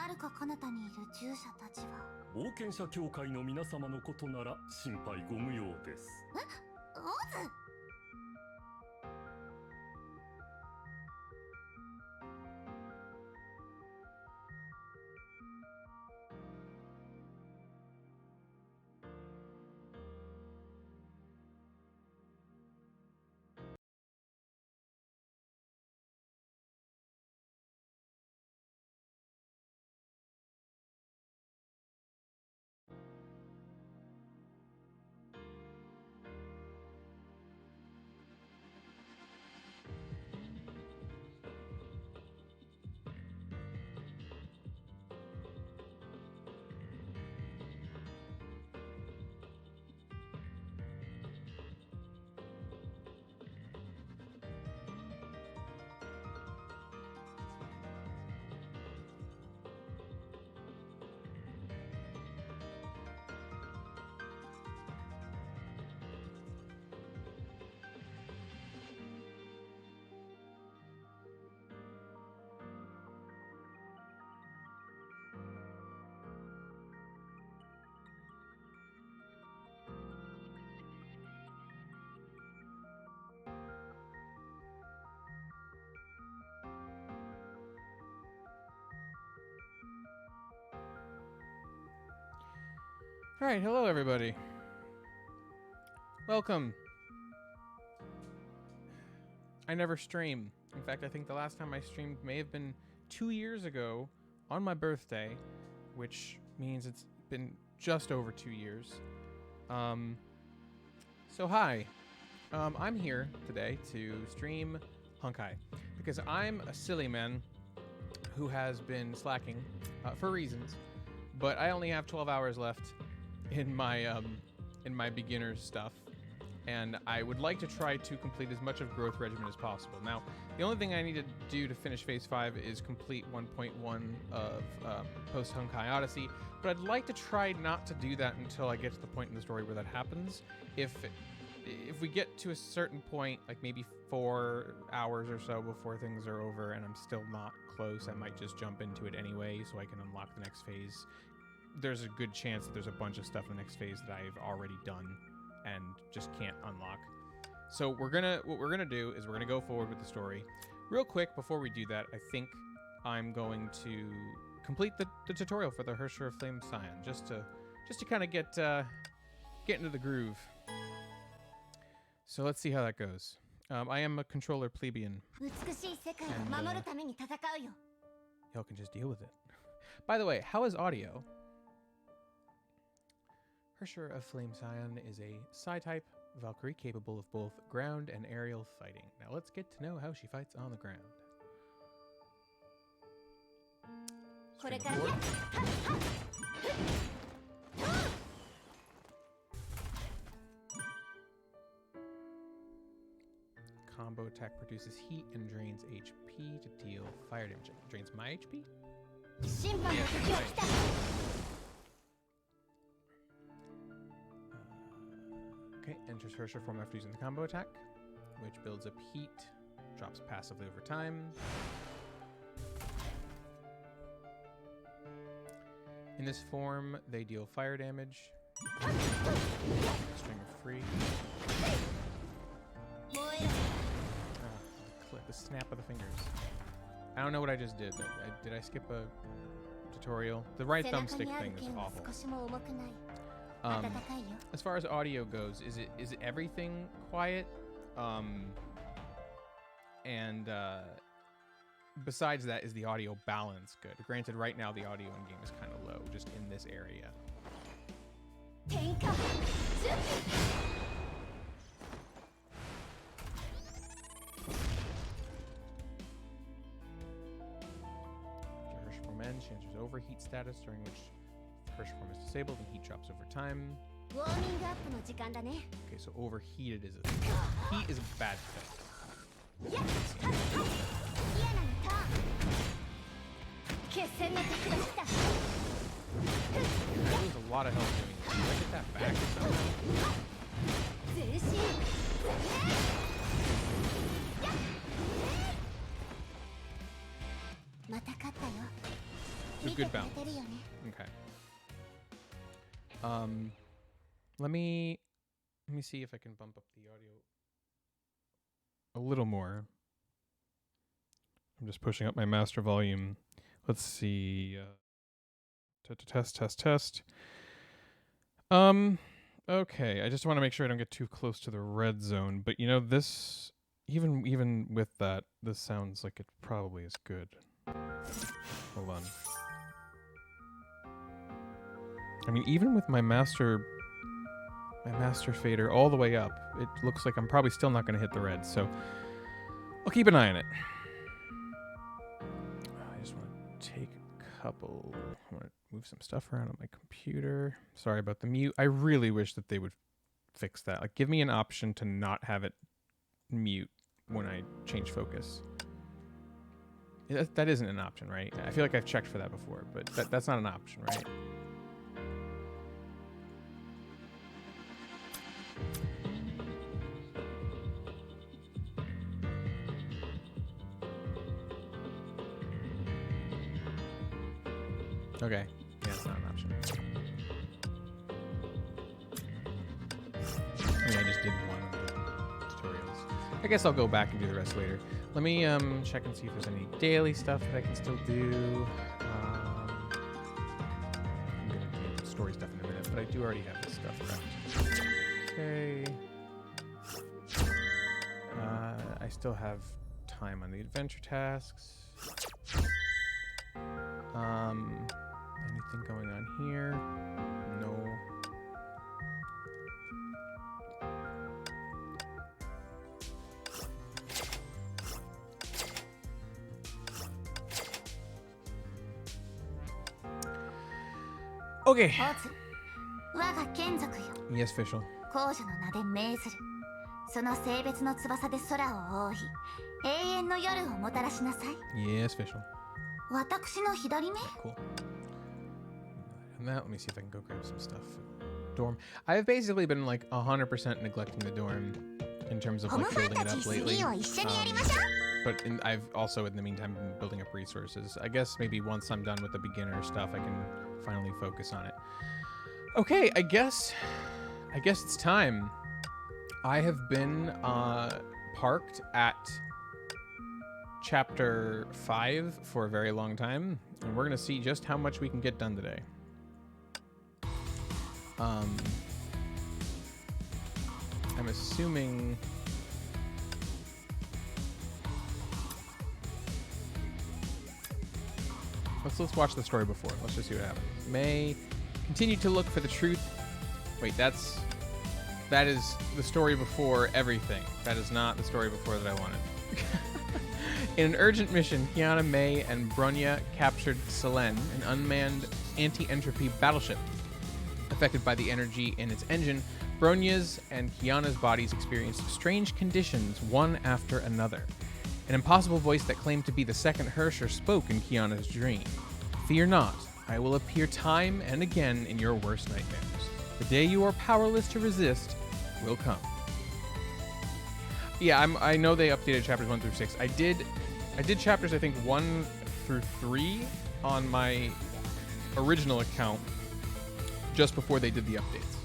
るか彼方にいる従者たちは。冒険者協会の皆様のことなら心配ご無用です。オズ。Alright, hello everybody. Welcome. I never stream. In fact, I think the last time I streamed may have been 2 years ago on my birthday, which means it's been just over 2 years. So hi. I'm here today to stream Honkai, because I'm a silly man who has been slacking for reasons, but I only have 12 hours left in my beginner stuff, and I would like to try to complete as much of Growth Regimen as possible. Now, the only thing I need to do to finish Phase 5 is complete 1.1 of Post Honkai Odyssey, but I'd like to try not to do that until I get to the point in the story where that happens. If we get to a certain point, like maybe 4 hours or so before things are over and I'm still not close, I might just jump into it anyway so I can unlock the next phase. There's a good chance that there's a bunch of stuff in the next phase that I've already done and just can't unlock. So what we're gonna do is we're gonna go forward with the story. Real quick, before we do that, I think I'm going to complete the tutorial for the Hersher of Flame Scion, just to kind of get into the groove. So let's see how that goes. I am a controller plebeian. And, y'all can just deal with it. By the way, how is audio? Hersher of Flame Scion is a Psi-type Valkyrie capable of both ground and aerial fighting. Now let's get to know how she fights on the ground. Combo attack produces heat and drains HP to deal fire damage. It drains my HP? Okay, enters Hersher form after using the combo attack, which builds up heat, drops passively over time. In this form, they deal fire damage. String of free. The snap of the fingers. I don't know what I just did. Did I skip a tutorial? The right thumbstick thing is awful. As far as audio goes, is it everything quiet? Besides that, is the audio balance good? Granted, right now the audio in game is kind of low, just in this area. She enters overheat status, during which the Hersher form is disabled and heat drops over time. Okay, so overheated is heat is a bad thing. I lose a lot of health doing this. Did I get that back somehow? good balance. Okay. Let me see if I can bump up the audio a little more. I'm just pushing up my master volume. Let's see. Test. Okay. I just want to make sure I don't get too close to the red zone. But you know, this even with that, this sounds like it probably is good. Hold on. I mean, even with my master fader all the way up, it looks like I'm probably still not going to hit the red. So I'll keep an eye on it. I just want to take a couple. I want to move some stuff around on my computer. Sorry about the mute. I really wish that they would fix that. Like, give me an option to not have it mute when I change focus. That isn't an option, right? I feel like I've checked for that before, but that's not an option, right? Okay. Yeah, it's not an option. I mean, I just did one of the tutorials. I guess I'll go back and do the rest later. Let me check and see if there's any daily stuff that I can still do. I'm gonna do story stuff in a minute, but I do already have this stuff prepped. Okay. I still have time on the adventure tasks. Anything going on here? No. Okay. Yes, official. 皇女の名で命ずる。その性別の翼で空を覆い、永遠の夜をもたらしなさい。Yes, official. 私の左目？ Cool. And that, let me see if I can go grab some stuff. Dorm. I've basically been like 100% neglecting the dorm in terms of like building it up lately. But I've also in the meantime been building up resources. I guess maybe once I'm done with the beginner stuff, I can finally focus on it. Okay, I guess it's time. I have been parked at chapter 5 for a very long time, and we're gonna see just how much we can get done today. I'm assuming let's watch the story before. Let's just see what happens. May continue to look for the truth. Wait, that is the story before everything. That is not the story before that I wanted. In an urgent mission, Kiana, May, and Bronya captured Selene, an unmanned anti-entropy battleship. Affected by the energy in its engine, Bronya's and Kiana's bodies experienced strange conditions one after another. An impossible voice that claimed to be the second Hersher spoke in Kiana's dream. Fear not, I will appear time and again in your worst nightmares. The day you are powerless to resist will come. Yeah, I know they updated chapters 1 through 6. I did chapters, I think, 1 through 3 on my original account just before they did the updates.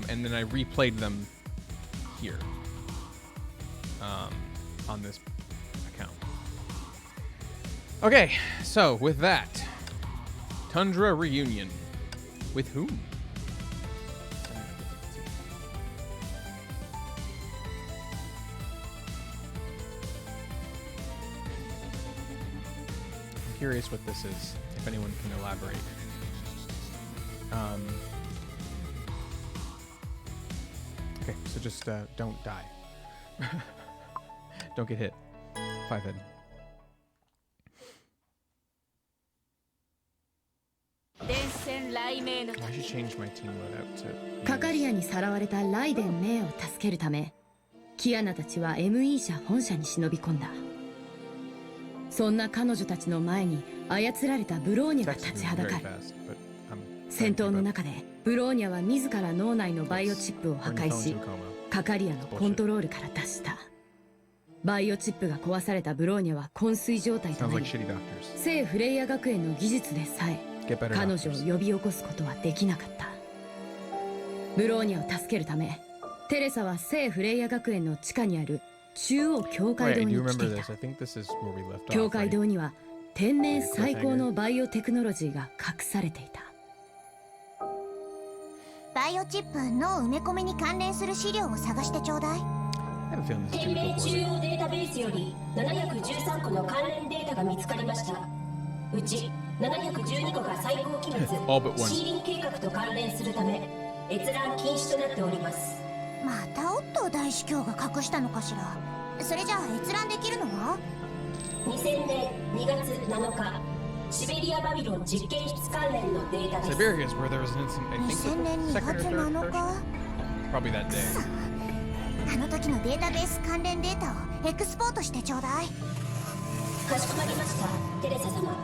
And then I replayed them here on this account. Okay, so with that, Tundra reunion. With whom? I'm curious what this is, if anyone can elaborate. Okay, so just don't die. Don't get hit. 5 head. I should change my team loadout to... カカリアにさらわれたライデン・メイを助けるため、キアナたちは ME 社本社に忍び込んだ。そんな彼女たちの前に操られたブローニャが立ちはだかる。戦闘の中でブローニャは自ら脳内のバイオチップを破壊し、カカリアのコントロールから脱した。バイオチップが壊されたブローニャは昏睡状態と Sounds な like り shitty doctors. 聖フレイヤ学園の技術でさえ Get better 彼女を doctors. 呼び起こすことはできなかった。ブローニャを助けるためテレサは聖フレイヤ学園の地下にある中央教 Right, 会 I 堂 do に来 remember てい this. た。 I think this is where we left 教 off. 会 Right? 堂には天然最高のバイオテクノロジーが隠されていた。バイオチップ脳埋め込みに関連する資料を探してちょうだい。 I have a feeling this is 天 gonna 命 go 中 poorly. 央データベースより713個の関連データが見つかりました。うち712個が最高機密 All but one. シーリン計画と関連するため閲覧禁止となっております。またオットー大司教が隠したのかしら。それじゃあ閲覧できるのは2000年2月7日シベリアバビロン実験室関連のデータです。 Siberia is where there was an incident. I think 2000年 the 2 second 月 or third 7 version. 日 Probably that day. あの時のデータベース関連データをエクスポートしてちょうだい。かしこまりました、テレサ様。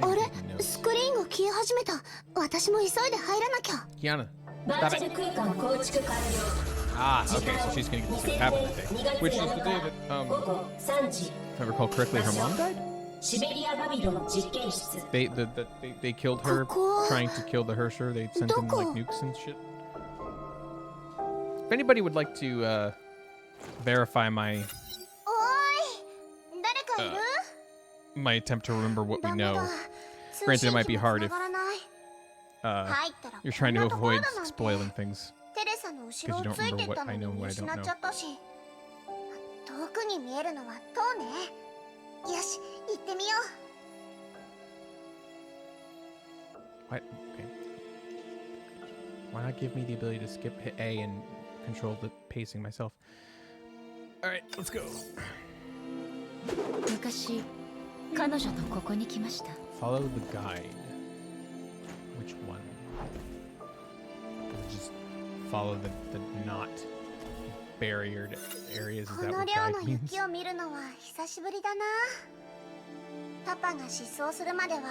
あれスクリーンが消え始めた。私も急いで入らなきゃ。 Kiana. バーチャル空間構築完了。 Ah, okay, so she's gonna get this happen that day. Which is the day that, 午後3時 if I recall correctly, her mom died? シベリアバビロン実験室。 They killed her trying to kill the Hersher. They sent in like nukes and shit. If anybody would like to verify my おーい誰かいる my attempt to remember what we ダメだ know, Granted, it might be hard if 通信機も繋がらない uh, 入ったら you're trying to こんなところ avoid だなんて spoiling things. テレサの後ろを 'Cause you don't ついて remember った what の I know に and what I 失 don't っちゃったし、遠くに見えるのは塔ね。よし行ってみよ What? Okay. Why not give me the ability to skip hit A and control the pacing myself? All right, let's go. 昔彼女とここに来ました。 Follow the guide. Which one? Just follow the not barriered areas. う。 Is こ that の what 量 guide の means? 雪を見るのは久しぶりだな。パパが失踪するまでは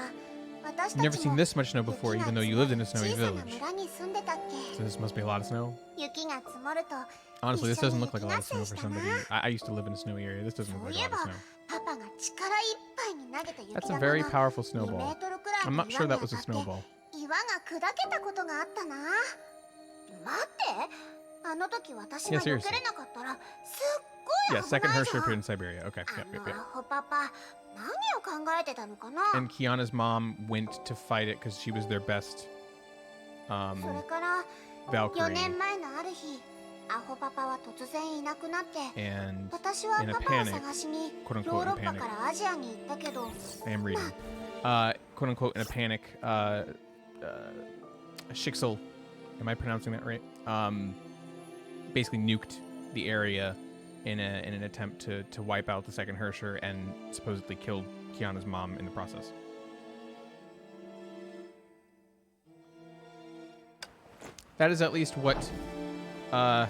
私 I've た never ち seen も this much snow before, even though you lived in a 小 snowy さな village. 村に住んでたっけ。 So this must be a lot of snow. 雪が積もると Honestly, this 一緒 doesn't に look like a 雪 lot 合 of snow 戦し for たな。 somebody. I used to live in a snowy area. This doesn't そ look う like い a え lot ば of snow. パパが力いっぱいに投げた雪 That's 玉 a が very powerful 2 snowball. メートルくらい I'm の not sure 岩 that に was a 当たって snowball. 岩が砕けたことがあったな。待ってあの時私が Yeah, 避けれなかったらすっごい Yeah, 危 second ない Hersher じゃ appeared ん。 in Siberia. Okay, あ yep, yep, の yep. アホパパ何を考えてたのかな。 And Kiana's mom went to fight it because she was their best それから4 Valkyrie. 年前のある日アホパパは突然いなくなって And 私は in a パパを panic, 探しに quote ヨー unquote, ロ in ッパ panic. からアジアに行ったけど I am reading. Quote unquote, in a panic. Shixel, am I pronouncing that right? Basically nuked the area in an attempt to wipe out the second Hersher and supposedly killed Kiana's mom in the process. That is at least what the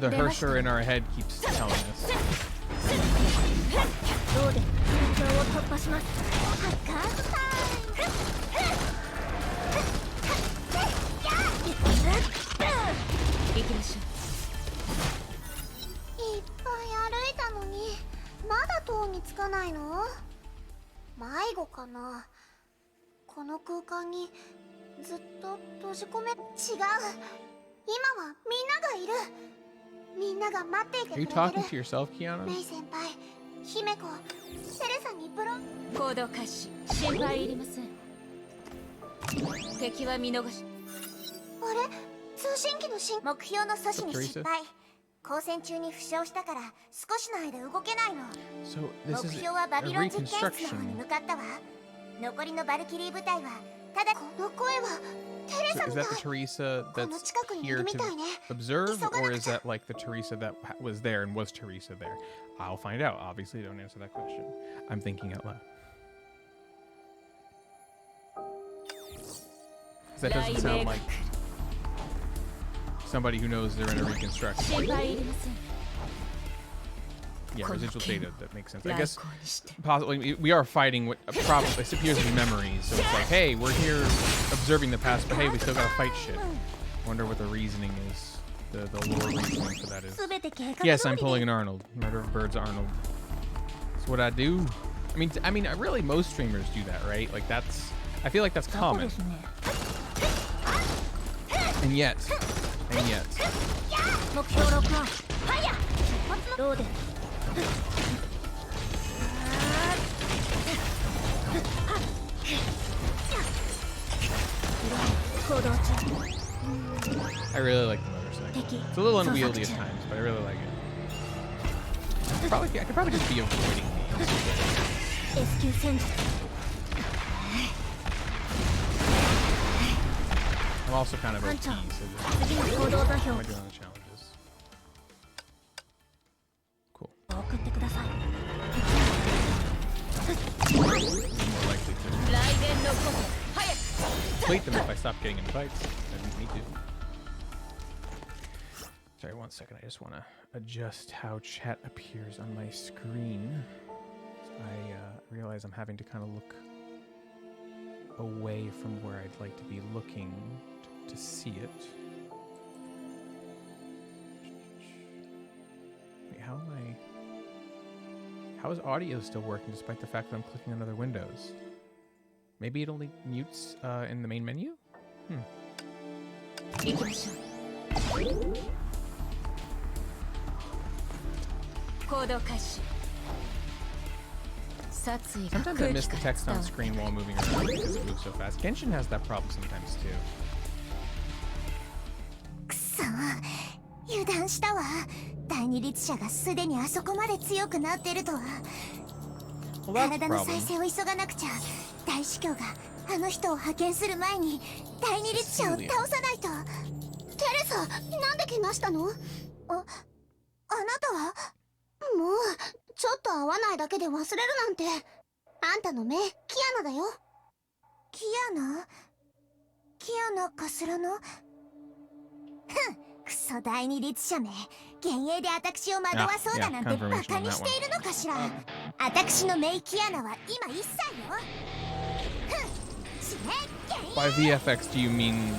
Hersher in our head keeps telling us. どうで緊張を突破します。ハッカースタ行きましょイルいっぱい歩いたのにまだ塔に着かないの。迷子かな。この空間にずっと閉じ込め。違う、今はみんながいる。みんなが待っていて Are く you れて talking る。 to yourself, Kiana? メイ先輩、姫子、テレサにプロ。う。行動開始。心配いりません。敵は見逃し。あれ通信機の目標の阻止に失敗。交戦中に負傷したから少しの間動けないの。 So this 目 is 標はバ a ビロン実験室の方に reconstruction. 向かったわ。残りのバルキリー部隊はただこの声はテレ So サ is みた that い。 the Teresa この that's 近くにい here るみ to たいね。 observe, 急がなくちゃ。 or is that like the Teresa that was there and was Teresa there? I'll find out. Obviously, don't answer that question. I'm thinking out loud. 'Cause that doesn't sound like somebody who knows they're in a reconstruction. 心配いりません。 Yeah, residual data. That makes sense. I 来 guess 航にして possibly we are fighting what probably appears to be memories. So it's like, hey, we're here observing the past, but hey, we still gotta fight shit. Wonder what the reasoning is. the lore reasoning for that is. 全て計画通り Yes, I'm で pulling an Arnold. Murder of Birds Arnold. That's what I do. I mean, really, most streamers do that, right? Like that's. I feel like that's そう common. ですね And yet. 目標ロックオンファイヤー出発ローデ行動中 I really like the motorcycle. 敵 It's a little 捜索 unwieldy 中 at times, but I really like it. I could probably just be avoiding these. S 級戦術 I'm also kind of OP, so just 次の行動座標 am I doing the challenges? Cool. 送ってください More likely to 雷電のこと早く complete them if I stop getting in fights. I didn't need to. Sorry, 1 second. I just want to adjust how chat appears on my screen. I realize I'm having to kind of look away from where I'd like to be looking to see it. Wait, how am I... How is audio still working despite the fact that I'm clicking on other windows? Maybe it only mutes in the main menu? 行きましょう行動開始殺意が Sometimes I 空 miss 気 the から text 伝 on わる screen while moving around because it moves so fast. Genshin has that problem sometimes too. くそ油断したわ。第二律者がすでにあそこまで強くなってるとは。 Well, that's a 体の problem. 再生を急がなくちゃ。大司教があの人を派遣する前に第二律者を倒さないと。テレサ、なんで怪我したの？あなたは？もうちょっと会わないだけで忘れるなんて。あんたの目、キアナだよ。キアナ？キアナかすらの？ふん、クソ第二律者め。幻影で私を惑わそうだなんて Yeah, バ confirmation カ on に that しているのかしら。 one. 私のメイキアナは今1歳よ。ふん、死ね、幻影。 By VFX, do you mean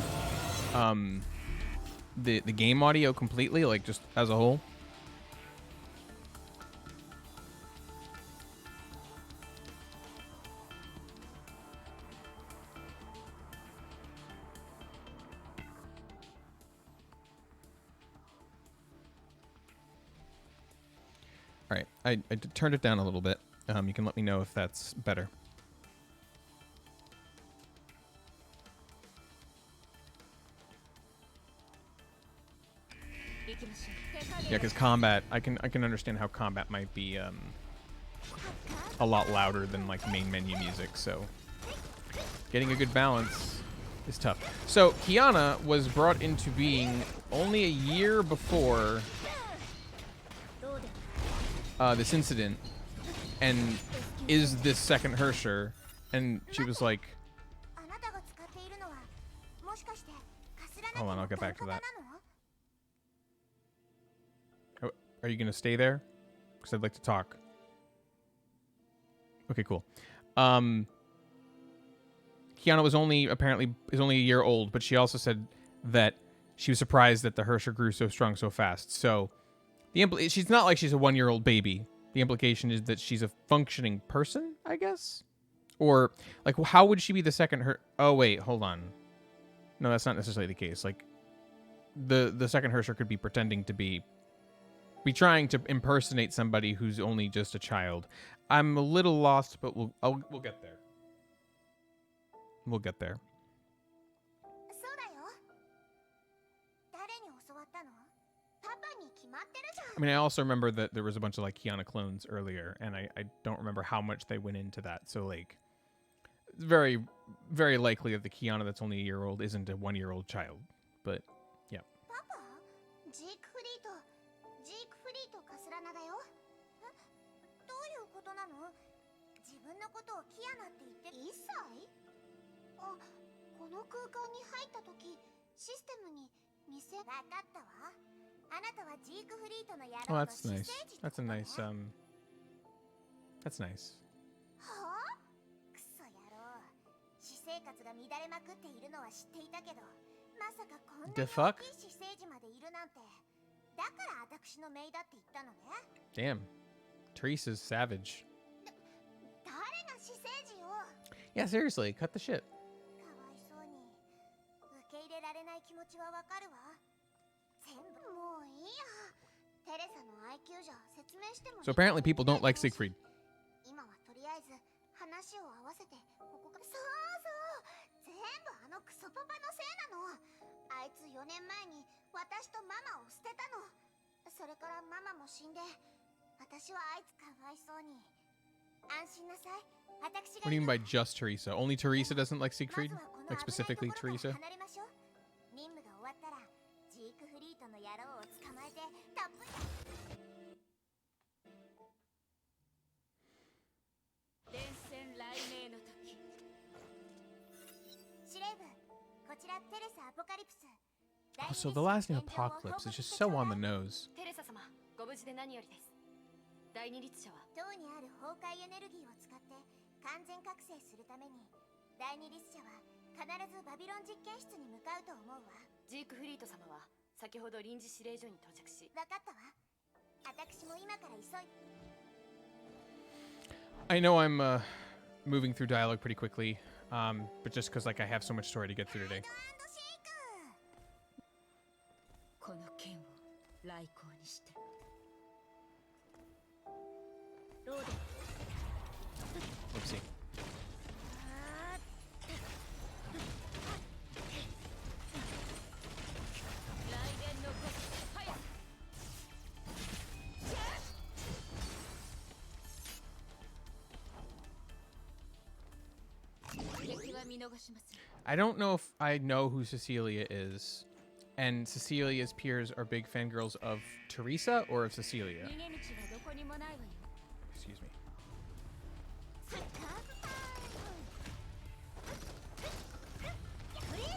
the game audio completely, like just as a whole? All right, I turned it down a little bit. You can let me know if that's better. Yeah, because combat, I can understand how combat might be a lot louder than like main menu music. So getting a good balance is tough. So Kiana was brought into being only a year before this incident, and is this second Hersher, and she was like, あなたが使っているのはもしかしてカスラナ hold on, I'll get 家 back to の that. なの？ Are you gonna stay there? Because I'd like to talk. Okay, cool. Kiana was only a year old, but she also said that she was surprised that the Hersher grew so strong so fast. So she's not like she's a 1-year-old baby. The implication is that she's a functioning person, I guess? Or like how would she be the second Oh wait, hold on. No, that's not necessarily the case. Like the second Hersher could be pretending to be trying to impersonate somebody who's only just a child. I'm a little lost, but we'll get there. We'll get there. そうだよ。誰に教わったの？パパに決まってるじゃん。 I mean, I also remember that there was a bunch of like Kiana clones earlier, and I don't remember how much they went into that. So like, it's very, very likely that the Kiana that's only a year old isn't a 1-year-old child. But yeah. パパ？ジークフリートカスラナだよ。え？どういうことなの？自分のことをキアナって言って1歳？あ、この空間に入った時、システムに店わかったわ。あなたはジークフリートの野 Oh, 郎の that's 私生 nice. 児ってこ That's と a ね。 nice That's nice. はあ？クソ野郎。私生活が乱れまくっているのは知っていたけど、まさかこんなに The 大 fuck? きい私生児までいるなんて。だから私の姪だって言ったのね。 Damn. Teresa's savage. 誰が私生児よ。 Yeah, seriously, cut the shit. かわいそうに。受け入れられない気持ちはわかるわ。全部もういいや。テレサの IQ じゃ説明しても。 So apparently people don't like Siegfried. 今はとりあえず話を合わせてここから。そうそう全部あのクソパパのせいなの。あいつ4年前に私とママを捨てたの。それからママも死んで、私はあいつかわいそうに。安心なさい。私が What do you mean by just Teresa? Only Teresa doesn't like Siegfried? まずはこの Like specifically 危ないところ Teresa? から離れましょう。任務が終わったらジークフリートの野郎を捕まえてたっぷり。伝染雷鳴の時。司令部、こちらテレサアポカリプス。 Oh, so the last name Apocalypse is just so on the nose. テレサ様、ご無事で何よりです。第二律者は塔にある崩壊エネルギーを使って完全覚醒するために、第二律者は必ずバビロン実験室に向かうと思うわ。ジークフリート様は先ほど臨時指令所に到着し、分かったわ。私も今から急い。 I know I'm moving through dialogue pretty quickly, but just because like I have so much story to get through today. この剣を来光にして。ローデ Oopsie. 雷電のごとく早く。敵は見逃しません。 I don't know if I know who Cecilia is, and Cecilia's peers are big fangirls of Teresa or of Cecilia. 逃げ道はどこにもないわよ。 Excuse me. フリーズ。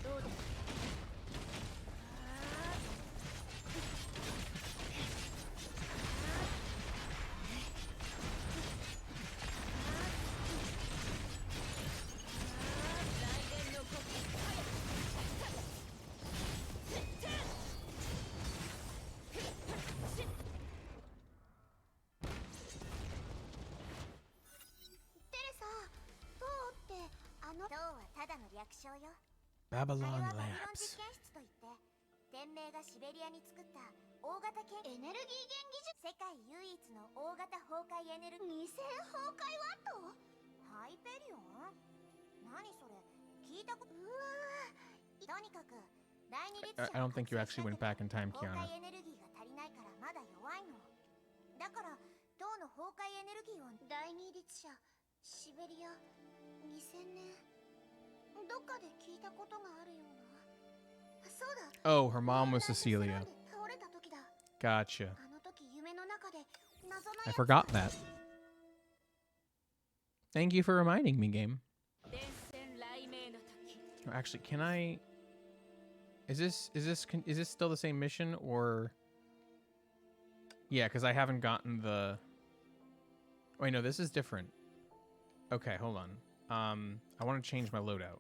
ローデ テレサ、塔ってあの塔はただの略称よ。あれ Babylon はバビロン Labs. 実験室といって、天命がシベリアに作った大型エネルギー源技術。世界唯一の大型崩壊エネルギー。2000崩壊ワット？ハイペリオン？何それ？聞いたこと。うわー。とにかく第二律者 I don't think you actually went back in time, 崩 Kiana. 壊エネルギーが足りないからまだ弱いの。だから塔の崩壊エネルギーを。第二律者シベリア2000年。どっかで聞いたことがあるような。そうだ。 Oh, her mom was Cecilia. 倒れた時だ。 Gotcha. あの時夢の中で謎の I forgot that. Thank you for reminding me, game. 伝染雷鳴の時。 Oh, actually, can I? Is this still the same mission or? Yeah, because I haven't gotten the. Wait, no, this is different. Okay, hold on. I want to change my loadout.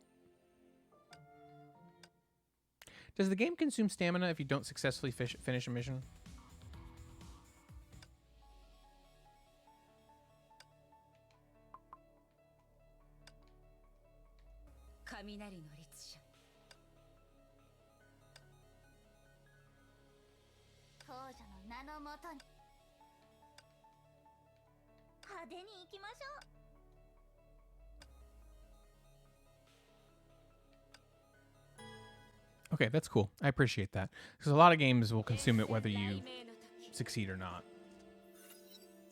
Does the game consume stamina if you don't successfully finish a mission? 雷の律者。当女の名のもとに派手に行きましょう。 Okay, that's cool. I appreciate that. Because a lot of games will consume it whether you 雷鳴の時。 succeed or not.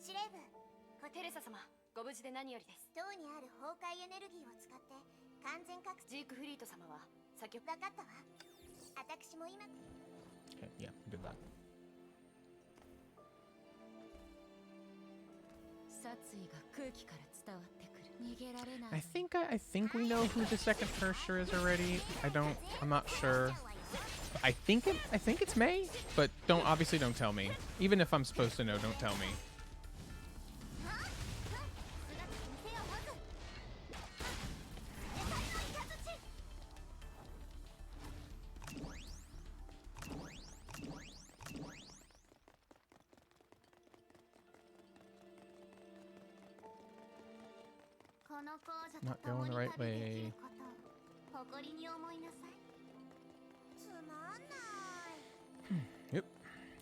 司令部、テレサ様、ご無事で何よりです。塔にある崩壊エネルギーを使って完全覚醒。ジークフリート様は先ほど。分かったわ。私も今。 Okay, yeah, did that. 殺意が空気から伝わってくる。逃げられない。 I think we know who the second Herrscher is already. I'm not sure. I think it's May, but obviously don't tell me. Even if I'm supposed to know, don't tell me. Not going the right way. Yep.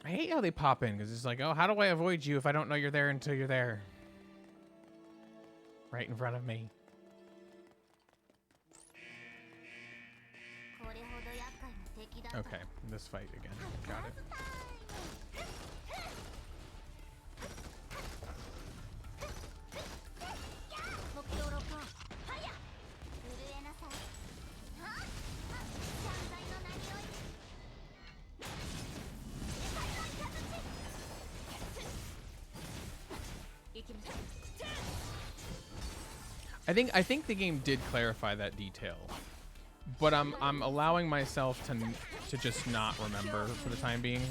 I hate how they pop in because it's like, oh, how do I avoid you if I don't know you're there until you're there? Right in front of me. Okay, this fight again. Got it. I think the game did clarify that detail, but I'm allowing myself to just not remember for the time being.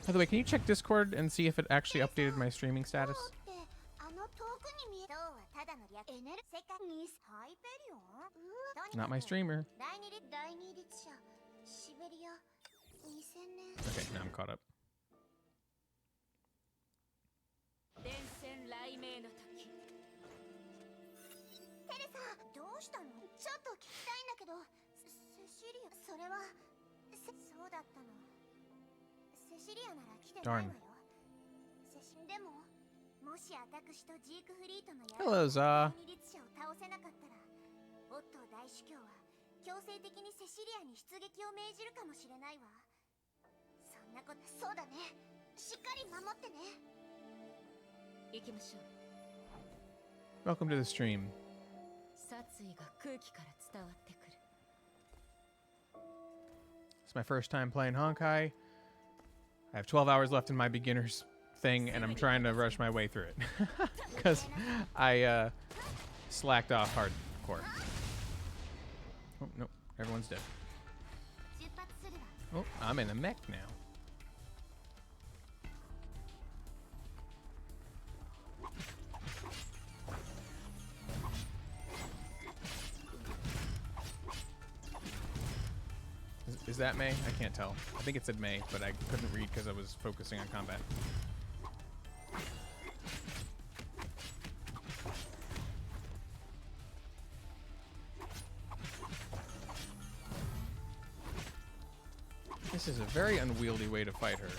By the way, can you check Discord and see if it actually updated my streaming status? Not my streamer. Okay, now I'm caught up. 電線雷鳴の時テレサ、どうしたの？ちょっと聞きたいんだけど、セシリア、それはそうだったの。セシリアなら来てないわよ。でも、もし私とジークフリートの第二律者を倒せなかったら、オットー大主教は強制的にセシリアに出撃を命じるかもしれないわ。そんなこと、そうだね。しっかり守ってね。行きましょう。 Welcome to the stream. 殺意が空気から伝わってくる。 It's my first time playing Honkai. I have 12 hours left in my beginner's thing, and I'm trying to rush my way through it. Because I slacked off hardcore. Oh, no. Everyone's dead. Oh, I'm in a mech now. Is that May? I can't tell. I think it said May, but I couldn't read because I was focusing on combat. This is a very unwieldy way to fight her.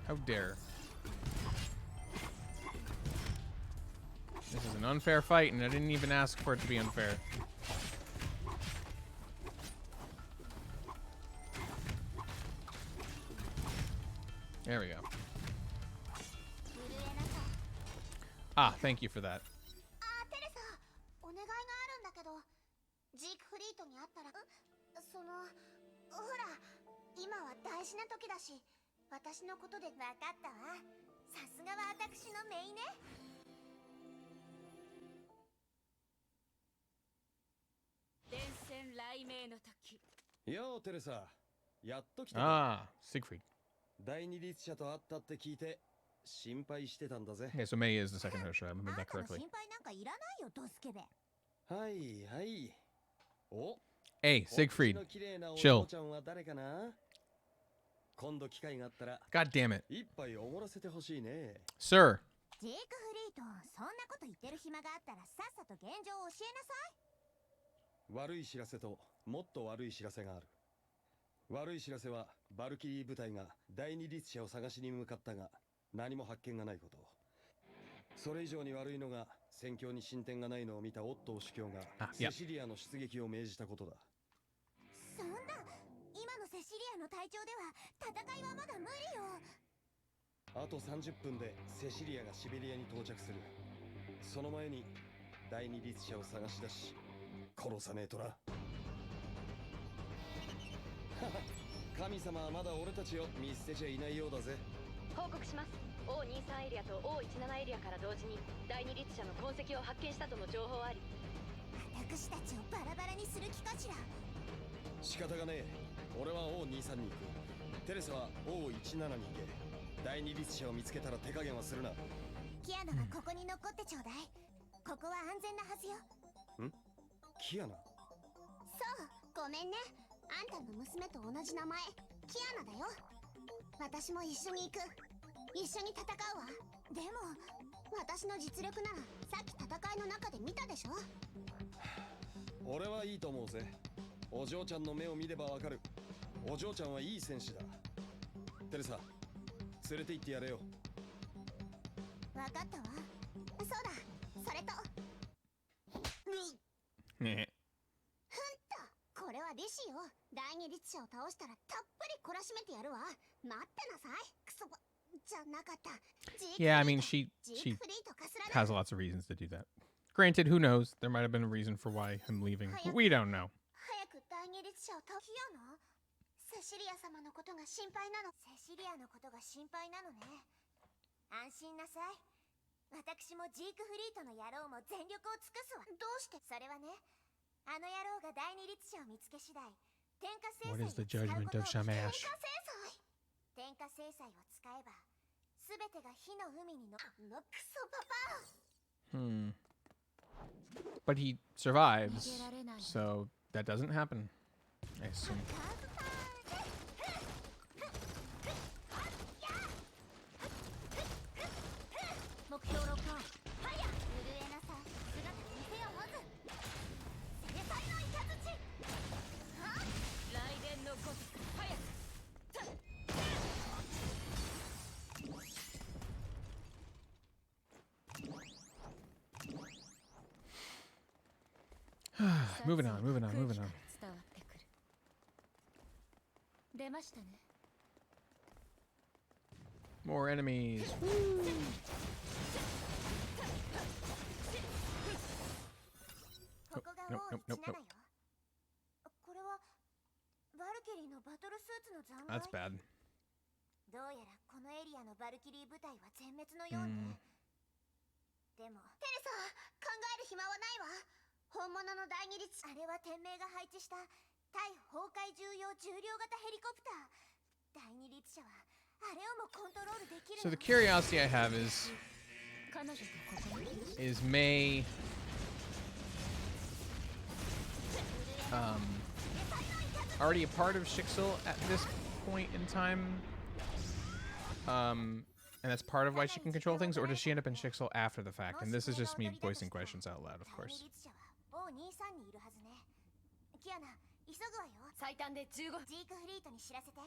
How dare. This is an unfair fight, and I didn't even ask for it to be unfair. There we go. Ah, thank you for that. テレサ、お願いがあるんだけど、ジークフリートに会ったら、ほら、今は大事な時だし、私のことで分かったわ。さすがは私のメイね。電線雷鳴の時。ようテレサ、やっと来た。Ah, Siegfried. 第二律者と会ったって聞いて心配してたんだぜ。Okay, so May is the second Hosha. I remember that correctly. 心配なんかいらないよ、ドスケベ。はいはい。お、 Hey, Siegfried. お綺麗なお Chill. 父ちゃんは誰かな？今度機会があったら God damn it. 一杯おごらせてほしいね。 Sir. ジークフリート、そんなこと言ってる暇があったらさっさと現状を教えなさい。悪い知らせともっと悪い知らせがある。悪い知らせはバルキリー部隊が第二律者を探しに向かったが何も発見がないこと。それ以上に悪いのが戦況に進展がないのを見たオットー主教がセシリアの出撃を命じたことだ。そんな、今のセシリアの隊長では戦いはまだ無理よ。あと30分でセシリアがシベリアに到着する。その前に第二律者を探し出し殺さねえとな。神様はまだ俺たちを見捨てちゃいないようだぜ。報告します。O23エリアと O17 エリアから同時に第二律者の痕跡を発見したとの情報あり。私たちをバラバラにする気かしら。仕方がねえ。俺は O23 に行く。テレサは O17 に行け。第二律者を見つけたら手加減はするな。キアナはここに残ってちょうだい。ここは安全なはずよ。ん？キアナ？そう、ごめんね。あんたの娘と同じ名前、キアナだよ。私も一緒に行く。一緒に戦うわ。でも私の実力ならさっき戦いの中で見たでしょ。俺はいいと思うぜ。お嬢ちゃんの目を見ればわかる。お嬢ちゃんはいい戦士だ。テレサ、連れて行ってやれよ。わかったわ。そうだ、それとねこれは利子よ。第二律者を倒したらたっぷり懲らしめてやるわ。待ってなさい。クソバじゃなかった。Yeah, I mean, she ジークフリートかすら has lots of reasons to do that. Granted, who knows? There might have been a reason for why I'm leaving. We don't know. 早く第二律者を倒キアナ？セシリア様のことが心配なの。セシリアのことが心配なのね。安心なさい。私もジークフリートの野郎も全力を尽くすわ。どうして？それはね、あの野郎が第二律者を見つけ次第、天下制裁 What を is the 使う judgment ことを of Shamash? 天下制裁を使えば、すべてが火の海にの。クソパパ。But he survives, so that doesn't happen, I assume. 目標ロックオン。はや、震えなさ。姿見せよまず。制裁のイカズチ。雷電のごとく早く。moving on, moving on, moving on. 伝わってくる。出ましたね。 More enemies. ここが Nope, nope, nope, O17 nope. よ。これはバルキリーのバトルスーツの残骸。 That's bad. どうやらこのエリアのバルキリー部隊は全滅のようね。でもテレサ、考える暇はないわ。本物の第二律者、あれは天命が配置した対崩壊重要重量型ヘリコプター。第二律者はあれをもコントロールできる So の。 the curiosity I have is May already a part of Shixel at this point in time? And that's part of why she can control things, or does she end up in Shixel after the fact? And this is just me voicing questions out loud, of 第 course. 二律者は O23 にいるはずね。キアナ、急ぐわよ。最短で15分。ジークフリートに知らせて。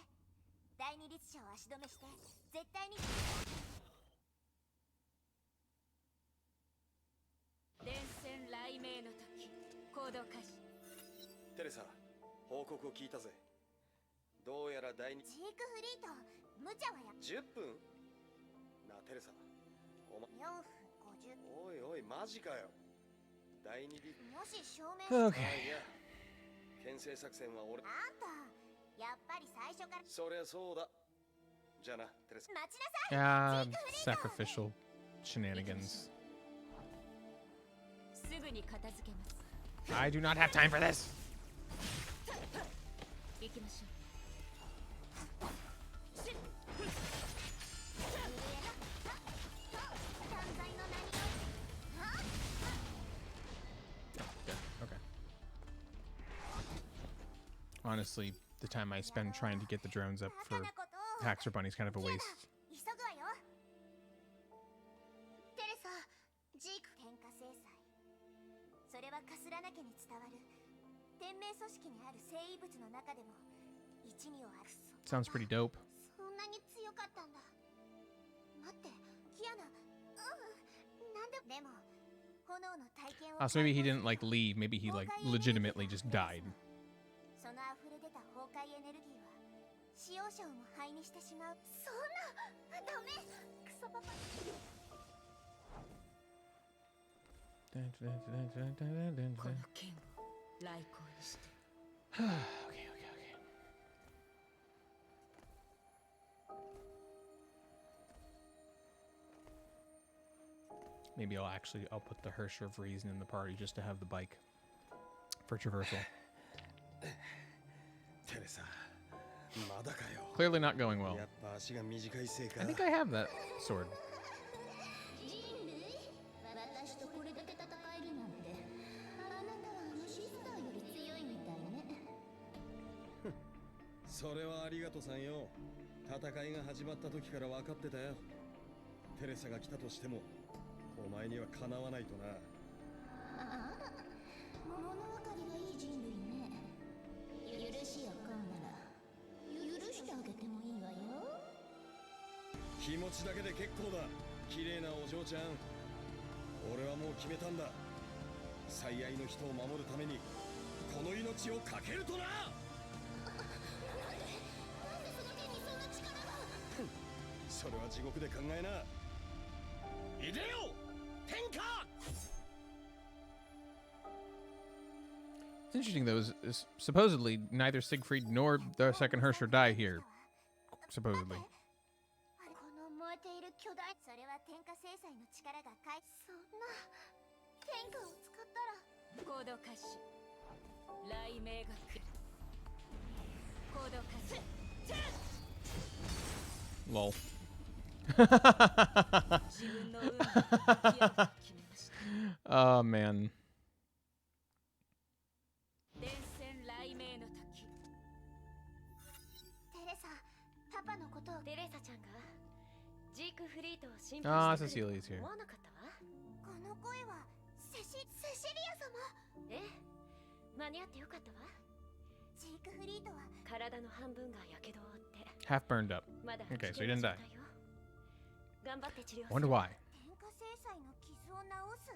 第二律者を足止めして絶対に。電線雷鳴の時、行動開始。テレサ、報告を聞いたぜ。どうやら第二ジークフリート、無茶はや。10分？なあテレサ、おま4分50。おいおいマジかよ。第二律もし証明し Okay. いや、牽制作戦は俺。あんた、やっぱり最初から。そりゃそうだ。じゃあなテレサ。待ちなさい。 Sacrificial shenanigans. すぐに片付けます。 I do not have time for this. 行きましょう。 Okay. Honestly, the time I spend trying to get the drones up for Haxor Bunny is kind of a waste. 急ぐわよ。テレサ、ジーク天下制裁。それはカスラナ家に伝わる天命組織にある生異物の中でも一二を争う。 Sounds pretty dope. そんなに強かったんだ。待って、キアナ。なんで。でも炎の体験を。 So maybe he didn't like leave. Maybe he like legitimately just died. その溢れ出た崩壊エネルギーは使用者をも灰にしてしまう。そんなダメ。クソパパ。 この剣を来航にして。 Okay, okay, okay. Maybe I'll put the Hersher of Reason in the party just to have the bike for traversal. テレサ、まだかよ。 Clearly not going well. やっぱ足が短いせいか。 I think I have that sword. 人類、私とこれだけ戦えるなんて、あなたはあのシスターより強いみたいね。それはありがとさんよ。戦いが始まった時から分かってたよ。テレサが来たとしても、お前にはかなわないとな。ああ、物分かりがいい人類ね。許しを買うなら許してあげてもいいわよ。気持ちだけで結構だ。綺麗なお嬢ちゃん。俺はもう決めたんだ。最愛の人を守るためにこの命を懸けるとな。なんでその手にそんな力が。それは地獄で考えな。いでよ天下。 It's interesting though, is supposedly neither Siegfried nor the second Hersher die here. Supposedly. この燃えている巨大、それは天下制裁の力がそんな天下を使ったらコード開始。雷鳴が来る。コード開始。 Lol. 自分の運命を決めました。 Oh man. 電線雷鳴の時。テレサ、パパのことを。テレサちゃんがジークフリートを心 Ah, 配してくれ Cecilia's る here. と思わなかったわ。この声はセシリア様。ええ、間に合ってよかったわ。ジークフリートは体の半分がやけどを負って Half burned up. まだ Okay, 危 so he 険 didn't な die. 状態よ。頑張って治療す Wonder る。 why. 天下制裁の傷を治す。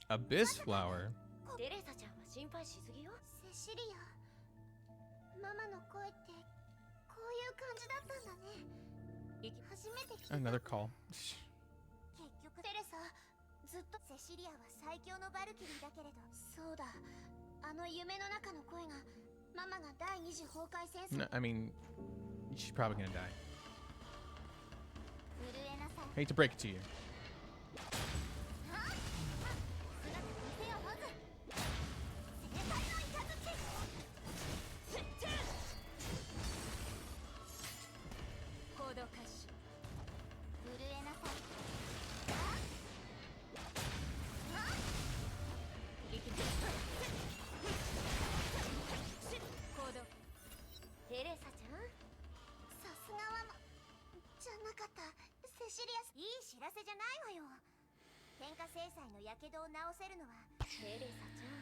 Abyss flower. テレサちゃんは心配しすぎよ。セシリア、ママの声ってこういう感じだったんだね。初めて聞いた。 Another call. 結局テレサ、ずっとセシリアは最強のバルキリーだけれど、そうだ、あの夢の中の声がママが第二次崩壊戦争。 No, I mean, she's probably gonna die. 震えなさい。 Hate to break it to you. コード開始。震えなさい。コード。テレサちゃん、さすがはじゃなかった。セシリア、いい知らせじゃないわよ。天下制裁のやけどを治せるのはテレサちゃん、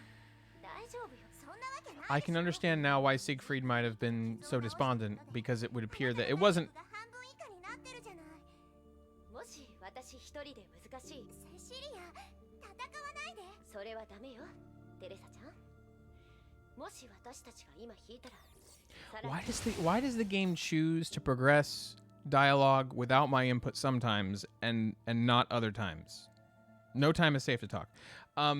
大丈夫よ。そんなわけない。 I can understand now why Siegfried might have been so despondent, because it would appear that it wasn't. 半分以下になってるじゃない。もし私一人で難しい、セシリア、戦わないで。それはダメよ。テレサちゃん、もし私たちが今引いたら、さらに Why does the game choose to progress dialogue without my input sometimes and not other times? No time is safe to talk. I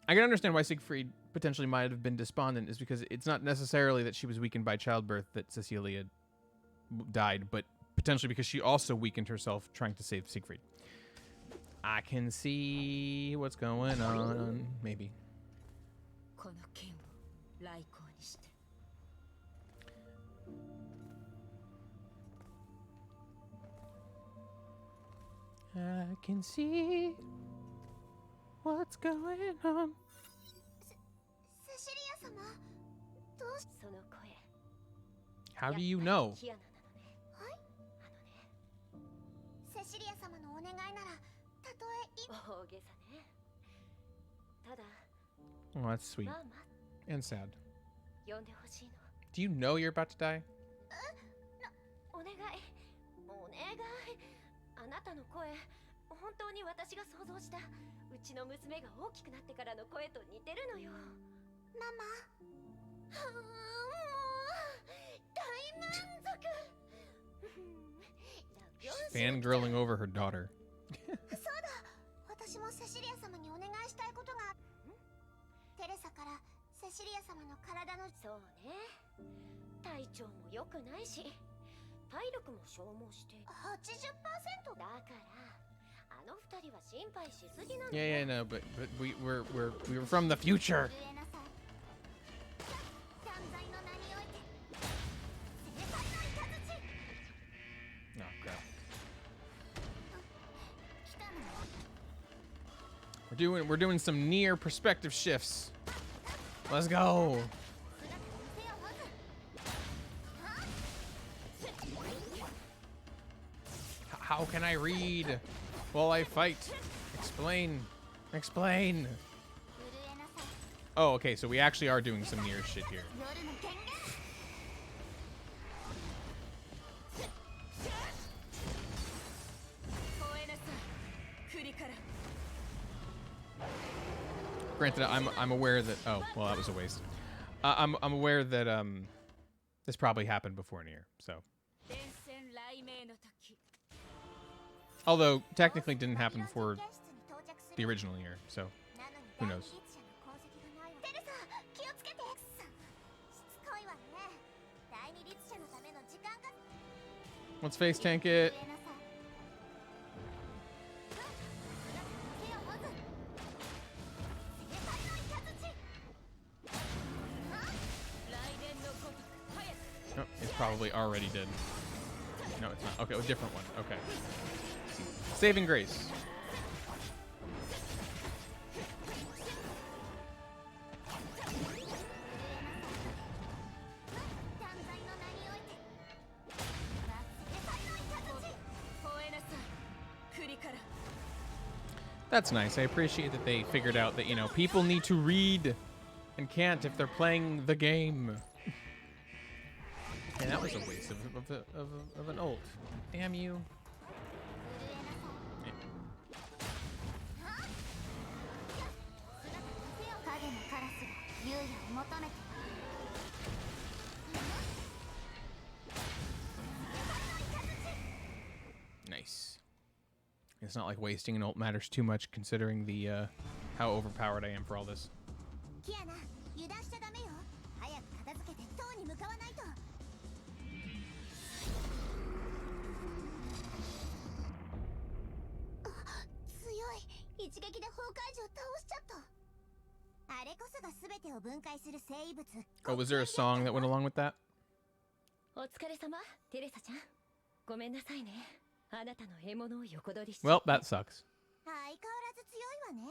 can understand why Siegfried potentially might have been despondent, is because it's not necessarily that she was weakened by childbirth that Cecilia died, but potentially because she also weakened herself trying to save Siegfried. I can see what's going on, maybe. この剣を雷光にして。 I can see what's going on. セシリア様、どうしその声、 How do you know? キアナなのね。はい。あのね、セシリア様のお願いならたとえ今大げさね。ただ、 Oh, that's sweet まあまあ and sad. 呼んでほしいの。 Do you know you're about to die? お願い、お願い。あなたの声、本当に私が想像したうちの娘が大きくなってからの声と似てるのよ。ママ。もう大満足。 Fangirling over her daughter. そうだ。私もセシリア様にお願いしたいことが。テレサからセシリア様の体の。そうね。体調も良くないし、体力も消耗して。80%。だから、ああの二人は心配しすぎなの。 Yeah, yeah, no, but we were from the future. 震えなさい。断罪の名において正解の雷。 Oh crap. 来たの。 We're doing some near perspective shifts. Let's go. How can I read while I fight? Explain. Explain. Oh, okay, so we actually are doing some near shit here. 夜の権限。 吠えなさいクリカラ。 Granted, I'm aware that. Oh, well, that was a waste. I'm aware that this probably happened before near. So, 伝染雷鳴の時。 although technically didn't happen before 実験室に到着する。 the original year. So なのに who 第 knows? 二律者の痕跡がないわ。テレサ、気をつけて。しつこいわね。第二律者のための時間が。 let's face tank it. 震えなさい。手を持つ。正解の雷。 雷電のごとく早く。 Oh, it's probably already did. No, it's not. Okay, a different one. Okay. Saving grace. 断罪の名において。正解の雷。 吠えなさいクリカラ。 That's nice. I appreciate that they figured out that, you know, people need to read and can't if they're playing the game. And that was a waste of an ult. Damn you. 影のカラスが優也を求めて。 Nice. It's not like wasting an ult matters too much considering the how overpowered I am for all this. キアナ、油断しちゃダメよ。早く片付けて塔に向かわないと。あ、強い。一撃で崩壊時を倒しちゃった。あれこそが全てを分解する生物。 Oh, was there a song that went along with that? お疲れ様テレサちゃん。ごめんなさいね。あなたの獲物を横取りし。 Well, that sucks. 相変わらず強いわね。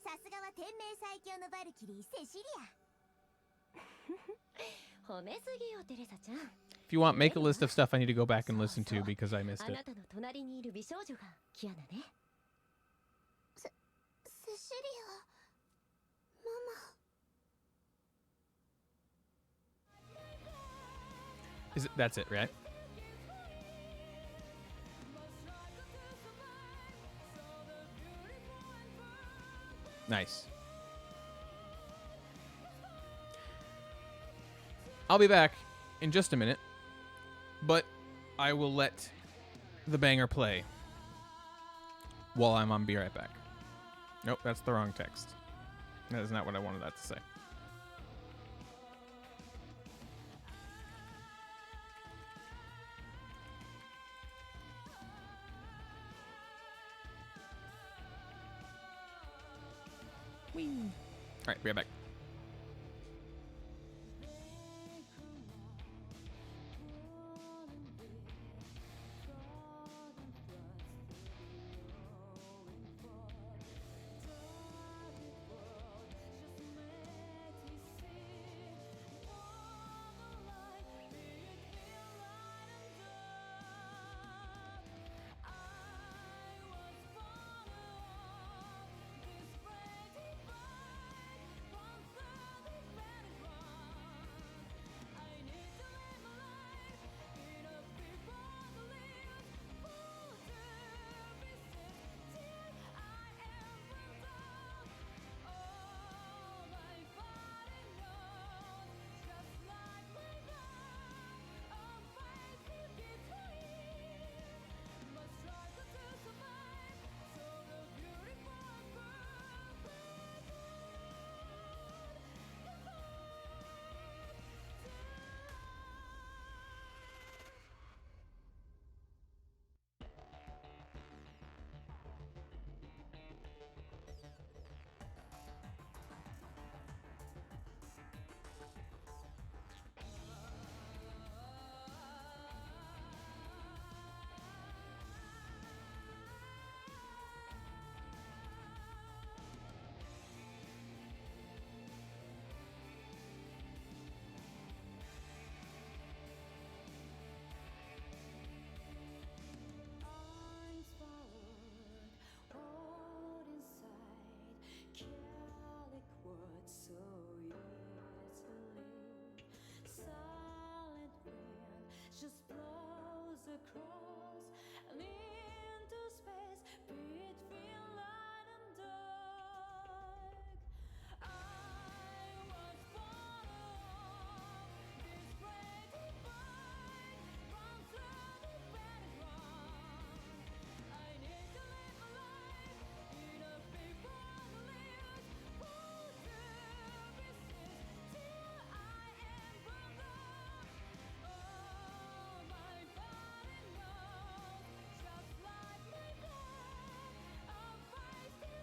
さすがは天命最強のバルキリーセシリア。褒めすぎよテレサちゃん。 If you want, make a list of stuff I need to go back and listen to because I missed あ it. なたの隣にいる美少女がキアナね。セシリア。ママ。 That's it, right? Nice. I'll be back in just a minute, but I will let the banger play while I'm on Be Right Back. Nope, that's the wrong text. That is not what I wanted that to say. All right, be right back. just blows across and into space between light and dark. I was born of this great divide, run through the battleground. I need to live my life in a paper that lives for services till I am burned out. Oh, my body knows, just like my blood, I'll fight till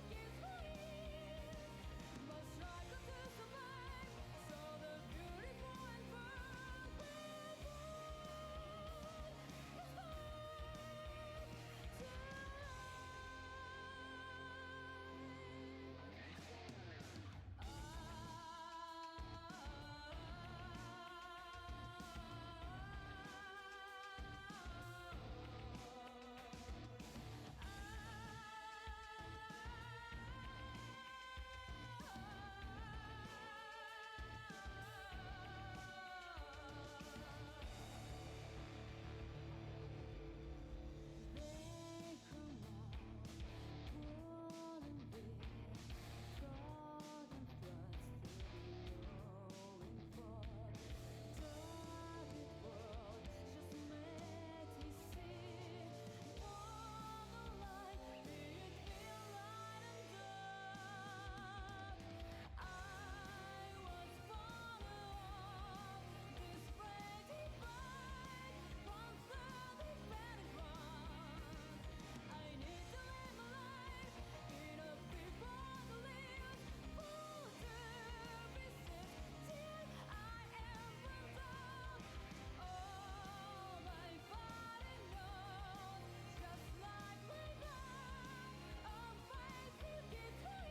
gives way.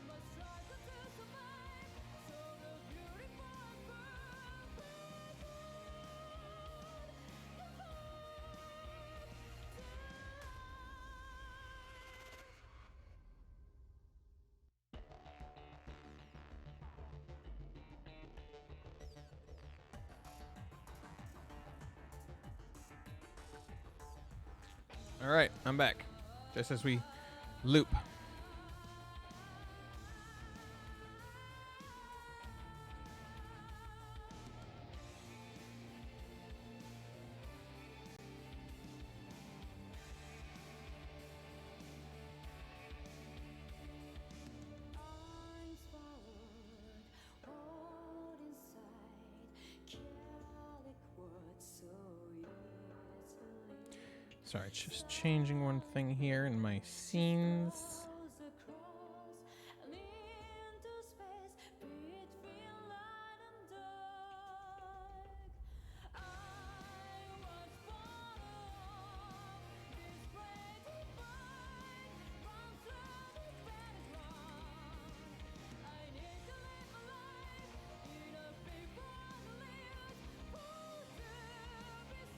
Must struggle to survive, so the beautiful and perfect is All right, I'm back. Just as we loop. I'm swallowed, hold inside, calic words so easily. Sorry, just changing one thing here in my scenes. Blows across and into space between light and dark. I was born of this great divide, run through the battleground. I need to live my life in a paper that lives for services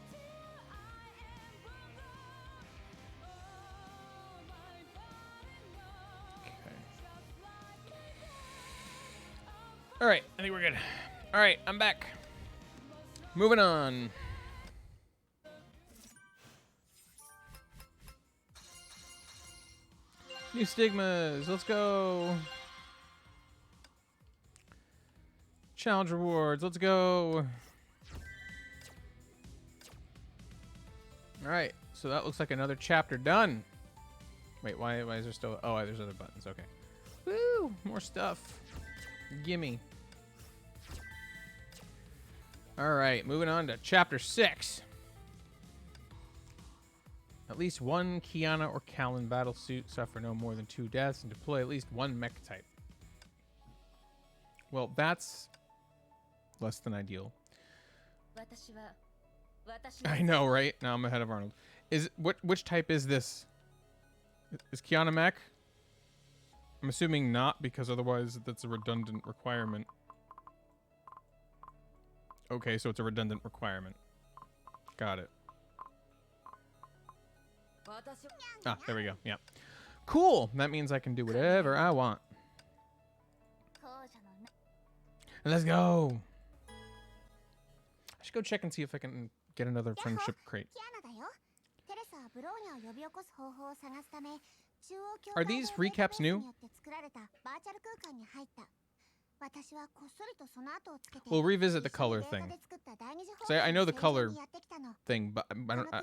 till I am burned out. Oh, my body knows, Okay. just like my blood. All right, I think we're good. All right, I'm back. Moving on. New stigmas. Let's go. Challenge rewards. Let's go. All right, so that looks like another chapter done. Wait, why is there still? Oh, there's other buttons. Okay. Woo! More stuff. Gimme. All right, moving on to chapter 6. At least one Kiana or Callan battlesuit, suffer no more than 2 deaths, and deploy at least 1 mech type. Well, that's less than ideal. I know, right? Now I'm ahead of Arnold. Which type is this? Is Kiana mech? I'm assuming not, because otherwise that's a redundant requirement. Okay, so it's a redundant requirement. Got it. Ah, there we go. Yeah. Cool. That means I can do whatever I want. Let's go. I should go check and see if I can get another friendship crate. キアナだよ。テレサはブローニャを呼び起こす方法を探すため、中央教 Are 会 these でデータベー recaps ス new? によって作られたバーチャル空間に入った。私はこっそりとその後をつけて We'll revisit the 一緒に color データ thing. で作った第二次 So I know the 放 color 送にやってきたの。 thing, but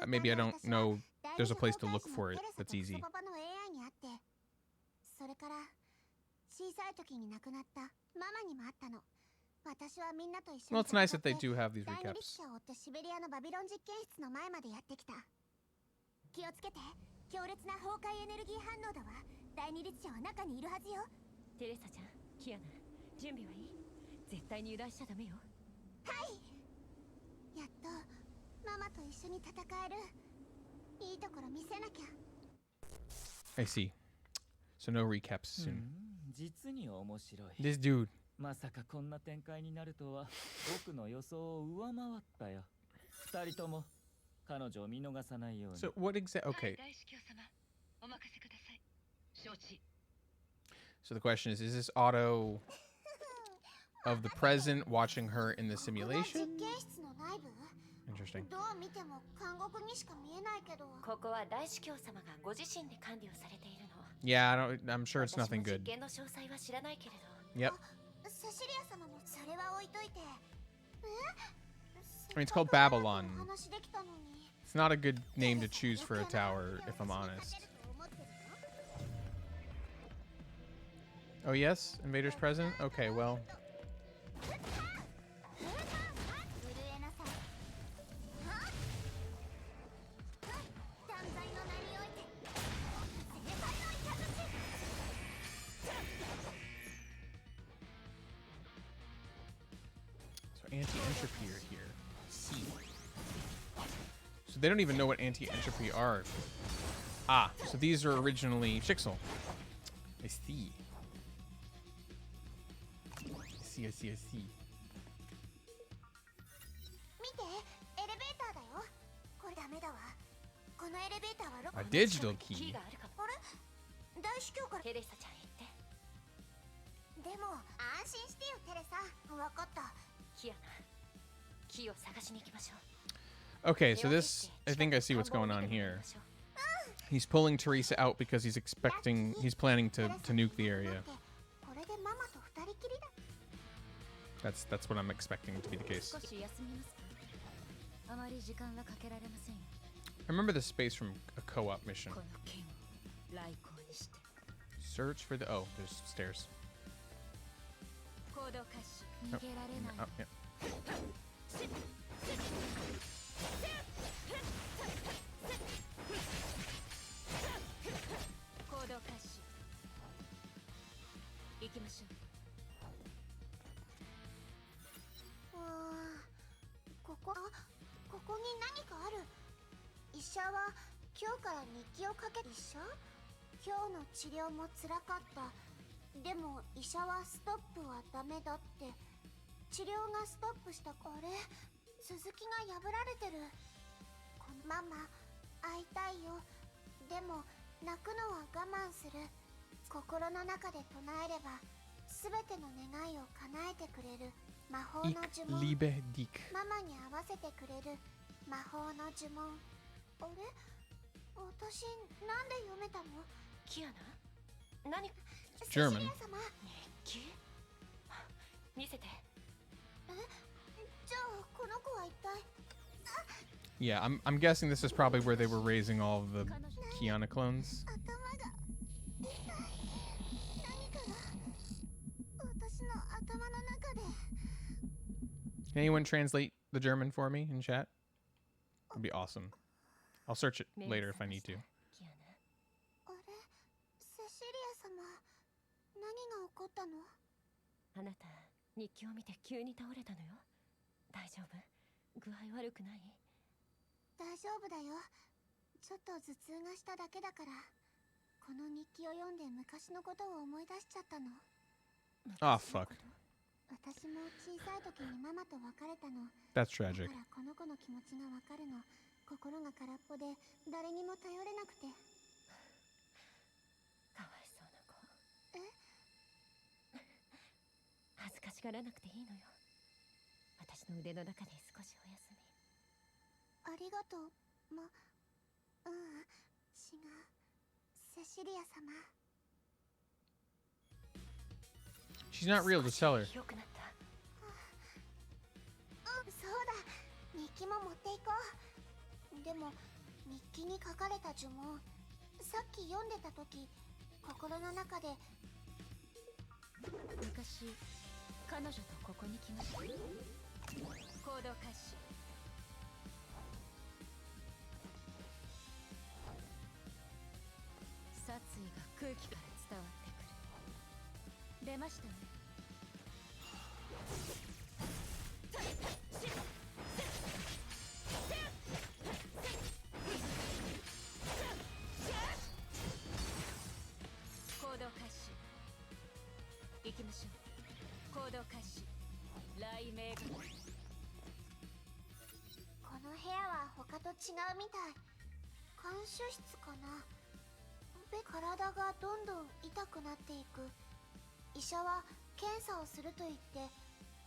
maybe I don't know there's a place to look for it that's easy. パパの AI にあって、それから小さい時に亡くなったママにもあったの。私はみんなと一緒 Well, に it's nice that they 戦って do have these 第二 recaps. 力者を追ってシベリアのバビロン実験室の前までやってきた。気をつけて、強烈な崩壊エネルギー反応だわ。第二律者は中にいるはずよ。テレサちゃん、キアナ、準備はいい？絶対に油断しちゃダメよ。はい。やっとママと一緒に戦える。いいところ見せなきゃ。I see. So no recaps soon. 実に面白い。 This dude. まさかこんな展開になるとは僕の予想を上回ったよ。二人とも彼女を見逃さないように。 So what exactly? Okay. 大司教様、お任せください。承知。 So the question is this Otto of the present watching her in the この実 simulation? 験室の内部。 Interesting. どう見ても監獄にしか見えないけど。ここは大司教様がご自身で管理をされているの。 Yeah, I'm sure it's 私も nothing 実 good. 験の詳細は知らないけれど。 Yep. セシリア様もそれは置いといて。I mean, it's called Babylon. お話できたのに。 It's not a good name to choose for a tower, if I'm honest. Oh yes, invaders present. Okay, well. 震えなさい。断罪の名において制裁の頂。 So anti-entropy are here. C. So they don't even know what anti-entropy are. Ah, so these are originally Shixel. I see. I see. 見て、エレベーターだよ。これダメだわ。このエレベーターはロッ A ク。 digital キ key. ーがあるかも。あれ？大司教から。テレサちゃん言って。でも安心してよテレサ。わかった。キアナ、キーを探しに行きましょう。 Okay, so this, I think I see what's going on here. He's pulling Teresa out because he's planning to nuke the area. これでママと二人きりだ。 That's what I'm expecting to be the case. 少し休みますか。あまり時間はかけられませんよ。 I remember this space from a co-op mission. この剣を来航にして。 Search for the, oh, there's stairs. 行動開始。逃げられない。 Oh, yeah. 行動開始。行きましょう。ここに何かある。医者は今日から日記をかける。医者？今日の治療も辛かった。でも医者はストップはダメだって。治療がストップした。あれ？続きが破られてる。ママ、会いたいよ。でも泣くのは我慢する。心の中で唱えれば全ての願いを叶えてくれる魔法の Ich 呪文。 liebe dich. ママに合わせてくれる魔法の呪文。あれ？私なんで読めたの？キアナ？何？ German. セシリア様。日記？見せて。じゃあこの子は一体。 Yeah, I'm guessing this is probably where they were raising all of the Kiana clones. 頭が痛い。何かが私の頭の中で。 Can anyone translate the German for me in chat? That'd be awesome. I'll search it later if I need to. キアナ。あれ？セシリア様、何が起こったの？あなた、日記を見て急に倒れたのよ。大丈夫？具合悪くない？大丈夫だよ。ちょっと頭痛がしただけだから。この日記を読んで昔のことを思い出しちゃったの。 Oh, fuck. 私も小さい時にママと別れたの。 That's だ tragic. からこの子の気持ちがわかるの。心が空っぽで誰にも頼れなくて。かわいそうな子。え？恥ずかしがらなくていいのよ。私の腕の中で少しお休み。ありがとう。違う。セシリア様。 She's not real, just tell her. 良くなった。そうだ。日記も持っていこう。でも日記に書かれた呪文、さっき読んでた時、心の中で昔彼女とここに来ました。行動開始。殺意が空気から伝わってくる。出ましたね。行動開始。行きましょう。行動開始。雷鳴が。この部屋は他と違うみたい。看守室かな。体がどんどん痛くなっていく。医者は検査をすると言って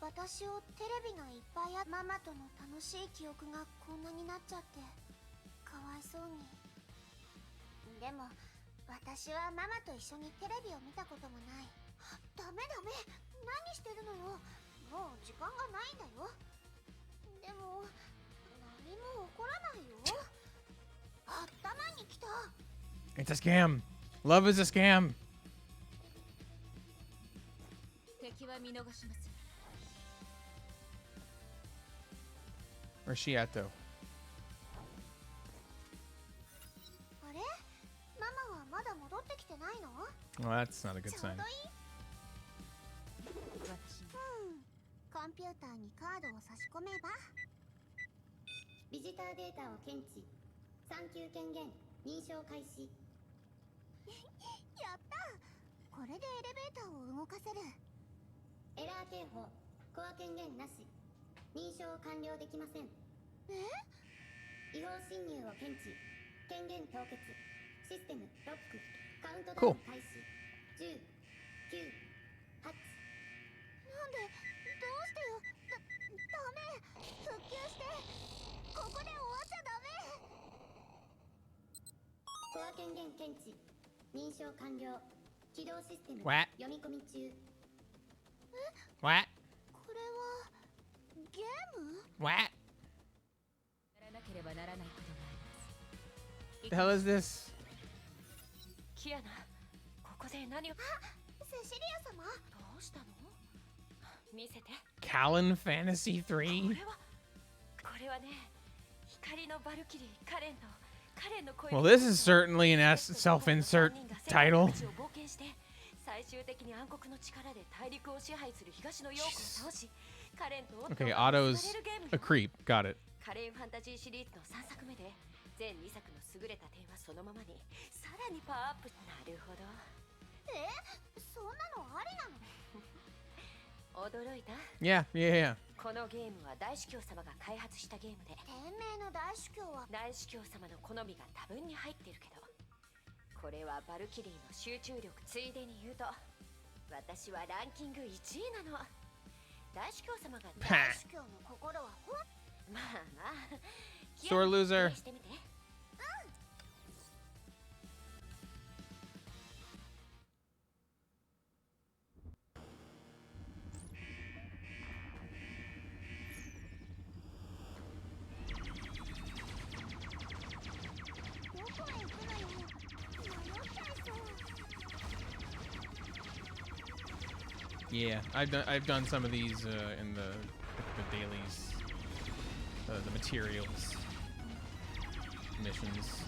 私をテレビがいっぱいママとの楽しい記憶がこんなになっちゃってかわいそうに。でも私はママと一緒にテレビを見たこともない。ダメダメ、何してるのよ。もう時間がないんだよ。でも何も起こらないよ。頭にきた。 It's a scam. Love is a scam. 敵は見逃しません。 Where's she at though? あれ、ママはまだ戻ってきてないの？ Well, that's not a good ちょう sign. どいい。コンピューターにカードを差し込めば。ビジターデータを検知。3級権限認証開始。やった。これでエレベーターを動かせる。エラー警報。コア権限なし。認証完了できません。違法侵入を検知。権限凍結。システムロック。カウントダウン開始。10、9、8。なんで、どうしてよ。ダメ。復旧して。ここで終わっちゃダメ。コア権限検知。認証完了。起動システム What? 読み込み中。 What? これはゲーム？ What? やらなければならないことがあります。 The hell is this? キアナ、ここで何を。セシリア様。どうしたの？見せて。 Callan Fantasy 3? これはね、光のバルキリーカレンとカレンの声。 Well, this is certainly an self-insert title. 最終的に暗黒の力で大陸を支配する東のヨークを倒し、カレンと Okay, Otto's a creep. Got it. カレンファンタジーシリーズの3作目で全2作の優れた点はそのままにさらにパワーアップ。なるほど。そんなのありなの？驚いた？ Yeah, yeah, yeah. このゲームは大司教様が開発したゲームで、天命の大司教は大司教様の好みが多分に入ってるけど、これはバルキリーの集中力。ついでに言うと私はランキング1位なの。大司教様が大司教の心はまあまあ Sore loser. してみて。どこへ行くのよ。迷っちゃいそう。 Yeah, I've done some of these in the dailies, the materials missions.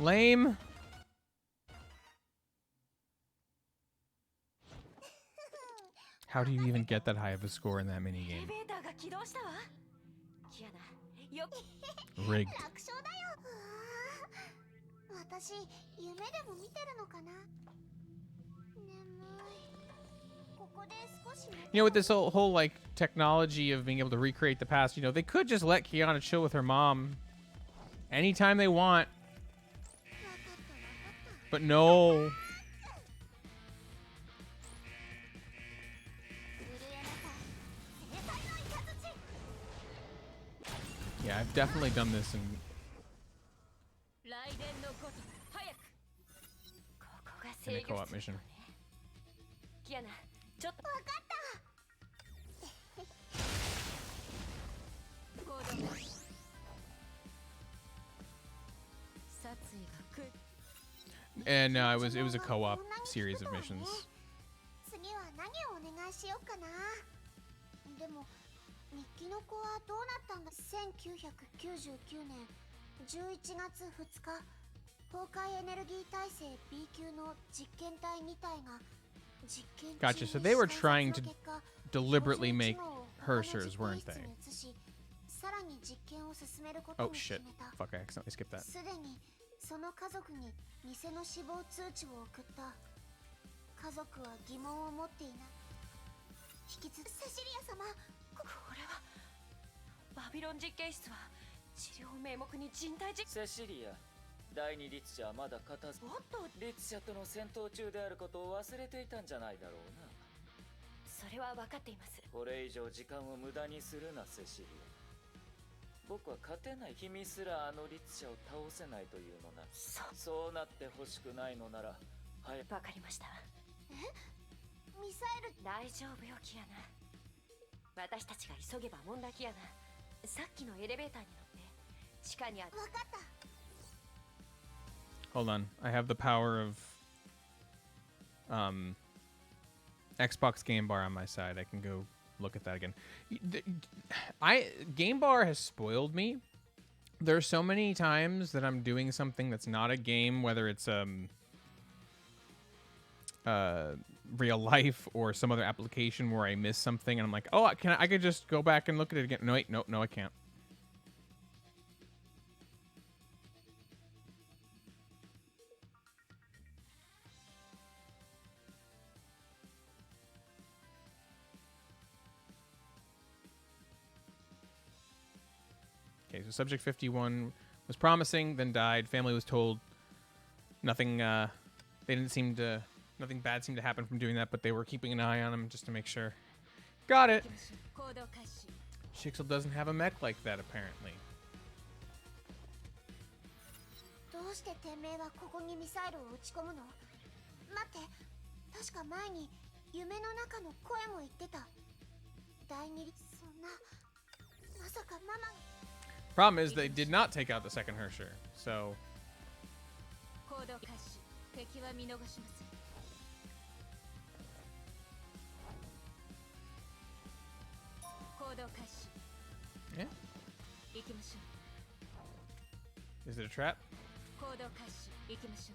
Lame. How do you even get that high of a score in that mini エレ game? ベーターが起動したわ。キアナ、よ Rigged. 楽勝だよ。私夢でも見てるのかな。眠い。ここで少し。You know, with this whole like technology of being able to recreate the past, you know, they could just let Kiana chill with her mom anytime they want. But no. Yeah, I've definitely done this in 雷電のごとく早く。ここが in a 制御 co-op 室 mission. キアナ、ちょっと。わかった。行動。殺意が来る。 And it was a co-op series of missions. 次は何をお願いしようかな。でも日記の子はどうなったんだ。1999年11月2日、崩壊エネルギー耐性 B 級の実験体2体が実験中 Gotcha. So they were trying to deliberately make Hershers, weren't they? さらに実験を進めることを Oh 決 shit. めた。 Fuck, I accidentally skipped that. すでにその家族に偽の死亡通知を送った。家族は疑問を持っていない。引き続きセシリア様、これはバビロン実験室は治療名目に人体実セシリア、第二律者はまだ片付おっと、律者との戦闘中であることを忘れていたんじゃないだろうな。それは分かっています。これ以上時間を無駄にするな、セシリア。僕は勝てない。君すらあの律者を倒せないというのな。そうなってほしくないのなら早く。分かりました。ミサイル。大丈夫よ、キアナ。私たちが急げば問題。キアナ、さっきのエレベーターに乗って地下にある。分かった。 Hold on. I have the power of Xbox Game Bar on my side. I can go look at that again. Game Bar has spoiled me. There's so many times that I'm doing something that's not a game, whether it's real life or some other application where I miss something and I'm like, oh, I could just go back and look at it again. No, wait, no, I can't. Okay, so subject 51 was promising, then died. Family was told nothing. They didn't seem to. Nothing bad seemed to happen from doing that, but they were keeping an eye on him just to make sure. Got it. Shixel doesn't have a mech like that, apparently. どうしててめえはここにミサイルを撃ち込むの。待って、確か前に夢の中の声も言ってた。第二律、そんな、まさかママ。 Problem is, they did not take out the second Hersher, so. 行動開始。敵は見逃しません。行動開始。 Yeah? 行きましょう。 Is it a trap? 行動開始。行きましょ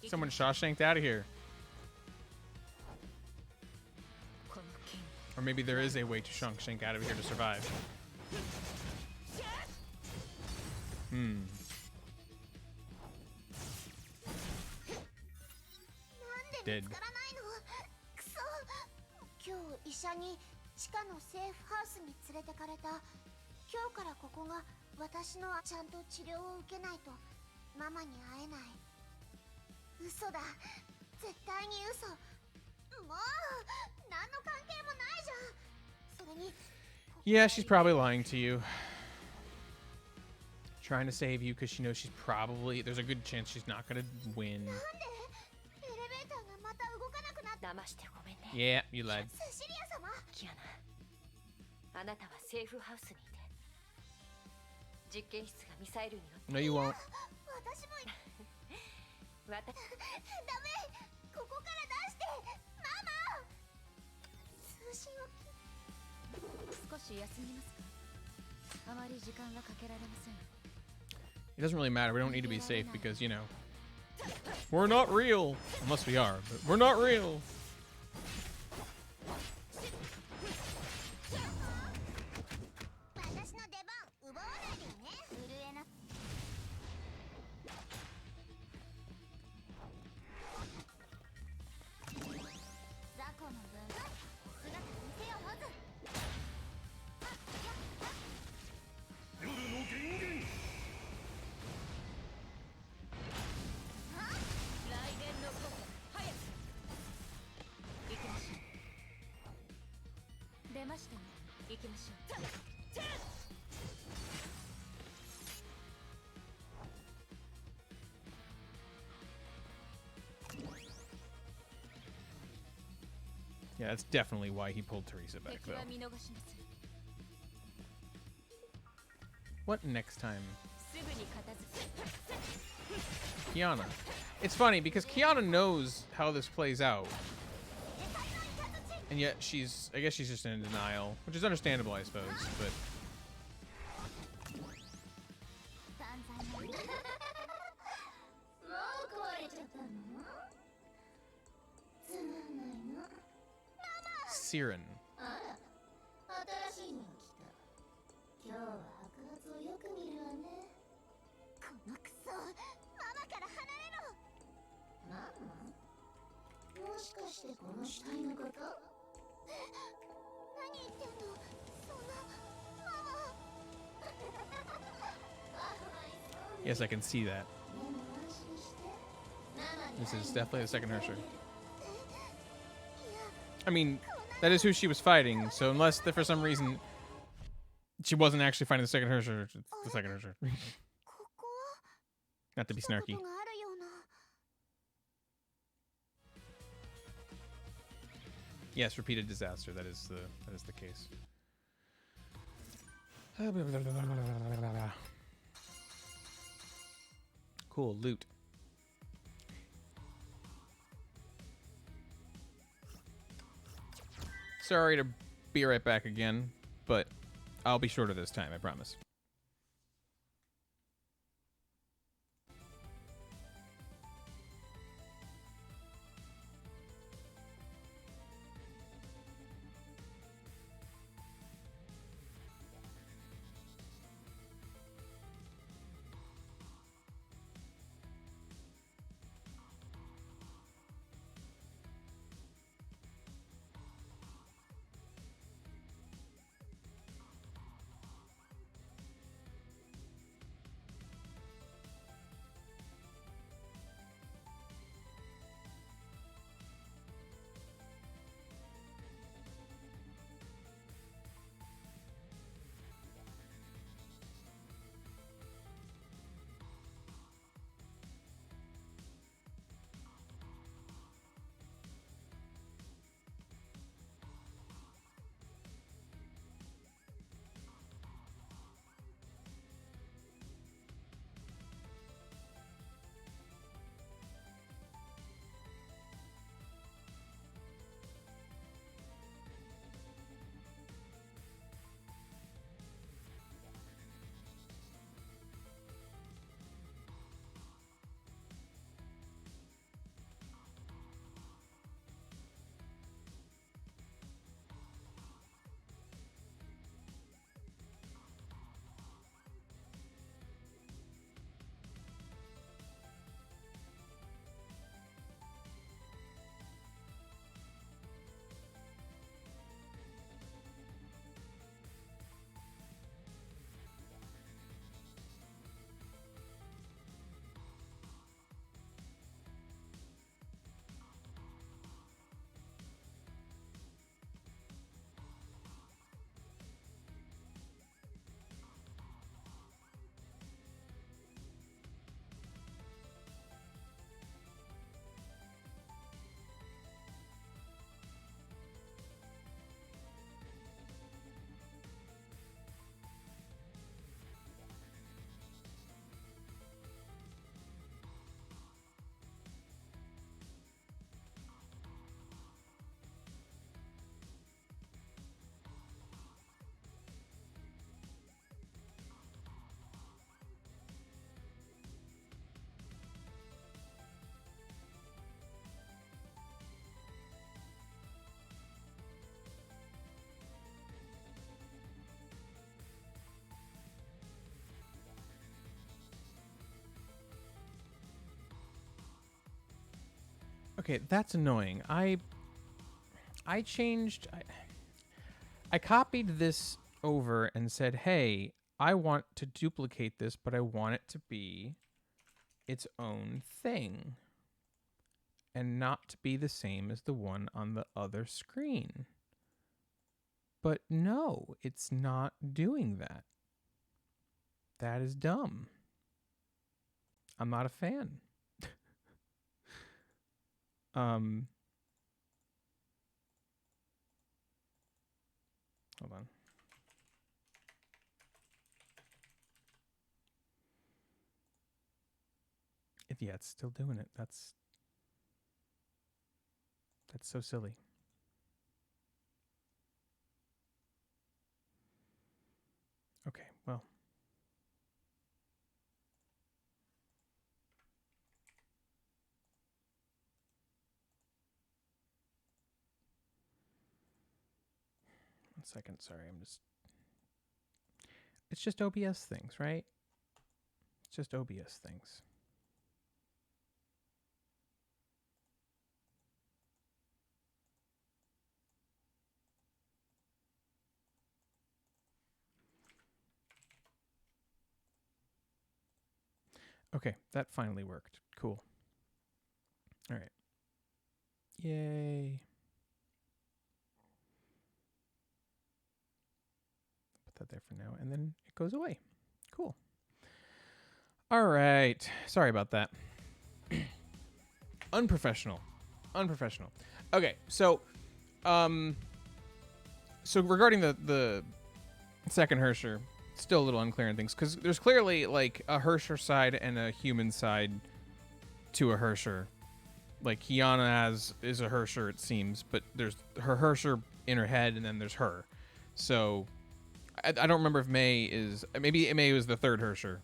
う。 Someone Shawshanked out of here. この剣。 Or maybe there is a way to Shawshank out of here to survive. Hmm. なんで見つからないの。くそ。今日医者に地下のセーフハウスに連れてかれた。今日からここが私のちゃんと治療を受けないとママに会えない。嘘だ。絶対に嘘。もう何の関係もないじゃん。それに。Yeah, she's probably lying to you. Trying to save you because she knows she's probably. There's a good chance she's not gonna win. なんでエレベーターがまた動かなくなった。騙してごめんね。 Yeah, you lied. セシリア様。キアナ、あなたはセーフハウスにいて実験室がミサイルによって。 No, you won't. 私も。ダメ。ここから出して。ママ。通信を。少し休みますか。あまり時間はかけられません。It doesn't really matter. We don't need to be safe because, you know, we're not real. Unless we are, but we're not real. Yeah, that's definitely why he pulled Teresa back, though. What next time? Kiana. It's funny because Kiana knows how this plays out. And yet I guess she's just in denial, which is understandable, I suppose, but... Siren. Yes, I can see that. This is definitely the second Hersher. I mean, that is who she was fighting, so unless for some reason she wasn't actually fighting the second Hersher, it's the second Hersher. Not to be snarky. Yes, repeated disaster. That is the case. Cool loot. Sorry to be right back again, but I'll be shorter this time, I promise. Okay, that's annoying. I changed... I copied this over and said, hey, I want to duplicate this, but I want it to be its own thing and not to be the same as the one on the other screen. But no, it's not doing that. That is dumb. I'm not a fan. Hold on. Yeah, it's still doing it. That's so silly. Okay, well. One second, sorry, it's just OBS things, right? It's just OBS things. Okay, that finally worked. Cool. All right. Yay. Put that there for now, and then it goes away. Cool. All right. Sorry about that. Unprofessional. Okay, so regarding the second Hersher, still a little unclear on things, because there's clearly like a Hersher side and a human side to a Hersher. Like Kiana is a Hersher, it seems, but there's her Hersher in her head, and then there's her. So I don't remember if maybe May was the third Hersher,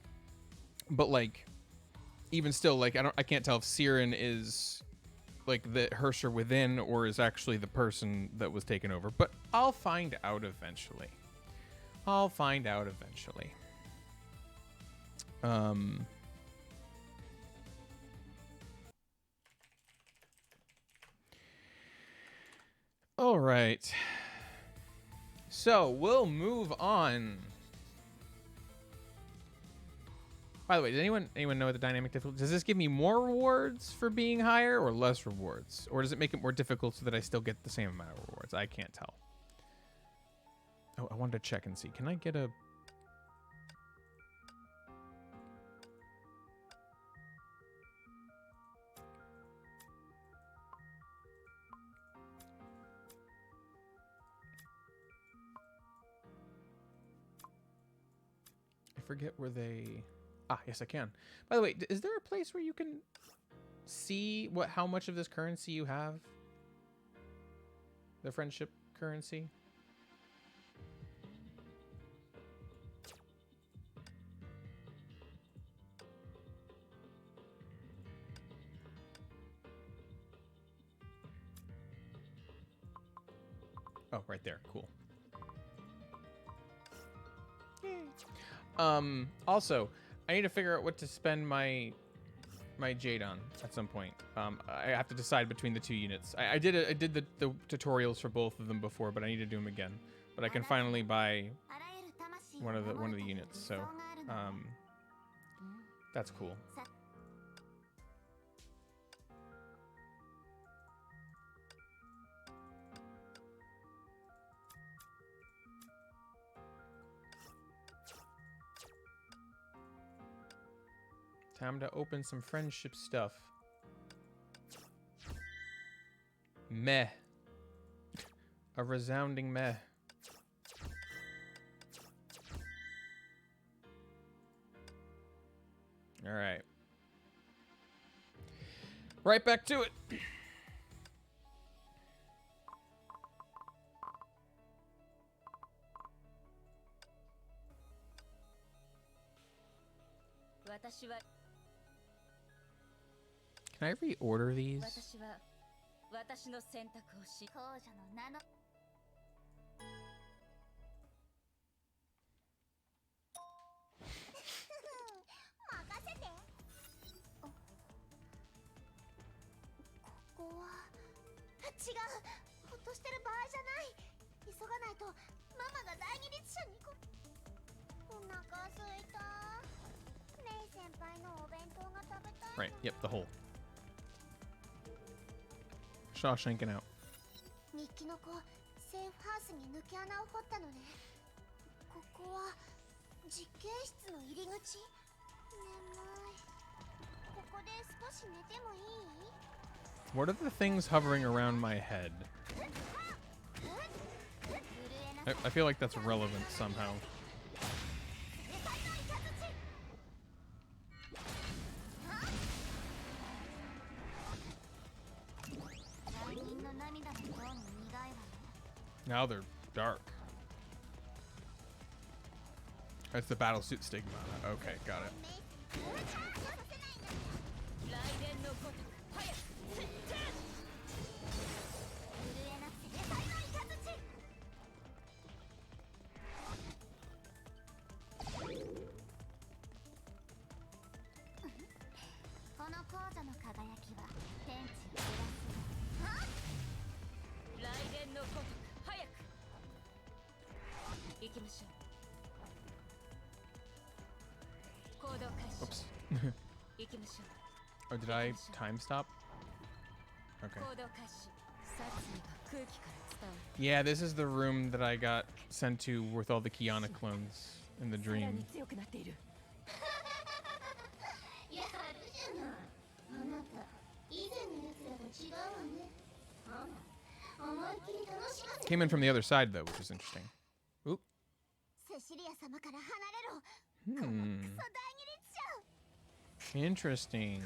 but like even still, like I can't tell if Siren is like the Hersher within or is actually the person that was taken over, but I'll find out eventually. All right. So we'll move on. By the way, does anyone know what the dynamic difficulty? Does this give me more rewards for being higher or less rewards? Or does it make it more difficult so that I still get the same amount of rewards? I can't tell. Oh, I wanted to check and see. Can I get a... I forget where they... Ah, yes, I can. By the way, is there a place where you can see how much of this currency you have? The friendship currency? Oh, right there. Cool. Also, I need to figure out what to spend my Jade on at some point. I have to decide between the two units. I did the tutorials for both of them before, but I need to do them again. But I can finally buy one of the units, so that's cool. Time to open some friendship stuff. Meh. A resounding meh. All right. Right back to it. Can I reorder these? 違う、ほっとしてる場合じゃない。急がないとママが第二律者にお腹すいた。メイ先輩のお弁当が食べたい。 Right, yep, the hole. Shawshanking out. 日記の子、セーフハウスに抜け穴を掘ったのね。ここは実験室の入り口。眠い。ここで少し寝てもいい？ What are the things hovering around my head? I feel like that's relevant somehow. Now they're dark. That's the battlesuit stigma. Okay, got it. この紅茶の輝きは天地を照らす。雷電のごとく早く行きましょう。行動開始。 Oops. 行きましょ Oh, did I time stop? う。 Okay. 行動開始。殺意が空気から伝わる。 Yeah, this is the room that I got sent to with all the Kiana clones in the さらに dream. 強くなっている。やるじゃない。あなた、以前のやつらと違うわね。あら、思いっきり楽しませて。 Came in from the other side though, which is interesting. Oop. セシリア様から離れろ。このクソ第二律者。 Interesting.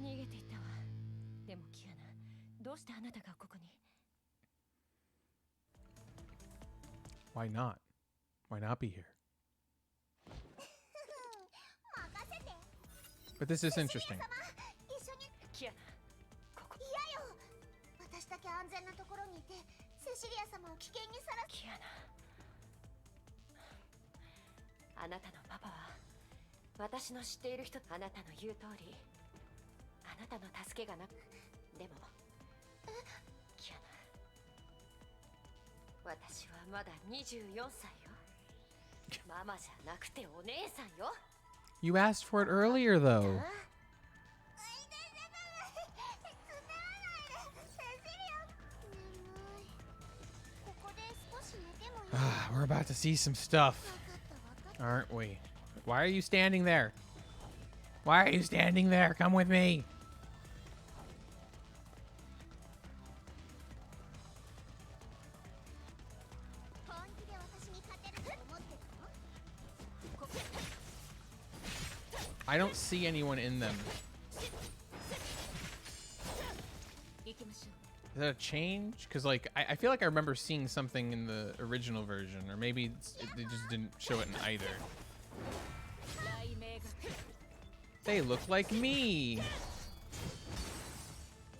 逃げていったわ。でもキアナ、どうしてあなたがここに？ Why not? Why not be here? 任せて。 But this is interesting. 一緒に。キアナ、ここ。嫌よ。私だけ安全なところにいて、セシリア様を危険にさらす。キアナ、あなたのパパは私の知っている人。あなたの言う通り、あなたの助けがなく。でもキアナ、私はまだ24歳よ。ママじゃなくてお姉さんよ。 You asked for it earlier though. We're about to see some stuff, aren't we? Why are you standing there? Why are you standing there? Come with me. I don't see anyone in them. 行きましょ Is that a change? Because like I feel like I remember seeing something in the original version, or maybe they just didn't show it in either. う。雷鳴が。 They look like me.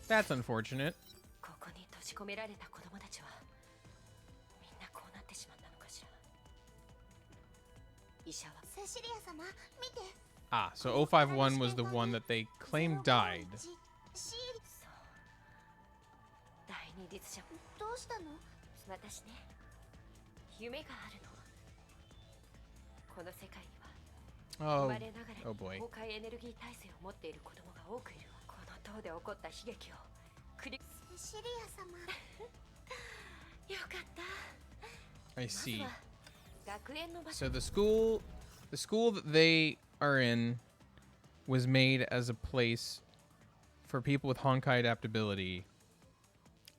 That's unfortunate. ここに閉じ込められた子供たちはみんなこうなってしまったのかしら。医者はセシリア様、見て。 Ah, so 051 was the one that they claimed died. そう。第二律者。どうしたの？私ね、夢があるの。この世界には生 Oh, まれながらに oh boy. 崩壊エネルギー体制を持っている子供が多くいるわ。この塔で起こった悲劇を繰り。セシリア様。よかった。 I see. まずは学園の場所。 So the school that they are in was made as a place for people with Honkai adaptability.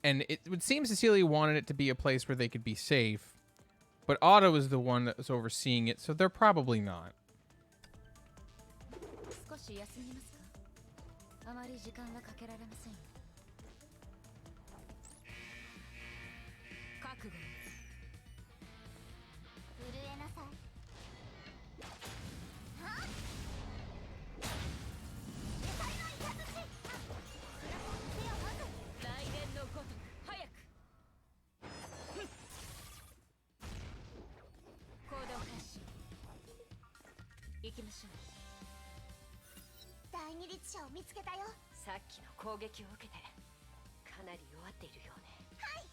And it would seem Cecilia wanted it to be a place where they could be safe, but Otto is the one that was overseeing it, so they're probably not. 少し休みますか。あまり時間がかけられませんよ。覚悟。震えなさい。雷電のごとく早く。律者を見つけたよ。さっきの攻撃を受けてかなり弱っているようね。はい。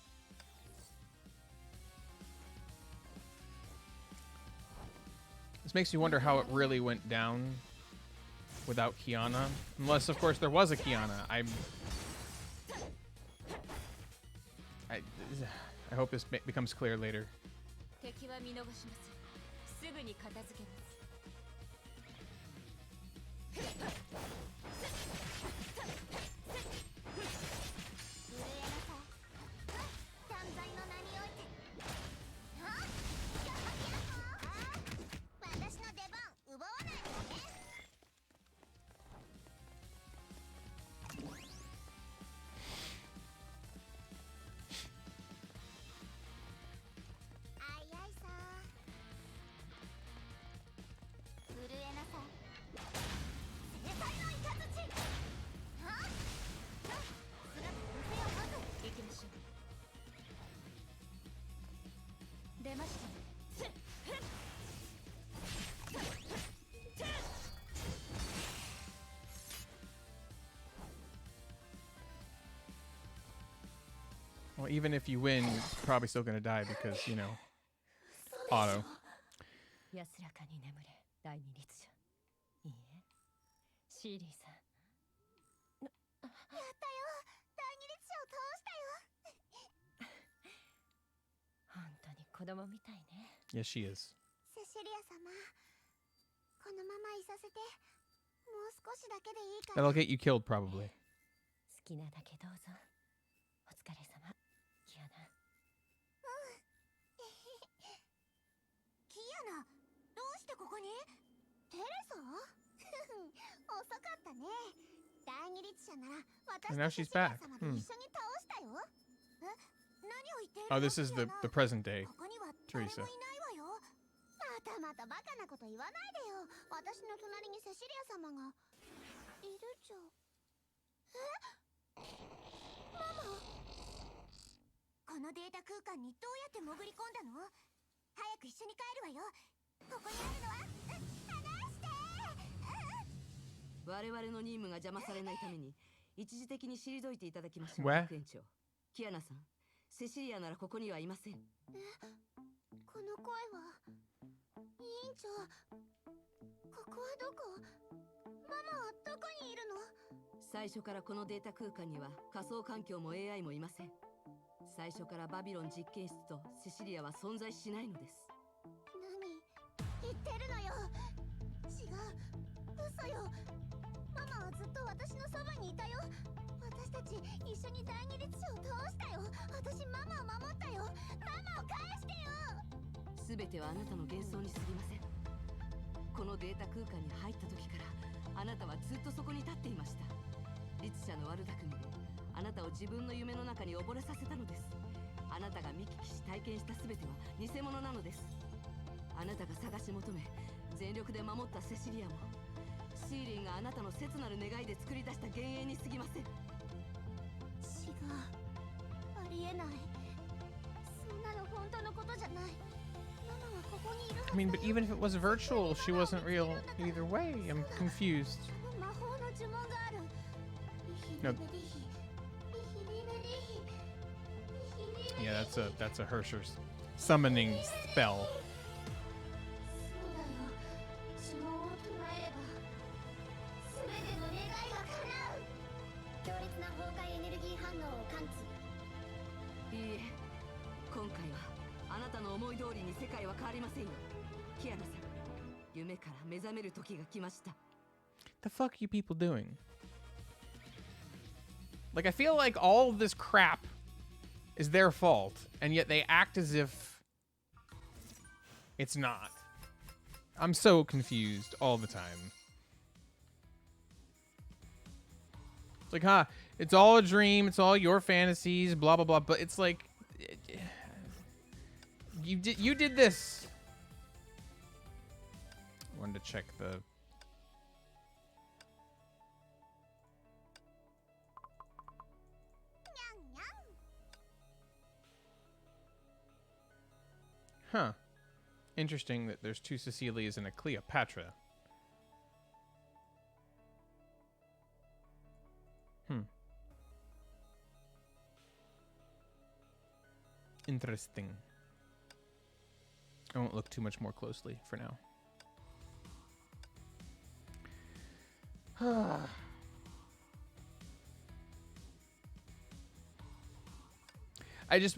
This makes you wonder how it really went down without Kiana. Unless, of course, there was a Kiana. I hope this becomes clear later. 敵は見逃しません。すぐに片付けます。断罪の名において。私の出番奪わないでね。あいあいさ。震えなさい。制裁のイカズチ。はっ。姿無勢をまず。行きましょう。出ましたね。Well, even if you win, you're probably still gonna die because, you know, auto. 安らかに眠れ、第二律者。いいえ、シーリーさん。やったよ。第二律者を倒したよ。本当に子供みたいね。Yes, she is. セシリア様、このままいさせて、もう少しだけでいいから。 That'll get you killed, probably. 好きなだけどうぞ。お疲れ様、キアナ。キアナ、どうしてここに？テレサ？遅かったね。第二律者なら私 And now とセ she's シリア back. 様で一緒に倒したよ。何を言ってるの？ Oh, this is the present day ここには誰もい Teresa. ないわよ。またバカなこと言わないでよ。私の隣にセシリア様がいるじゃん。ママ。このデータ空間にどうやって潜り込んだの？早く一緒に帰るわよ。ここにあるのは離して。我々の任務が邪魔されないために一時的に退いていただきましょう。 What? 学園長キアナさん、セシリアならここにはいません。この声は委員長。ここはどこ？ママはどこにいるの？最初からこのデータ空間には仮想環境も AI もいません。最初からバビロン実験室とセシリアは存在しないのです。何言ってるのよ。違う、嘘よ。ママはずっと私のそばにいたよ。私たち一緒に第二律者を倒したよ。私ママを守ったよ。ママを返してよ。すべてはあなたの幻想に過ぎません。このデータ空間に入った時からあなたはずっとそこに立っていました。律者の悪巧みであなたを自分の夢の中に溺れさせたのです。あなたが見聞きし体験した全ては偽物なのです。あなたが探し求め全力で守ったセシリアもシーリンがあなたの切なる願いで作り出した幻影に過ぎません。違う、ありえない。そんなの本当のことじゃない。ママはここにいるはず I mean, but even if it was virtual, she wasn't real either way. I'm confused. 魔法の呪文がある。 No. Yeah, that's a Hersher's summoning spell. そうだよ。呪文を唱えれば全ての願いが叶う。強烈な崩壊エネルギー反応を感知。いいえ、今回はあなたの思い通りに世界は変わりませんよ。キアナさん、夢から目覚める時が来ました。 The fuck you people doing? Like, I feel like all of this crap is their fault, and yet they act as if it's not. I'm so confused all the time. It's like, huh, it's all a dream, it's all your fantasies, blah, blah, blah, but it's like, you did this. I wanted to check the... Huh. Interesting that there's two Cecilias and a Cleopatra. Interesting. I won't look too much more closely for now.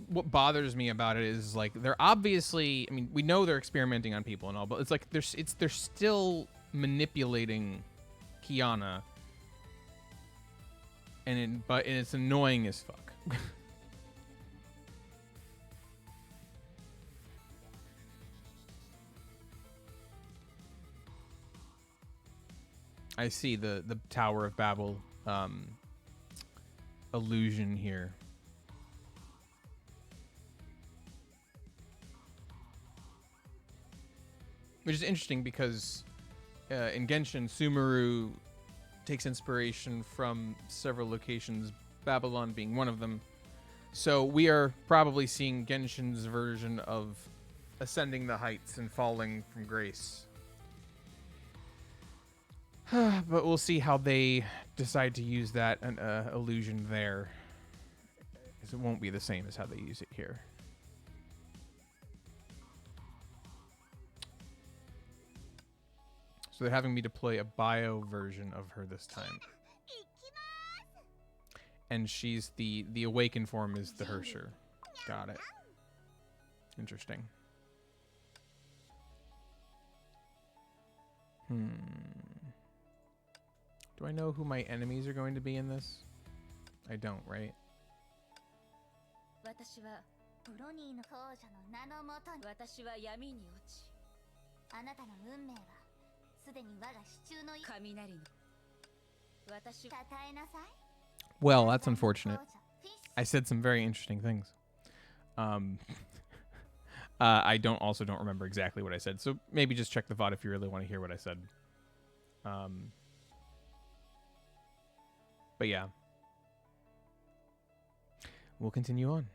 What bothers me about it is like they're obviously, I mean, we know they're experimenting on people and all, but it's like they're still manipulating Kiana, and it's annoying as fuck. I see the Tower of Babel illusion here. Which is interesting because in Genshin, Sumeru takes inspiration from several locations, Babylon being one of them. So we are probably seeing Genshin's version of ascending the heights and falling from grace. But we'll see how they decide to use that illusion there, because it won't be the same as how they use it here. So they're having me deploy a bio version of her this time. And she's the awakened form is the Hersher. Got it. Interesting. Do I know who my enemies are going to be in this? I don't, right? 私はブロニーの王者の名のもとに私は闇に落ちあなたの運命はすでに我が手中の雷の私称えなさい Well, that's unfortunate. I said some very interesting things. I don't remember exactly what I said, so maybe just check the VOD if you really want to hear what I said. But yeah. We'll continue on.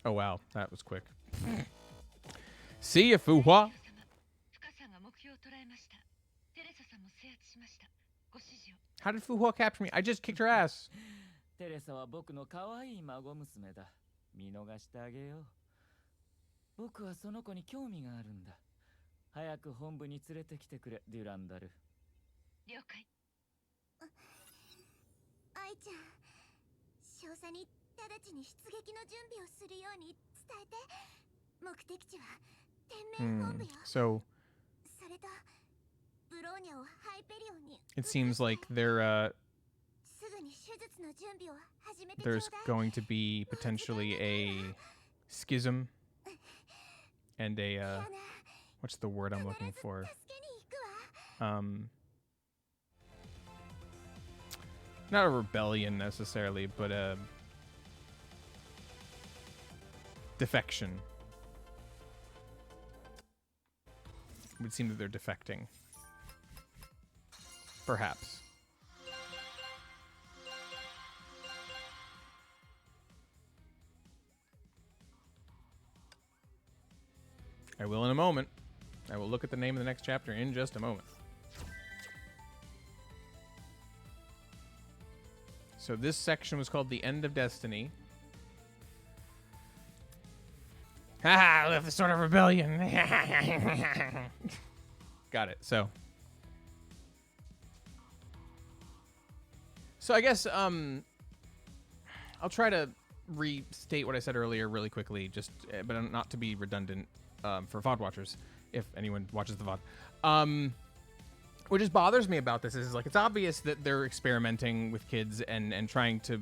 Oh wow, that was quick. See ya, Fuhua. How did Fuhua capture me? I just kicked her ass. テレサは僕の可愛い孫娘だ。見逃してあげよう。僕はその子に興味があるんだ。早く本部に連れてきてくれ、デュランダル。了解。愛ちゃん、少佐に直ちに出撃の準備をするように伝えて。目的地は天命本部よ。So それとブローニャをハイペリオンに。It seems like there's going to be potentially a schism and a what's the word I'm looking for? Not a rebellion necessarily, but a defection. It would seem that they're defecting. Perhaps. I will in a moment. I will look at the name of the next chapter in just a moment. So this section was called The End of Destiny. Haha, left the Sword of Rebellion. Got it. So I guess I'll try to restate what I said earlier really quickly, just but not to be redundant for VOD watchers, if anyone watches the VOD. What just bothers me about this is like it's obvious that they're experimenting with kids and trying to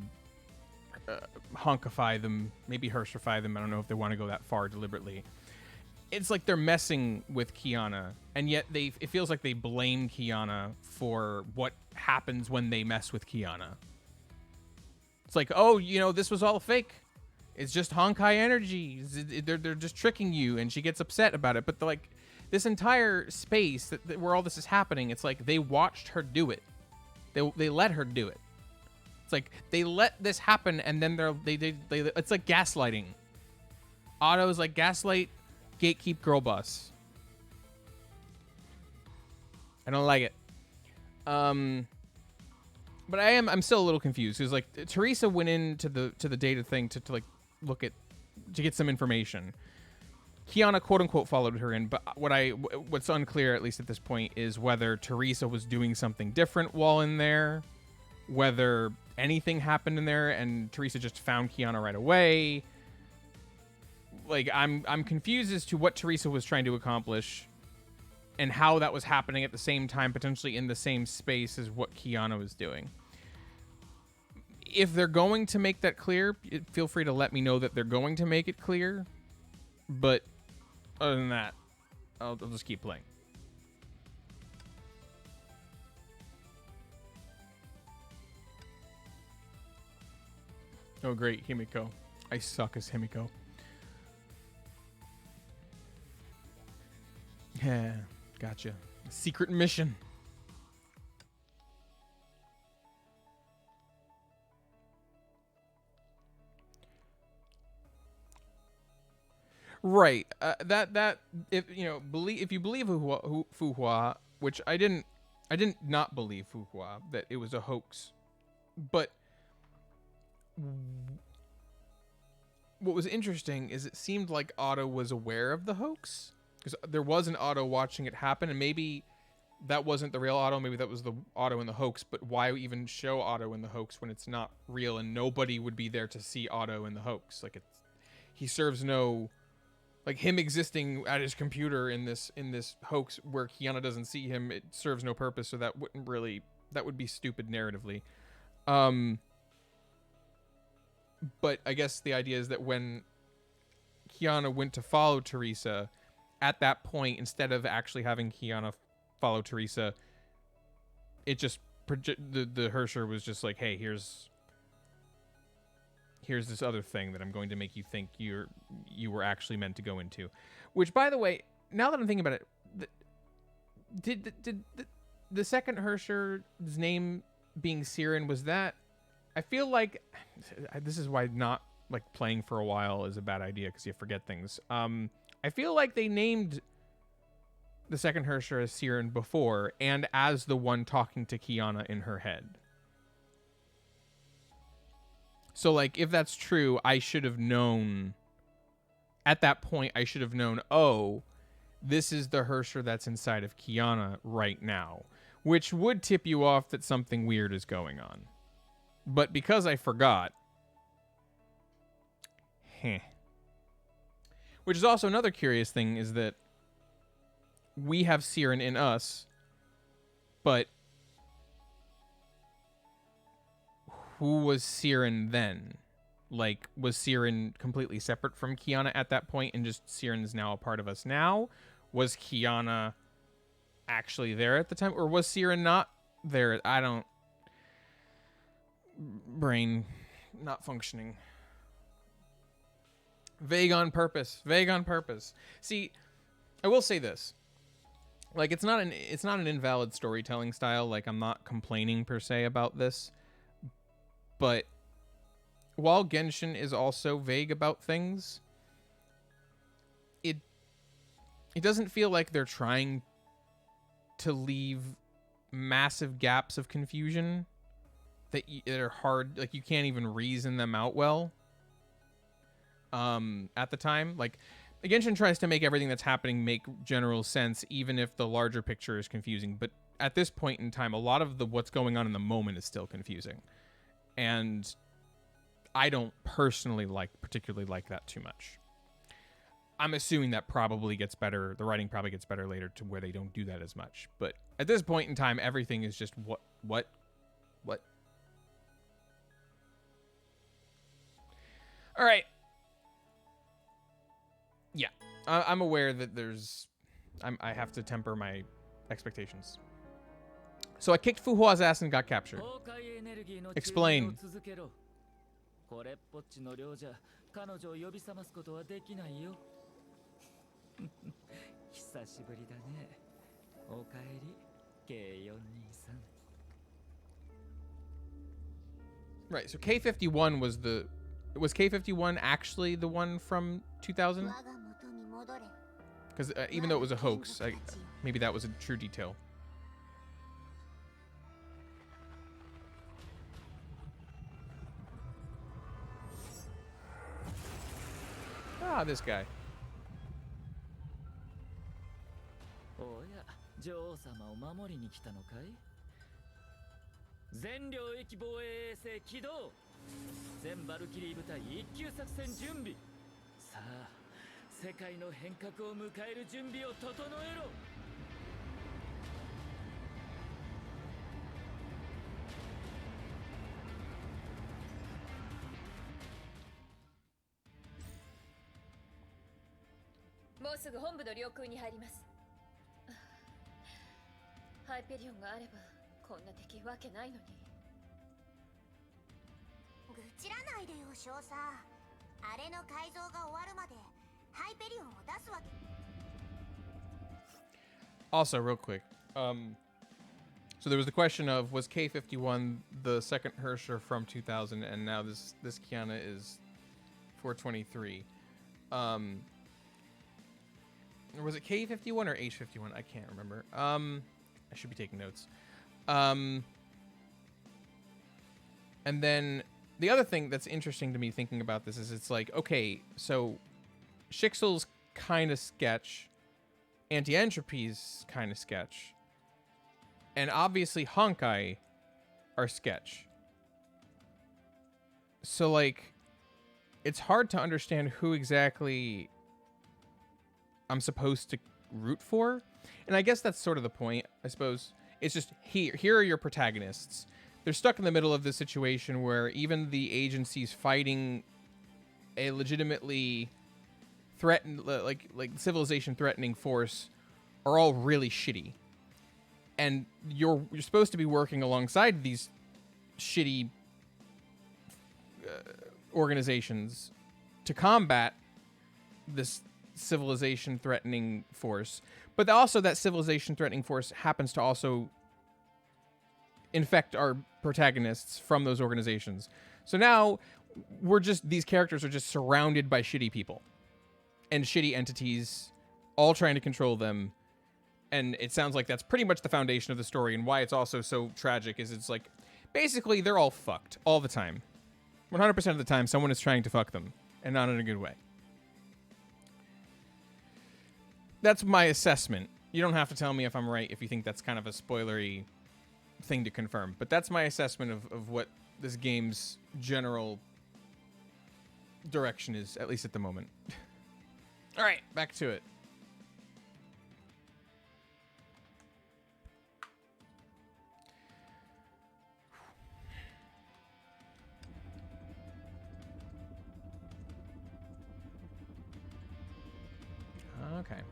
honkify them, maybe Hershify them. I don't know if they want to go that far deliberately. It's like they're messing with Kiana, and yet it feels like they blame Kiana for what happens when they mess with Kiana. It's like, oh, you know, this was all fake. It's just Honkai energy. They're just tricking you, and she gets upset about it. But like, this entire space where all this is happening, it's like they watched her do it. They let her do it. It's like they let this happen, and then they it's like gaslighting. Otto is like gaslight, gatekeep, girl boss. I don't like it. But I'm still a little confused because like Teresa went into the data thing to like look at to get some information. Kiana quote unquote followed her in, but what's unclear at least at this point is whether Teresa was doing something different while in there, whether anything happened in there and Teresa just found Kiana right away. Like I'm confused as to what Teresa was trying to accomplish and how that was happening at the same time, potentially in the same space as what Kiana was doing. If they're going to make that clear, feel free to let me know that they're going to make it clear. But other than that, I'll just keep playing. Oh, great, Himiko. I suck as Himiko. Yeah, gotcha. Secret mission. Right. That if you know if you believe Fuhua, which I didn't not believe Fuhua that it was a hoax, but what was interesting is it seemed like Otto was aware of the hoax because there was an Otto watching it happen, and maybe that wasn't the real Otto, maybe that was the Otto in the hoax. But why even show Otto in the hoax when it's not real and nobody would be there to see Otto in the hoax? Like he serves no. Like him existing at his computer in this hoax where Kiana doesn't see him, it serves no purpose. So that would be stupid narratively. But I guess the idea is that when Kiana went to follow Teresa, at that point, instead of actually having Kiana follow Teresa, it just the Hersher was just like, hey, here's this other thing that I'm going to make you think you were actually meant to go into. Which, by the way, now that I'm thinking about it, did the second Hersher's name being Siren, was that... I feel like... This is why not like playing for a while is a bad idea, because you forget things. I feel like they named the second Hersher as Siren before, and as the one talking to Kiana in her head. So, like, if that's true, I should have known... At that point, I should have known, oh, this is the Hersher that's inside of Kiana right now. Which would tip you off that something weird is going on. But because I forgot... Which is also another curious thing, is that we have Siren in us, but... who was Siren then? Like, was Siren completely separate from Kiana at that point and just Siren's now a part of us now? Was Kiana actually there at the time? Or was Siren not there? I don't... Brain not functioning. Vague on purpose. Vague on purpose. See, I will say this. Like, it's not an invalid storytelling style. Like, I'm not complaining per se about this. But while Genshin is also vague about things, it doesn't feel like they're trying to leave massive gaps of confusion that are hard, like you can't even reason them out well. At the time, like Genshin tries to make everything that's happening make general sense, even if the larger picture is confusing. But at this point in time, a lot of what's going on in the moment is still confusing. And I don't personally particularly like that too much. I'm assuming that probably gets better. The writing probably gets better later to where they don't do that as much. But at this point in time, everything is just what? All right. Yeah, I'm aware that I have to temper my expectations. So I kicked Fuhua's ass and got captured. Explain. 久しぶりだね。おかえり、K423。 Right, so K51 was the... Was K51 actually the one from 2000? 我が元に戻れ。 Because even though it was a hoax, maybe that was a true detail. Ah, this guy. おや、女王様を守りに来たのかい？全領域防衛衛星起動。全バルキリー部隊一級作戦準備。さあ、世界の変革を迎える準備を整えろ。もうすぐ本部の領空に入ります。ハイペリオンがあればこんな敵わけないのに。愚痴らないでよ少佐。あれの改造が終わるまでハイペリオンを出すわけ。 Also, real quick, so there was the question of, was K51 the second Hersher from 2000, and now this Kiana is 423. Or was it K51 or H51? I can't remember. I should be taking notes. And then the other thing that's interesting to me thinking about this is it's like, okay, so Shixel's kind of sketch, Anti-Entropy's kind of sketch, and obviously Honkai are sketch. So, like, it's hard to understand who exactly I'm supposed to root for. And I guess that's sort of the point, I suppose. It's just, here are your protagonists. They're stuck in the middle of this situation where even the agencies fighting a legitimately like civilization threatening force are all really shitty. And you're supposed to be working alongside these shitty organizations to combat this civilization threatening force, but also that civilization threatening force happens to also infect our protagonists from those organizations. So now these characters are just surrounded by shitty people and shitty entities all trying to control them. And it sounds like that's pretty much the foundation of the story, and why it's also so tragic is it's like basically they're all fucked all the time. 100% of the time someone is trying to fuck them, and not in a good way. That's my assessment. You don't have to tell me if I'm right if you think that's kind of a spoilery thing to confirm. But that's my assessment of what this game's general direction is, at least at the moment. All right, back to it. Okay.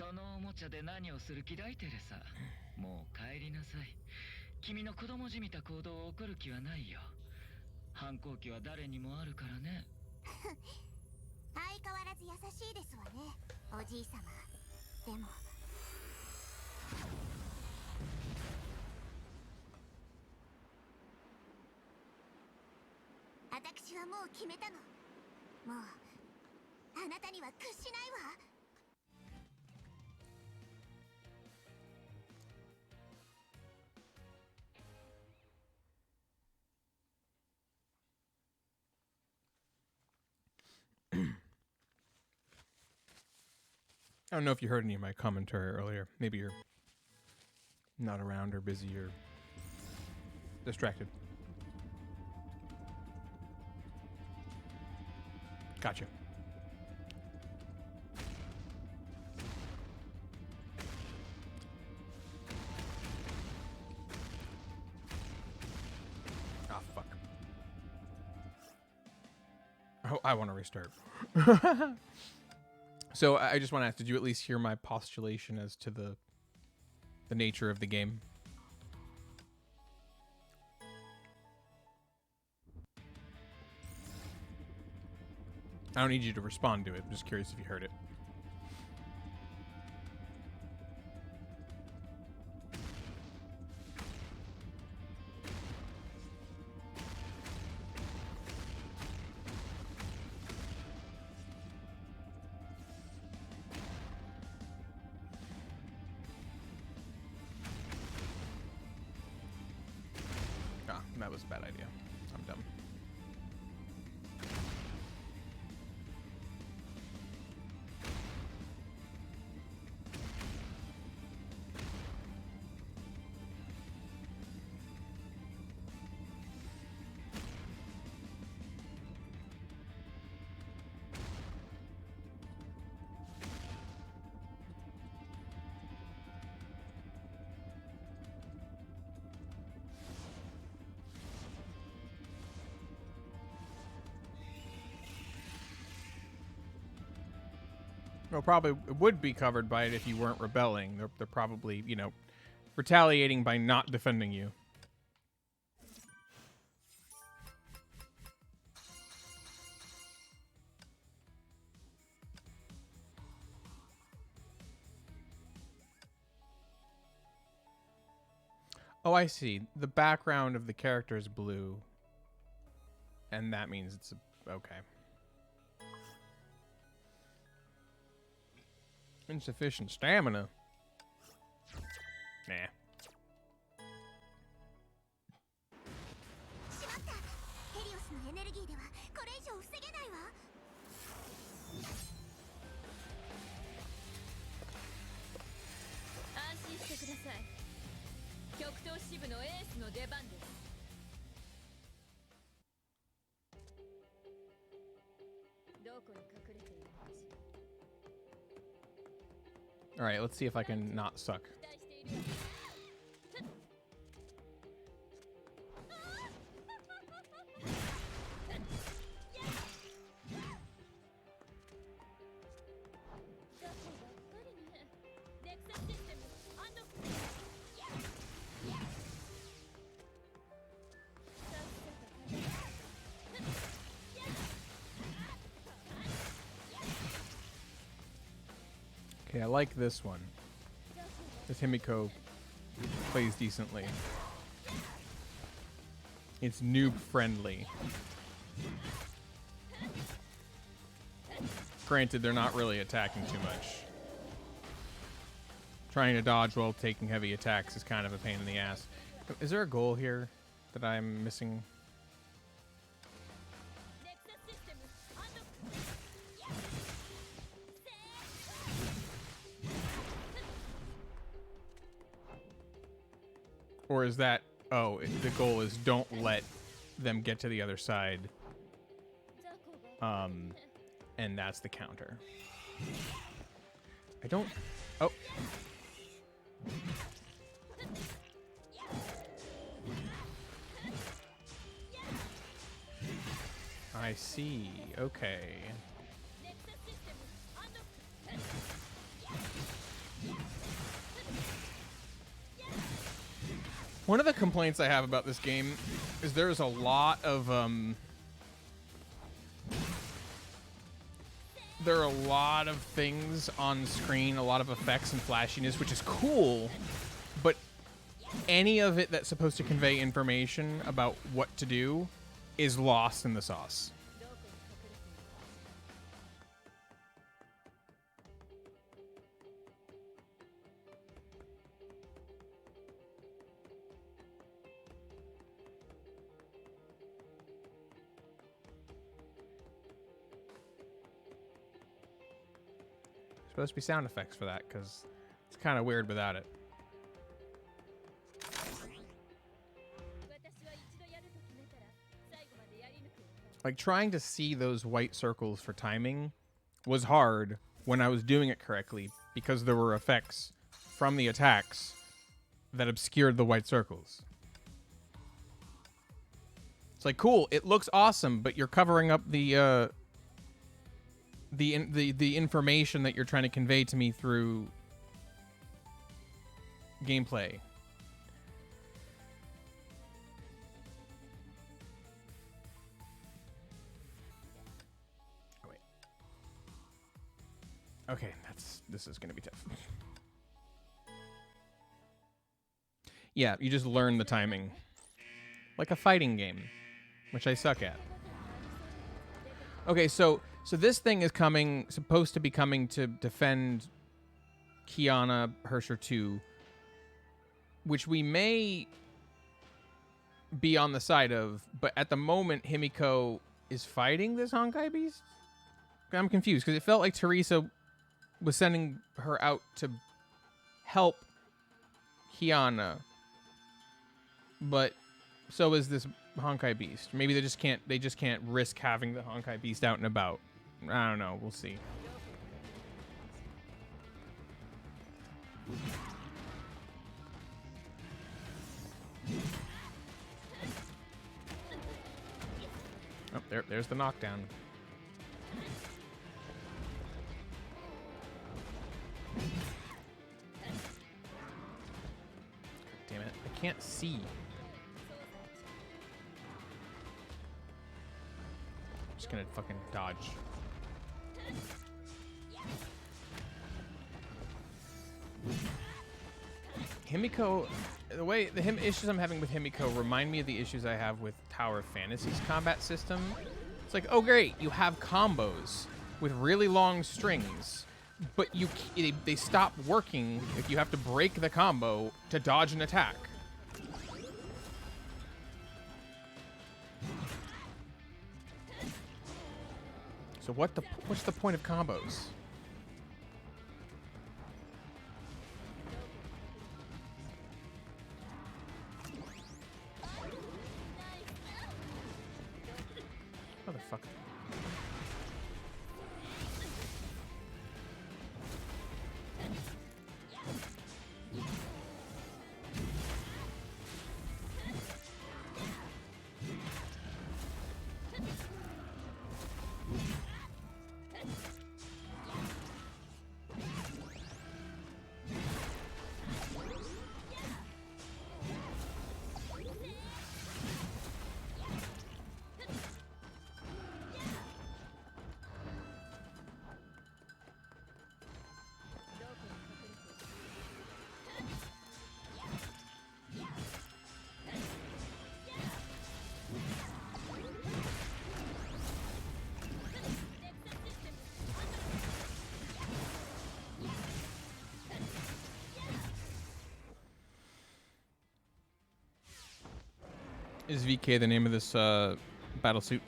そのおもちゃで何をする気だいテレサ。もう帰りなさい。君の子供じみた行動を起こる気はないよ。反抗期は誰にもあるからね。相変わらず優しいですわね、おじいさま。でも私はもう決めたの。もうあなたには屈しないわ。I don't know if you heard any of my commentary earlier. Maybe you're not around or busy or distracted. Gotcha. Ah, fuck. Oh, I want to restart. So I just want to ask, did you at least hear my postulation as to the nature of the game? I don't need you to respond to it. I'm just curious if you heard it. Ah, that was a bad idea. I'm dumb. Well, probably would be covered by it if you weren't rebelling. They're probably, you know, retaliating by not defending you. Oh, I see. The background of the character is blue. And that means it's okay. Insufficient stamina. Nah. しまった。ヘリオスのエネルギーではこれ以上防げないわ。安心してください。極東支部のエースの出番です。どこに隠れているのかしら。 All right, let's see if I can not suck. Okay, I like this one. This Himiko plays decently. It's noob friendly. Granted, they're not really attacking too much. Trying to dodge while taking heavy attacks is kind of a pain in the ass. Is there a goal here that I'm missing? Or is that, oh, the goal is don't let them get to the other side. And that's the counter. I don't, oh. I see, okay. One of the complaints I have about this game is there's a lot of there are a lot of things on screen, a lot of effects and flashiness, which is cool, but any of it that's supposed to convey information about what to do is lost in the sauce. Supposed to be sound effects for that, because it's kind of weird without it. Like, trying to see those white circles for timing was hard when I was doing it correctly, because there were effects from the attacks that obscured the white circles. It's like, cool, it looks awesome, but you're covering up the information that you're trying to convey to me through gameplay. Oh, wait. Okay, this is gonna be tough. Yeah, you just learn the timing. Like a fighting game, which I suck at. Okay, so this thing is supposed to be coming to defend Kiana Hersher 2, which we may be on the side of, but at the moment, Himiko is fighting this Honkai Beast? I'm confused, because it felt like Teresa was sending her out to help Kiana, but so is this Honkai Beast. Maybe they just can't risk having the Honkai Beast out and about. I don't know. We'll see. Oh, there's the knockdown. God damn it. I can't see. Just gonna fucking dodge. Himiko, the issues I'm having with Himiko remind me of the issues I have with Tower of Fantasy's combat system. It's like, oh great, you have combos with really long strings, but they stop working if you have to break the combo to dodge an attack. So what's the point of combos? Motherfucker. Is VK the name of this battle suit?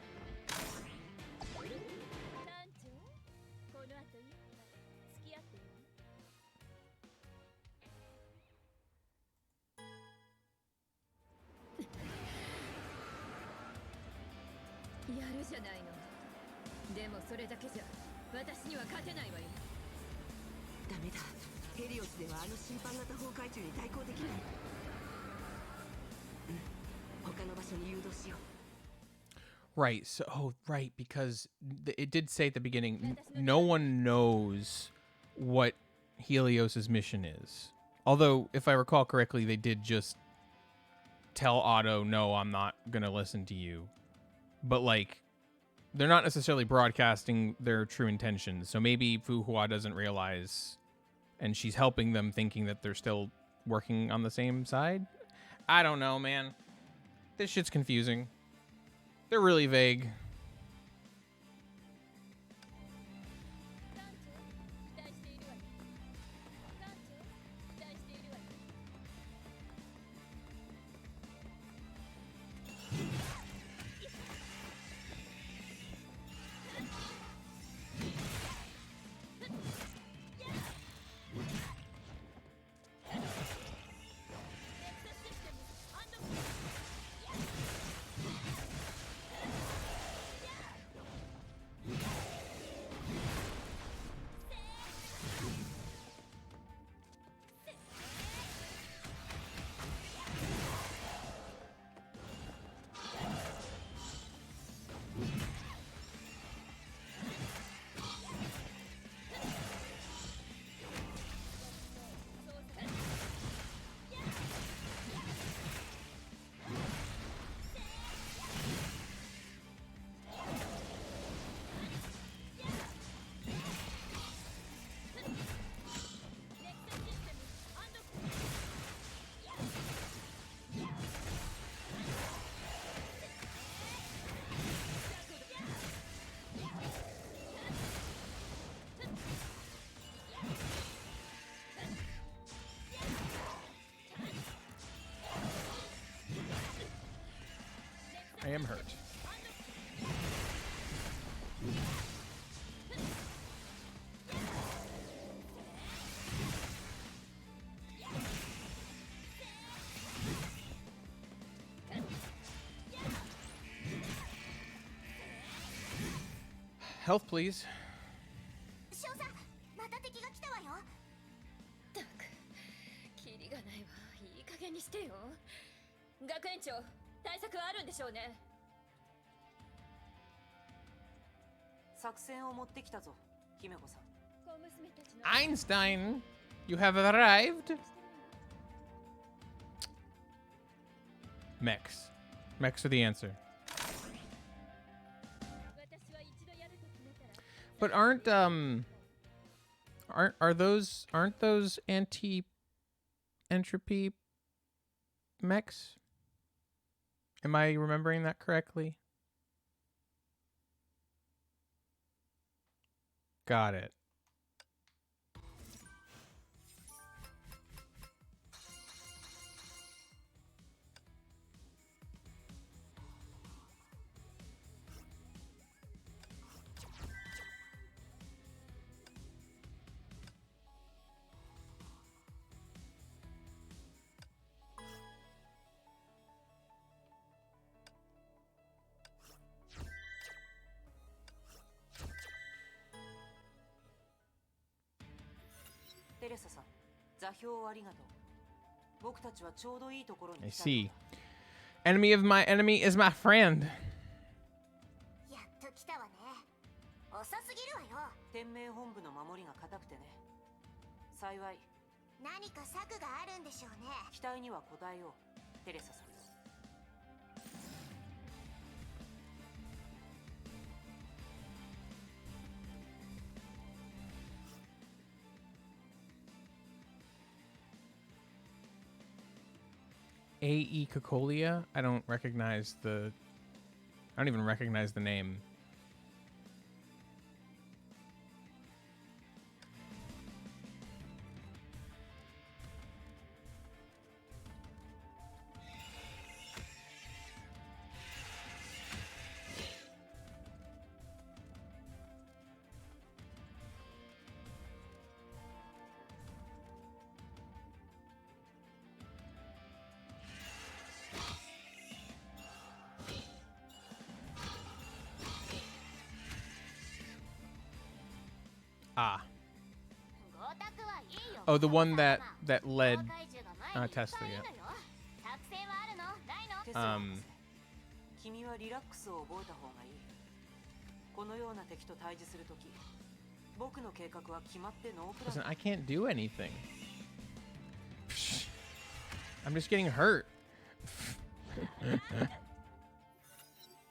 Right, so right, because it did say at the beginning, no one knows what Helios's mission is. Although, if I recall correctly, they did just tell Otto, no, I'm not gonna listen to you. But like, they're not necessarily broadcasting their true intentions. So maybe Fu Hua doesn't realize, and she's helping them, thinking that they're still working on the same side. I don't know, man. This shit's confusing. They're really vague. I am hurt. Health, please. 少佐、また敵が来たわよ。ったく、キリがないわ。いい加減にしてよ。学園長、対策はあるんでしょうね。作戦を持ってきたぞ、姫子さん。Einstein, you have arrived. Mechs. Mechs are the answer. But aren't those anti-entropy mechs? Am I remembering that correctly? Got it. I see. Enemy of my enemy is my friend. やっと来たわね。遅すぎるわよ。天命本部の守りが固くてね。幸い。何か策があるんでしょうね。期待には応えよう、テレサさん。A.E. Cocolia? I don't even recognize the name. Ah. Oh, the one that led Tesla. Yeah. 君はリラックスを覚えた方がいい。このような敵と対峙するとき、僕の計画は決まってノープラン。Listen, I can't do anything. I'm just getting hurt.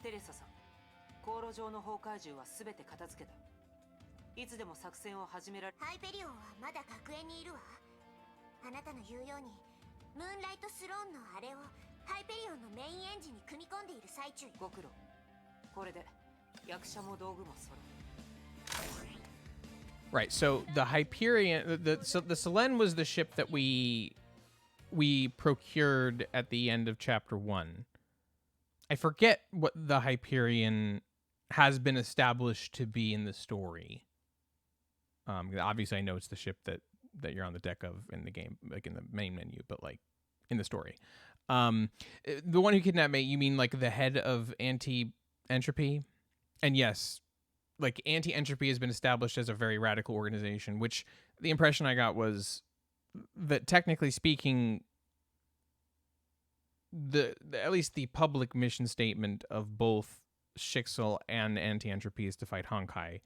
テレサさん、航路上の崩壊獣は全て片付けた。いつでも作戦を始められ。ハイペリオンはまだ学園にいるわ。あなたの言うようにムーンライトスローンのあれをハイペリオンのメインエンジンに組み込んでいる最中。ご苦労。これで役者も道具も揃う。Right, so the Hyperion, the Selene was the ship that we procured at the end of chapter 1. I forget what the Hyperion has been established to be in the story. Obviously I know it's the ship that you're on the deck of in the game, like in the main menu, but like in the story. The one who kidnapped me, you mean like the head of Anti-Entropy? And yes, like Anti-Entropy has been established as a very radical organization, which the impression I got was that technically speaking, at least the public mission statement of both Shixel and Anti-Entropy is to fight Honkai.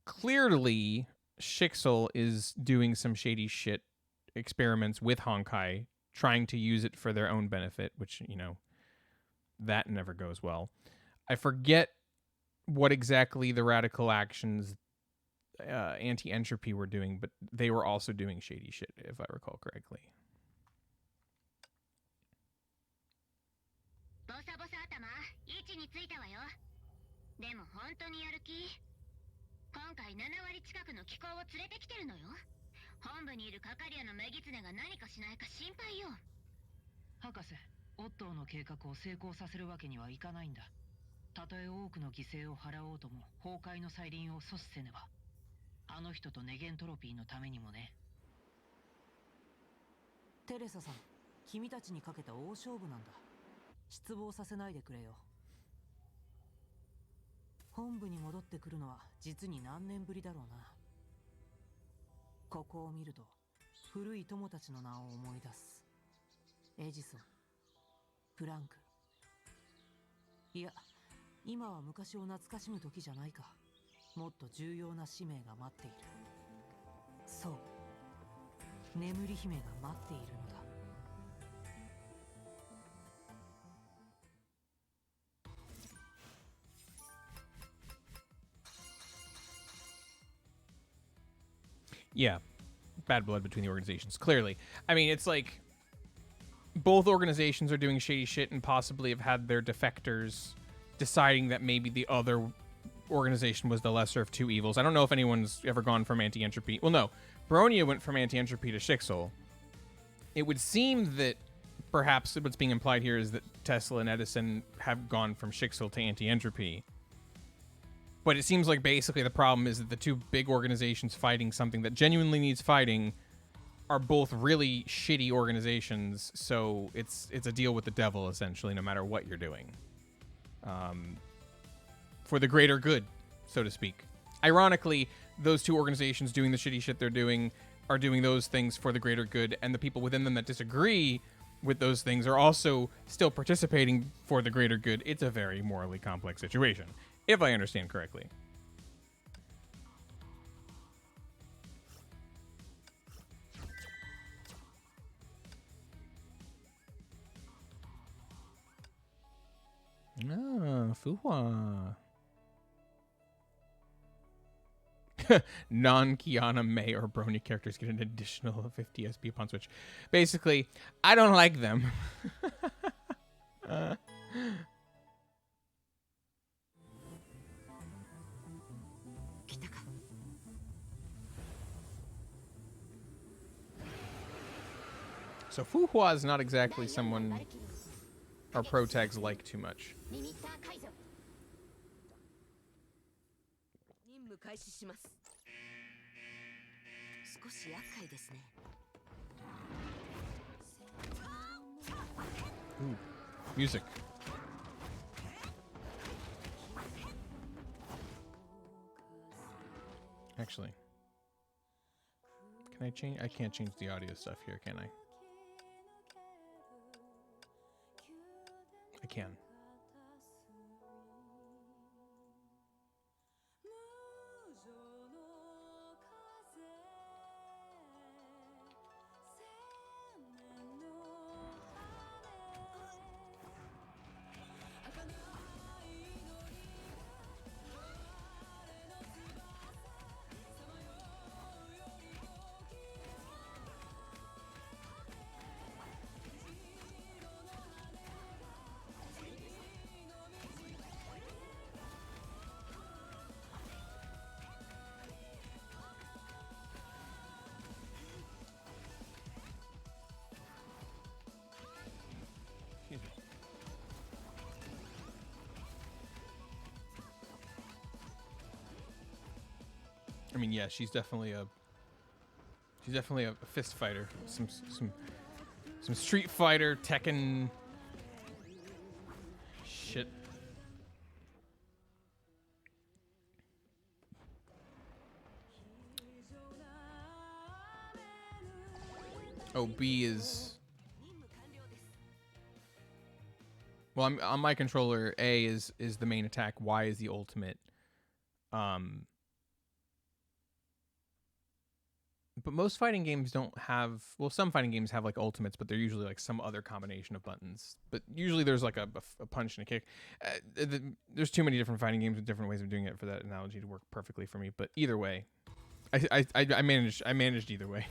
Clearly, Shixel is doing some shady shit experiments with Honkai, trying to use it for their own benefit, which, you know, that never goes well. I forget what exactly the radical actions Anti-Entropy were doing, but they were also doing shady shit, if I recall correctly. ボサボサ頭、位置についたわよ。でも本当にやる気？今回7割近くの機構を連れてきてるのよ。本部にいる係屋のメギツネが何かしないか心配よ。博士、オットーの計画を成功させるわけにはいかないんだ。たとえ多くの犠牲を払おうとも崩壊の再臨を阻止せねば。あの人とネゲントロピーのためにもね。テレサさん、君たちにかけた大勝負なんだ。失望させないでくれよ。本部に戻ってくるのは実に何年ぶりだろうな。ここを見ると古い友たちの名を思い出す。エジソン、プランク。いや、今は昔を懐かしむ時じゃないか。もっと重要な使命が待っている。そう、眠り姫が待っているのだ。Yeah, bad blood between the organizations, clearly. I mean, it's like both organizations are doing shady shit and possibly have had their defectors deciding that maybe the other organization was the lesser of two evils. I don't know if anyone's ever gone from Anti-Entropy. Well, no. Baronia went from Anti-Entropy to Shixel. It would seem that perhaps what's being implied here is that Tesla and Edison have gone from Shixel to Anti-Entropy. But it seems like basically the problem is that the two big organizations fighting something that genuinely needs fighting are both really shitty organizations, so it's a deal with the devil, essentially, no matter what you're doing. For the greater good, so to speak. Ironically, those two organizations doing the shitty shit they're doing are doing those things for the greater good, and the people within them that disagree with those things are also still participating for the greater good. It's a very morally complex situation, if I understand correctly. Ah, Fuhua. Non-Kiana, May, or Brony characters get an additional 50 SP upon switch. Basically, I don't like them. So Fuhua is not exactly someone our pro tags like too much. 任務開始します。少し厄介ですね。Ooh, music. Actually, can I change? I can't change the audio stuff here, can I? I can. I mean, yeah, she's definitely a fist fighter. Some Street Fighter, Tekken shit. Oh, B is... Well, I'm on my controller. A is the main attack. Y is the ultimate. But most fighting games don't have... Well, some fighting games have like ultimates, but they're usually like some other combination of buttons. But usually there's like a punch and a kick. There's too many different fighting games with different ways of doing it for that analogy to work perfectly for me. But either way, I managed either way.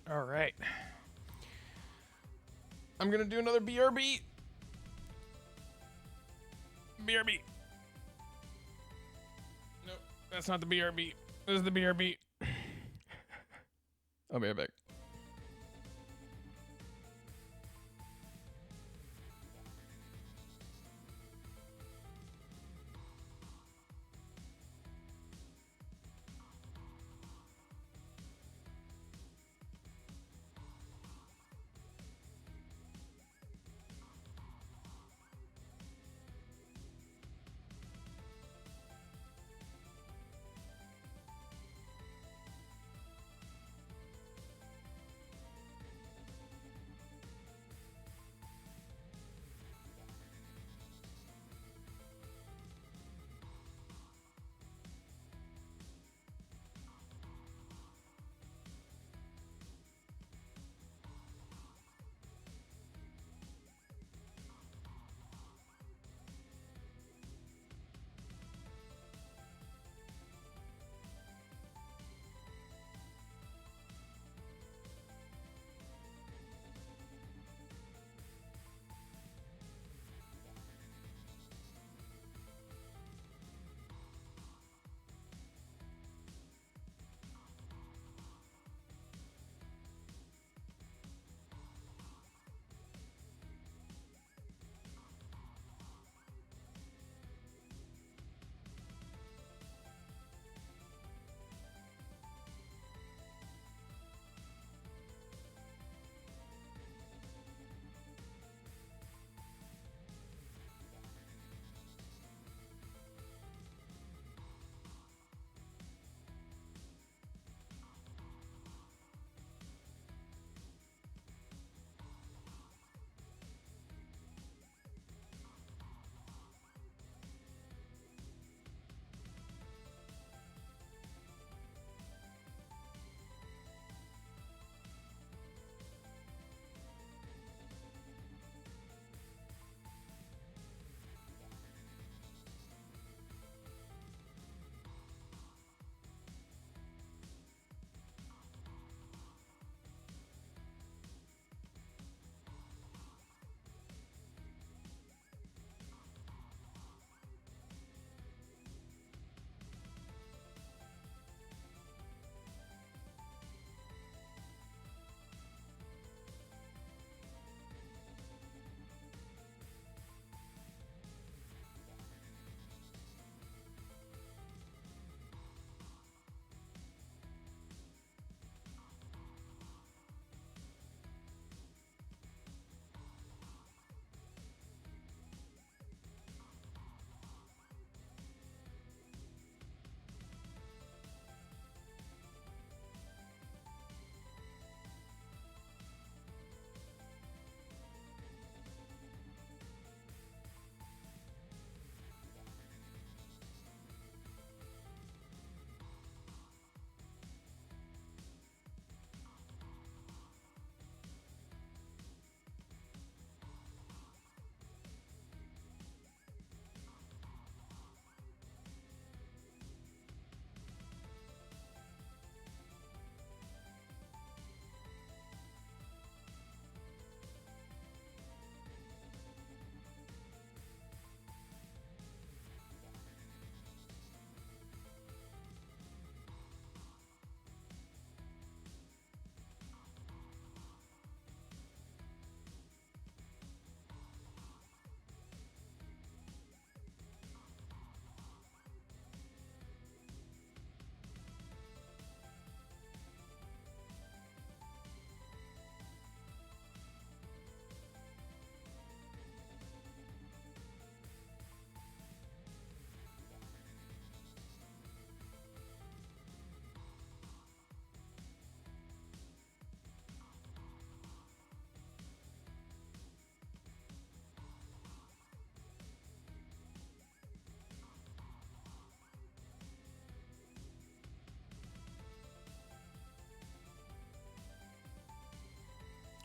All right. I'm going to do another BRB. BRB. Nope, that's not the BRB. This is the BRB. I'll be right back.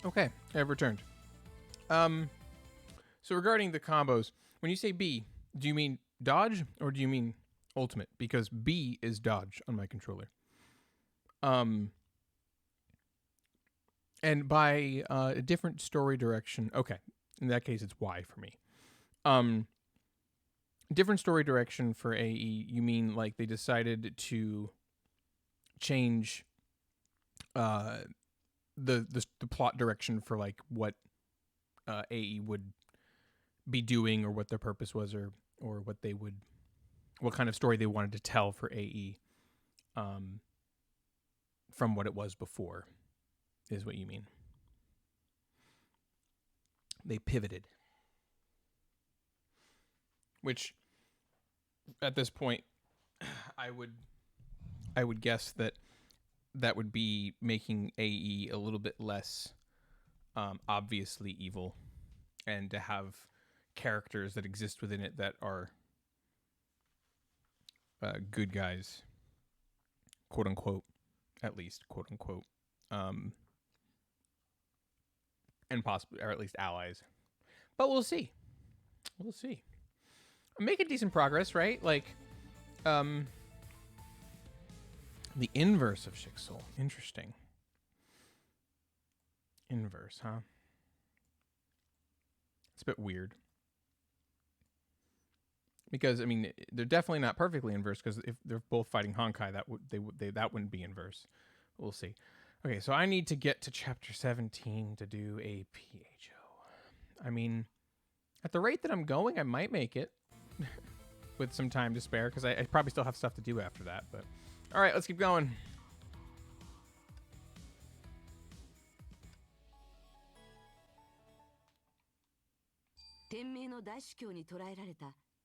Okay, I've returned. So regarding the combos, when you say B, do you mean dodge or do you mean ultimate? Because B is dodge on my controller. And by a different story direction, okay, in that case it's Y for me. Different story direction for AE, you mean like they decided to change the plot direction for like what AE would be doing or what their purpose was or what kind of story they wanted to tell for AE from what it was before is what you mean. They pivoted. Which at this point I would guess that would be making AE a little bit less obviously evil, and to have characters that exist within it that are good guys, quote unquote, at least quote unquote, and possibly, or at least allies. But we'll see. We'll see. I'm making decent progress, right? Like, the inverse of Shixel. Interesting. Inverse, huh? It's a bit weird. Because, I mean, they're definitely not perfectly inverse, because if they're both fighting Honkai, that wouldn't be inverse. We'll see. Okay, so I need to get to chapter 17 to do APHO. I mean, at the rate that I'm going, I might make it with some time to spare, because I probably still have stuff to do after that. But all right, let's keep going.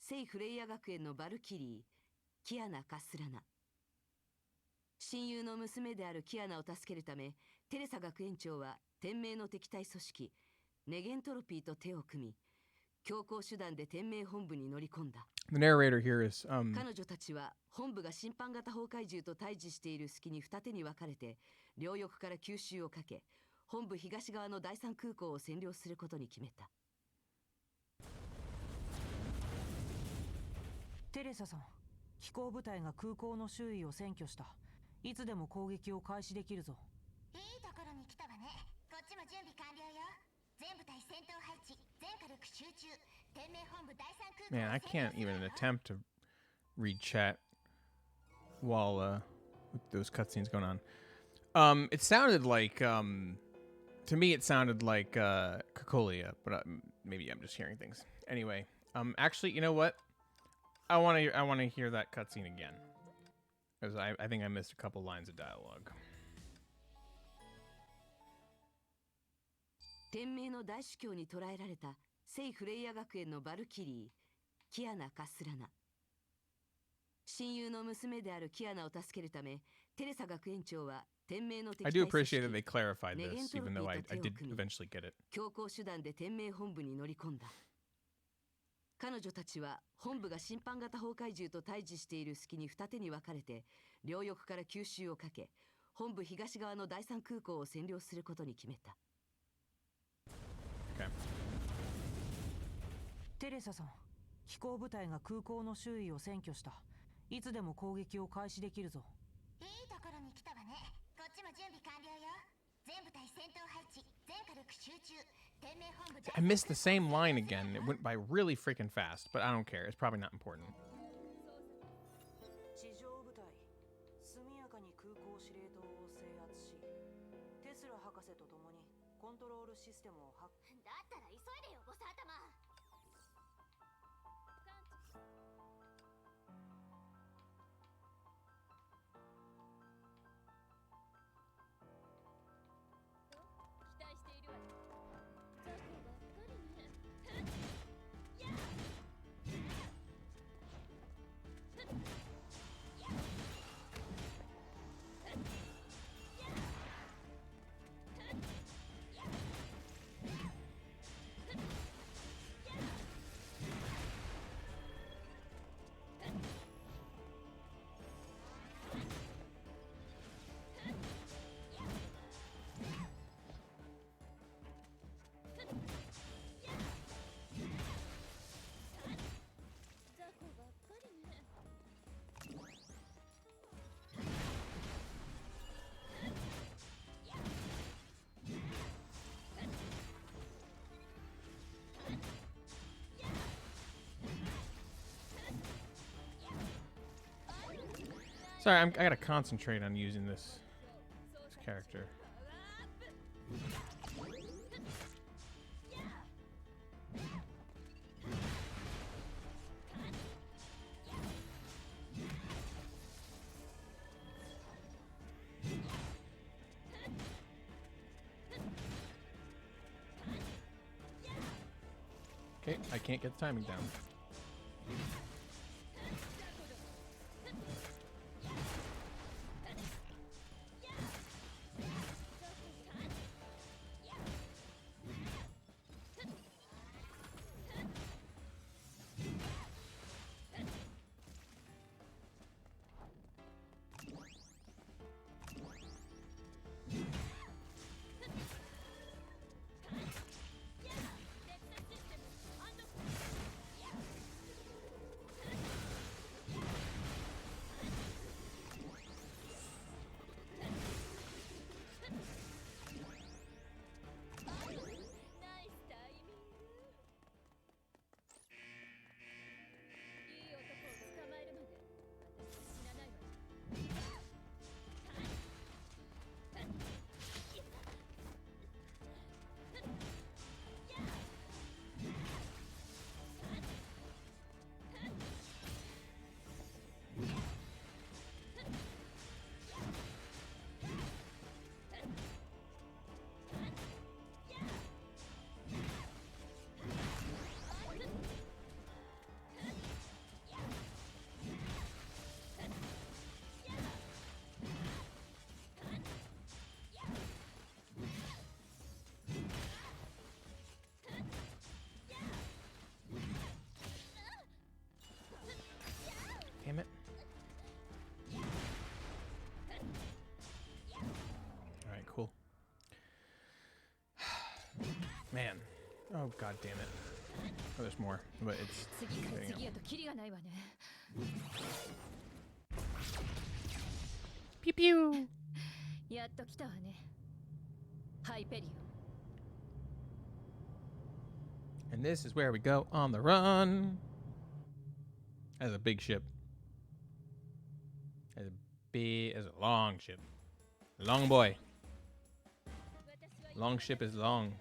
聖フレイヤ学園のバルキリー、キアナ・カスラナ。親友の娘であるキアナを助けるため、テレサ学園長は天命の敵対組織、ネゲントロピーと手を組み、強行手段で天命本部に乗り込んだ。The narrator here is, 彼女たちは本部が審判型崩壊獣と対峙している隙に二手に分かれて、両翼から急襲をかけ、本部東側の第三空港を占領することに決めた。テレサさん、飛行部隊が空港の周囲を占拠した。いつでも攻撃を開始できるぞ。いいところに来たわね。こっちも準備完了よ。全部隊戦闘配置、全火力集中。天命本部第三空港。 Man, I can't even attempt to read chat while with those cutscenes going on. It sounded like to me it sounded like Cocolia, but maybe I'm just hearing things. Anyway, actually, you know what? I want to hear that cutscene again, because I think I missed a couple lines of dialogue. 天命の大主教に捕らえられた聖フレイヤ学園のバルキリー、キアナ・カスラナ。親友の娘であるキアナを助けるため、テレサ学園長は天命の敵 I 対 do 組 appreciate 織 that they clarified ネゲン this, トロ even ピ though ー I と手を did 組み、 eventually get it. 強行手段で天命本部に乗り込んだ。彼女たちは本部が審判型崩壊獣と対峙している隙に二手に分かれて、両翼から急襲をかけ、本部東側の第三空港を占領することに決めた。Okay. テレサさん、飛行部隊が空港の周囲を占拠した。いつでも攻撃を開始できるぞ。いいところに来たわね。こっちも準備完了よ。全部隊戦闘配置、全火力集中。天命本部。 I missed the same line again. It went by really freaking fast, but I don't care. It's probably not important. 地上部隊、速やかに空港司令塔を制圧し、テスラ博士と共にコントロールシステムを発。だったら急いでよ、ボス頭。期待しているわよ。雑魚ばっかりね。Sorry, I gotta concentrate on using this character. Okay, I can't get the timing down. Damn it. Alright, cool. Man. Oh, god damn it. Oh, there's more, but it's... Pew pew! And this is where we go on the run. That's a big ship. That's a long ship. Long boy. Long ship is long.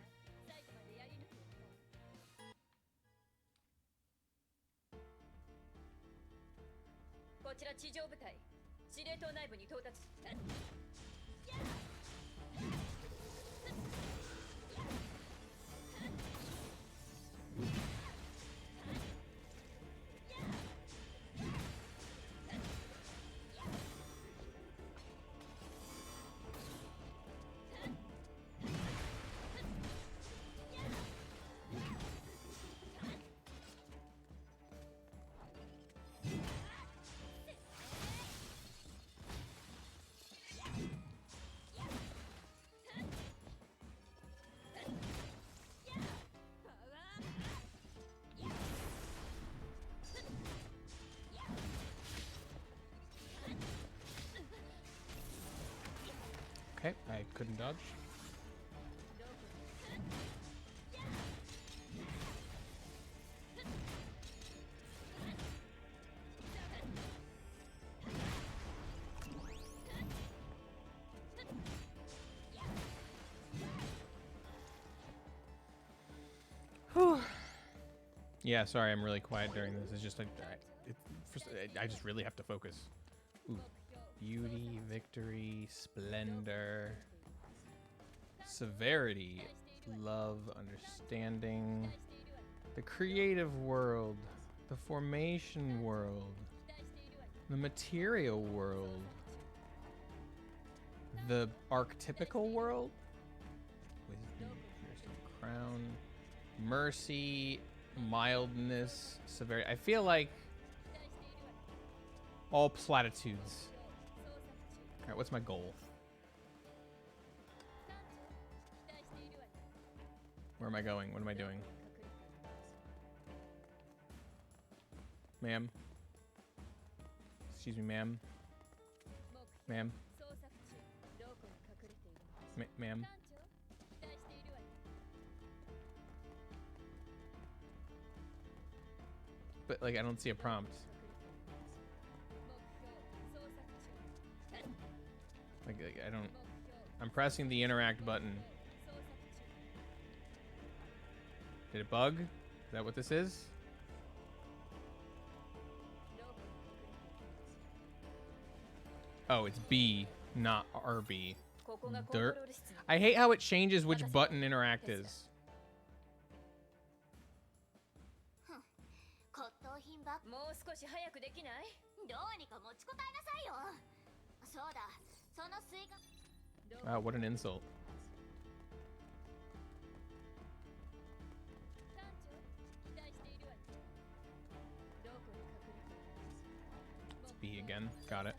Okay, I couldn't dodge. Whew. Yeah, sorry, I'm really quiet during this. It's just like I just really have to focus. Ooh. Beauty, victory, splendor, severity, love, understanding, the creative world, the formation world, the material world, the archetypical world, wisdom, understand, crown, mercy, mildness, severity. I feel like all platitudes. Alright, what's my goal? Where am I going? What am I doing? Ma'am? Excuse me, ma'am? Ma'am? Ma'am? But, like, I don't see a prompt. Like, I don't... I'm pressing the interact button. Did it bug? Is that what this is? Oh, it's B, not RB. Dirt. I hate how it changes which button interact is. 骨董品ばもう少し早くできない？どうにか持ちこたえなさいよ。そうだ、そのスイカ。Wow, what an insult. It's B again. Got it.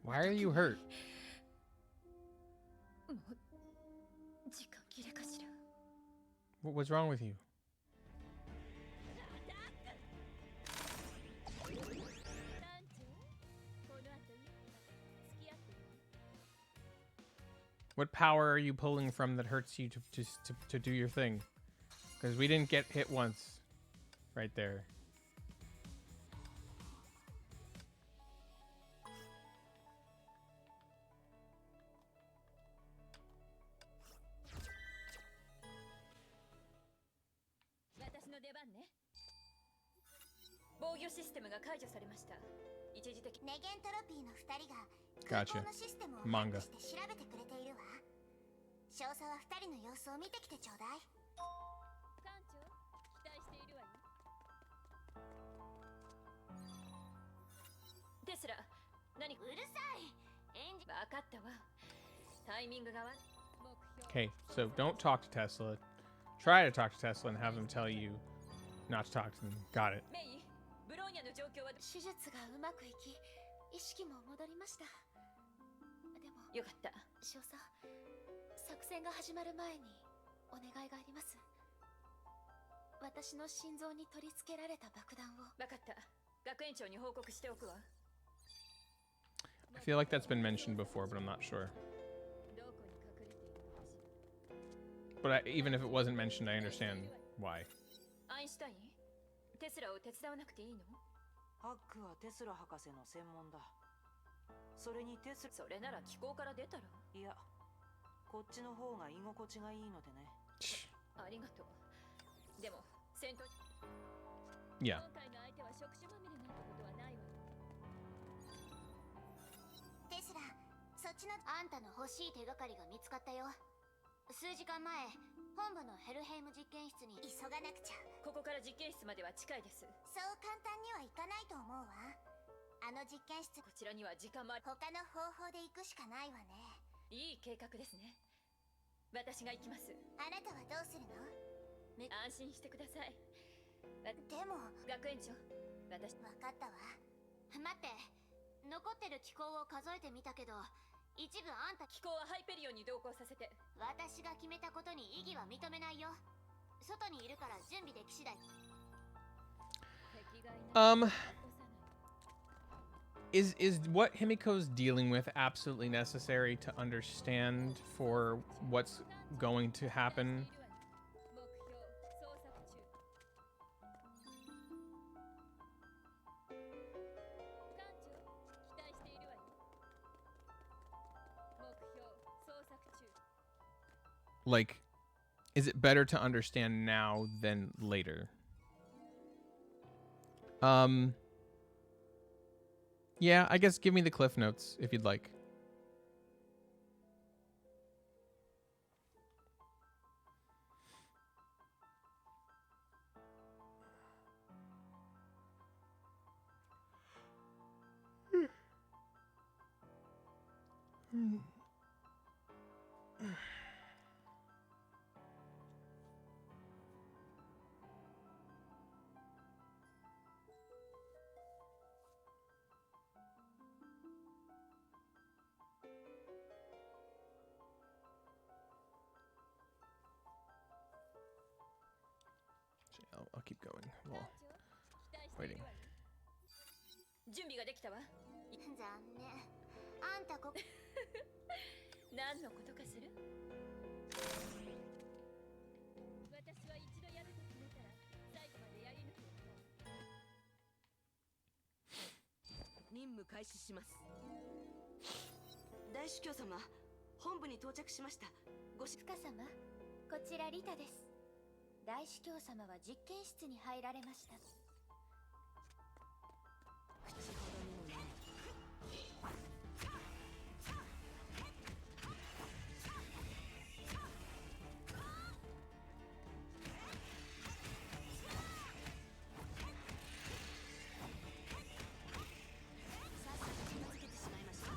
Why are you hurt? What's wrong with you? What power are you pulling from that hurts you to do your thing? Because we didn't get hit once. Right there. Gotcha. Manga. 詳細は2人の様子を見てきてちょうだい。艦長、期待しているわよ。テスラ、何？うるさい。エンジン。分かったわ。タイミングが悪い。 Okay, so don't talk to Tesla. Try to talk to Tesla and have them tell you not to talk to them. Got it. メイ、ブローニャの状況は手術がうまくいき、意識も戻りました。でもよかった。少佐。 作戦が始まる前にお願いがあります。私の心臓に取り付けられた爆弾を。分かった。学園長に報告しておくわ。I feel like that's been mentioned before, but I'm not sure. But even if it wasn't mentioned, I understand why. アインシュタイン、テスラを手伝わなくていいの？ハックはテスラ博士の専門だ。それにテスラ。それなら機構から出たら。いや。 こっちの方が居心地がいいのでね。ありがとう。でも戦闘。Yeah. 今回の相手は触手まみれなんてことはないわ。テスラ、そっちのあんたの欲しい手がかりが見つかったよ。数時間前、本部のヘルヘイム実験室に急がなくちゃ。ここから実験室までは近いです。そう簡単にはいかないと思うわ。あの実験室、こちらには時間もある。他の方法で行くしかないわね。 いい計画ですね。私が行きます。あなたはどうするの？安心してください。でも学園長、私分かったわ。待って、残ってる機構を数えてみたけど、一部あんた機構はハイペリオンに同行させて。私が決めたことに異議は認めないよ。外にいるから準備でき次第。Is what Himiko's dealing with absolutely necessary to understand for what's going to happen? like, is it better to understand now than later? Yeah, I guess give me the cliff notes if you'd like. I'll keep going while waiting. 準備ができたわ。残念。あんたこ何のことかする？私は一度やると決めたら最後までやり抜くよ。任務開始します。大主教様、本部に到着しました。ごし深様、こちらリタです。大主教様は実験室に入られました。口ほどにもない。さっさと片付けてしまいました。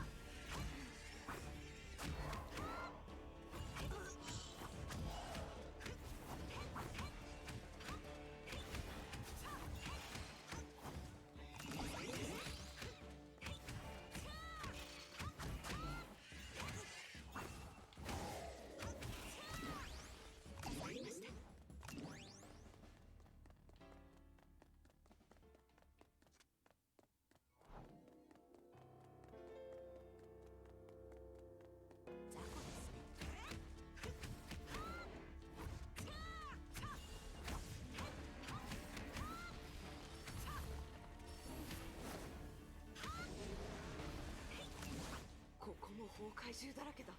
ここも崩壊獣だらけだ。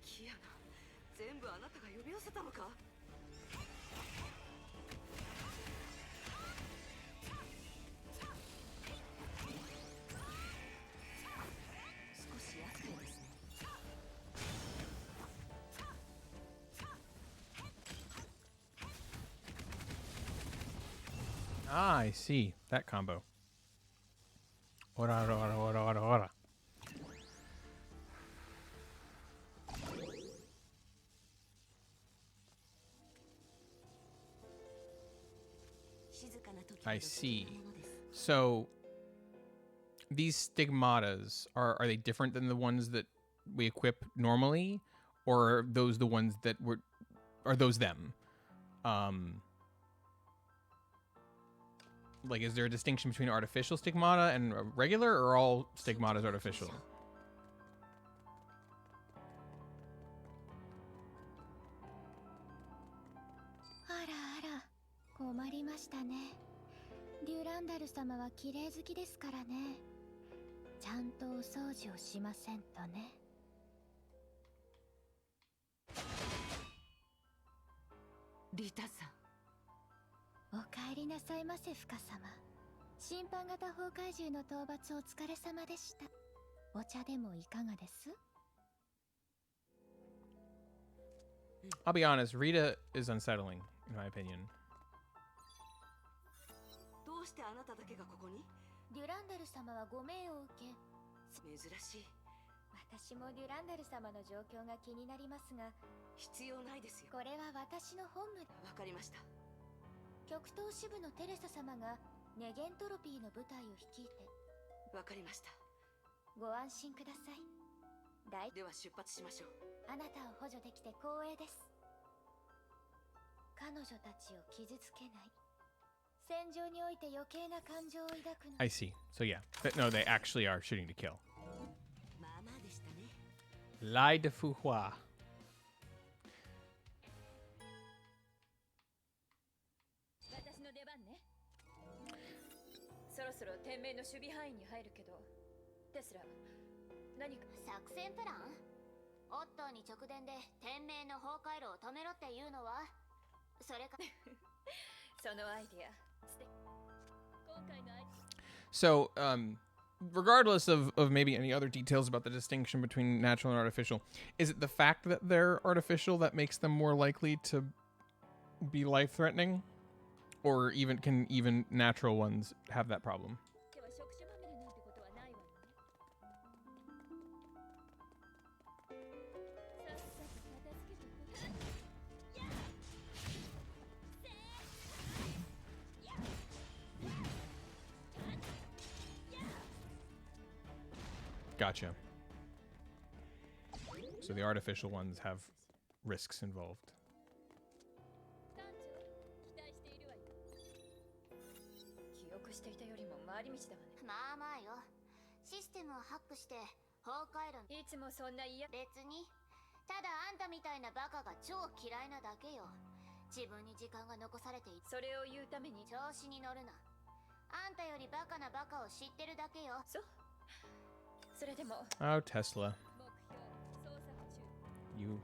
キアナ、全部あなたが呼び寄せたのか？少し厄介ですね。Ah, I see. That combo. Ora, ora, ora, ora, ora, ora. I see. So these stigmatas are they different than the ones that we equip normally, or are those the ones that are those them? Like, is there a distinction between artificial stigmata and regular, or all stigmatas artificial? あらあら、困りましたね。デュランダル様は綺麗好きですからね。ちゃんとお掃除をしませんとね。リタさん、お帰りなさいませ、深様。審判型崩壊獣の討伐お疲れ様でした。お茶でもいかがです？ I'll be honest, Rita is unsettling, in my opinion. どうしてあなただけがここに？デュランダル様はご命を受け。珍しい。私もデュランダル様の状況が気になりますが、必要ないですよ。これは私の本務。わかりました。極東支部のテレサ様がネゲントロピーの部隊を率いて。わかりました。ご安心ください。では出発しましょう。あなたを補助できて光栄です。彼女たちを傷つけない。戦場において余計な感情を抱くの。 I see. So yeah, but no, they actually are shooting to kill. まあまあでしたね。Lie de Fouhua. 私の出番ね。そろそろ天命の守備範囲に入るけど、テスラ、何か作戦プラン？オットーに直伝で天命の崩壊路を止めろっていうのはそれかそのアイディア素敵。今回のアイディア So, regardless of maybe any other details about the distinction between natural and artificial, is it the fact that they're artificial that makes them more likely to be life-threatening? Or can even natural ones have that problem? では触手まみれなんてことはないわよね。さっさと片付けてこい。 Gotcha. So the artificial ones have risks involved. 艦長、期待しているわよ。記憶していたよりも回り道だわね。まあまあよ。システムをハックして崩壊路いつもそんな嫌。別にただあんたみたいなバカが超嫌いなだけよ。自分に時間が残されていそれを言うために調子に乗るな。あんたよりバカなバカを知ってるだけよ。そう。それでも Oh, Tesla. 目標捜索中。 You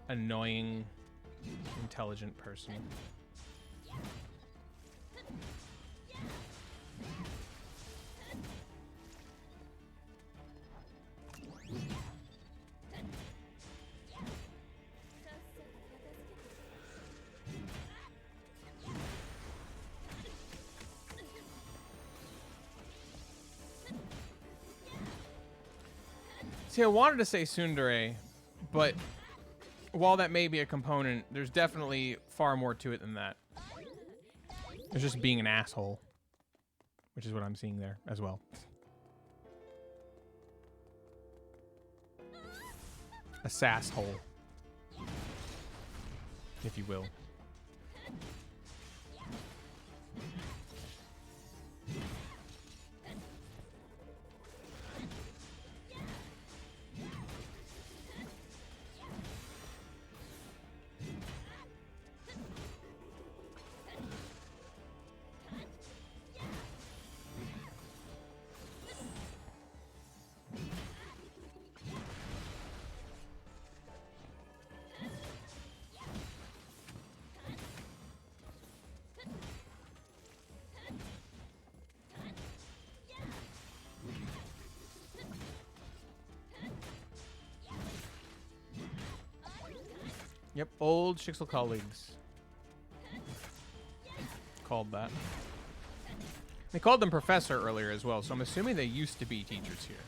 annoying, intelligent person. See, I wanted to say tsundere, but while that may be a component, there's definitely far more to it than that. There's just being an asshole, which is what I'm seeing there as well. A sasshole, if you will. Yep, old Shixel colleagues. Called that. They called them professor earlier as well, so I'm assuming they used to be teachers here.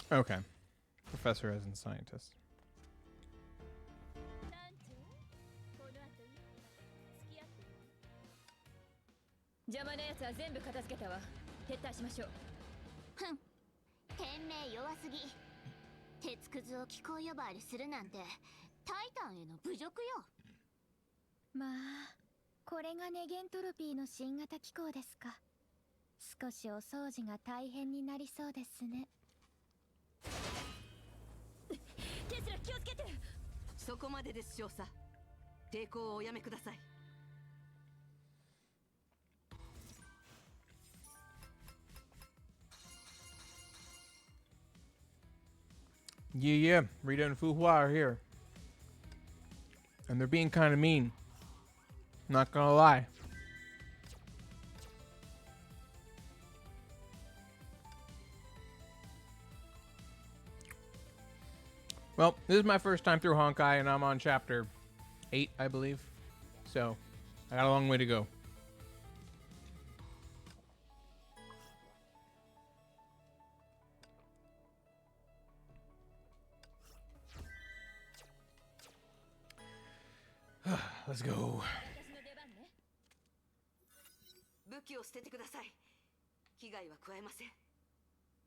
Okay. Professor as in scientist. 邪魔なやつは全部片付けたわ。撤退しましょう。ふん。天命弱すぎ。鉄くずを気候呼ばわりするなんてタイタンへの侮辱よ。まあ、これがネゲントロピーの新型機構ですか。少しお掃除が大変になりそうですね。テスラ気をつけて。そこまでです少佐。抵抗をおやめください。Yeah, Rita and Fuhua are here. And they're being kind of mean. Not gonna lie. Well, this is my first time through Honkai, and I'm on chapter 8, I believe. So, I got a long way to go. Let's go. 武器を捨ててください。危害は加えません。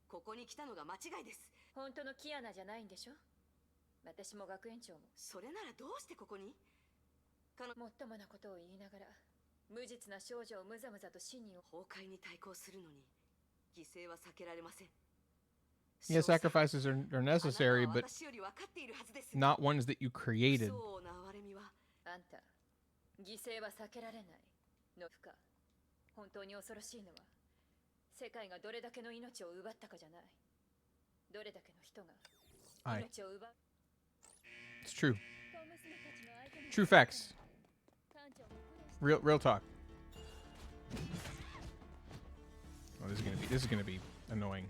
ここに来たのが間違いです。本当のキアナじゃないんでしょ。私も学園長も。それならどうしてここに？もっともなことを言いながら、無実な少女をむざむざと死に崩壊に対抗するのに犠牲は避けられません。 Yeah, sacrifices are necessary, but not ones that you created. あんた、犠牲は避けられないの不可。本当に恐ろしいのは、世界がどれだけの命を奪ったかじゃない。どれだけの人が命を奪う。It's true. True facts. Real talk. Oh, this is gonna be annoying.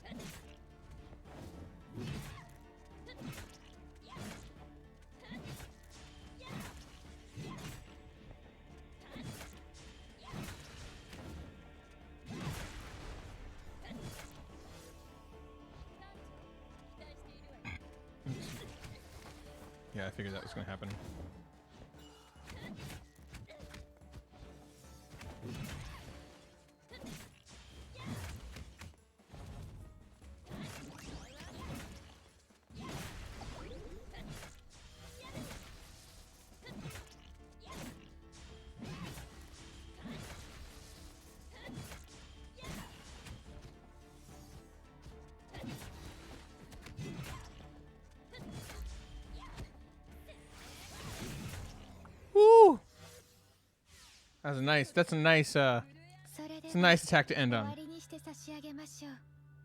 Yeah, I figured that was gonna happen. Woo! That's a nice it's a nice attack to end on.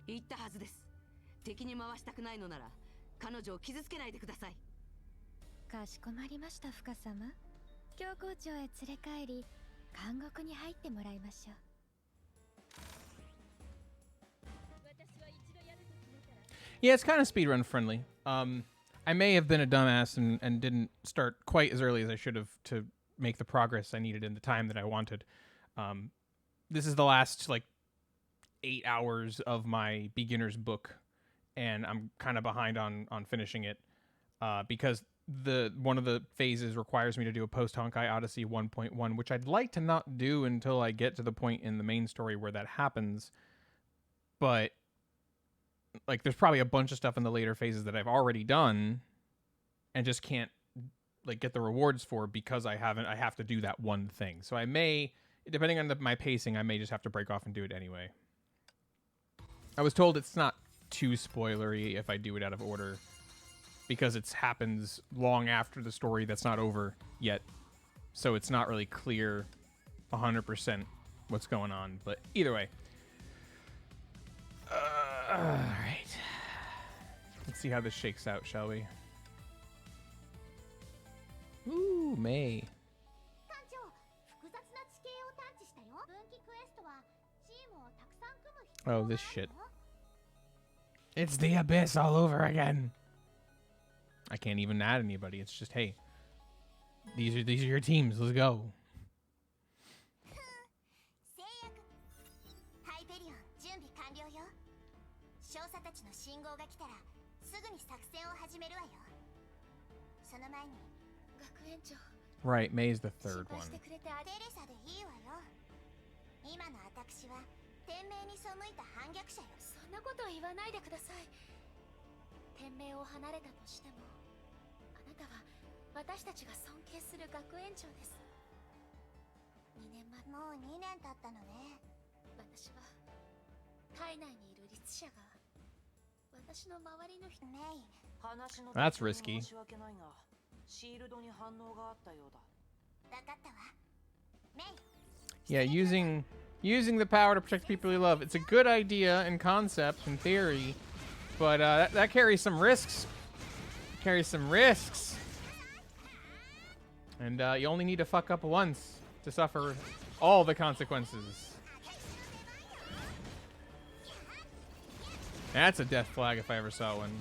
言ったはずです。敵に回したくないのなら彼女を傷つけないでください。かしこまりました、深様。教皇庁へ連れ帰り、監獄に入ってもらいましょう。 Yeah, it's kind of speedrun friendly. I may have been a dumbass and didn't start quite as early as I should have to make the progress I needed in the time that I wanted. This is the last, 8 hours of my beginner's book, and I'm kind of behind on finishing it because one of the phases requires me to do a post-Honkai Odyssey 1.1, which I'd like to not do until I get to the point in the main story where that happens. But there's probably a bunch of stuff in the later phases that I've already done and just can't get the rewards for because I have to do that one thing. So I may, depending on my pacing, I may just have to break off and do it anyway. I was told it's not too spoilery if I do it out of order because it happens long after the story that's not over yet. So it's not really clear 100% what's going on, but either way. Alright. Let's see how this shakes out, shall we? Ooh, May. Oh, this shit. It's the Abyss all over again. I can't even add anybody. It's just, hey, these are your teams. Let's go. Right, May's the third one. 天命に背いた反逆者よ。そんなことを言わないでください。天命を離れたとしても、あなたは私たちが尊敬する学園長です。2年前、もう2年経ったのね。私は体内にいる律者が私の周りの人。メイ。That's risky. 申し訳ないが、シールドに反応があったようだ。わかったわ。メイ。Yeah, using the power to protect people you love. It's a good idea in concept, in theory, but that carries some risks. And you only need to fuck up once to suffer all the consequences. That's a death flag if I ever saw one.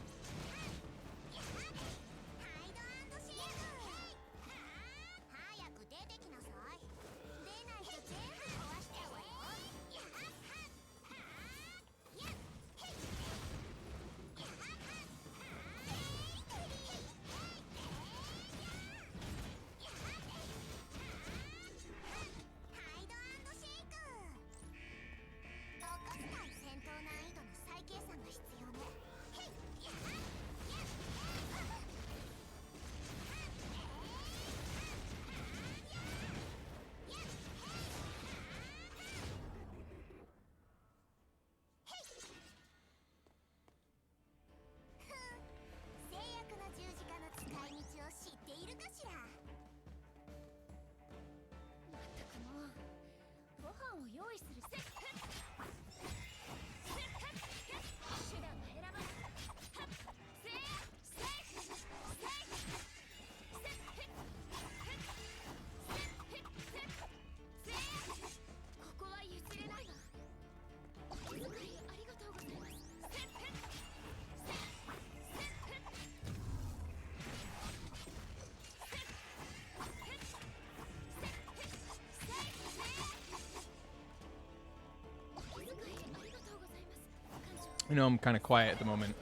I know I'm kind of quiet at the moment.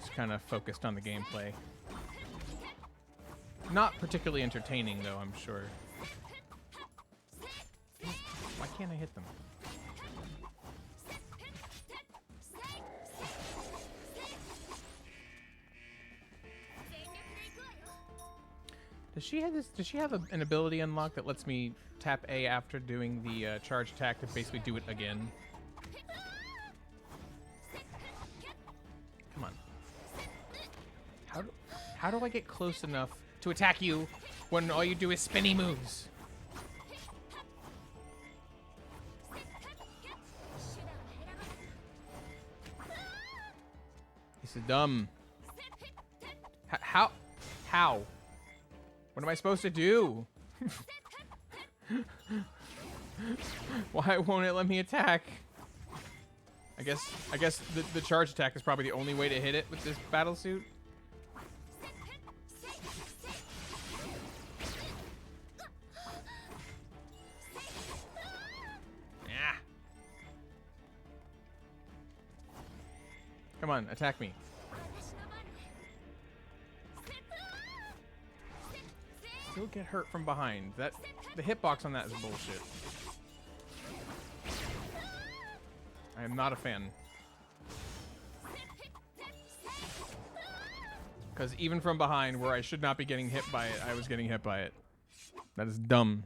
Just kind of focused on the gameplay. Not particularly entertaining, though, I'm sure. Why can't I hit them? Does she have this? Does she have an ability unlocked that lets me tap A after doing the charge attack to basically do it again? Come on. How do I get close enough to attack you when all you do is spinny moves? This is dumb. How? What am I supposed to do? Why won't it let me attack? I guess the charge attack is probably the only way to hit it with this battle suit. Yeah. Come on, attack me. Still get hurt from behind. The hitbox on that is bullshit. I am not a fan. Because even from behind, where I should not be getting hit by it, I was getting hit by it. That is dumb.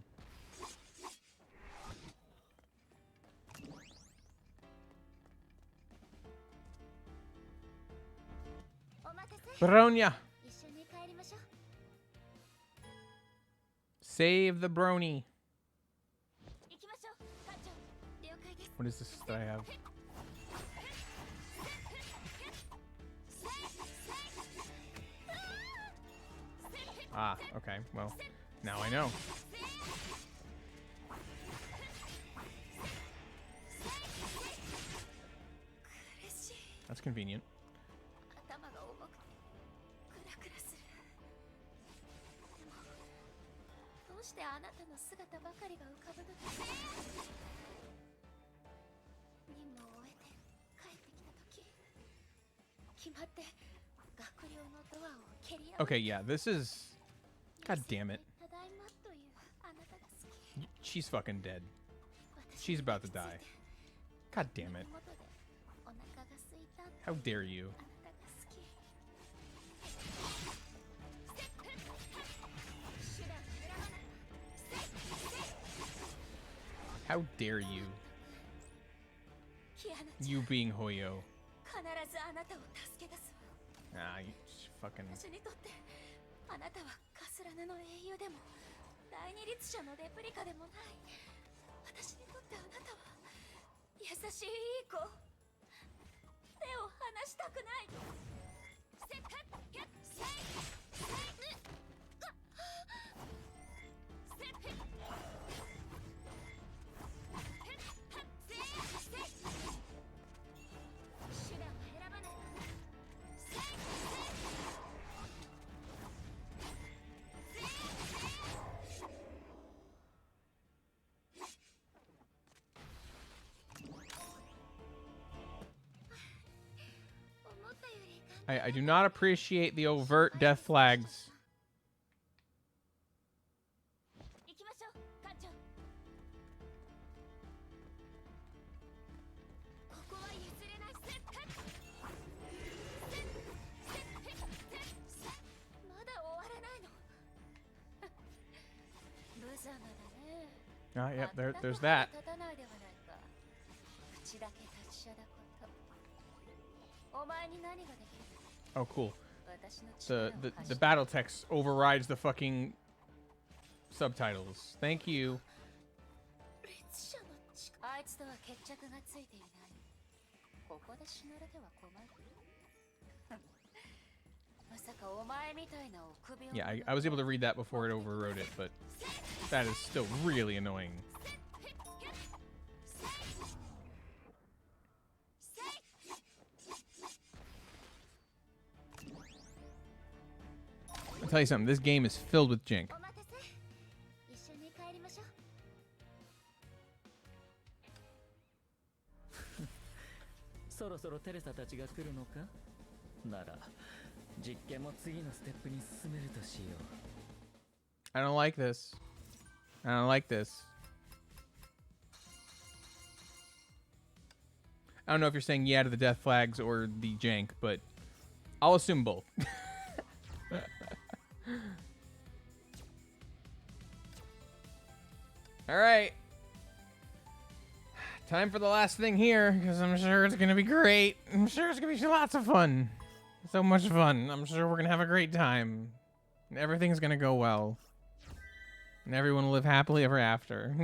Bronya! Save the brony. What is this that I have? Ah, okay. Well, now I know. That's convenient. Okay, yeah, this is... God damn it. She's fucking dead. She's about to die. God damn it. How dare you? How dare you? You being Hoyo. Nah, you fucking... I do not appreciate the overt death flags. Ah, yep, there's that. Oh, cool. The battle text overrides the fucking subtitles. Thank you. Yeah, I was able to read that before it overrode it, but that is still really annoying. I'll tell you something, this game is filled with jank. そろそろテレサたちが来るのか？なら実験も次のステップに進めるとしよう。 I don't like this. I don't like this. I don't know if you're saying yeah to the death flags or the jank, but I'll assume both. All right. Time for the last thing here, because I'm sure it's going to be great. I'm sure it's going to be lots of fun. So much fun. I'm sure we're going to have a great time. And everything's going to go well. And everyone will live happily ever after.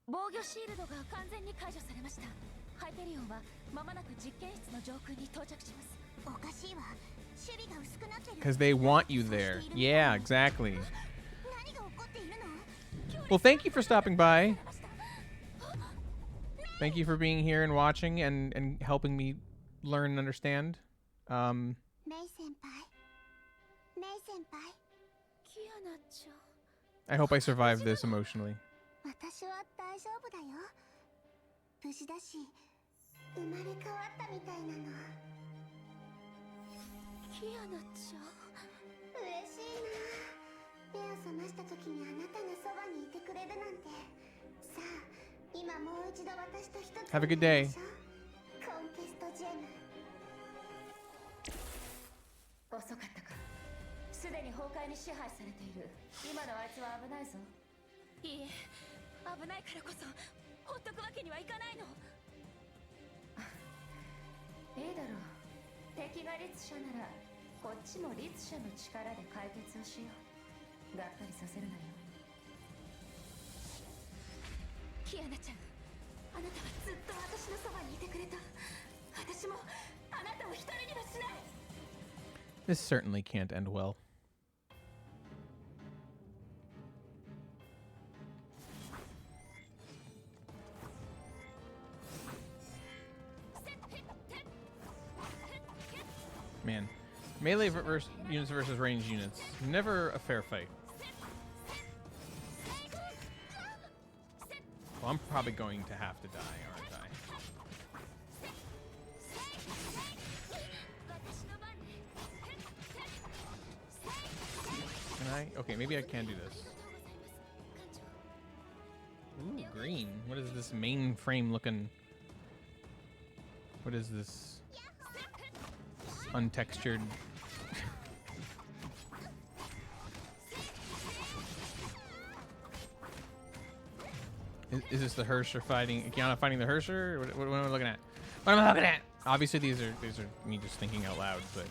防御シールドが完全に解除されました。ハイペリオンは間もなく実験室の上空に到着します。おかしいわ。守備が薄くなってる。 Because they want you there. Yeah, exactly. 何が起こっているの？ Well, thank you for stopping by. Thank you for being here and watching and helping me learn and understand. メイ先輩。メイ先輩。キアナちゃん。 I hope I survived this emotionally. 私は大丈夫だよ。無事だし、生まれ変わったみたいなの。キアナちゃん。嬉しいな。目を覚ました時にあなたがそばにいてくれるなんて。さあ、今もう一度私と一つ。Have a good day. コンケストジェム。遅かったか。すでに崩壊に支配されている。今のあいつは危ないぞ。いいえ、危ないからこそ放っとくわけにはいかないの。いいだろう。敵が律者ならこっちも律者の力で解決をしよう。がっかりさせるなよ。キアナちゃん、あなたはずっと私のそばにいてくれた。私もあなたを一人にはしない。 This certainly can't end well. Man, melee units versus ranged units. Never a fair fight. Well, I'm probably going to have to die, aren't I? Can I? Okay, maybe I can do this. Ooh, green. What is this mainframe looking? What is this? Untextured. Is this the Hersher fighting? Kiana fighting the Hersher? What am I looking at? What am I looking at? Obviously, these are me just thinking out loud, but.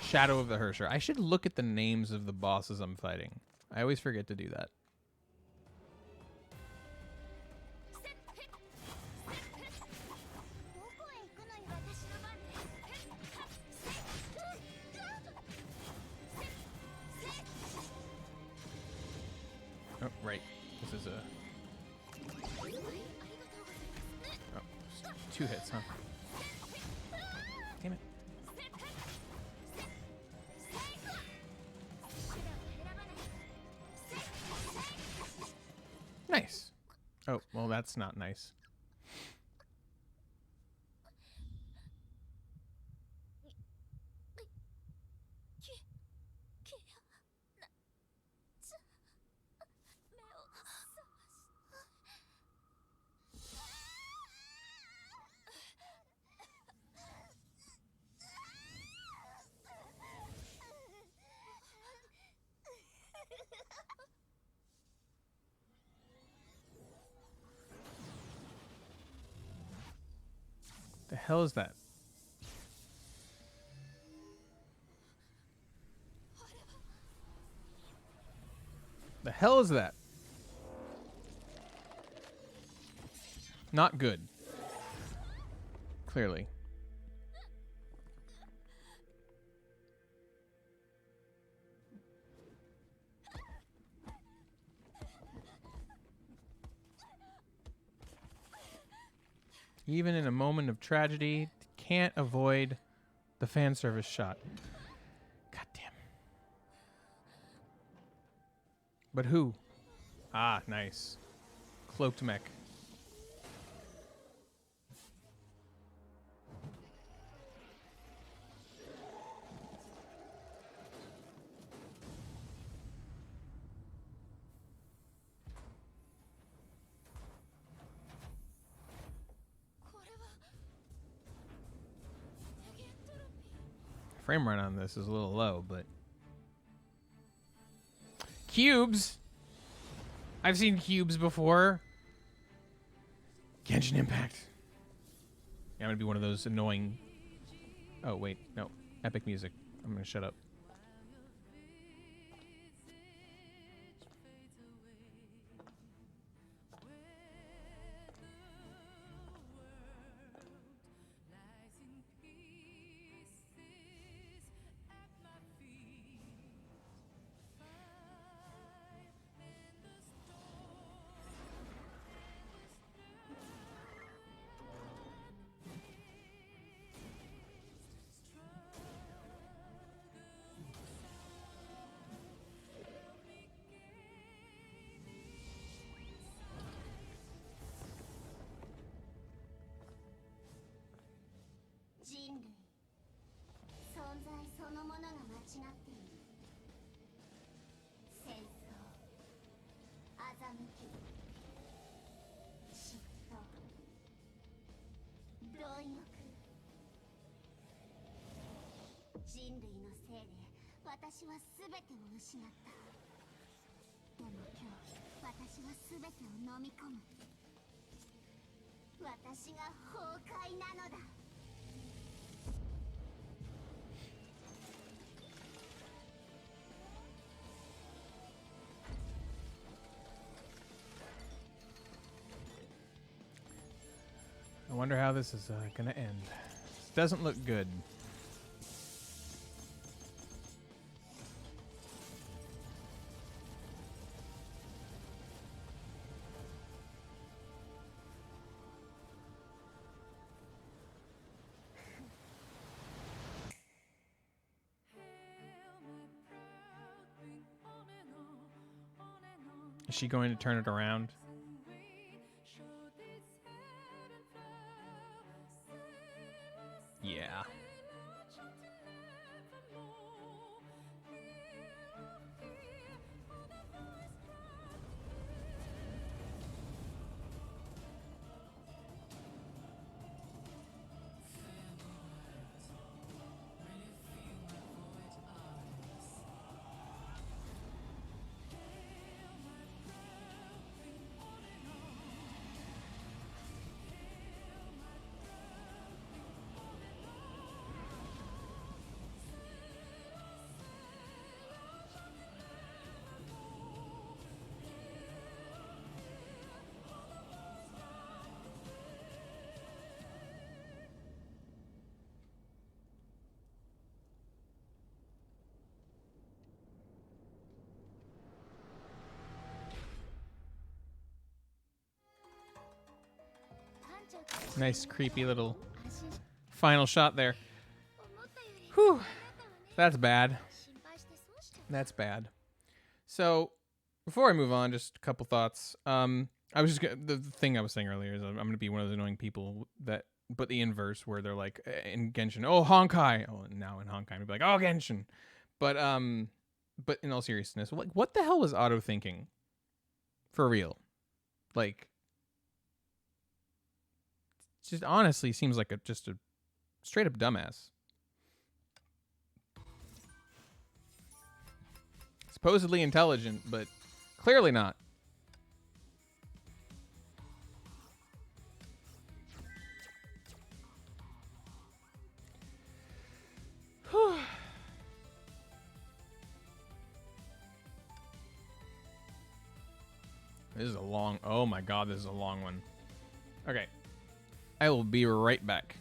Shadow of the Hersher. I should look at the names of the bosses I'm fighting. I always forget to do that. Oh, right. This is a... Oh, 2 hits, huh? Damn it. Nice. Oh, well, that's not nice. The hell is that? The hell is that? Not good. Clearly. Even in a moment of tragedy, can't avoid The fan service shot. God damn. But who? Ah, nice. Cloaked mech. Frame rate on this is a little low, but cubes. I've seen cubes before. Genshin Impact. Yeah, I'm gonna be one of those annoying. Oh wait, no, epic music. I'm gonna shut up.人類存在そのものが間違っている。戦争、欺き、嫉妬、貪欲。人類のせいで私は全てを失った。でも今日私は全てを飲み込む。私が崩壊なのだ。I wonder how this is gonna end. This doesn't look good. Is she going to turn it around? Yeah. Nice creepy little final shot there. Whew. That's bad. That's bad. So, before I move on, just a couple thoughts. I was just the thing I was saying earlier is I'm going to be one of those annoying people that, but the inverse where they're like in Genshin, oh Honkai, oh now in Honkai, we'd be like, oh Genshin, but in all seriousness, what the hell was Auto thinking? For real, like, just honestly seems like just a straight up dumbass. Supposedly intelligent, but clearly not. This is a long, oh my god, this is a long one. Okay. I will be right back.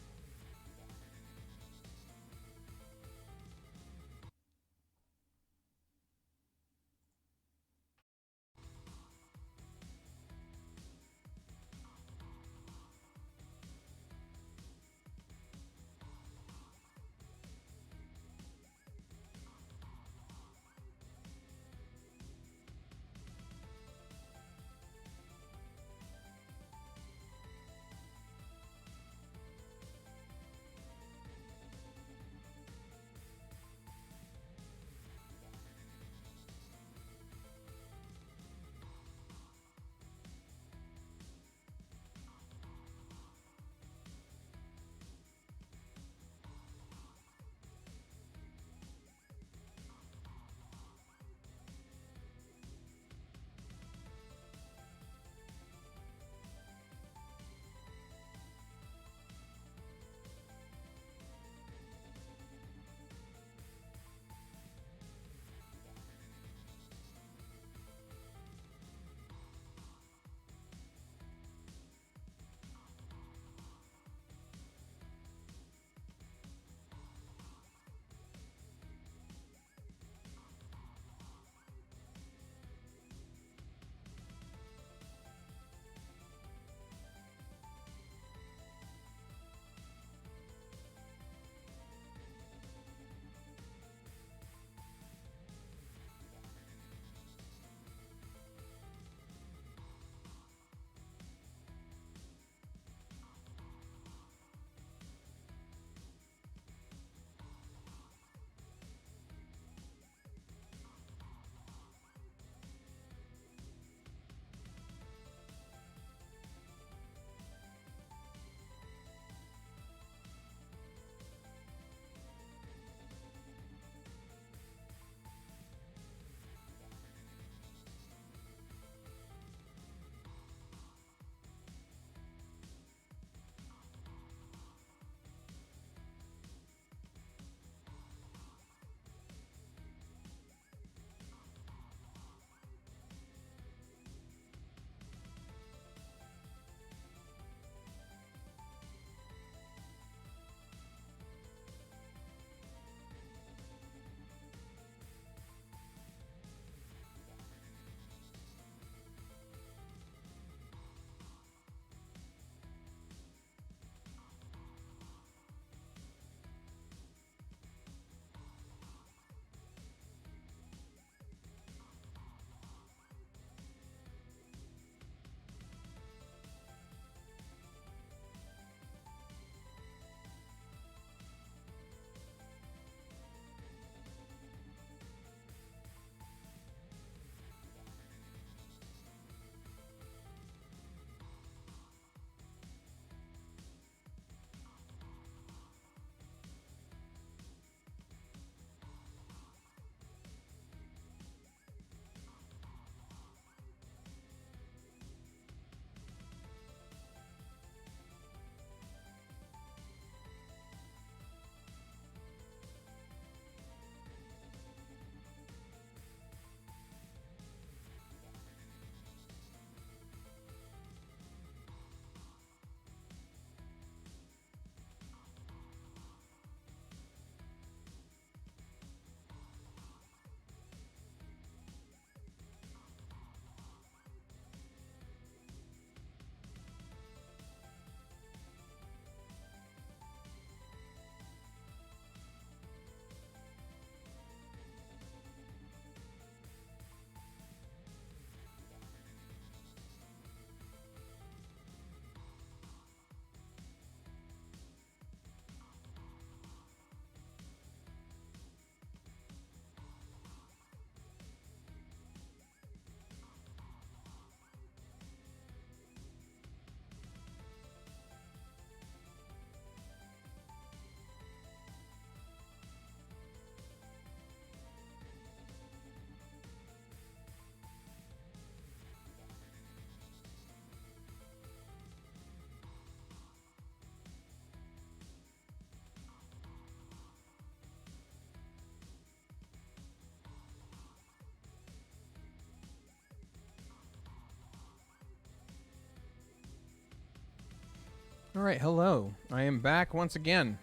All right, hello. I am back once again.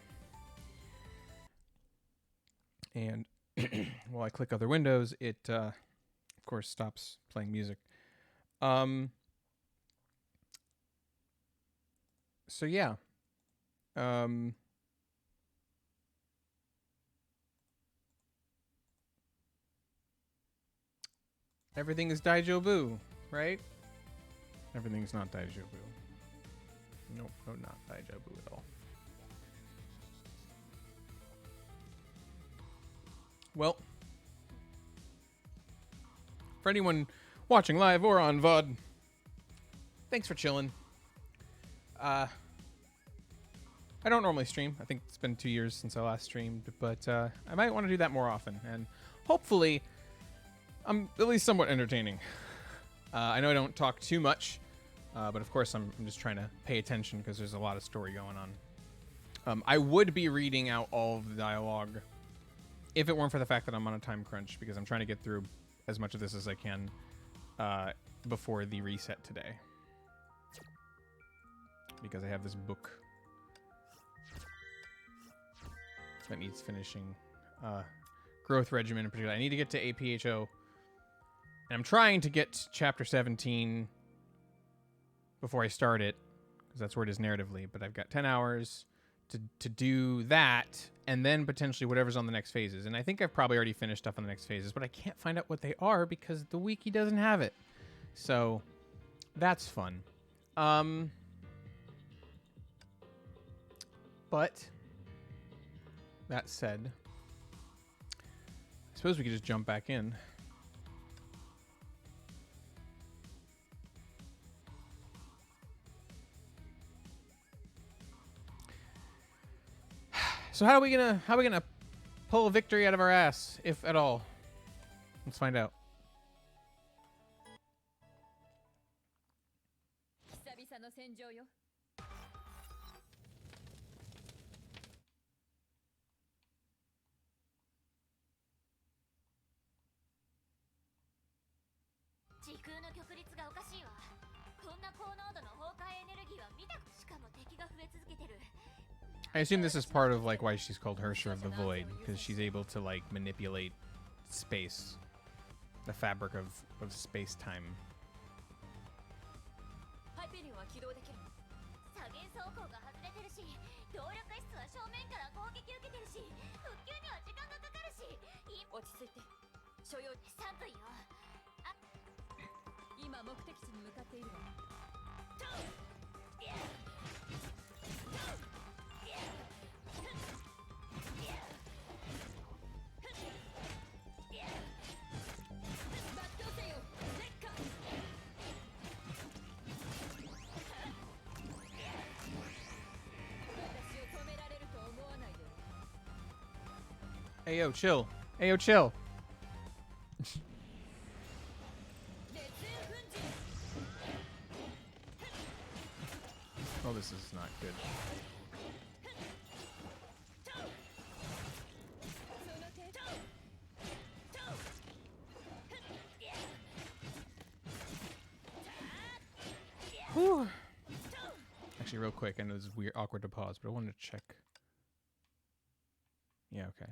And while I click other windows, it, of course, stops playing music. So, yeah. Everything is Daijobu, right? Everything's not Daijobu. Nope, no, not Daijobu at all. Well, for anyone watching live or on VOD, thanks for chilling. I don't normally stream. I think it's been 2 years since I last streamed, but I might want to do that more often. And hopefully, I'm at least somewhat entertaining. I know I don't talk too much, but of course I'm just trying to pay attention because there's a lot of story going on. I would be reading out all of the dialogue if it weren't for the fact that I'm on a time crunch, because I'm trying to get through as much of this as I can before the reset today. Because I have this book that needs finishing. Growth regimen in particular. I need to get to APHO. And I'm trying to get to chapter 17 before I start it, because that's where it is narratively. But I've got 10 hours to do that, and then potentially whatever's on the next phases. And I think I've probably already finished stuff on the next phases, but I can't find out what they are because the wiki doesn't have it. So that's fun. But that said, I suppose we could just jump back in. So how are we gonna pull a victory out of our ass, if at all? Let's find out. 久々の戦場よ。時空の極率がおかしいわ。こんな高濃度の崩壊エネルギーは見たことしかも敵が増え続けてる。 I assume this is part of like why she's called Hersher of the Void, because she's able to like manipulate space, the fabric of space-time. ハイペリオンは起動できる。左舷走行が外れてるし、動力室は正面から攻撃受けてるし、復旧には時間がかかるし。落ち着いて。所要3分よ。今目的地に向かっているわ。Hey yo, chill. Hey yo, chill. Oh, this is not good. Whew. Actually, real quick, I know this is weird, awkward to pause, but I wanted to check. Yeah, okay.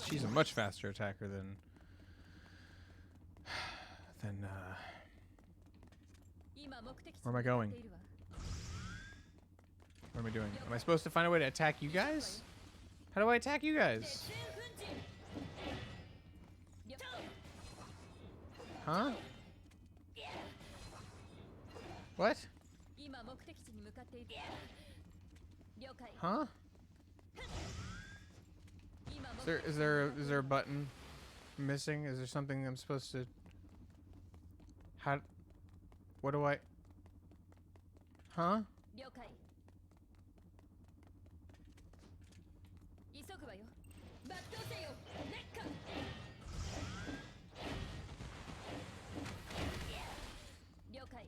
She's a much faster attacker than where am I going? What am I doing? Am I supposed to find a way to attack you guys? How do I attack you guys? Huh? What? Huh? Is there a button missing? Is there something I'm supposed to? How? What do I? Huh?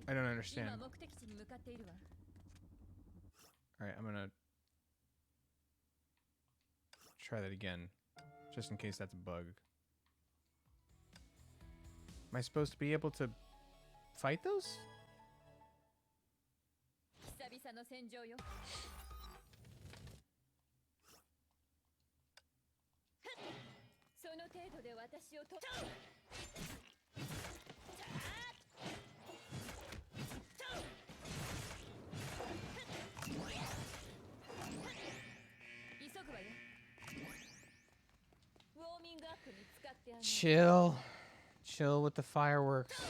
I don't understand. Alright, I'm gonna... try that again, just in case that's a bug. Am I supposed to be able to fight those? 久々の戦場よ。その程度で私をと。急ぐわよ。ウォーミングアップに使ってあげる。 Chill. Chill with the fireworks.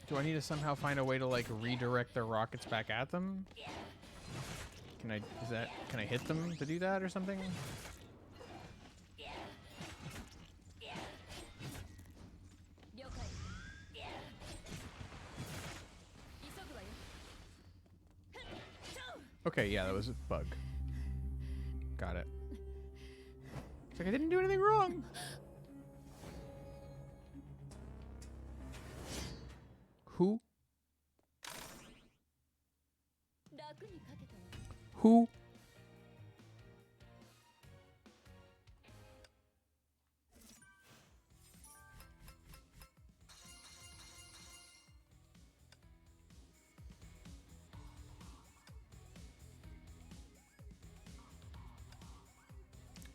Do I need to somehow find a way to like redirect their rockets back at them? Can I hit them to do that or something? Okay, yeah, that was a bug. Got it. It's like I didn't do anything wrong. Who? Who?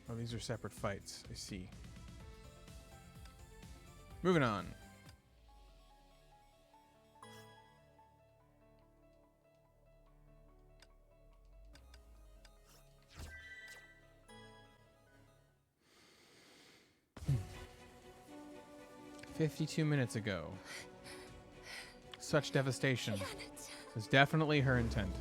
Oh, these are separate fights. I see. Moving on. "52 minutes ago. Such devastation. Was definitely her intent."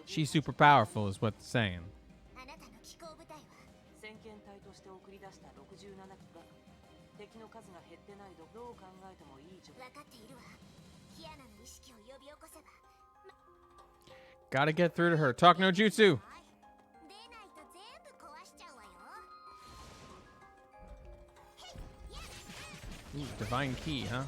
She's super powerful, is what it's saying. Gotta get through to her. Talk no jutsu. Ooh, divine key, huh?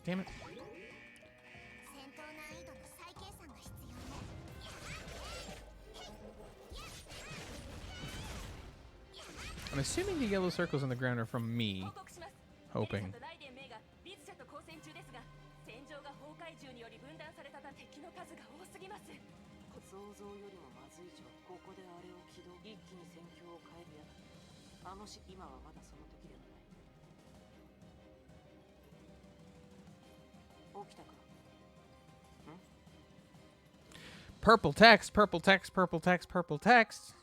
Damn it. I'm assuming the yellow circles on the ground are from me. Hoping. Purple text, purple text, purple text, purple text.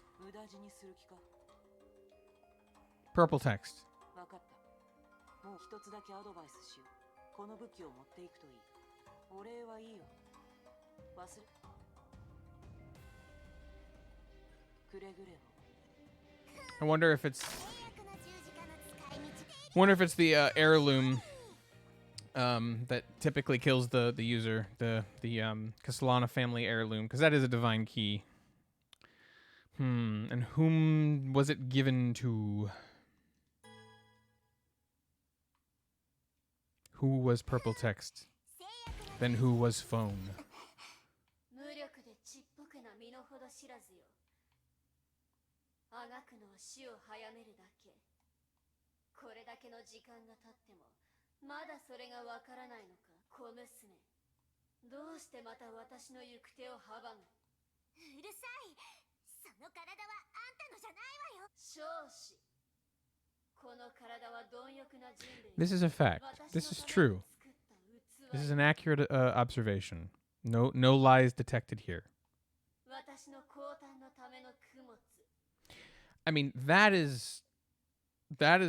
Purple text. I wonder if it's the heirloom that typically kills the user, the Castellana family heirloom, because that is a divine key. And whom was it given to? Who was purple text? Then who was phone? 知らずよ。あがくのは死を早めるだけ。これだけの時間が経ってもまだそれがわからないのか、小娘。どうしてまた私の行く手を阻む。うるさい。その体はあんたのじゃないわよ。少子。この体は貪欲な人類。 This is a fact. This is true. This is an accurate observation. No lies detected here. 私の降誕のための供物。 I mean, that is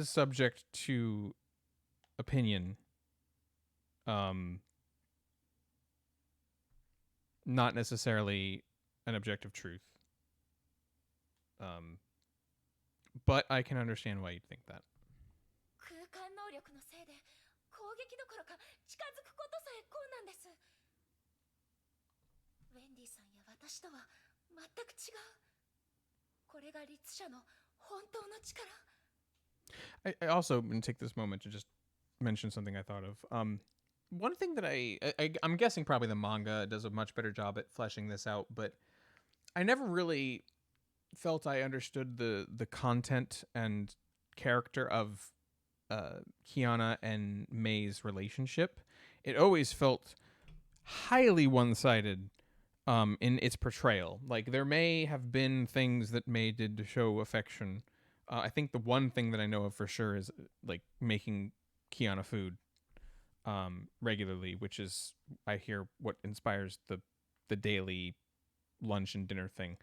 subject to opinion. Not necessarily an objective truth. But I can understand why you'd think that. 空間能力のせいで攻撃どころか近づくことさえ困難です。ウェンディさんや私とは全く違う。これが律者の本当の力。 I also want to take this moment to just mention something I thought of. One thing that I'm guessing probably the manga does a much better job at fleshing this out, but I never really felt I understood the content and character of Kiana and Mei's relationship. It always felt highly one-sided in its portrayal. Like, there may have been things that Mei did to show affection. I think the one thing that I know of for sure is like making Kiana food regularly, which is, I hear, what inspires the daily lunch and dinner thing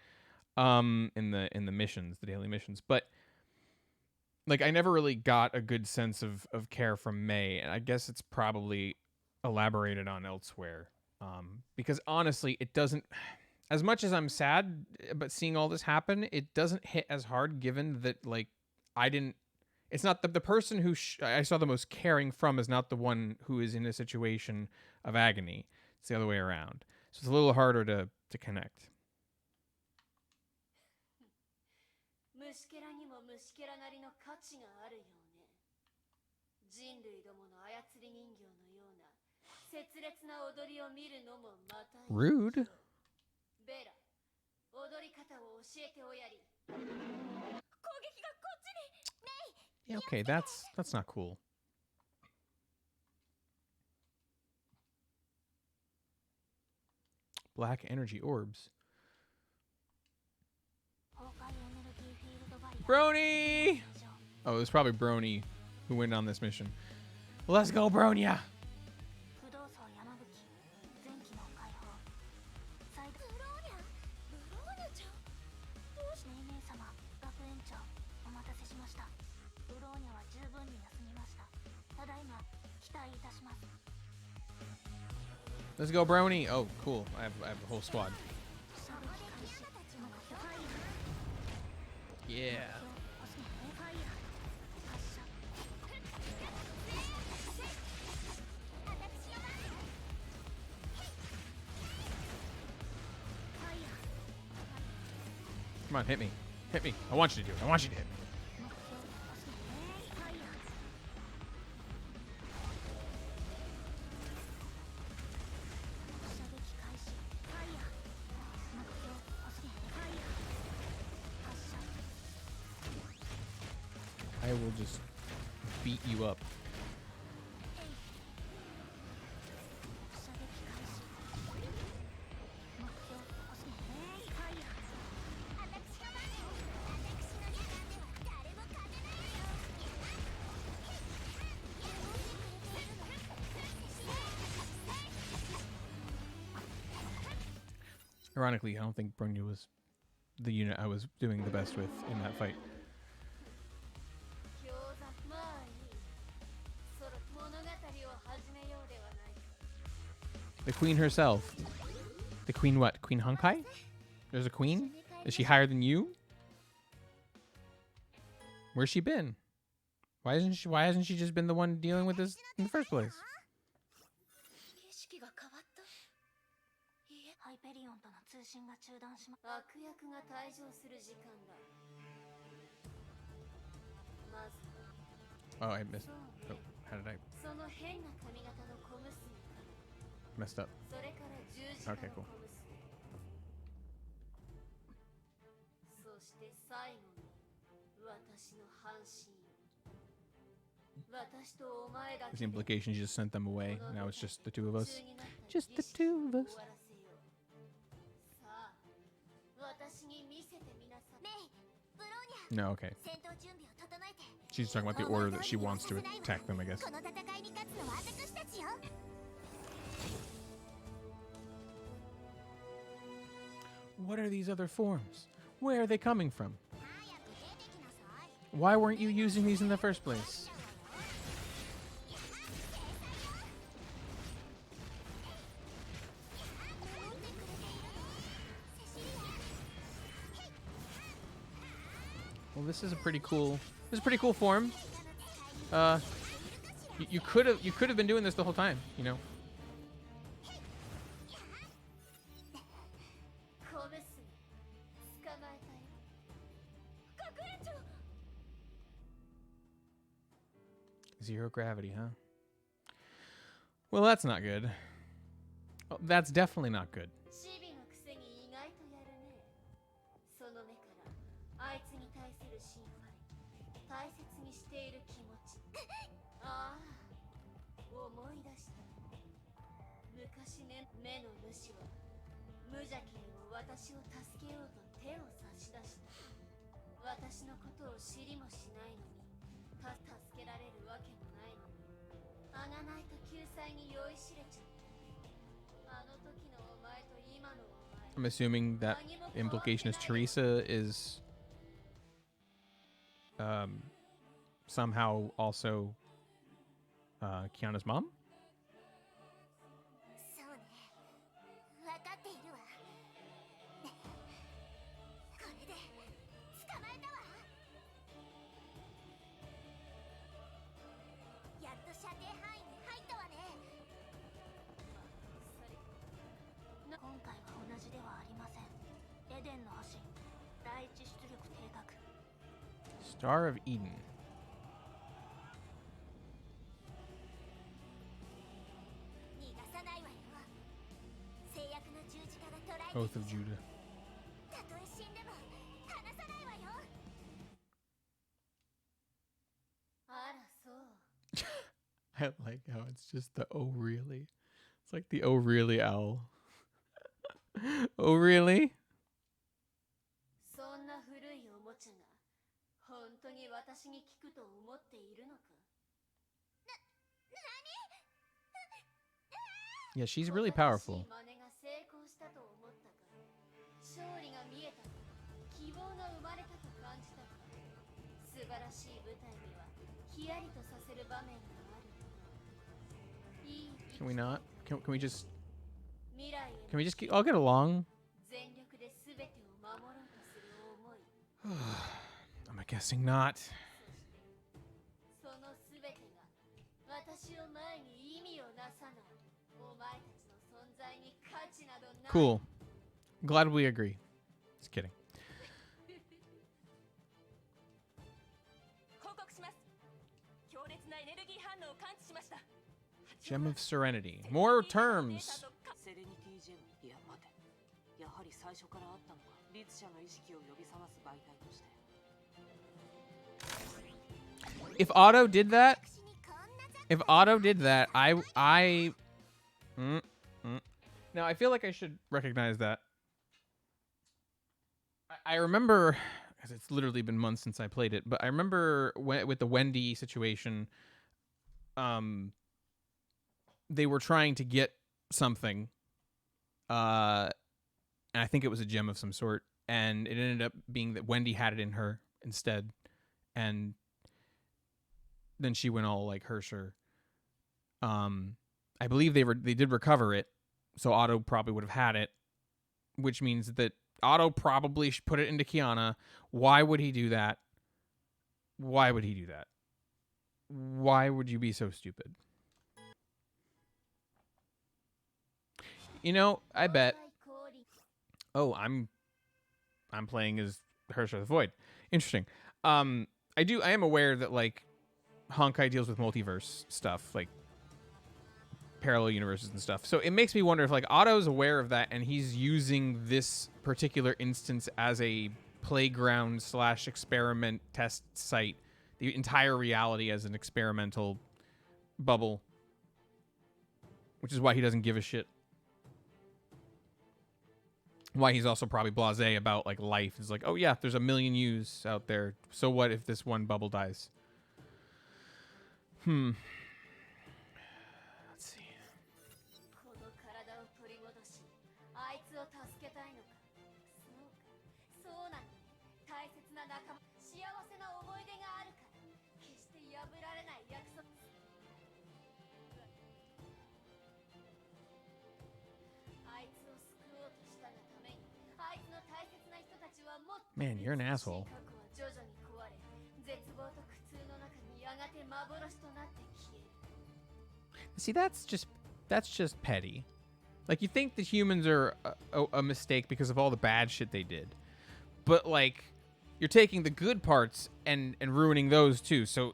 in the missions, the daily missions. But like, I never really got a good sense of care from Mei, and I guess it's probably elaborated on elsewhere. Because honestly, it doesn't, as much as I'm sad about seeing all this happen, it doesn't hit as hard, given that, like, it's not the person who I saw the most caring from is not the one who is in a situation of agony. It's the other way around. So it's a little harder to connect. 虫けらにも虫けらなりの価値があるようね。人類どもの操り人形のような切烈な踊りを見るのもまた。 Rude. ベラ、踊り方を教えておやり。 Yeah, okay, that's not cool. Black energy orbs. Brony! Oh, it was probably Brony who went on this mission. Let's go, Bronya! Let's go, Brony! Oh, cool. I have a whole squad. Yeah. Come on, hit me. Hit me. I want you to do it. I want you to hit me. I will just beat you up. Ironically, I don't think Bronya was the unit I was doing the best with in that fight. The queen herself. The queen what? Queen Honkai? There's a queen? Is she higher than you? Where's she been? Why hasn't she just been the one dealing with this in the first place? Oh, I missed. Oh, how did I? Messed up. Okay, cool. 最後の私の半身よ。私とお前だ The けで implication she just sent them away. Now it's just the two of us. Just the two of us. さあ、私に見せてみなさい。メイ、ブローニャ。 No, okay. 戦闘準備を整えて。 She's talking about the order that she wants to attack them, I guess. この戦いに勝つのは私たちよ。 What are these other forms? Where are they coming from? Why weren't you using these in the first place? Well, this is a pretty cool form. You could have been doing this the whole time, you know. Zero gravity, huh? Well, that's not good. Oh, that's definitely not good. チビのくせに意外とやるね。その目からあいつに対する心配、大切にしている気持ち。ああ、思い出した。昔ね、目の主は無邪気にも私を助けようと手を差し出した。私のことを知りもしないのに、助けられるわけもないのに、あがないと救済に酔いしれちゃった。 I'm assuming that implication is Teresa is somehow also Kiana's mom? そうね。分かっているわ。これで捕まえたわ。やっと射程範囲に入ったわね。今回は同じではありません。エデンの星、第一出力低下。 Star of Eden. 逃がさないわよ。制約の十字架が捉えて Oath of Judah. たとえ死んでも離さないわよ。あら、そう。 I like how it's just the oh really. It's like the oh really owl. Oh really? そんな古いおもちゃが本当に私に効くと思っているのか。 Yeah, she's really powerful. 真似が成功したと思ったか。勝利が見えたか。希望が生まれたと感じたか。素晴らしい舞台にはヒヤリとさせる場面がある。いい。 Can we not? Can we just 未来へ Can we just all get along? 全力で全てを守ろうとする思い。 I'm guessing not. その全てが私を前に意味をなさない。お前たちの存在に価値などない。 Cool. Glad we agree. Just kidding. 報告します。強烈なエネルギー反応を感知しました。 Gem of Serenity. More terms. セレニティジェム。いや待て。やはり最初からあったのか。律者の意識を呼び覚ます媒体として。 If Otto did that, Now I feel like I should recognize that. I remember, because it's literally been months since I played it, but I remember with the Wendy situation, they were trying to get something, and I think it was a gem of some sort, and it ended up being that Wendy had it in her instead, and then she went all like Hersher. I believe they did recover it, so Otto probably would have had it, which means that Otto probably should put it into Kiana. Why would he do that? Why would he do that? Why would you be so stupid? You know, I bet. Oh, I'm playing as Hersher the Void. Interesting. I am aware that like Honkai deals with multiverse stuff, like parallel universes and stuff. So it makes me wonder if like Otto's aware of that and he's using this particular instance as a playground / experiment test site, the entire reality as an experimental bubble, which is why he doesn't give a shit. Why he's also probably blasé about like life. It's like, oh yeah, there's a million yous out there. So what if this one bubble dies? Let's see. Man, you're an asshole. See, that's just petty. Like, you think the humans are a mistake because of all the bad shit they did, but like, you're taking the good parts and ruining those too. So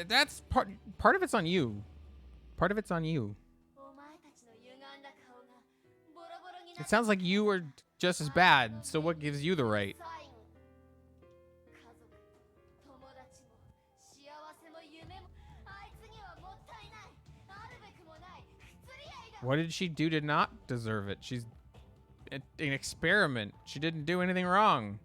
that's part of it's on you. Part of it's on you. It sounds like you are just as bad. So what gives you the right? What did she do to not deserve it? She's an experiment. She didn't do anything wrong.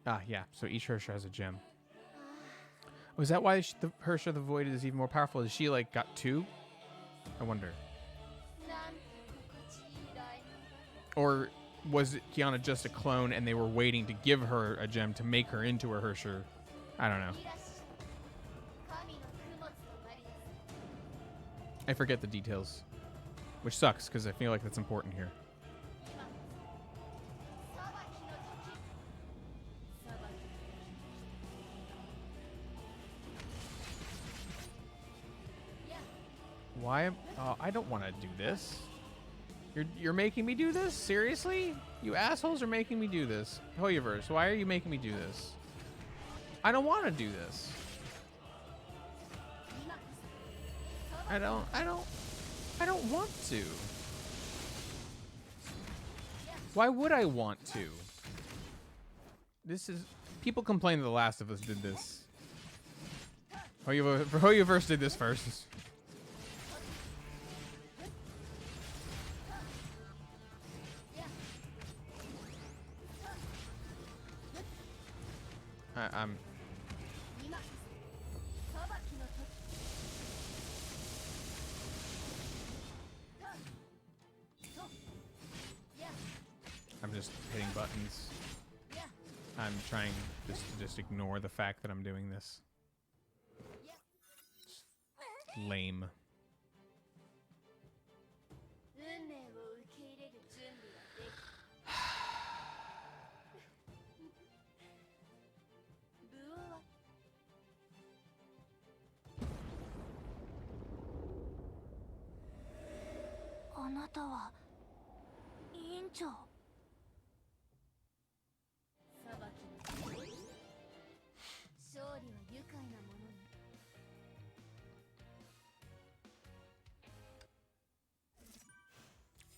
Ah, yeah. So each Hersha has a gem. Was that why the Hersha the Void is even more powerful? Is she like got 2? I wonder. Or was Kiana just a clone and they were waiting to give her a gem to make her into a Hersha? I don't know. I forget the details, which sucks because I feel like that's important here. Why? I don't want to do this. You're making me do this? Seriously? You assholes are making me do this. Hoyoverse, why are you making me do this? I don't want to do this. I don't want to. Why would I want to? This is... People complain that The Last of Us did this. Hoyoverse did this first. I'm just hitting buttons. I'm trying just to just ignore the fact that I'm doing this. It's lame.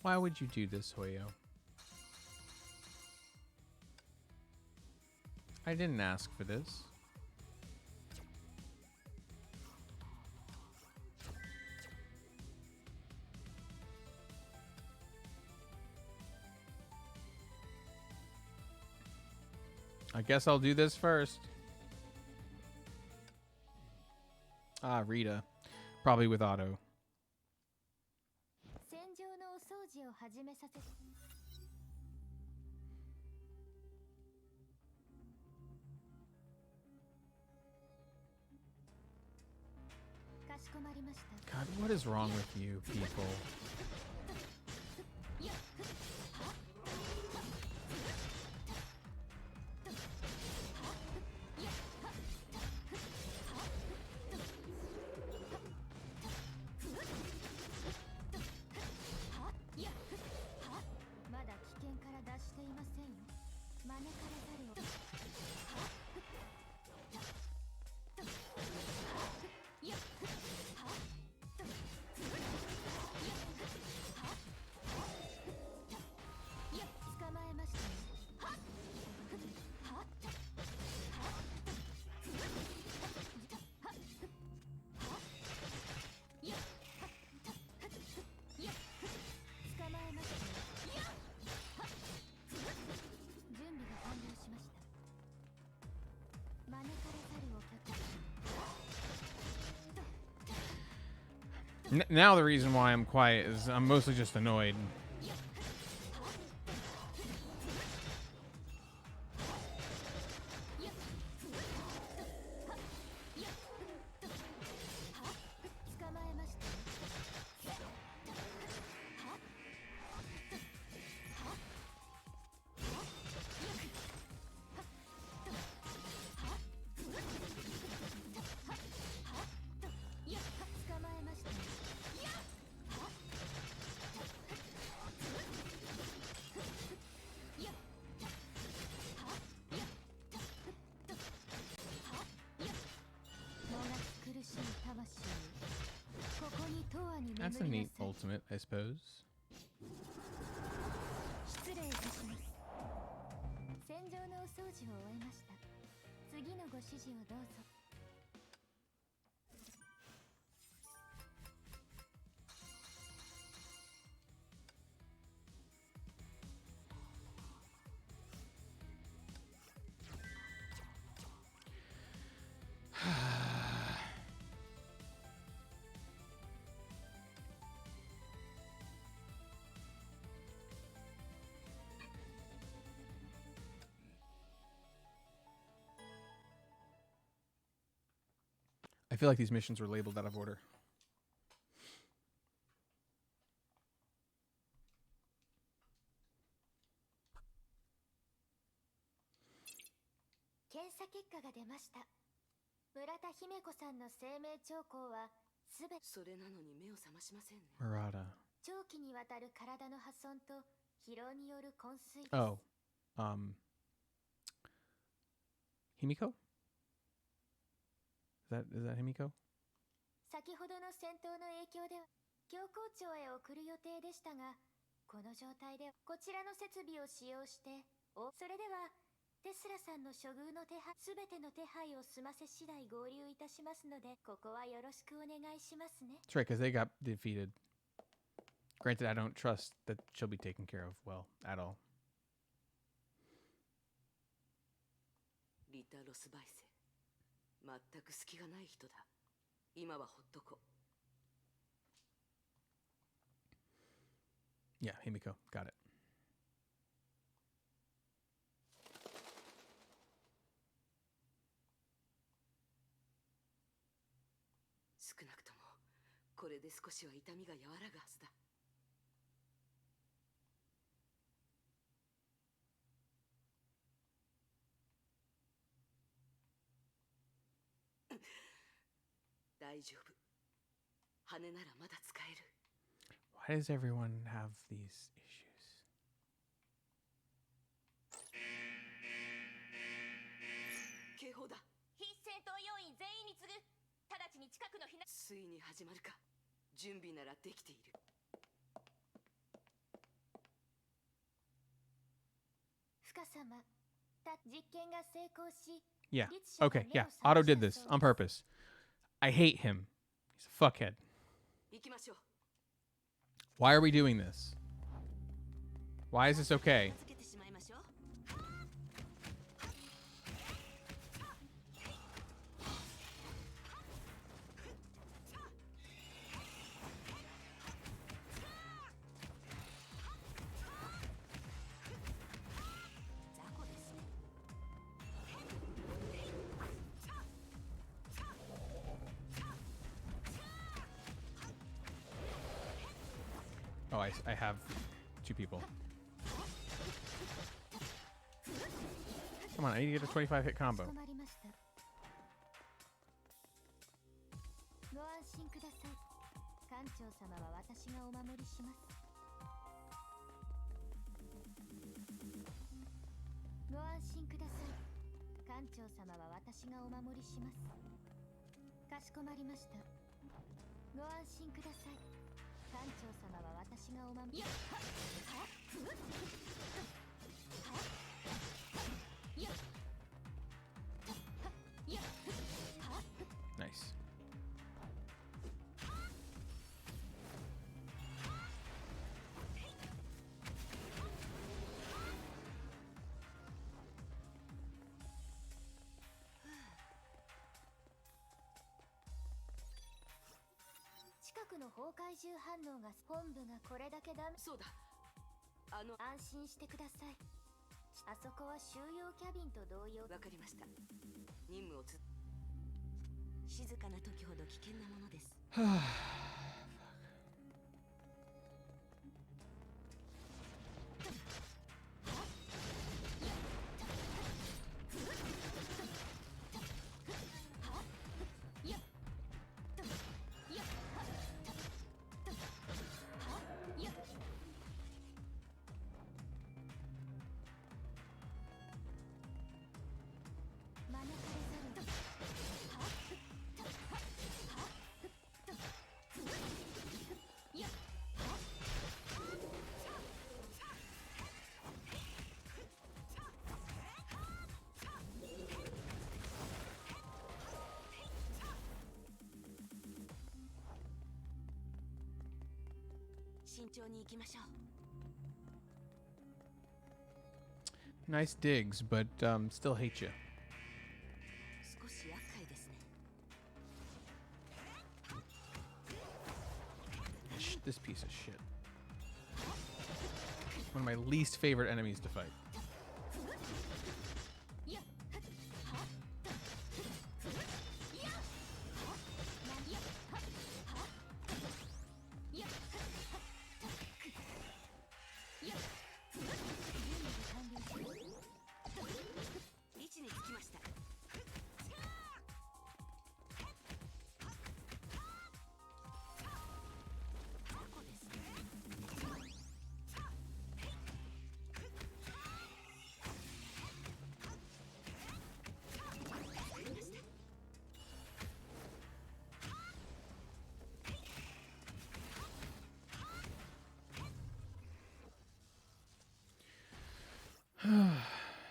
Why would you do this, Hoyo? I didn't ask for this. I guess I'll do this first. Ah, Rita. Probably with auto. God, what is wrong with you people? Now the reason why I'm quiet is I'm mostly just annoyed. That's a neat ultimate, I suppose. 失礼いたします。戦場のお掃除を終えました。次のご指示をどうぞ。I feel like these missions were labeled out of order. 検査結果が出ました。村田姫子さんの生命兆候はすべて。それなのに目を覚ましませんね。Murata. 長期にわたる体の破損と疲労による昏睡です。Oh. Himiko? Is that Himiko? 先ほどの戦闘の影響では教皇庁へ送る予定でしたが、この状態でこちらの設備を使用してそれではテスラさんの処遇のすべての手配を済ませ次第合流いたしますので、ここはよろしくお願いしますね。 That's right, because they got defeated. Granted, I don't trust that she'll be taken care of well at all. リタ・ロスバイセ、全く隙がない人だ。今はほっとこ。Yeah, Himiko, got it. 少なくともこれで少しは痛みが和らぐはずだ。大丈夫。羽ならまだ使える。Why does everyone have these issues? 警報だ。非戦闘要員全員に次ぐ。直ちに近くの避難。ついに始まるか。準備ならできている。深様、実験が成功し、 Yeah. Okay, yeah. Otto did this on purpose. I hate him. He's a fuckhead. 行きましょう。Why are we doing this? Why is this okay? Oh, I have two people. Come on, I need to get a 25 hit combo. ご安心ください。艦長様は私がお守りします。ご安心ください。艦長様は私がお守りします。かしこまりました。ご安心ください。艦長様は私がお守り。Nice. 近くの崩壊獣反応が本部がこれだけダメ。そうだ。安心してください。あそこは収容キャビンと同様。わかりました。任務を静かな時ほど危険なものです。慎重に行きましょう。 Nice digs, but still hate you. 少し厄介ですね。 This piece of shit. One of my least favorite enemies to fight.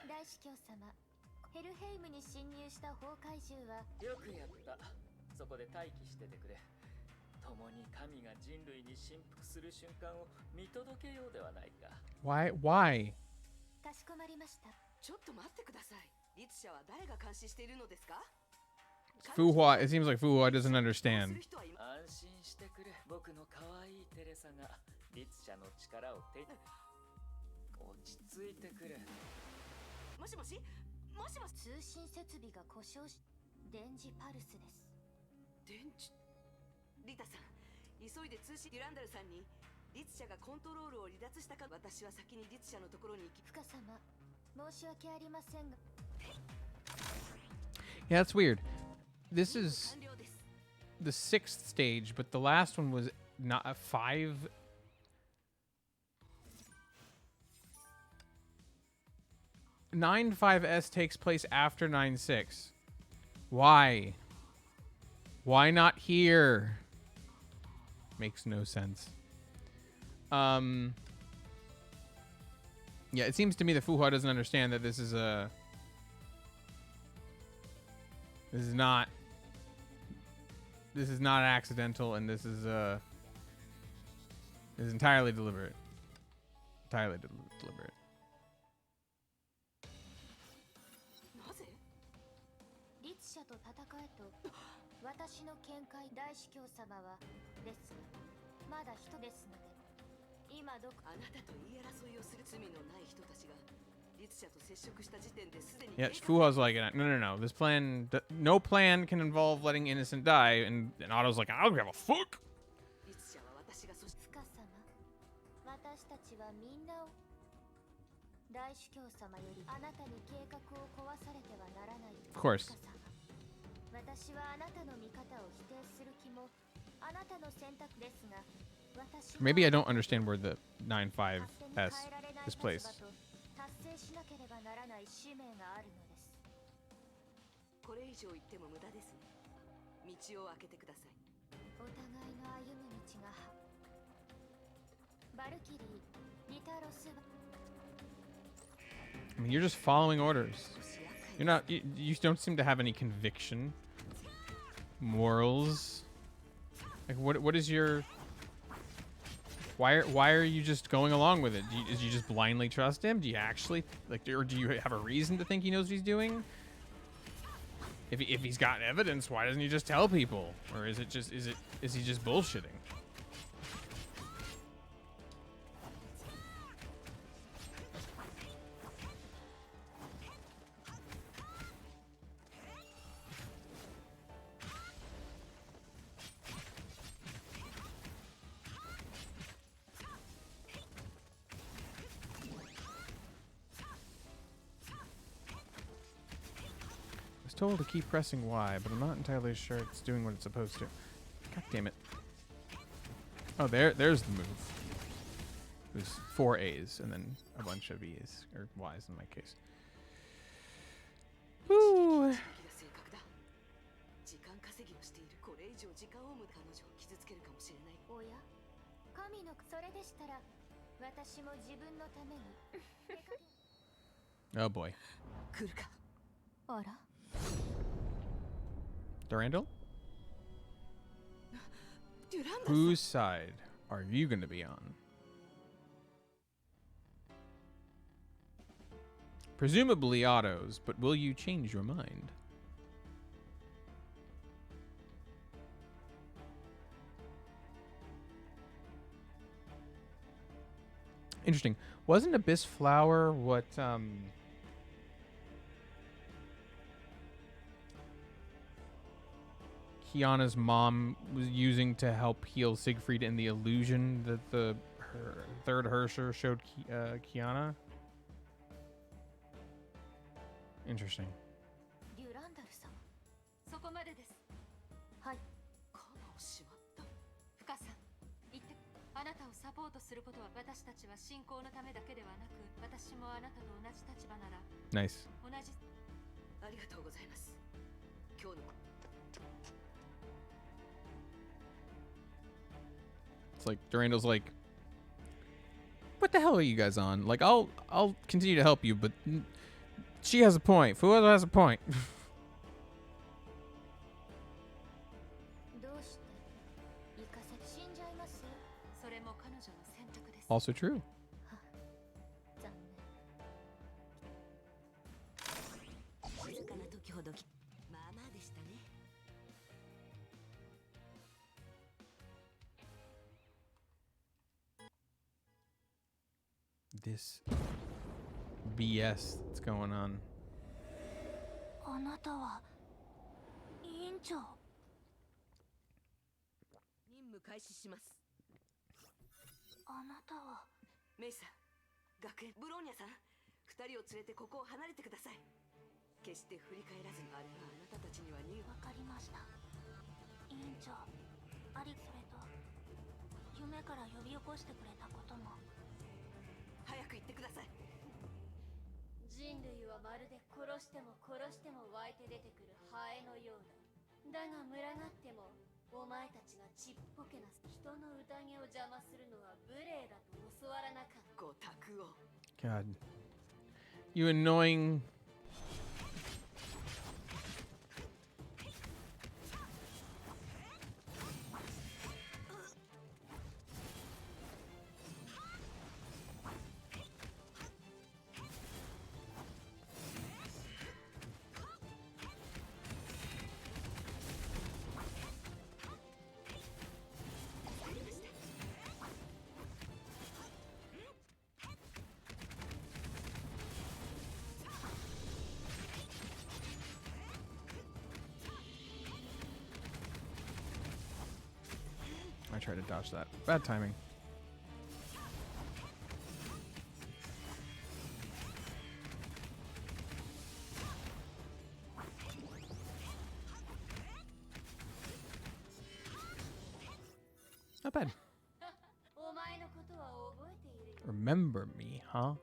大司教様、ヘルヘイムに侵入した崩壊獣はよくやった。そこで待機しててくれ。共に神が人類に振幅する瞬間を見届けようではないか。Why? かしこまりました。ちょっと待ってください。律者は誰が監視しているのですか？ Fuhua, it seems like Fuhua doesn't understand. 安心してくれ。僕の可愛いテレサが律者の力を手に。落ち着いてくれ。もしもしもしもし。通信設備が故障し、電磁パルスです。電磁。リタさん、急いで通信デュランダルさんに律者がコントロールを離脱したか。私は先に律者のところに行き。深様、申し訳ありませんが。Yeah, that's weird. This is the 6th stage, but the last one was not a 5. Nine 5S takes place after 9-6. Why? Why not here? Makes no sense. Yeah, it seems to me that Fuhua doesn't understand that this is not accidental, and this is entirely deliberate. Entirely deliberate. 律者と戦えと私の見解。大司教様はですが、まだ人ですので、今どこ。あなたと言い争いをする罪のない人たちが律者と接触した時点ですでに。 Yeah, Fuhua's like, no. This plan, no plan can involve letting innocent die, and Otto's like, I don't give a fuck. 律者は私が。深様、私たちはみんなを。大司教様よりあなたに計画を壊されてはならない。 Of course. 私はあなたの見方を否定する気もあなたの選択ですが、私 Maybe I don't understand where the 9-5S is placed. 達成しなければならない使命があるのです。これ以上言っても無駄ですね。道を開けてください。お互いの歩む道がバルキリー、リタロス。 I mean, you're just following orders. You're not. You don't seem to have any conviction, morals. Like, what is your? Why are you just going along with it? Do you just blindly trust him? Do you actually or do you have a reason to think he knows what he's doing? If he's got evidence, why doesn't he just tell people? Or is he just bullshitting? Told to keep pressing Y, but I'm not entirely sure it's doing what it's supposed to. God damn it. Oh, there's the move. It was 4 A's and then a bunch of E's, or Y's in my case. Woo! おや神のそれでしたら私も自分のために Oh boy. 来るかあら Durandal? Whose side are you going to be on? Presumably Otto's, but will you change your mind? Interesting. Wasn't Abyss Flower what Kiana's mom was using to help heal Siegfried in the illusion that her third Hersher showed Kiana? Interesting. デュランダル様そこまでですはいカバをしまった深さん言ってあなたをサポートすることは私たちは信仰のためだけではなく私もあなたと同じ立場なら Nice. 同じありがとうございます今日の It's like Durandal's like, what the hell are you guys on? Like, I'll continue to help you, but she has a point. Fuego has a point. Also true. This BS that's going on. あなたは委員長任務開始しますあなたはメイさん学園ブローニャさん二人を連れてここを離れてください決して振り返らずにあれはあなたたちにはわかりました委員長それと夢から呼び起こしてくれたことも早く言ってください人類はまるで殺しても殺しても湧いて出てくるハエのようだだが群がってもお前たちがちっぽけな人の宴を邪魔するのは無礼だと教わらなかったご託を God. You annoying. I tried to dodge that. Bad timing. Not bad. Remember me, huh?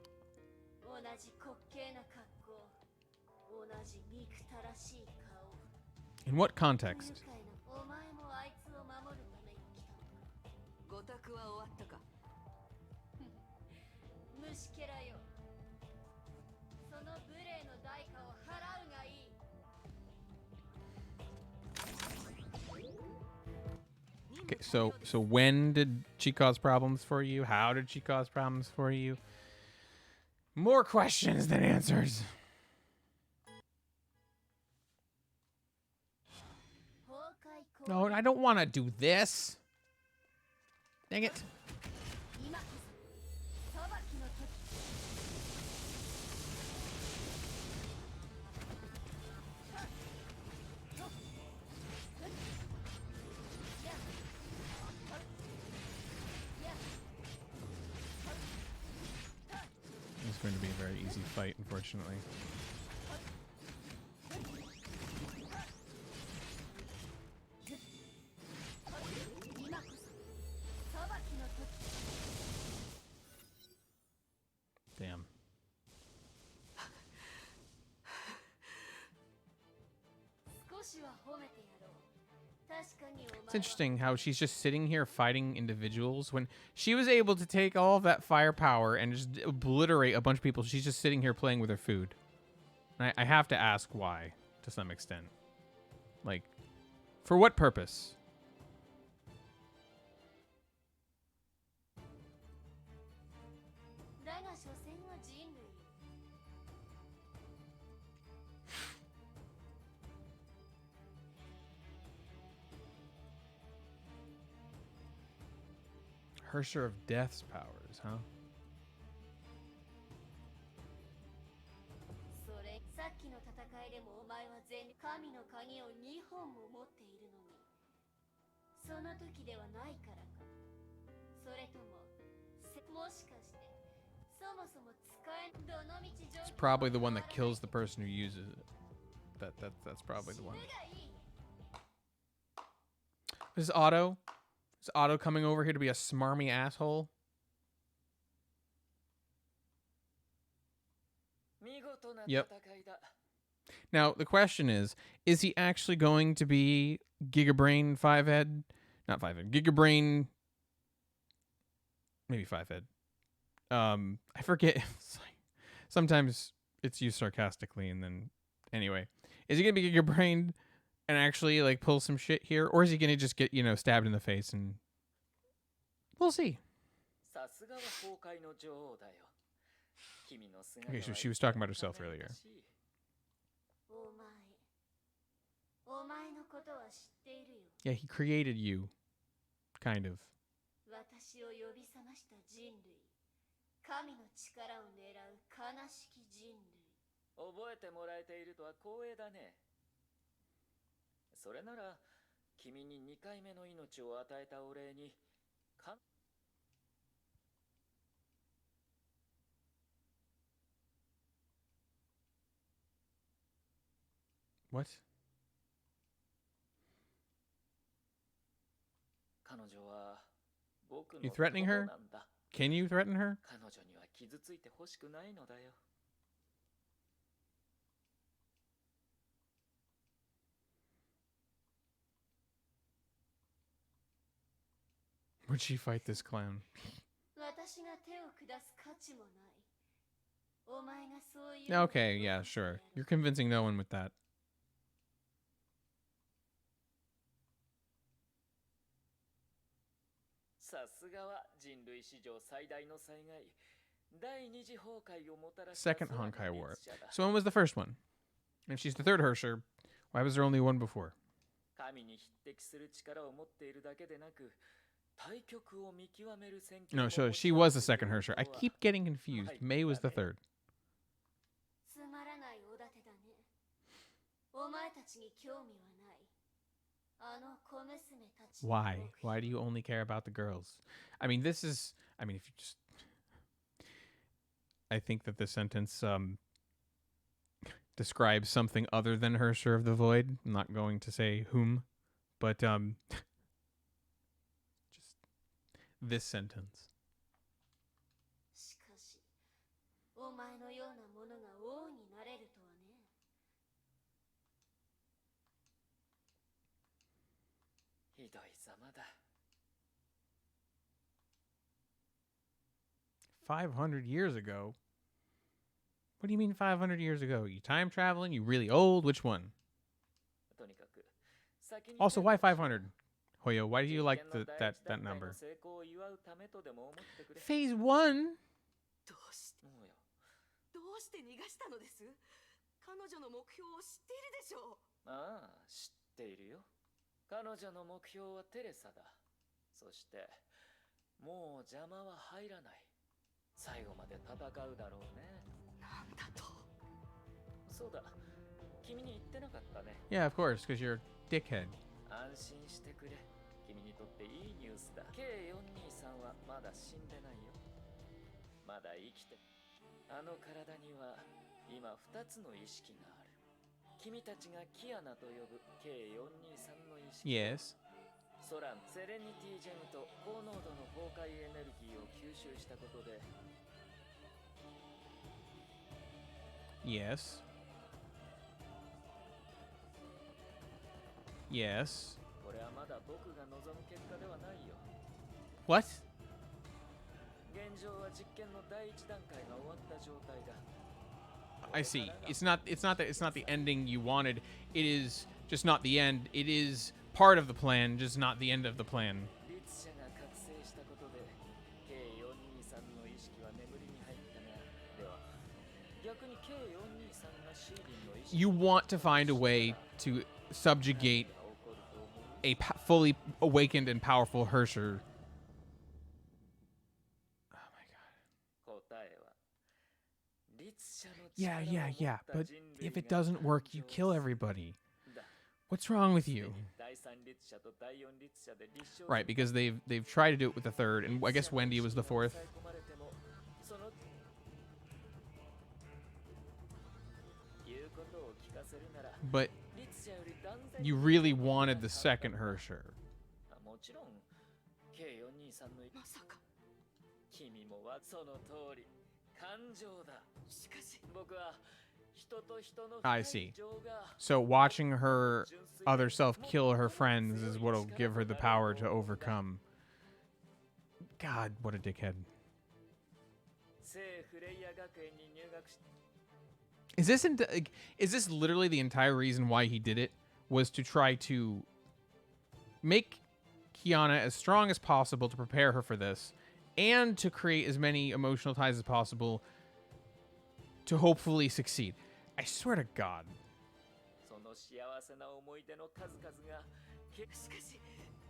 In what context? ご託は終わったか虫けらよその無礼の代価を払うがいい Okay, so when did she cause problems for you? How did she cause problems for you? More questions than answers. No, I don't want to do this. Dang it. It's going to be a very easy fight, unfortunately. Damn. It's interesting how she's just sitting here fighting individuals when she was able to take all of that firepower and just obliterate a bunch of people. She's just sitting here playing with her food. And I have to ask why, to some extent. Like, for what purpose? Hersher of Death's powers, huh? It's probably the one that kills the person who uses it. That's probably the one. This is Otto. Is Otto coming over here to be a smarmy asshole? Yep. Now, the question is he actually going to be Gigabrain 5-head? Not 5-head. Gigabrain... Maybe 5-head. I forget. It's like, sometimes it's used sarcastically, and then... Anyway. Is he going to be Gigabrain and actually, like, pull some shit here? Or is he going to just get, stabbed in the face and... We'll see. Okay, so she was talking about herself earlier. Yeah, he created you. Kind of. What? You threatening her? Can you threaten her? Would she fight this clown? Okay, yeah, sure. You're convincing no one with that. Second Honkai War. So when was the first one? If she's the third Hersher, why was there only one before? No, so she was the second Hersher. I keep getting confused. May was the third. Why? Why do you only care about the girls? If you just... I think that this sentence describes something other than Hersher of the Void. I'm not going to say whom, but just this sentence. "500 years ago? What do you mean 500 years ago? You time traveling? You really old? Which one?" Also, why 500? Hoyo, why do you like that number? Phase 1? 彼女の目標はテレサだ。そして、もう邪魔は入らない。最後まで戦うだろうね。なんだと。そうだ。君に言ってなかったね。Yeah, of course, because you're a dickhead. 安心してくれ。君にとっていいニュースだ。K423 はまだ死んでないよ。まだ生きて。あの体には今2つの意識がある。君たちがキアナと呼ぶ K423 の意識。Yes. ソラン、セレニティジェムと高濃度の崩壊エネルギーを吸収したことで。Yes. Yes. これはまだ僕が望む結果ではないよ。What? 現状は実験の第一段階が終わった状態だ。I see. It's not the ending you wanted. It is just not the end. It is part of the plan, just not the end of the plan. 律者が覚醒したことで K423 の意識は眠りに入ったが、では逆に K423 がシーリンの意識。 You want to find a way to subjugate a fully awakened and powerful Hersher. Yeah. But if it doesn't work, you kill everybody. What's wrong with you? Right, because they've tried to do it with the third, and I guess Wendy was the fourth. But you really wanted the second Hersher. もちろん K423 のまさか君もはその通り感情だ。しかし僕は人と人の I see. So watching her other self kill her friends is what'll give her the power to overcome. God, what a dickhead. Is this literally the entire reason why he did it? Was to try to make Kiana as strong as possible to prepare her for this, and to create as many emotional ties as possible to hopefully succeed. I swear to God. その幸せな思い出の数々がしかし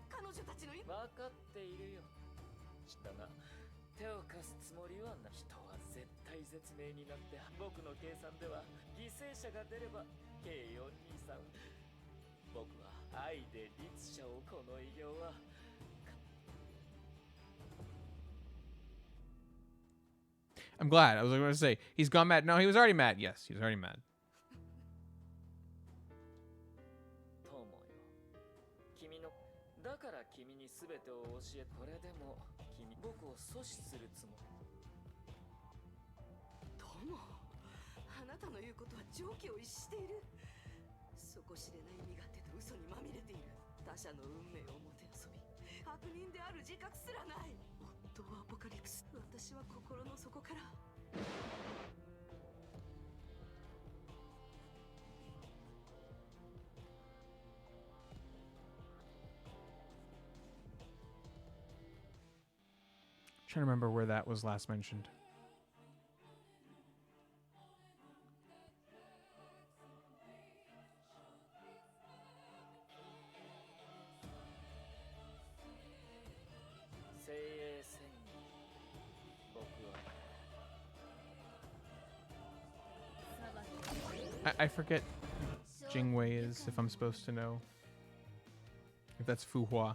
彼女たちの分かっているよ。だが手を貸すつもりはない。人は絶対絶命になって、僕の計算では犠牲者が出れば K423。僕は愛で律者をこの偉業は。I'm glad. I was going to say, he's gone mad. No, he was already mad. Yes, he was already mad. 友よ。君のだから君に全てを教え、これでも僕を阻止するつもり。友、あなたの言うことは常軌を逸している。底知れない身勝手と嘘にまみれている。他者の運命をもてあそび、悪人である自覚すらない。夫はアポカリプス。私は心の底から。Trying to remember where that was last mentioned. I forget Jingwei is, if I'm supposed to know. If that's Fuhua.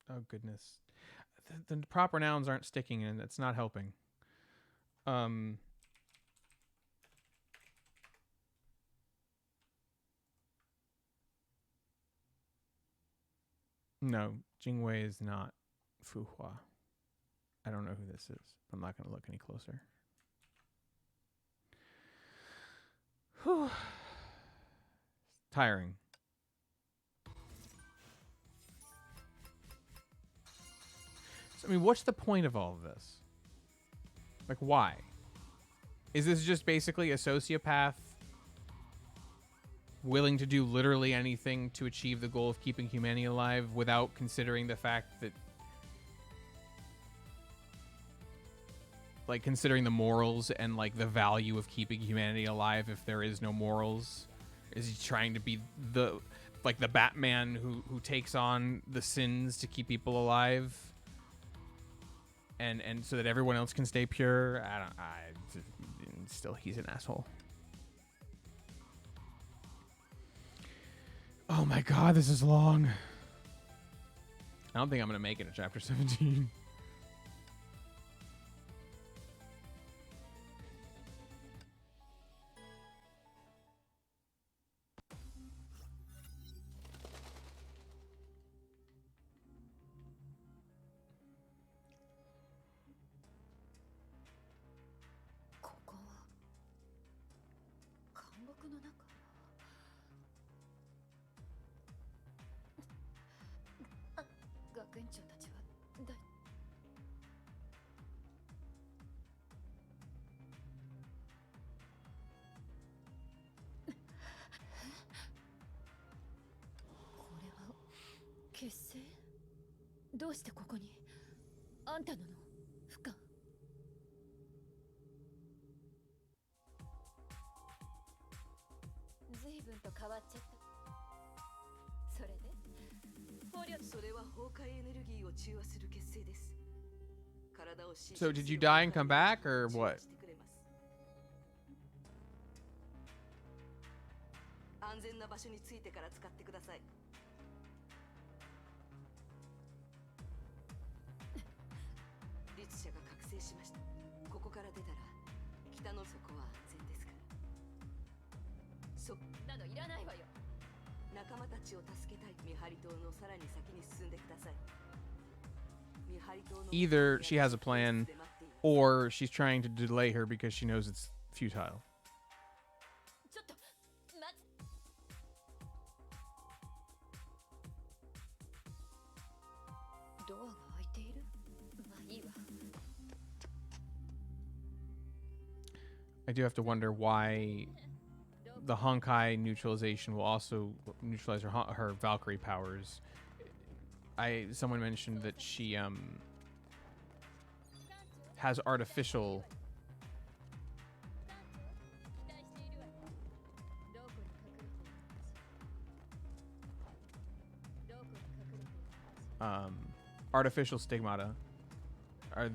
Oh, goodness. The proper nouns aren't sticking in. It's not helping. No, Jingwei is not Fuhua. I don't know who this is. I'm not going to look any closer. Whew. Tiring. So, I mean, what's the point of all of this? Like, why? Is this just basically a sociopath willing to do literally anything to achieve the goal of keeping humanity alive without considering the fact that, like, considering the morals and, like, the value of keeping humanity alive if there is no morals? Is he trying to be the Batman who takes on the sins to keep people alive? And so that everyone else can stay pure? Still, he's an asshole. Oh my god, this is long. I don't think I'm gonna make it to chapter 17.どうしてここにあんたなの不可随分と変わっちゃったそれでそれは崩壊エネルギーを中和する結成です。 So did you die and come back or what? 安全な場所に着いてから使ってください。律者が覚醒しました。ここから出たら北の底は安全ですから。などいらないわよ。仲間たちを助けたい。見張り塔のさらに先に進んでください。 Either she has a plan, or she's trying to delay her because she knows it's futile. I do have to wonder why the Honkai neutralization will also neutralize her Valkyrie powers. Someone mentioned that she has artificial artificial stigmata.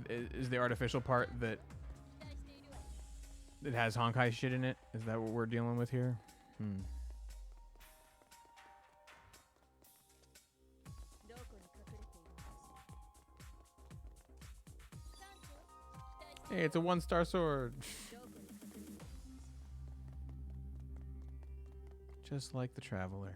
Is the artificial part that it has Honkai shit in it? Is that what we're dealing with here? Hey, it's a 1-star sword. Just like the Traveler.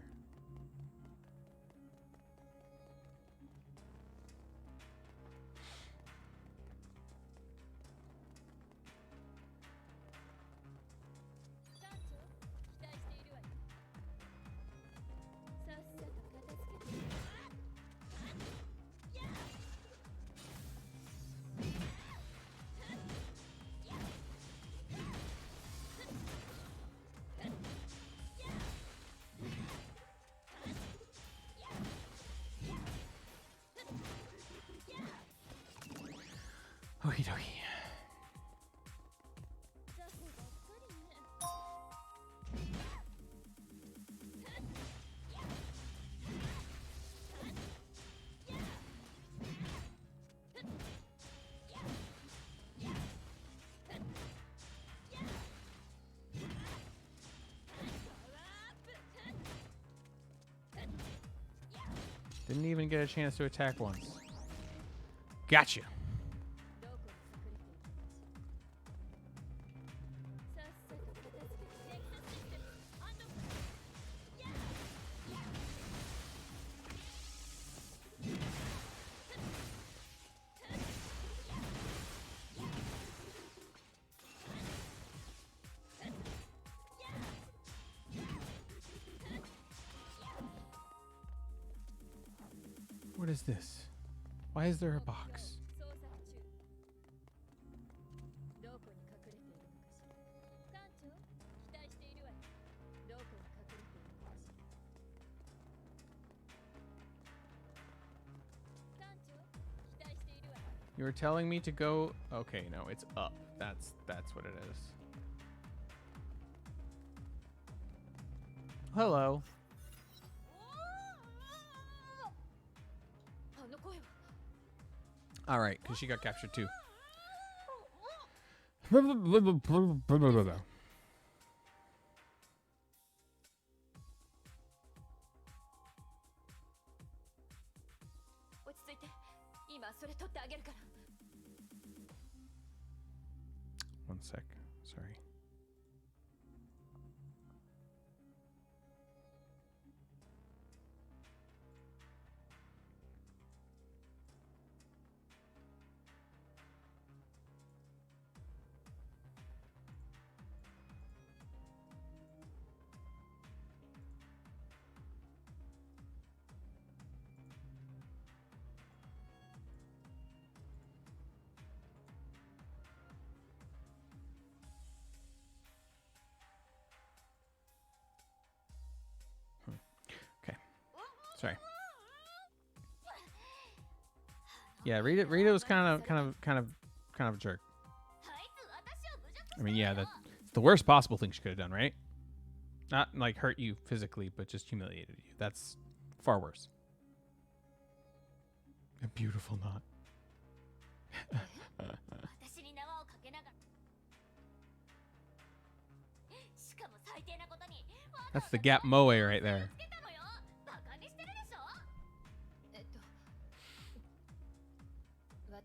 Okie dokie. Didn't even get a chance to attack once. Gotcha. What is this? Why is there a box? You were telling me to go. Okay, no, it's up. That's what it is. Hello. あの声は All right, because she got captured too. 落ち着いて今それ取ってあげるから One sec. Sorry. Sorry. Yeah, Rita was kind of a jerk. I mean, yeah, that's the worst possible thing she could have done, right? Not like hurt you physically, but just humiliated you. That's far worse. A beautiful knot. That's the Gap Moe right there.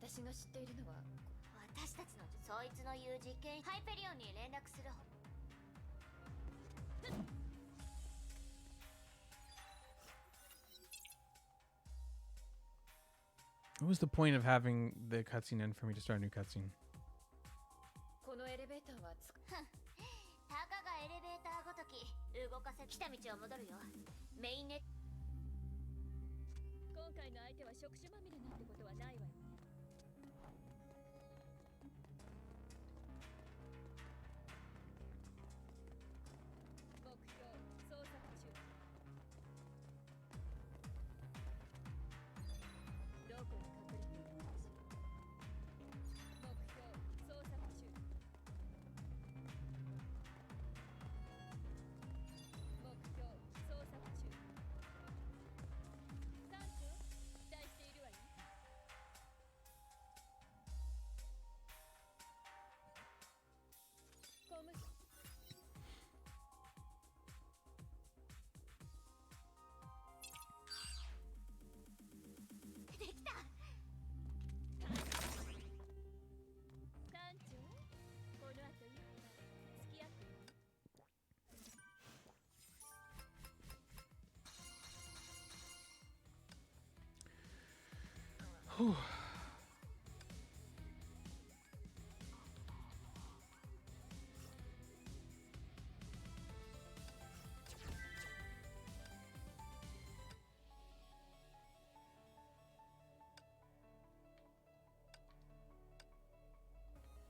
私が知っているのは私たちのそいつの言う実験ハイペリオンに連絡する What was the point of having the cutscene end for me to start a new cutscene? このエレベーターはつたかがエレベーターごとき動かせ来た道を戻るよメインネ今回の相手は触手まみれなんてことはないわよね Whew.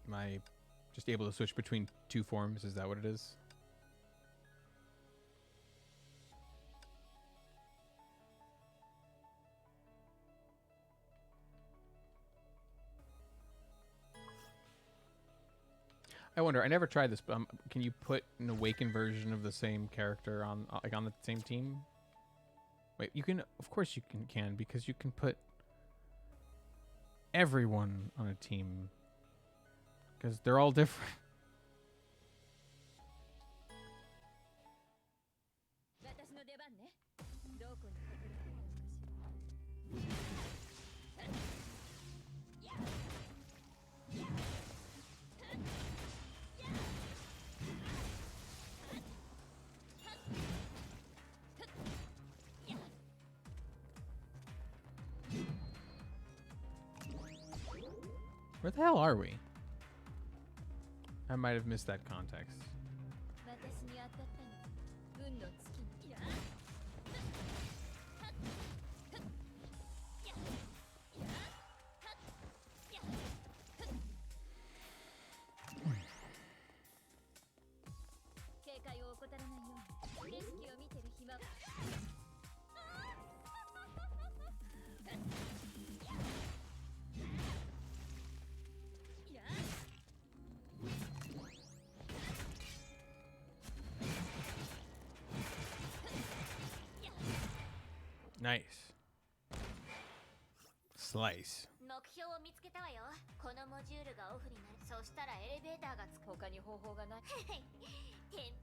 Am I just able to switch between two forms? Is that what it is? I wonder. I never tried this, but can you put an awakened version of the same character on like on the same team? Wait, you can. Of course, you can because you can put everyone on a team because they're all different. Where the hell are we? I might have missed that context. Nice. Slice. 目標を見つけたわよ。このモジュールがオフになる。そしたらエレベーターがつく。他に方法がない。てん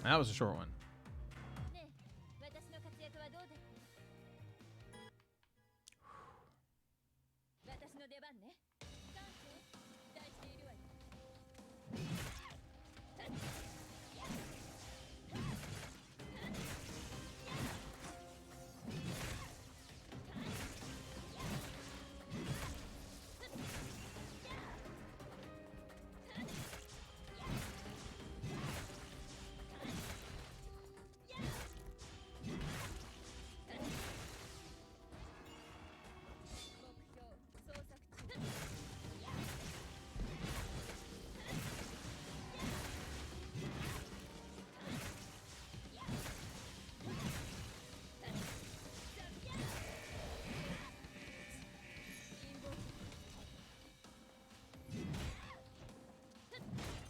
That was a short one. ねえ、私の活躍はどうだった？私の出番ね。感謝期待しているわよ。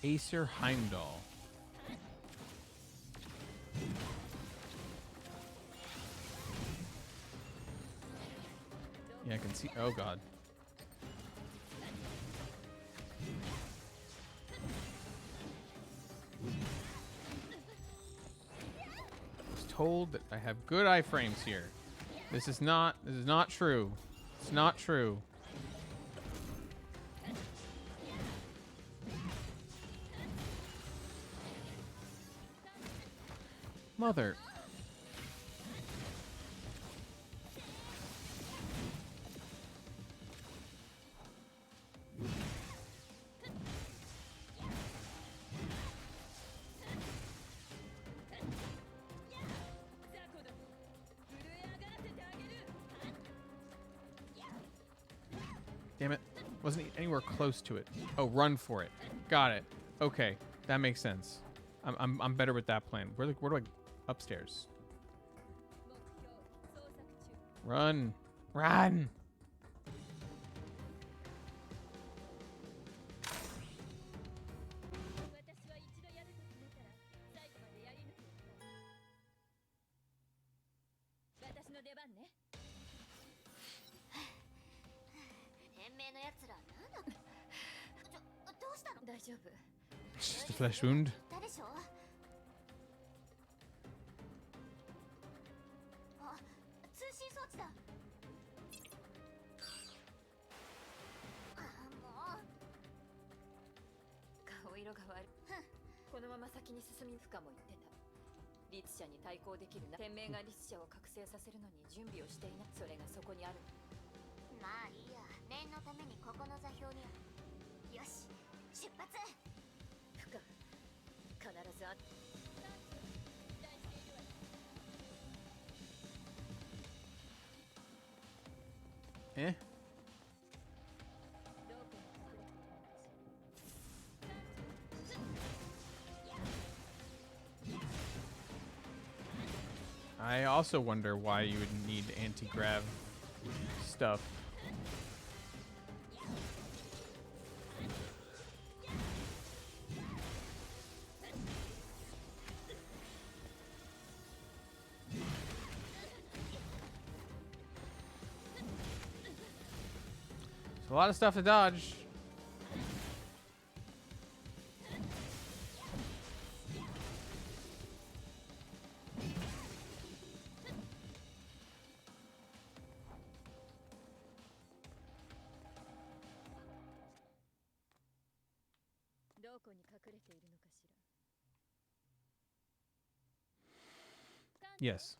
Acer Heimdall. Yeah, I can see. Oh, God. I was told that I have good iframes here. This is not true. It's not true. Mother. Damn it. Wasn't anywhere close to it. Oh, run for it. Got it. Okay. That makes sense. I'm better with that plan. Where do I upstairs? Run. Run. It's just a flesh wound. Eh? I also wonder why you would need anti-grav stuff. It's a lot of stuff to dodge. Yes.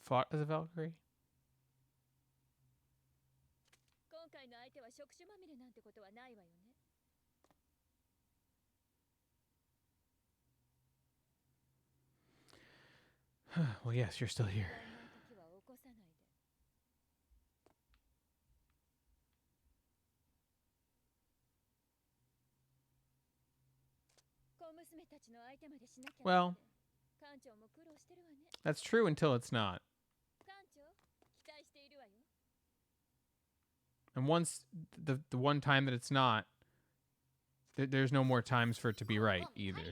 Fought as a Valkyrie? Well, yes, you're still here. Well, that's true until it's not. And once the one time that it's not, there's no more times for it to be right either. For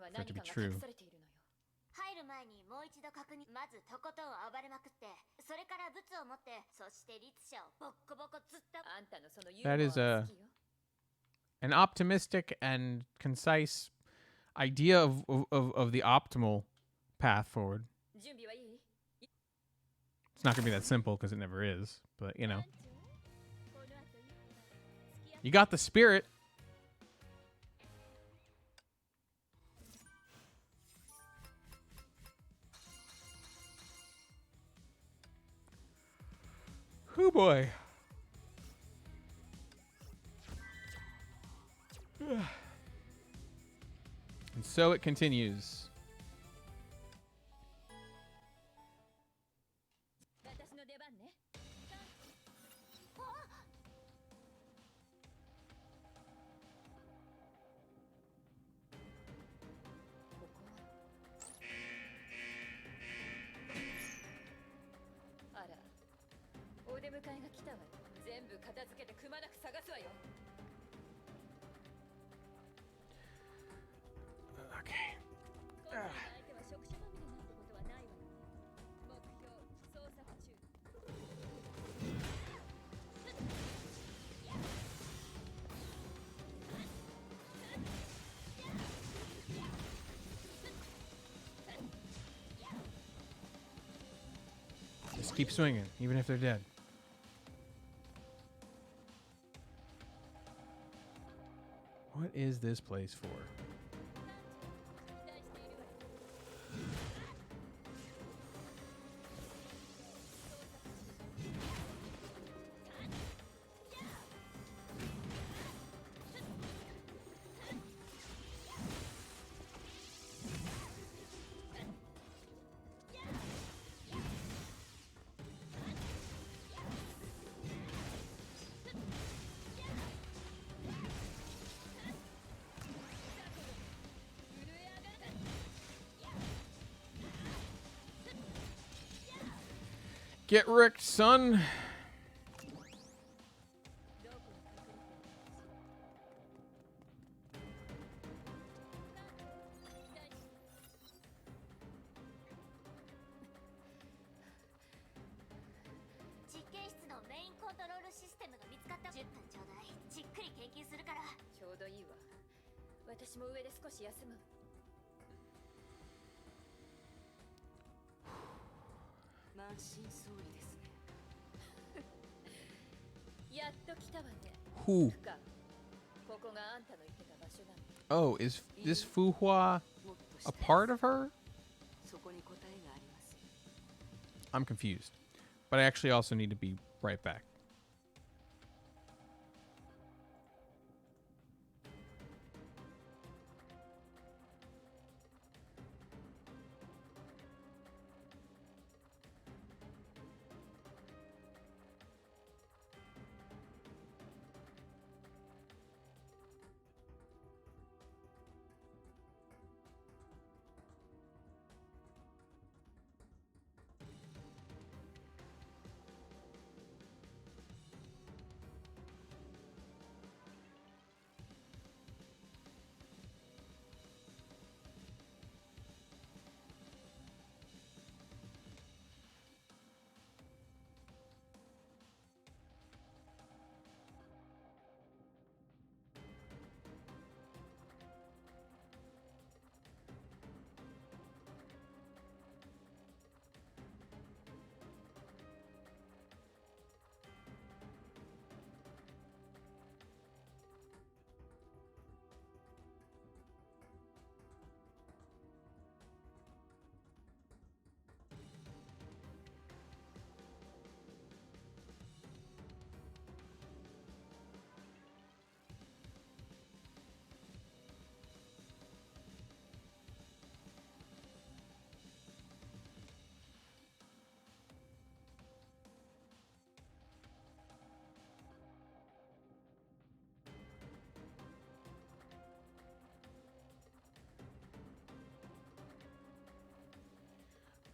it to be true. 入る前にもう一度確認。まずとことん暴れまくって、それからブツを持って、そして律者をボッコボコつった。That is an optimistic and concise idea of the optimal path forward. It's not going to be that simple because it never is, but you know. You got the spirit. Oh boy. And so it continues. Okay. Just keep swinging, even if they're dead. What is this place for? Get wrecked, son. Who? Oh, is this Fu Hua a part of her? I'm confused. But I actually also need to be right back.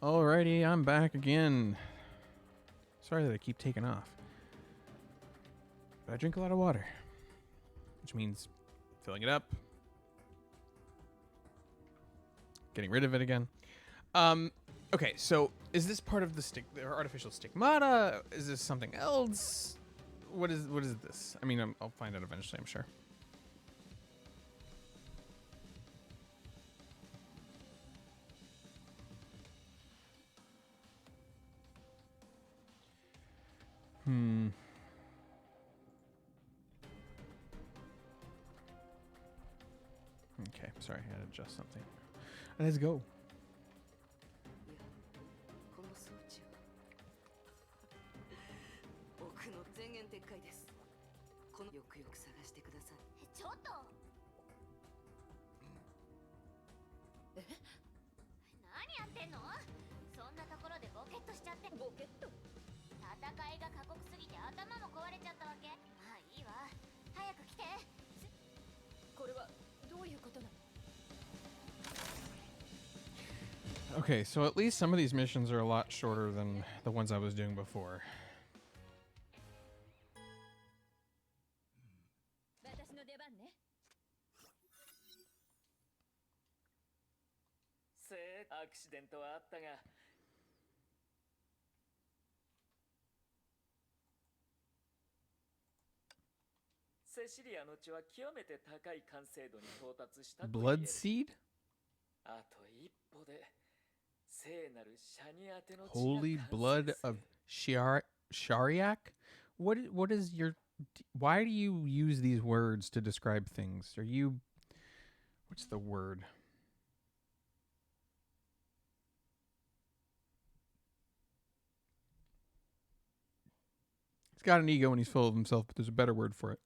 Alrighty, I'm back again. Sorry that I keep taking off. But I drink a lot of water, which means filling it up, getting rid of it again. Okay, so is this part of the artificial stigmata? Is this something else? What is this? I mean, I'll find out eventually, I'm sure. Okay, sorry, I had to adjust something. Let's go. この装置は奥の前言撤回です。このよくよく探してください。ちょっと何やってんの？そんなところでボケっとしちゃって。ボケっと？戦いが過酷すぎて頭も壊れちゃったわけ？まあいいわ。早く来て。これはどういうことなの？ Okay, so at least some of these missions are a lot shorter than the ones I was doing before. 私の出番ね。アクシデントはあったが、セシリアの血は極めて高い完成度に到達したと言える。 Blood seed? あと一歩で聖なるシャニアテの血が Holy 完成 blood する。 of Shariak? What is your... Why do you use these words to describe things? Are you... What's the word? He's got an ego and he's full of himself, but there's a better word for it.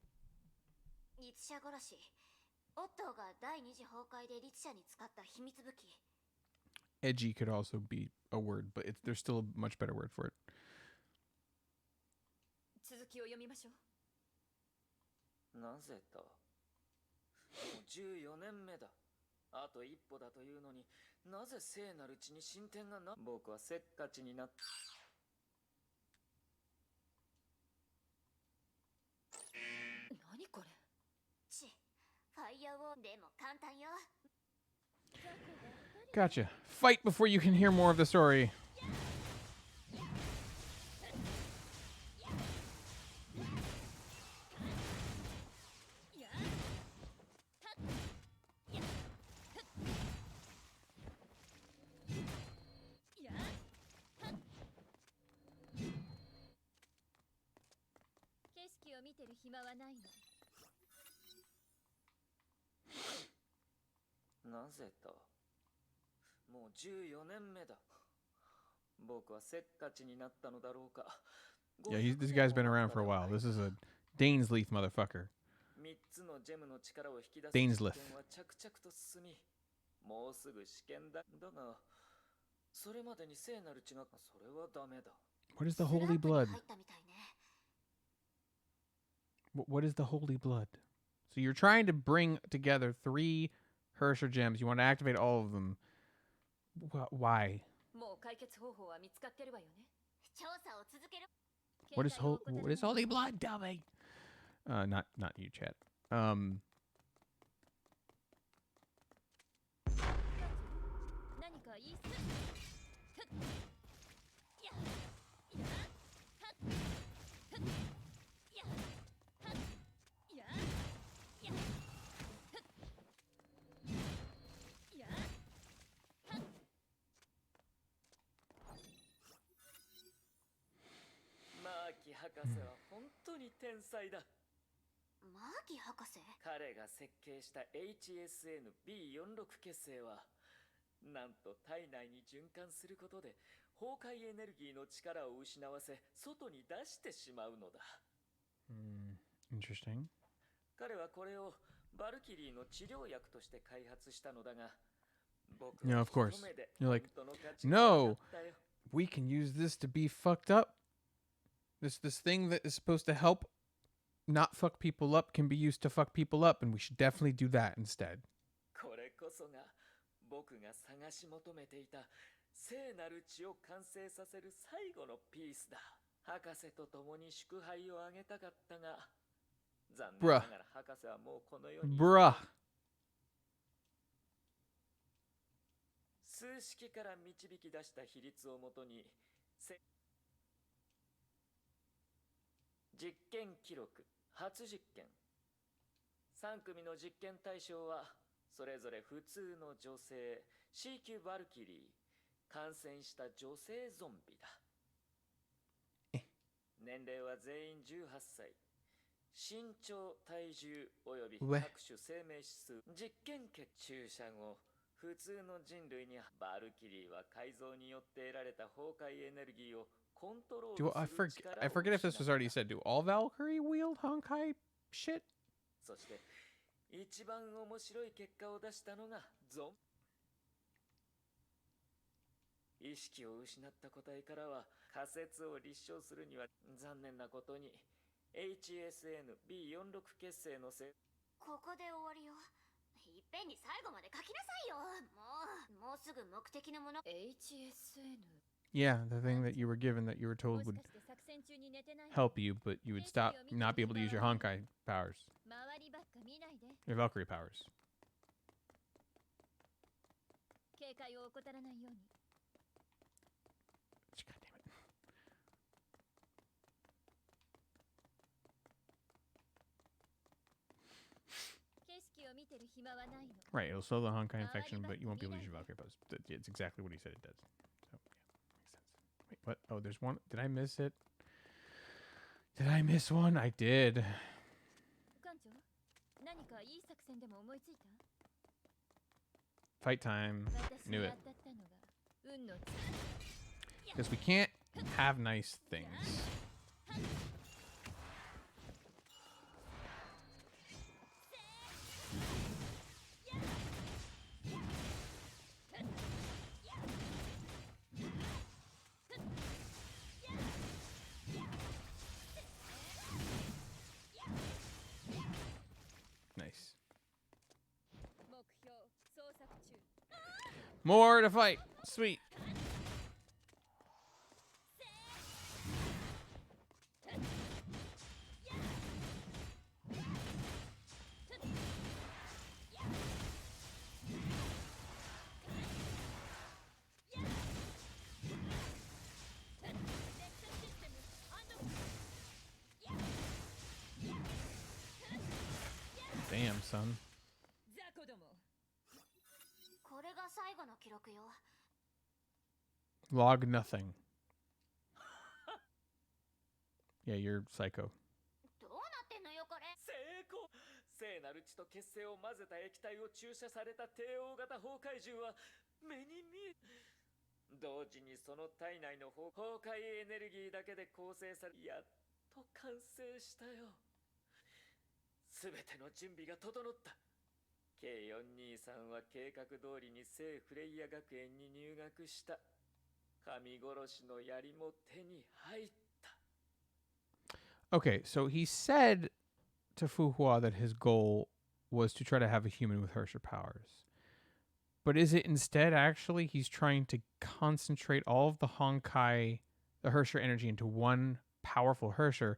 律者殺し。オットーが第二次崩壊で律者に使った秘密武器。 Edgy could also be a word, but there's still a much better word for it. 続きを読みましょう。なぜだ。もう14年目だ。あと一歩だというのになぜ聖なる血に進展がな。僕はせっかちになった。何これ？ファイアウォーでも簡単よ。 Gotcha. Fight before you can hear more of the story. Naぜだ。もう14年目だ。僕はせっかちになったのだろうか。 Yeah, this guy's been around for a while. This is a Dainsleif motherfucker. 3つのジェムの力を引き出す Dainsleif. 実験は着々と進み、もうすぐ試験だ。だが、それまでに聖なる血が、それはダメだ。 What is the holy blood? What is the holy blood? So you're trying to bring together 3 Hersher gems. You want to activate all of them. Why? もう解決方法は見つかってるわよね。調査を続ける。 What is holy blood? Tell me. Not you, chat. 何か言いす博士は本当に天才だ。マーキー博士？彼が設計した HSN-B46 結成はなんと体内に循環することで崩壊エネルギーの力を失わせ外に出してしまうのだ。Interesting. 彼はこれをバルキリーの治療薬として開発したのだが、僕 Yeah, は of course. 一目で You're like, 本当の価値が分か no, ったよ。 we can use this to be fucked up. This thing that is supposed to help not fuck people up can be used to fuck people up, and we should definitely do that instead. これこそが僕が探し求めていた聖なる血を完成させる最後のピースだ。博士と共に祝杯をあげたかったが、残念ながら博士はもうこの世に。Bruh. 数式から導き出した比率をもとに、実験記録初実験。3組の実験対象はそれぞれ普通の女性 C 級バルキリー、感染した女性ゾンビだ。年齢は全員18歳。身長、体重および各種生命指数。実験結注射後、普通の人類にバルキリーは改造によって得られた崩壊エネルギーをコントロールする力を I forget if this was already said. Do all Valkyrie wield Honkai shit? そして一番面白い結果を出したのがゾン。意識を失った個体からは仮説を立証するには残念なことに HSNB46 結成のせ。ここで終わりよ。いっぺんに最後まで書きなさいよ。もうすぐ目的のもの。 HSN Yeah, the thing that you were given that you were told would help you, but you would not be able to use your Honkai powers. Your Valkyrie powers. 警戒を怠らないように。 God damn it. Right, it'll slow the Honkai infection, but you won't be able to use your Valkyrie powers. It's exactly what he said it does. So, yeah, makes sense. Wait, what? Oh, there's one. Did I miss it? Did I miss one? I did. Fight time. Knew it. Because we can't have nice things. Nice. More to fight. Sweet. Damn, son. これが最後の記録よ。 Log nothing. Yeah, you're psycho. どうなってんのよこれ。成功。聖なる血と血清を混ぜた液体を注射された帝王型崩壊獣は目に見え、同時にその体内の崩壊エネルギーだけで構成され、やっと完成したよ。すべての準備が整った。K423 は計画通りに聖フレイヤ学園に入学した。神殺しの槍も手に入った。 Okay, so he said to Fu Hua that his goal was to try to have a human with Hersher powers. But is it instead actually he's trying to concentrate all of the Honkai, the Hersher energy into one powerful Hersher,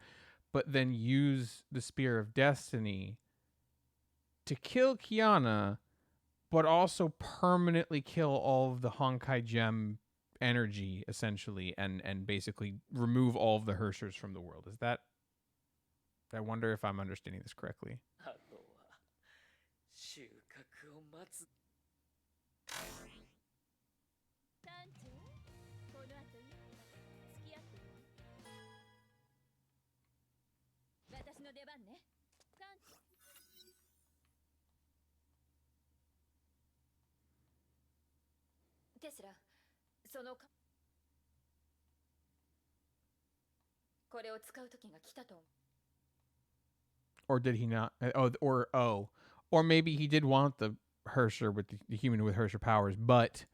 but then use the Spear of Destiny to kill Kiana, but also permanently kill all of the Honkai gem energy, essentially, and basically remove all of the Hershers from the world? Is that... I wonder if I'm understanding this correctly. Or did he not? Or maybe he did want the Hersher with the human with Hersher powers, but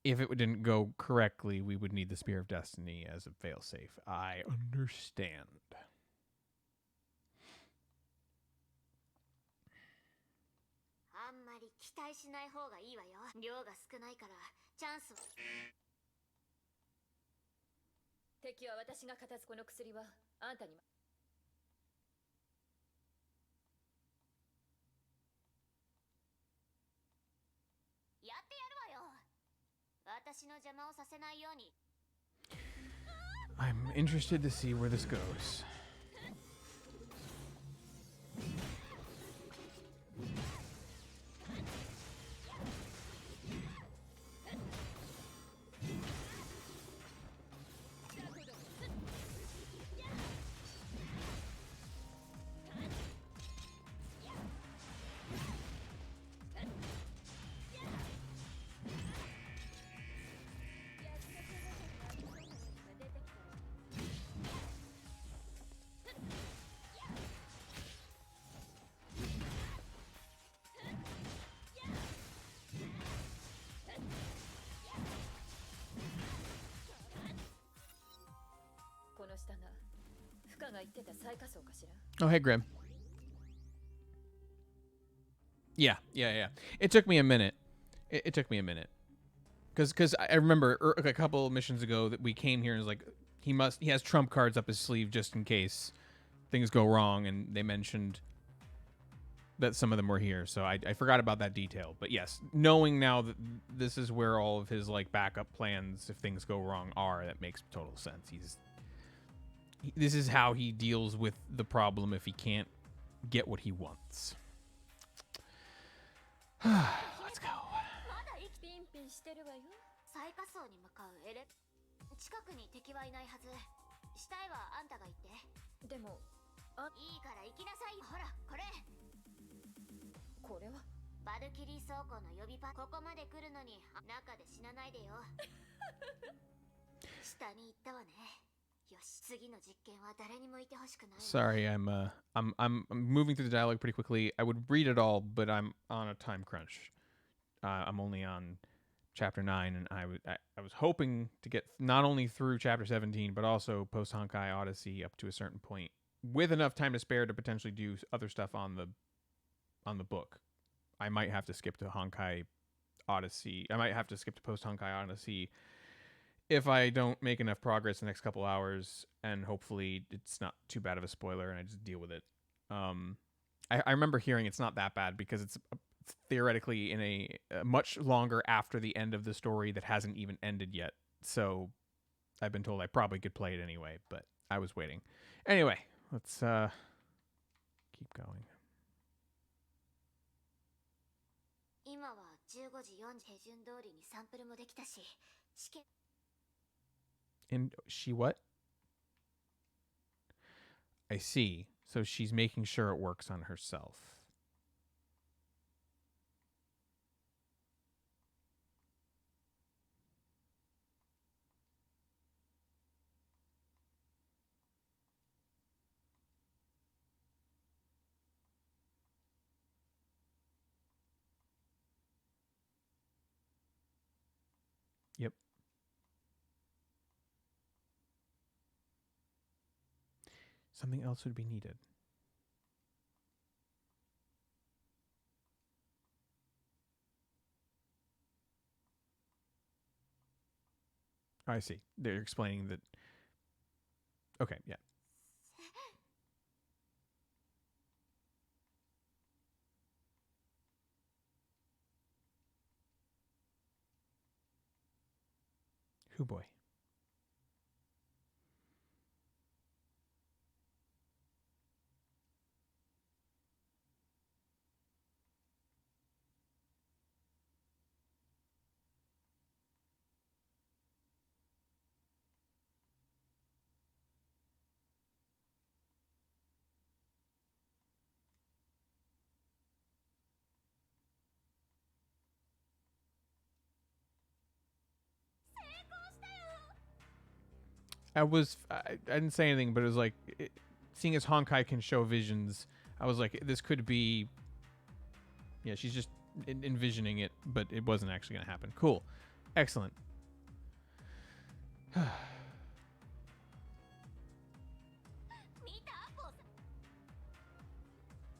if it didn't go correctly, we would need the Spear of Destiny as a failsafe. I understand. あんまり期待しない方がいいわよ。量が少ないからチャンスを。敵は私が片付この薬はあんたにやってやるわよ。私の邪魔をさせないように。 I'm interested to see where this goes. Oh, hey, Grim. Yeah. It took me a minute. It took me a minute. Because I remember a couple missions ago that we came here and it was like, he has trump cards up his sleeve just in case things go wrong, and they mentioned that some of them were here, so I forgot about that detail. But yes, knowing now that this is where all of his like backup plans if things go wrong are, that makes total sense. This is how he deals with the problem if he can't get what he wants. Let's go. 最下層に向かうエレ近くに敵はいないはず。死体はあんたが言って。でもいいから行きなさい。ほらこれ。これはバルキリー倉庫の予備パここまで来るのに中で死なないでよ。下に行ったわね。よし、次の実験は誰にもいてほしくない。 Sorry, I'm moving through the dialogue pretty quickly. I would read it all, but I'm on a time crunch. I'm only on chapter 9, and I was hoping to get not only through chapter 17, but also post Honkai Odyssey up to a certain point, with enough time to spare to potentially do other stuff on the book. I might have to skip to Honkai Odyssey. I might have to skip to post Honkai Odyssey if I don't make enough progress in the next couple hours, and hopefully it's not too bad of a spoiler and I just deal with it. I remember hearing it's not that bad because it's theoretically in a much longer after the end of the story that hasn't even ended yet. So I've been told I probably could play it anyway, but I was waiting. Anyway, let's keep going. 今は15時4手順通りにサンプルもできたし、試験 And she what? I see. So she's making sure it works on herself. Yep. Something else would be needed. I see. They're explaining that. Okay, yeah. Hoo boy. I didn't say anything, but it was like, seeing as Honkai can show visions, I was like, this could be, yeah, she's just envisioning it, but it wasn't actually going to happen. Cool. Excellent.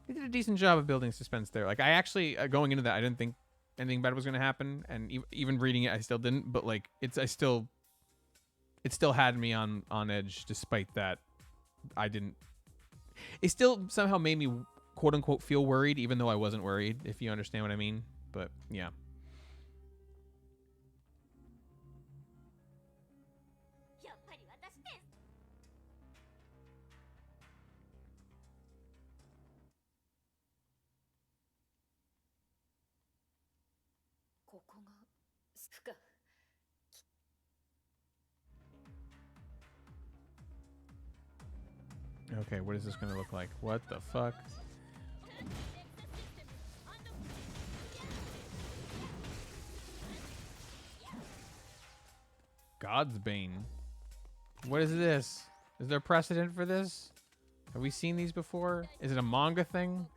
They did a decent job of building suspense there. Like, I actually, going into that, I didn't think anything bad was going to happen, and even reading it, I still didn't, but like, I still it still had me on edge, despite that I didn't. It still somehow made me quote unquote feel worried, even though I wasn't worried. If you understand what I mean. But yeah. Okay, what is this gonna look like? What the fuck? God's Bane. What is this? Is there precedent for this? Have we seen these before? Is it a manga thing?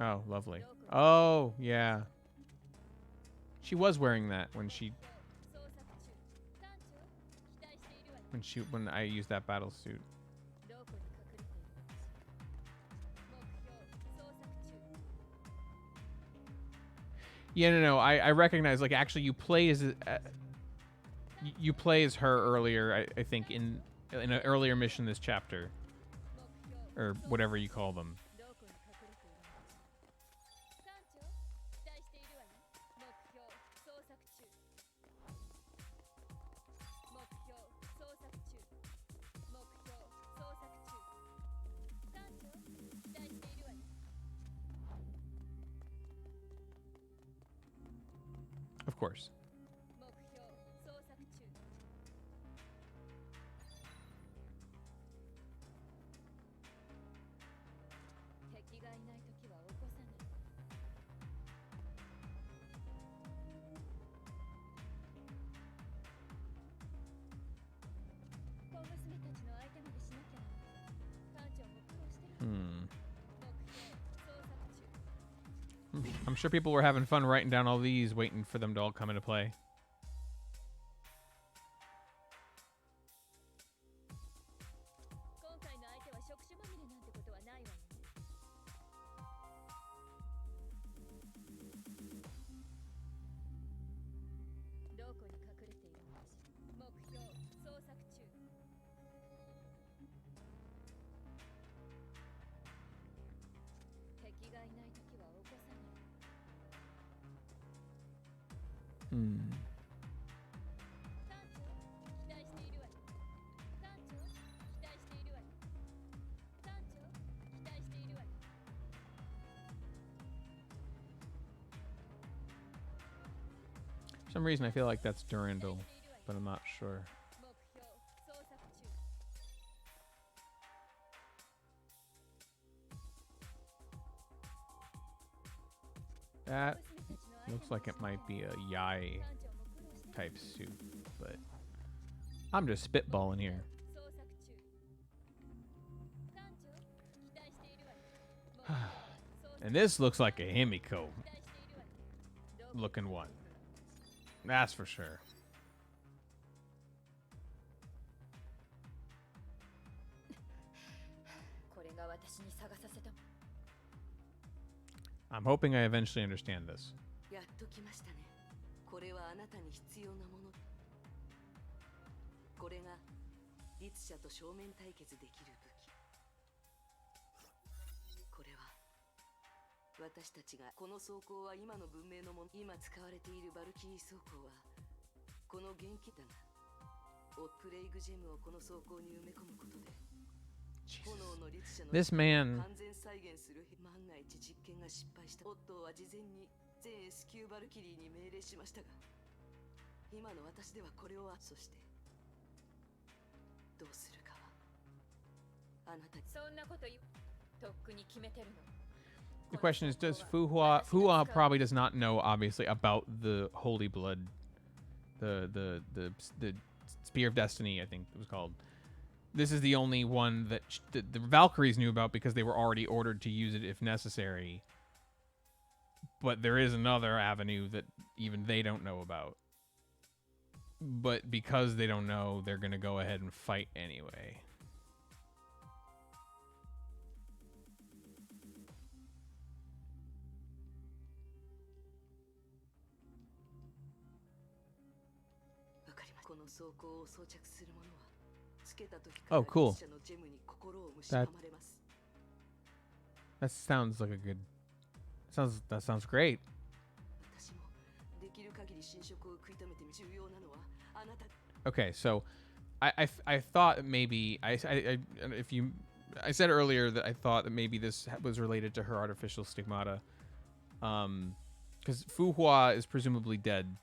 Oh, lovely. Oh, yeah. She was wearing that when I used that battle suit. Yeah, no. I recognize, like, actually you play as her earlier, I think in an earlier mission this chapter, or whatever you call them. Of course. I'm sure people were having fun writing down all these, waiting for them to all come into play. For some reason, I feel like that's Durandal, but I'm not sure. That looks like it might be a Yai type suit, but I'm just spitballing here. And this looks like a Himiko looking one. That's for sure. I'm hoping I eventually understand this. やっと来ましたね。これはあなたに必要なもの。これが律者と正面対決できる武器。これは私たちがこの装甲は今の文明のもの。今使われているバルキリー装甲はこの元気だが、プレイグジェムをこの装甲に埋め込むことで。This man. The question is, does Fuhua probably does not know, obviously, about the Holy Blood, the Spear of Destiny, I think it was called. This is the only one that the Valkyries knew about because they were already ordered to use it if necessary. But there is another avenue that even they don't know about. But because they don't know, they're going to go ahead and fight anyway. Oh, cool. That sounds like a good. That sounds great. Okay, so I thought maybe I said earlier that I thought that maybe this was related to her artificial stigmata, because Fu Hua is presumably dead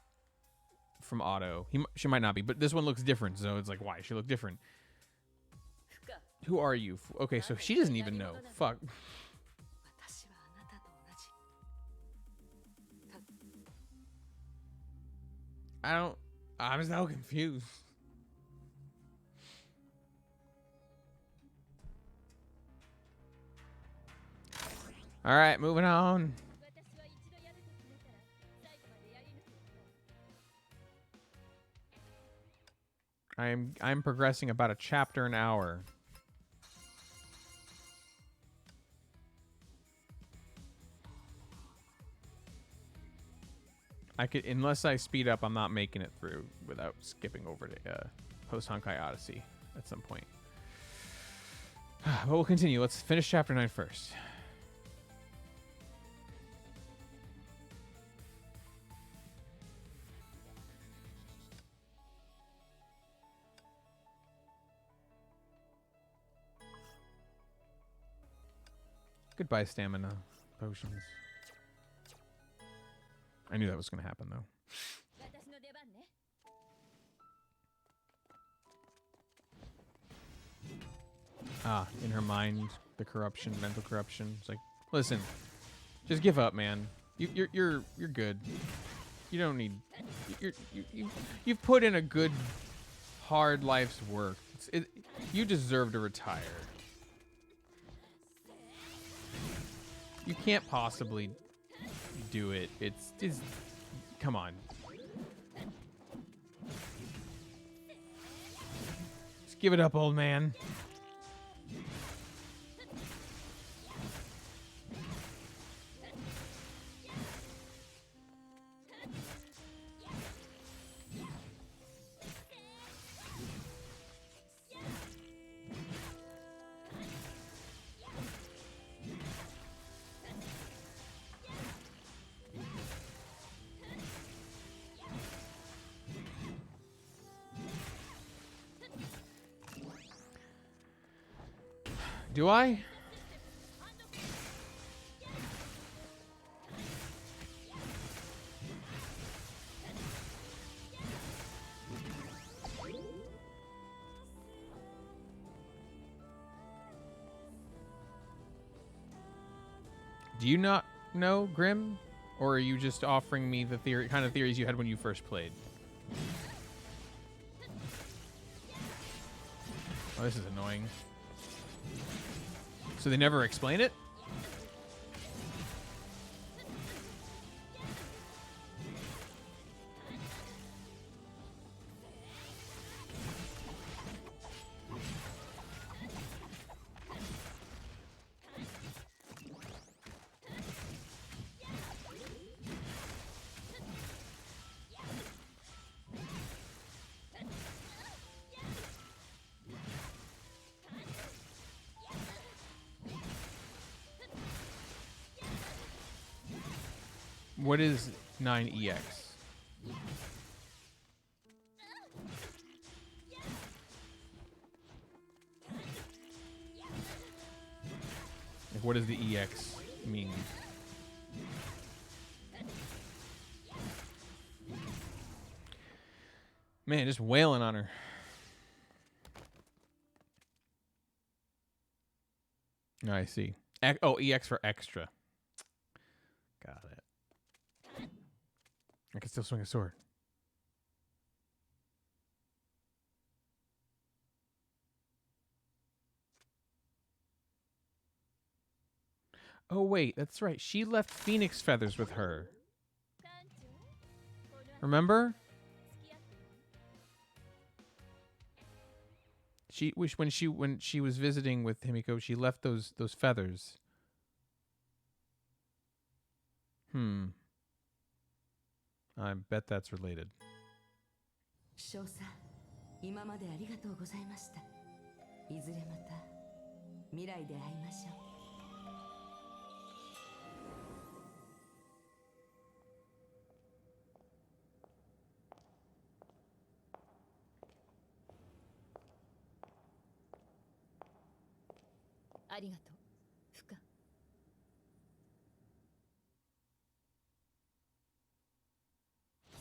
from auto. She might not be, but this one looks different, so it's like, why she look different? Who are you? Okay, so she doesn't even know. Fuck. I'm so confused. All right, moving on. I'm progressing about a chapter an hour. Unless I speed up, I'm not making it through without skipping over to post Honkai Odyssey at some point. But we'll continue. Let's finish chapter 9 first. Goodbye, stamina potions. I knew that was going to happen, though. In her mind, the corruption, mental corruption. It's like, listen, just give up, man. You're good. You don't need. You've put in a good, hard life's work. You deserve to retire. You can't possibly do it. It's come on. Just give it up, old man. Do I? Do you not know, Grim? Or are you just offering me the kind of theories you had when you first played? Oh, this is annoying. So they never explain it? What is 9EX? Like, what does the EX mean? Man, just wailing on her. Oh, I see. EX for extra. Got it. I can still swing a sword. Oh, wait, that's right. She left Phoenix feathers with her. Remember? When she was visiting with Himiko, she left those feathers. I bet that's related. 少佐、今までありがとうございました。いずれまた未来で会いましょう。ありがとう、フカ。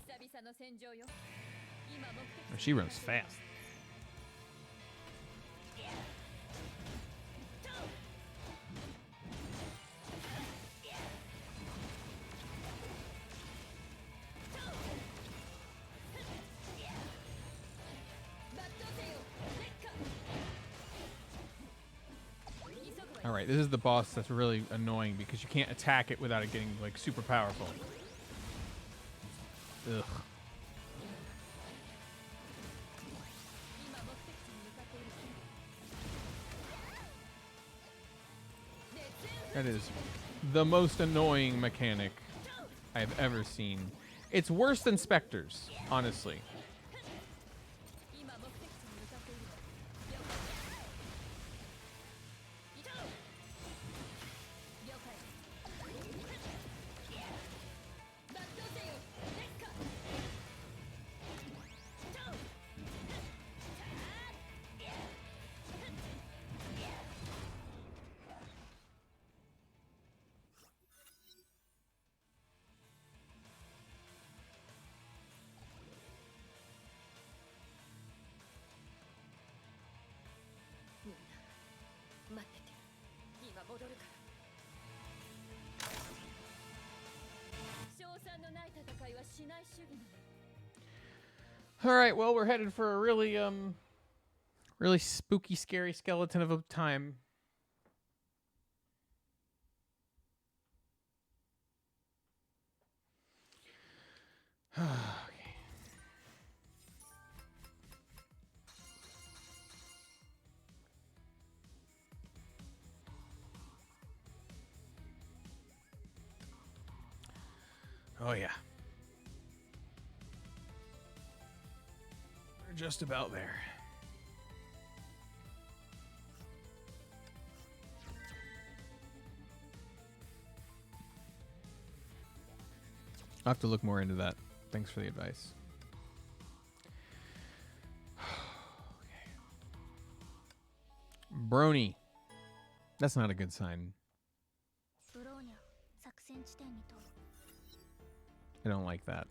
久々の戦場よ。今目的 She runs fast. All right, this is the boss that's really annoying because you can't attack it without it getting like super powerful. Ugh. That is the most annoying mechanic I've ever seen. It's worse than Spectres, honestly. All right, well, we're headed for a really, really spooky, scary skeleton of a time. Okay. Oh, yeah. We're just about there. I'll have to look more into that. Thanks for the advice. Okay. Brony. That's not a good sign. I don't like that.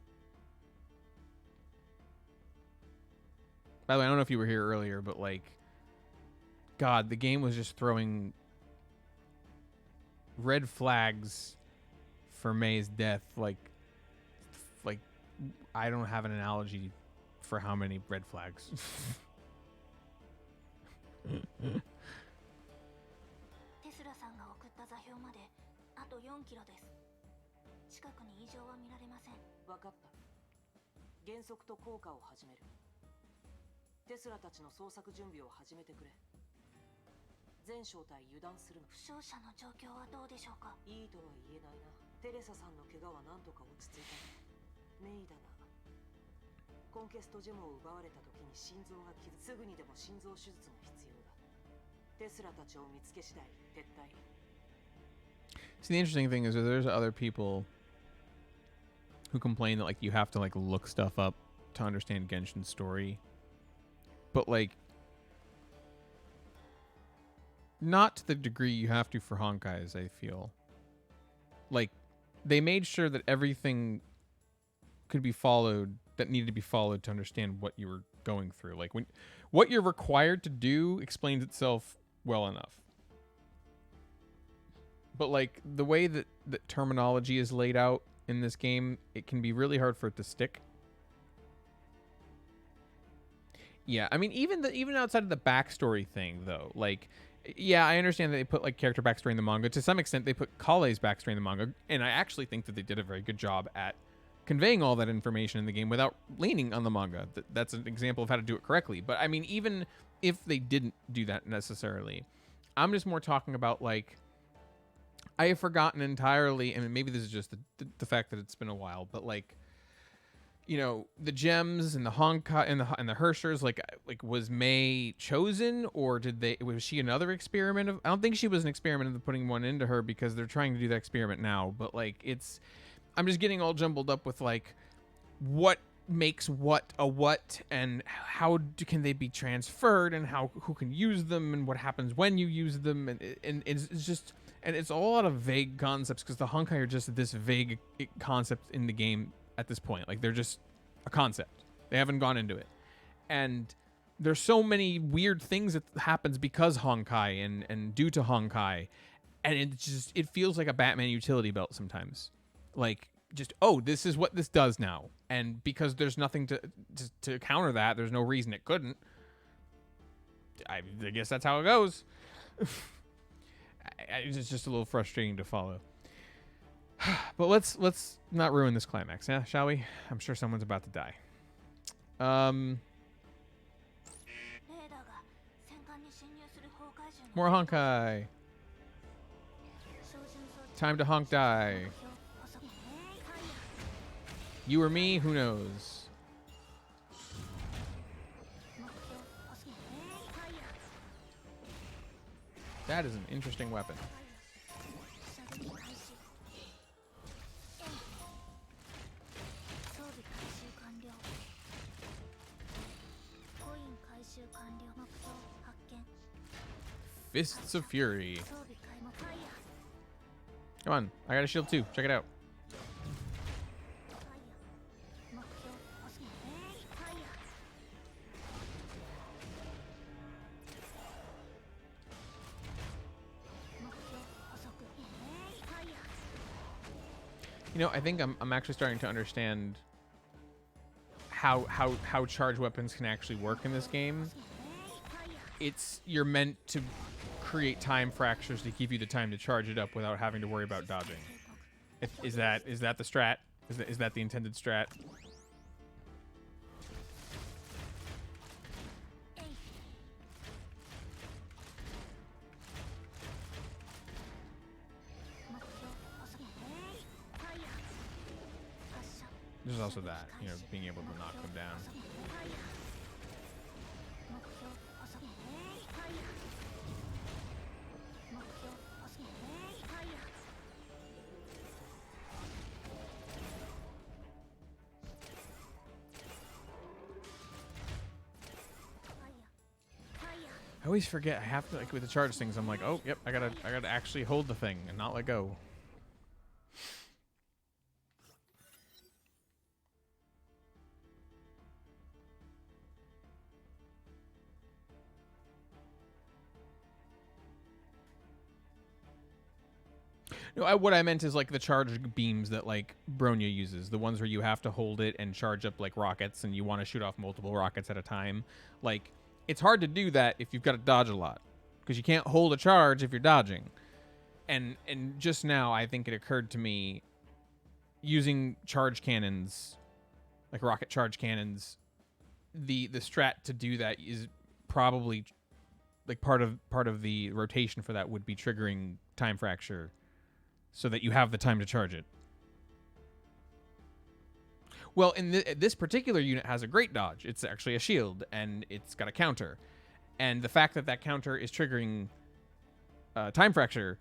By the way, I don't know if you were here earlier, but like, God, the game was just throwing red flags for May's death. Like I don't have an analogy for how many red flags. テスラさんが送った座標まであと4キロです。近くに異常は見られません。分かった。減速と降下を始める。テスラたちの捜索準備を始めてくれ。全正体油断するの。負傷者の状況はどうでしょうか。いいとは言えないな。テレサさんの怪我は何とか落ち着いた。メイだな。コンケストジェムを奪われた時に心臓が傷、すぐにでも心臓手術が必要だ。テスラたちを見つけ次第撤退。See, the interesting thing is that there's other people who complain that like you have to like look stuff up to understand Genshin's story, but like not to the degree you have to for Honkai's. I feel like they made sure that everything could be followed that needed to be followed to understand what you were going through. Like when what you're required to do explains itself well enough. But like the way that terminology is laid out in this game, it can be really hard for it to stick. Yeah, I mean even outside of the backstory thing though, like yeah, I understand that they put like character backstory in the manga. To some extent they put Kale's backstory in the manga, and I actually think that they did a very good job at conveying all that information in the game without leaning on the manga. That's an example of how to do it correctly. But I mean, even if they didn't do that necessarily, I'm just more talking about like, I have forgotten entirely, and maybe this is just the fact that it's been a while, but like, you know, the gems and the Honkai and the Hershers, like was May chosen, or was she another experiment of? I don't think she was an experiment of putting one into her, because they're trying to do that experiment now. But like, I'm just getting all jumbled up with like what makes what a what, and can they be transferred, and who can use them, and what happens when you use them, and it's just, and it's all a lot of vague concepts, because the Honkai are just this vague concept in the game at this point. Like, they're just a concept. They haven't gone into it, and there's so many weird things that happens because Honkai and due to Honkai, and it feels like a Batman utility belt sometimes. Like, just, oh, this is what this does now, and because there's nothing to counter that, there's no reason it couldn't. I guess that's how it goes. It's just a little frustrating to follow. But let's not ruin this climax, yeah, shall we? I'm sure someone's about to die. More Honkai. Time to honk die. You or me? Who knows? That is an interesting weapon. Fists of Fury. Come on, I got a shield too. Check it out. You know, I think I'm actually starting to understand how charge weapons can actually work in this game. You're meant to create time fractures to give you the time to charge it up without having to worry about dodging. Is that the strat? Is that the intended strat? There's also that, you know, being able to knock them down. I always forget. I have to, like, with the charge things, I'm like, oh, yep, I gotta actually hold the thing and not let go. No, what I meant is like the charge beams that like Bronya uses, the ones where you have to hold it and charge up like rockets, and you want to shoot off multiple rockets at a time. Like, it's hard to do that if you've got to dodge a lot, because you can't hold a charge if you're dodging. And just now, I think it occurred to me, using charge cannons, like rocket charge cannons, the strat to do that is probably like part of the rotation for that would be triggering time fracture, so that you have the time to charge it. Well, this particular unit has a great dodge. It's actually a shield, and it's got a counter. And the fact that that counter is triggering time fracture,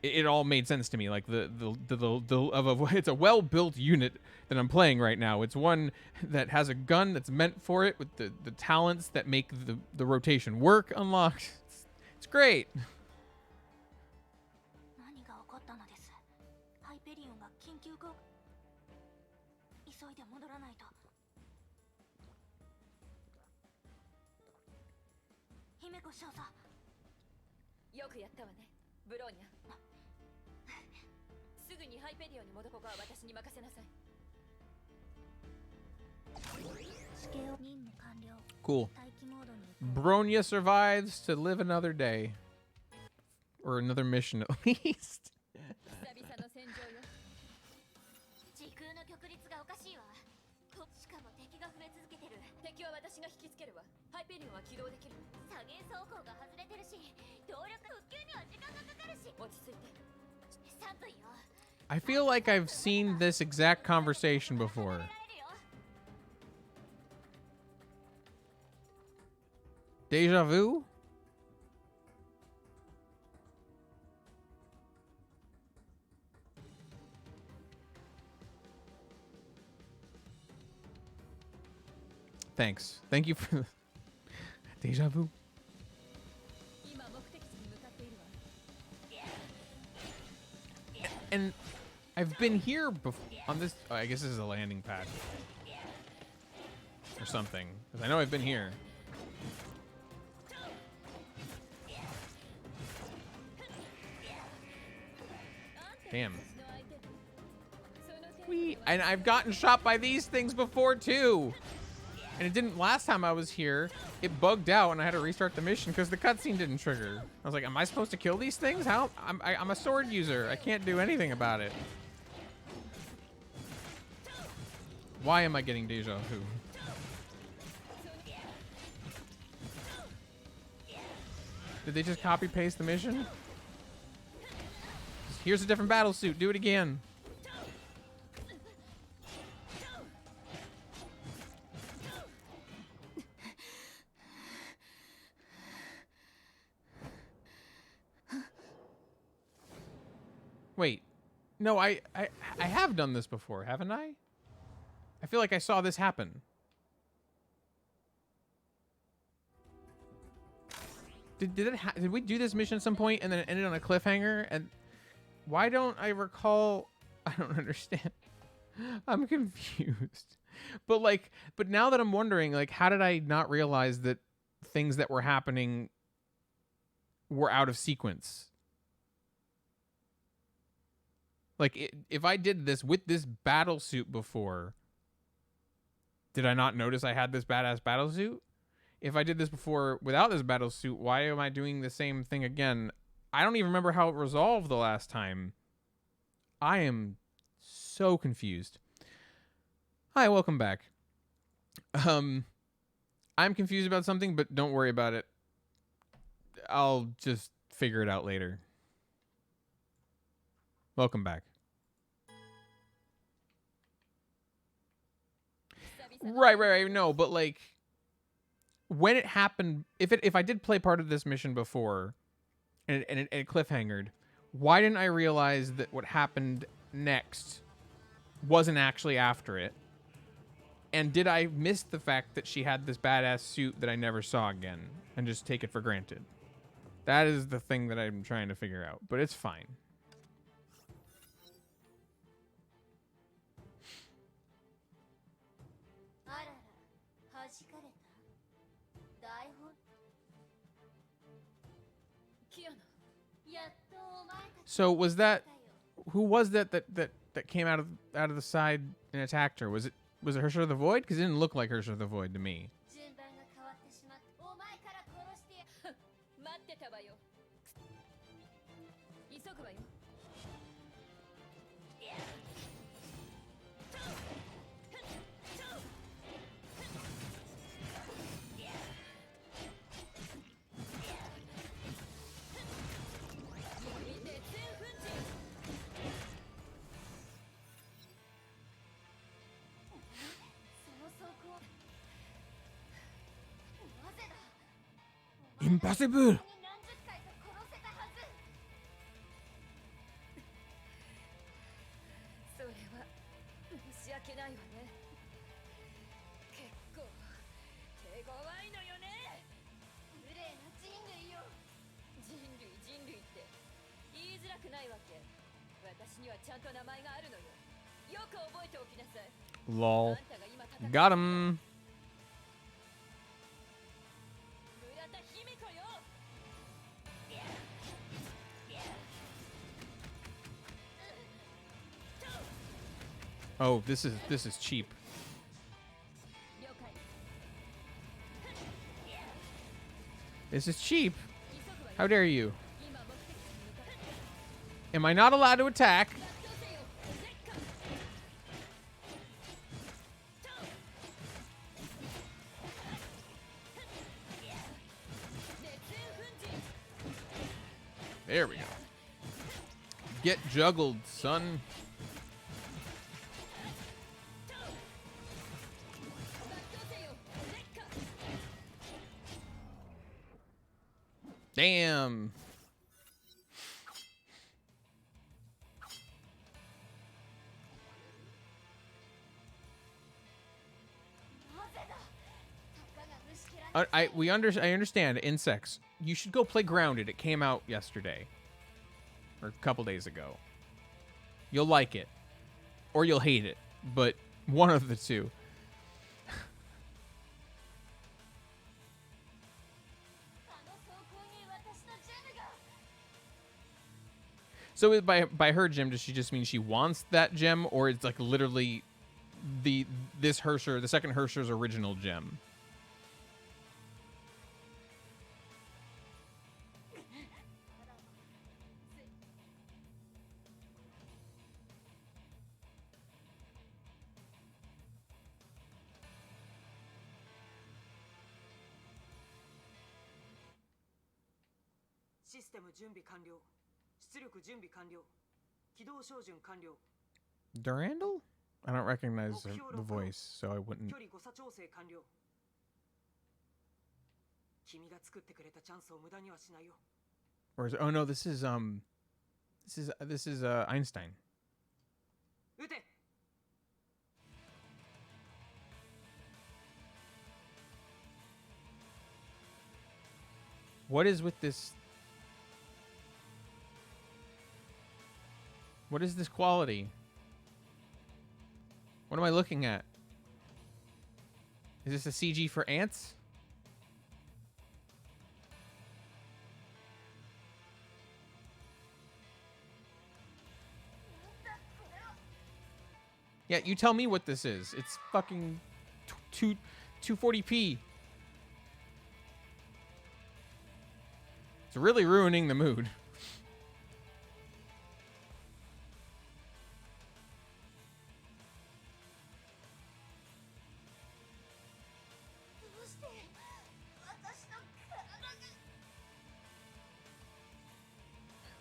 it all made sense to me. Like it's a well-built unit that I'm playing right now. It's one that has a gun that's meant for it, with the talents that make the rotation work unlocked. It's great. Cool. Bronya survives to live another day. Or another mission, at least. I feel like I've seen this exact conversation before. Deja vu? Thanks. Thank you for the deja vu. And I've been here before on this. Oh, I guess this is a landing pad or something. Because I know I've been here. Damn. And I've gotten shot by these things before too. And it didn't last time I was here. It bugged out and I had to restart the mission because the cutscene didn't trigger. I was like, am I supposed to kill these things? How? I'm a sword user. I can't do anything about it. Why am I getting deja vu? Did they just copy paste the mission? Here's a different battle suit. Do it again. Wait. No, I have done this before, haven't I? I feel like I saw this happen. Did we do this mission at some point and then it ended on a cliffhanger? And why don't I recall? I don't understand. I'm confused. But now that I'm wondering, like, how did I not realize that things that were happening were out of sequence? Like, if I did this with this battle suit before, did I not notice I had this badass battle suit? If I did this before without this battle suit, why am I doing the same thing again? I don't even remember how it resolved the last time. I am so confused. Hi, welcome back. I'm confused about something, but don't worry about it. I'll just figure it out later. Welcome back. Right. No, but like, when it happened, if I did play part of this mission before, and it cliffhangered, why didn't I realize that what happened next wasn't actually after it? And did I miss the fact that she had this badass suit that I never saw again, and just take it for granted? That is the thing that I'm trying to figure out, but it's fine. So was that, who was that came out of the side and attacked her? Was it Herrscher of the Void? Because it didn't look like Herrscher of the Void to me. Impossible! それは申し訳ないわね。結構手強いのよね。無礼な人類よ。人類って言いづらくないわけ。私にはちゃんと名前があるのよ。よく覚えておきなさい。 Lol. Got him. Oh, this is cheap. This is cheap. How dare you? Am I not allowed to attack? There we go. Get juggled, son. Damn. I understand insects. You should go play Grounded. It came out yesterday. Or a couple days ago. You'll like it. Or you'll hate it. But one of the two. So by her gem, does she just mean she wants that gem, or it's like literally this Hersher, the second Hersher's original gem? Durandal? I don't recognize the voice, so I wouldn't. Or is it, oh no, this is Einstein. What is with this? What is this quality? What am I looking at? Is this a CG for ants? Yeah, you tell me what this is. It's fucking 240p. It's really ruining the mood.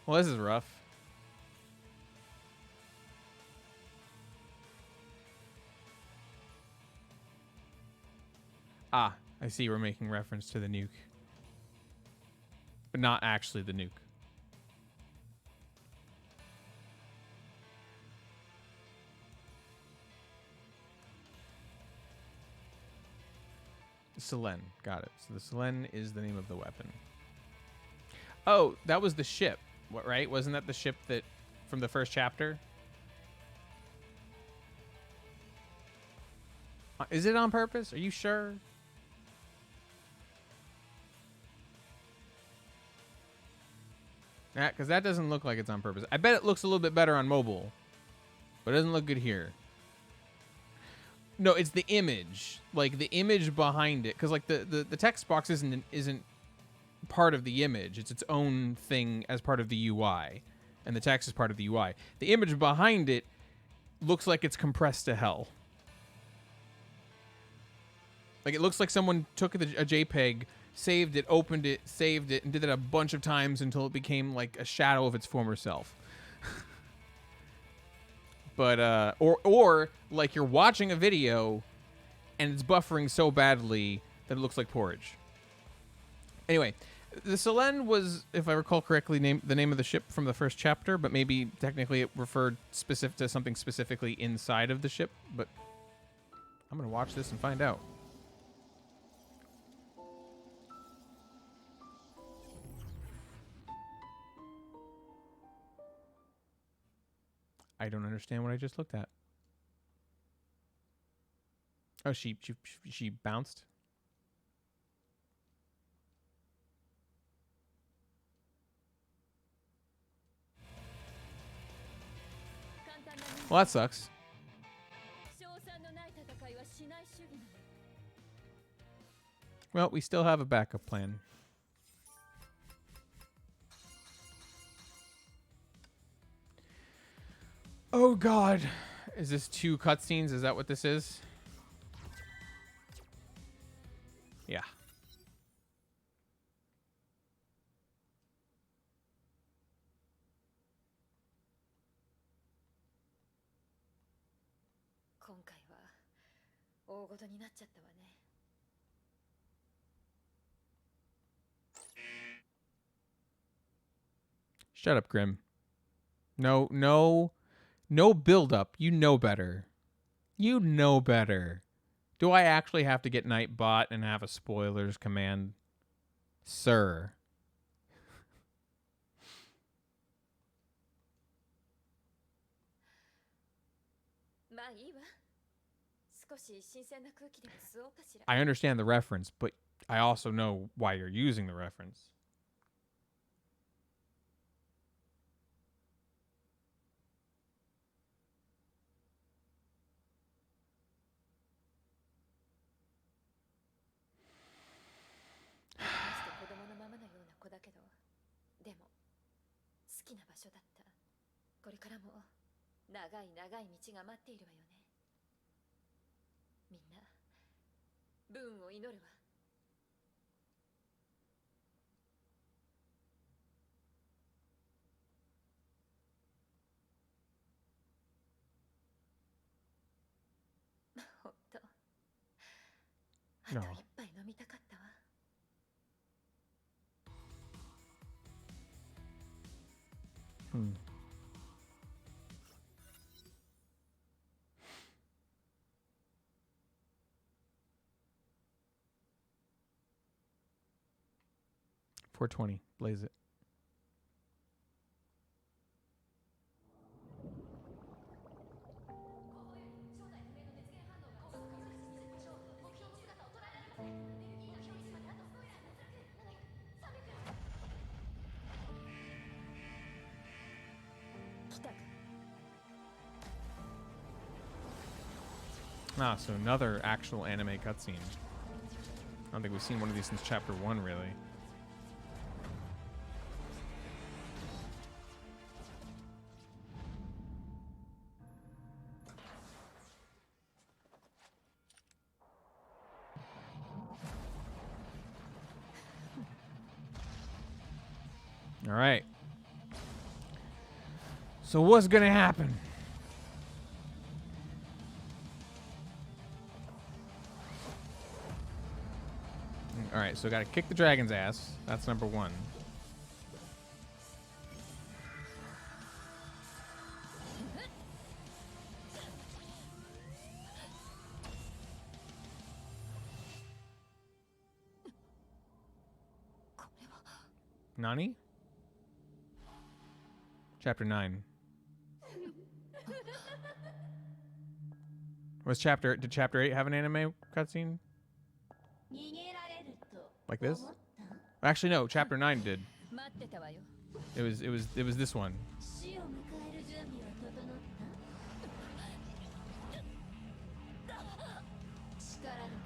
Well, this is rough. Ah, I see we're making reference to the nuke. But not actually the nuke. Selen, got it. So the Selen is the name of the weapon. Oh, that was the ship, what, right? Wasn't that the ship that from the first chapter? Is it on purpose? Are you sure? Yeah, because that doesn't look like it's on purpose. I bet it looks a little bit better on mobile, but it doesn't look good here. No, it's the image, like the image behind it, because like the text box isn't part of the image. It's its own thing as part of the UI, and the text is part of the UI. The image behind it looks like it's compressed to hell. Like it looks like someone took a JPEG, saved it, opened it, saved it, and did it a bunch of times until it became like a shadow of its former self. But or like you're watching a video and it's buffering so badly that it looks like porridge. Anyway, the Selen was, if I recall correctly, the name of the ship from the first chapter, but maybe technically it referred specific to something specifically inside of the ship. But I'm gonna watch this and find out. I don't understand what I just looked at. Oh, she bounced. Well, that sucks. Well, we still have a backup plan. Oh god. Is this 2 cutscenes? Is that what this is? Yeah. Shut up, Grim. No, no, no build up. You know better. You know better. Do I actually have to get Nightbot and have a spoilers command? Sir. I understand the reference, but I also know why you're using the reference. No. Hmm. $4.20. Blaze it. Ah, so another actual anime cutscene. I don't think we've seen one of these since chapter 1, really. All right. So what's gonna happen? All right, so gotta kick the dragon's ass. That's number 1. Nani? Chapter 9. Did chapter 8 have an anime cutscene? Like this? Actually, no. Chapter 9 did. It was this one.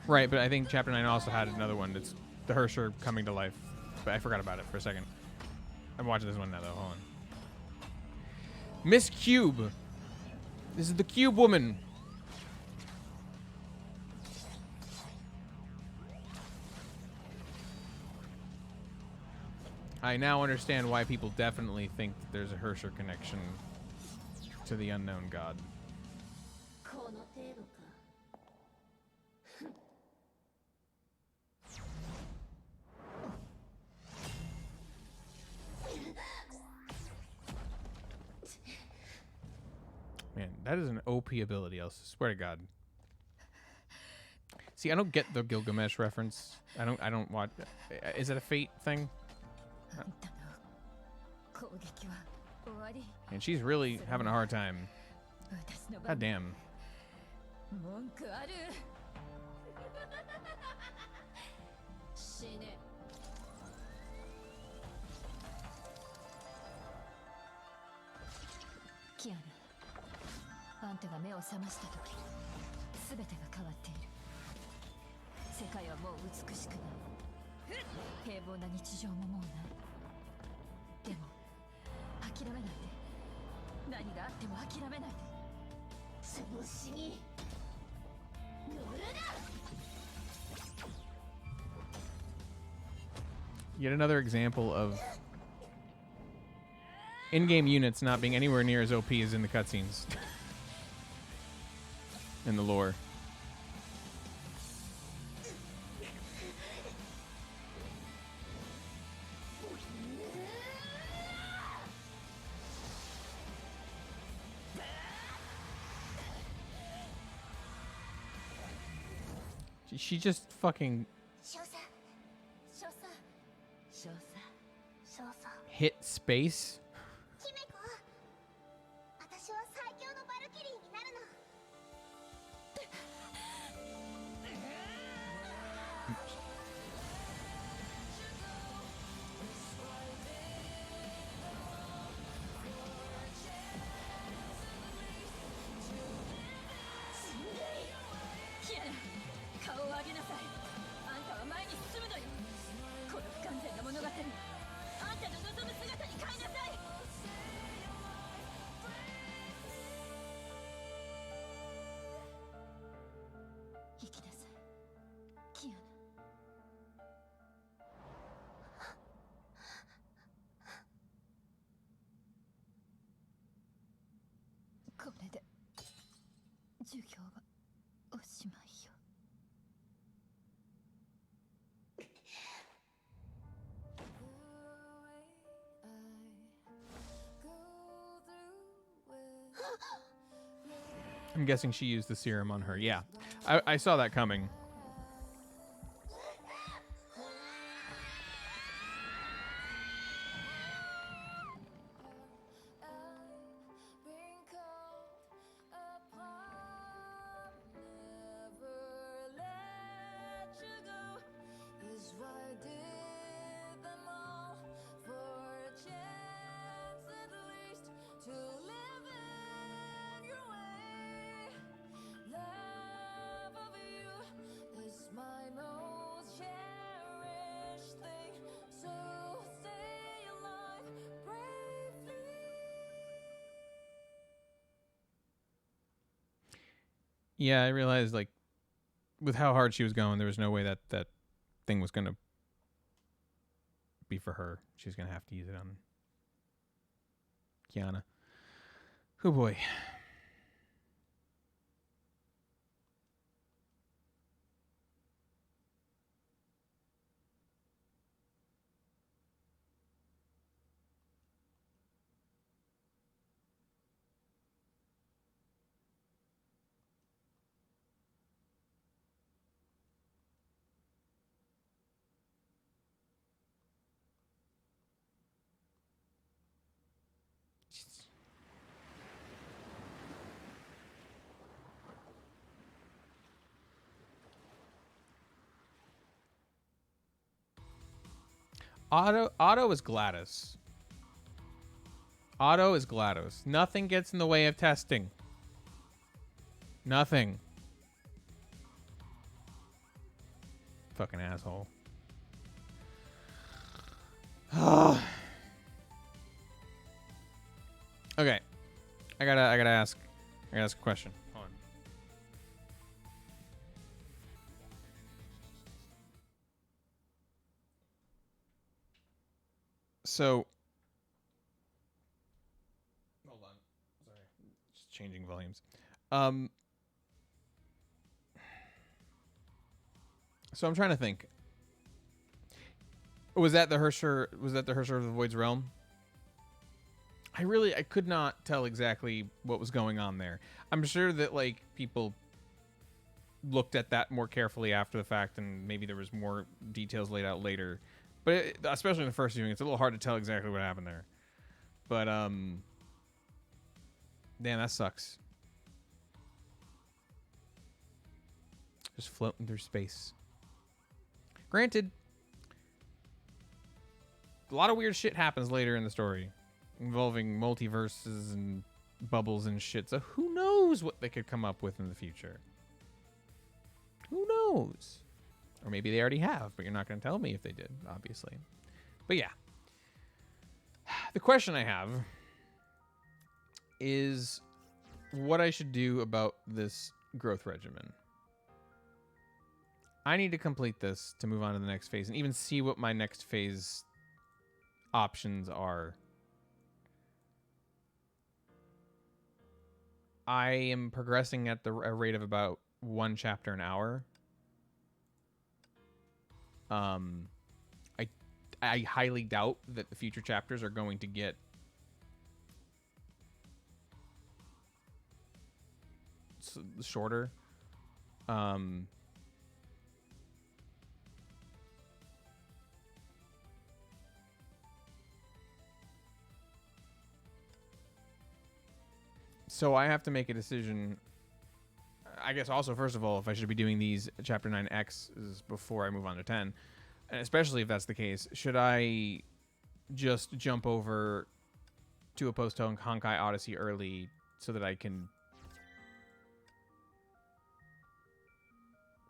Right, but I think chapter 9 also had another one. It's the Hersher coming to life. But I forgot about it for a second. I'm watching this one now, though. Hold on. Miss Cube. This is the Cube woman. I now understand why people definitely think that there's a Hersher connection to the unknown god. Man, that is an OP ability, I swear to God. See, I don't get the Gilgamesh reference. I don't watch. Is it a Fate thing? And she's really having a hard time. God damn. Yet another example of in-game units not being anywhere near as OP as in the cutscenes. In the lore. She just fucking 少佐少佐少佐少佐 hit space. 姫子私は最強のバルキリーになるの キアナ顔を上げなさい。あんたは前に進むのよ。この不完全な物語をあんたの望む姿に変えなさい。生きなさいキアナ。これで授業はおしまいよ。I'm guessing she used the serum on her. Yeah, I saw that coming. Yeah, I realized, like, with how hard she was going, there was no way that that thing was going to be for her. She was going to have to use it on Kiana. Oh, boy. Otto is GLaDOS. Otto is GLaDOS. Nothing gets in the way of testing. Nothing. Fucking asshole. Okay. I gotta ask a question. Hold on. So, hold on. Sorry. Just changing volumes. So I'm trying to think. Was that the Hersher of the Void's Realm? I could not tell exactly what was going on there. I'm sure that, like, people looked at that more carefully after the fact, and maybe there was more details laid out later. But especially in the first viewing, it's a little hard to tell exactly what happened there. But damn, that sucks. Just floating through space. Granted, a lot of weird shit happens later in the story, involving multiverses and bubbles and shit. So who knows what they could come up with in the future? Who knows? Or maybe they already have, but you're not going to tell me if they did, obviously. But yeah. The question I have is what I should do about this growth regimen. I need to complete this to move on to the next phase and even see what my next phase options are. I am progressing at a rate of about 1 chapter an hour. I highly doubt that the future chapters are going to get shorter. So I have to make a decision. I guess also, first of all, if I should be doing these Chapter 9X's before I move on to 10. And especially if that's the case, should I just jump over to a post-Honkai Odyssey early so that I can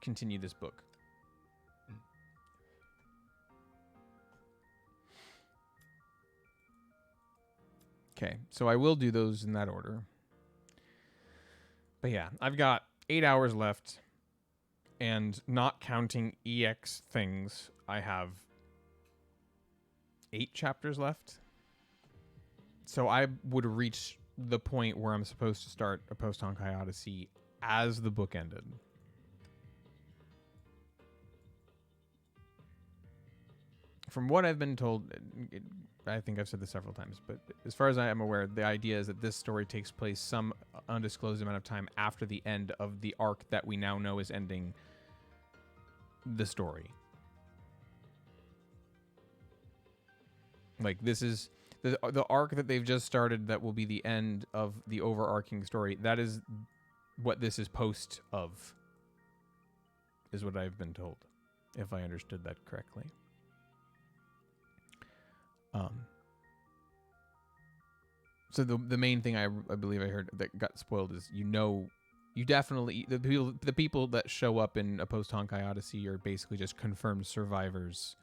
continue this book? Okay, so I will do those in that order. But yeah, I've got 8 hours left, and not counting EX things, I have 8 chapters left. So I would reach the point where I'm supposed to start a post-Honkai Odyssey as the book ended. From what I've been told, I think I've said this several times, but as far as I am aware, the idea is that this story takes place some undisclosed amount of time after the end of the arc that we now know is ending the story. Like, this is the arc that they've just started that will be the end of the overarching story. That is what this is post of, is what I've been told, if I understood that correctly. So the main thing I believe I heard that got spoiled is, you definitely, the people that show up in a post Honkai Odyssey are basically just confirmed survivors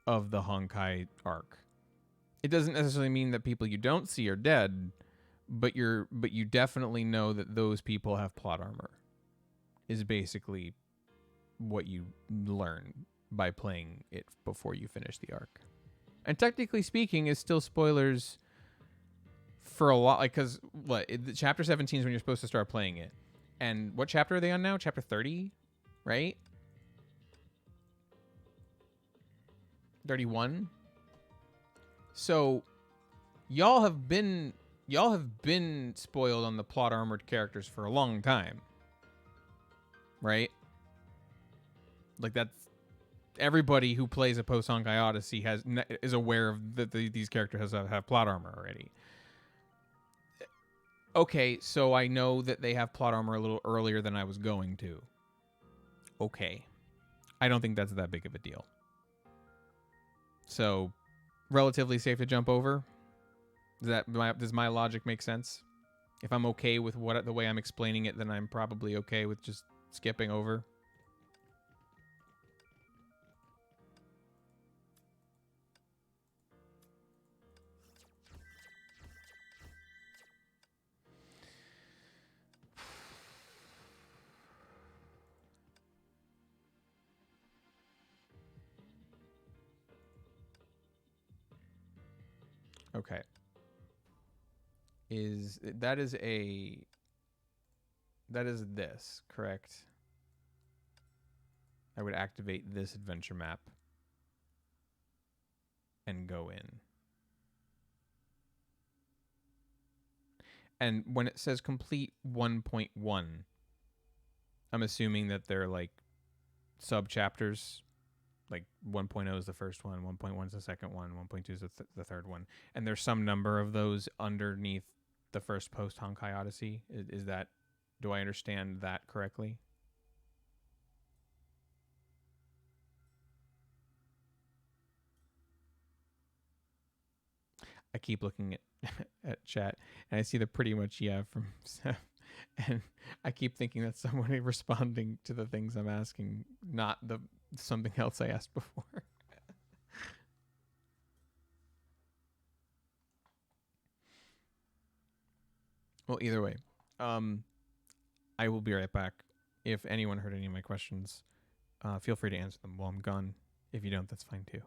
of the Honkai arc. It doesn't necessarily mean that people you don't see are dead, but you definitely know that those people have plot armor, is basically what you learn by playing it before you finish the arc. And technically speaking, is still spoilers for a lot, like, because chapter 17 is when you're supposed to start playing it. And what chapter are they on now? Chapter 30, right? 31. So y'all have been spoiled on the plot armored characters for a long time, right? Like, that's everybody who plays a post Honkai Odyssey is aware of that these characters have plot armor already. Okay, so I know that they have plot armor a little earlier than I was going to. Okay. I don't think that's that big of a deal. So, relatively safe to jump over? Does my logic make sense? If I'm okay with the way I'm explaining it, then I'm probably okay with just skipping over. Okay. That is this, correct? I would activate this adventure map and go in. And when it says complete 1.1, I'm assuming that they're like sub chapters. Like 1.0 is the first one, 1.1 is the second one, 1.2 is the third one. And there's some number of those underneath the first post Honkai Odyssey. Is that, do I understand that correctly? I keep looking at chat and I see the pretty much yeah from Seth. And I keep thinking that's someone responding to the things I'm asking, not something else I asked before. Well, either way, I will be right back. If anyone heard any of my questions, feel free to answer them while I'm gone. If you don't, that's fine too.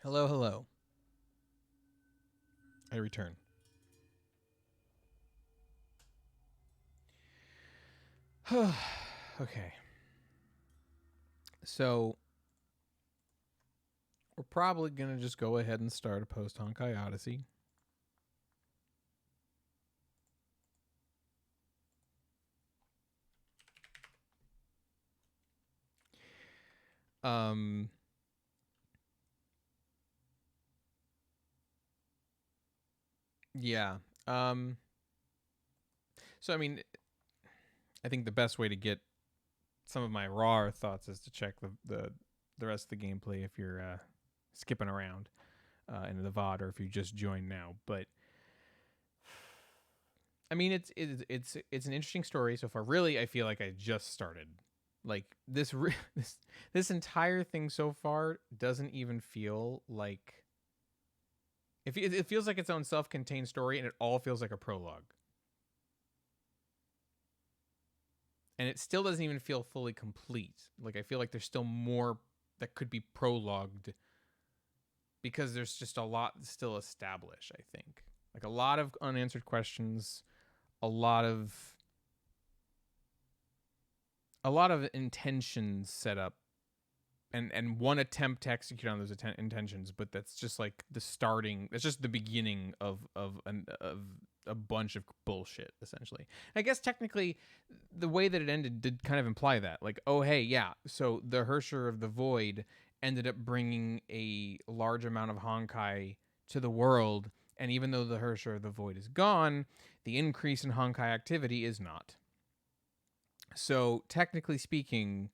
Hello, hello. I return. Okay. So we're probably gonna just go ahead and start a post Honkai Odyssey. Yeah. So I mean, I think the best way to get some of my raw thoughts is to check the rest of the gameplay if you're skipping around into the VOD or if you just joined now. But I mean, it's an interesting story so far. Really, I feel like I just started. Like this this entire thing so far doesn't even feel like it feels like its own self-contained story, and it all feels like a prologue. And it still doesn't even feel fully complete. Like I feel like there's still more that could be prologued because there's just a lot still established, I think. Like a lot of unanswered questions, a lot of intentions set up and one attempt to execute on those intentions, but that's just like the starting. It's just the beginning of a bunch of bullshit, essentially. I guess technically, the way that it ended did kind of imply that, like, oh hey, yeah, so the Hersher of the Void ended up bringing a large amount of Honkai to the world, and even though the Hersher of the Void is gone, the increase in Honkai activity is not. So technically speaking,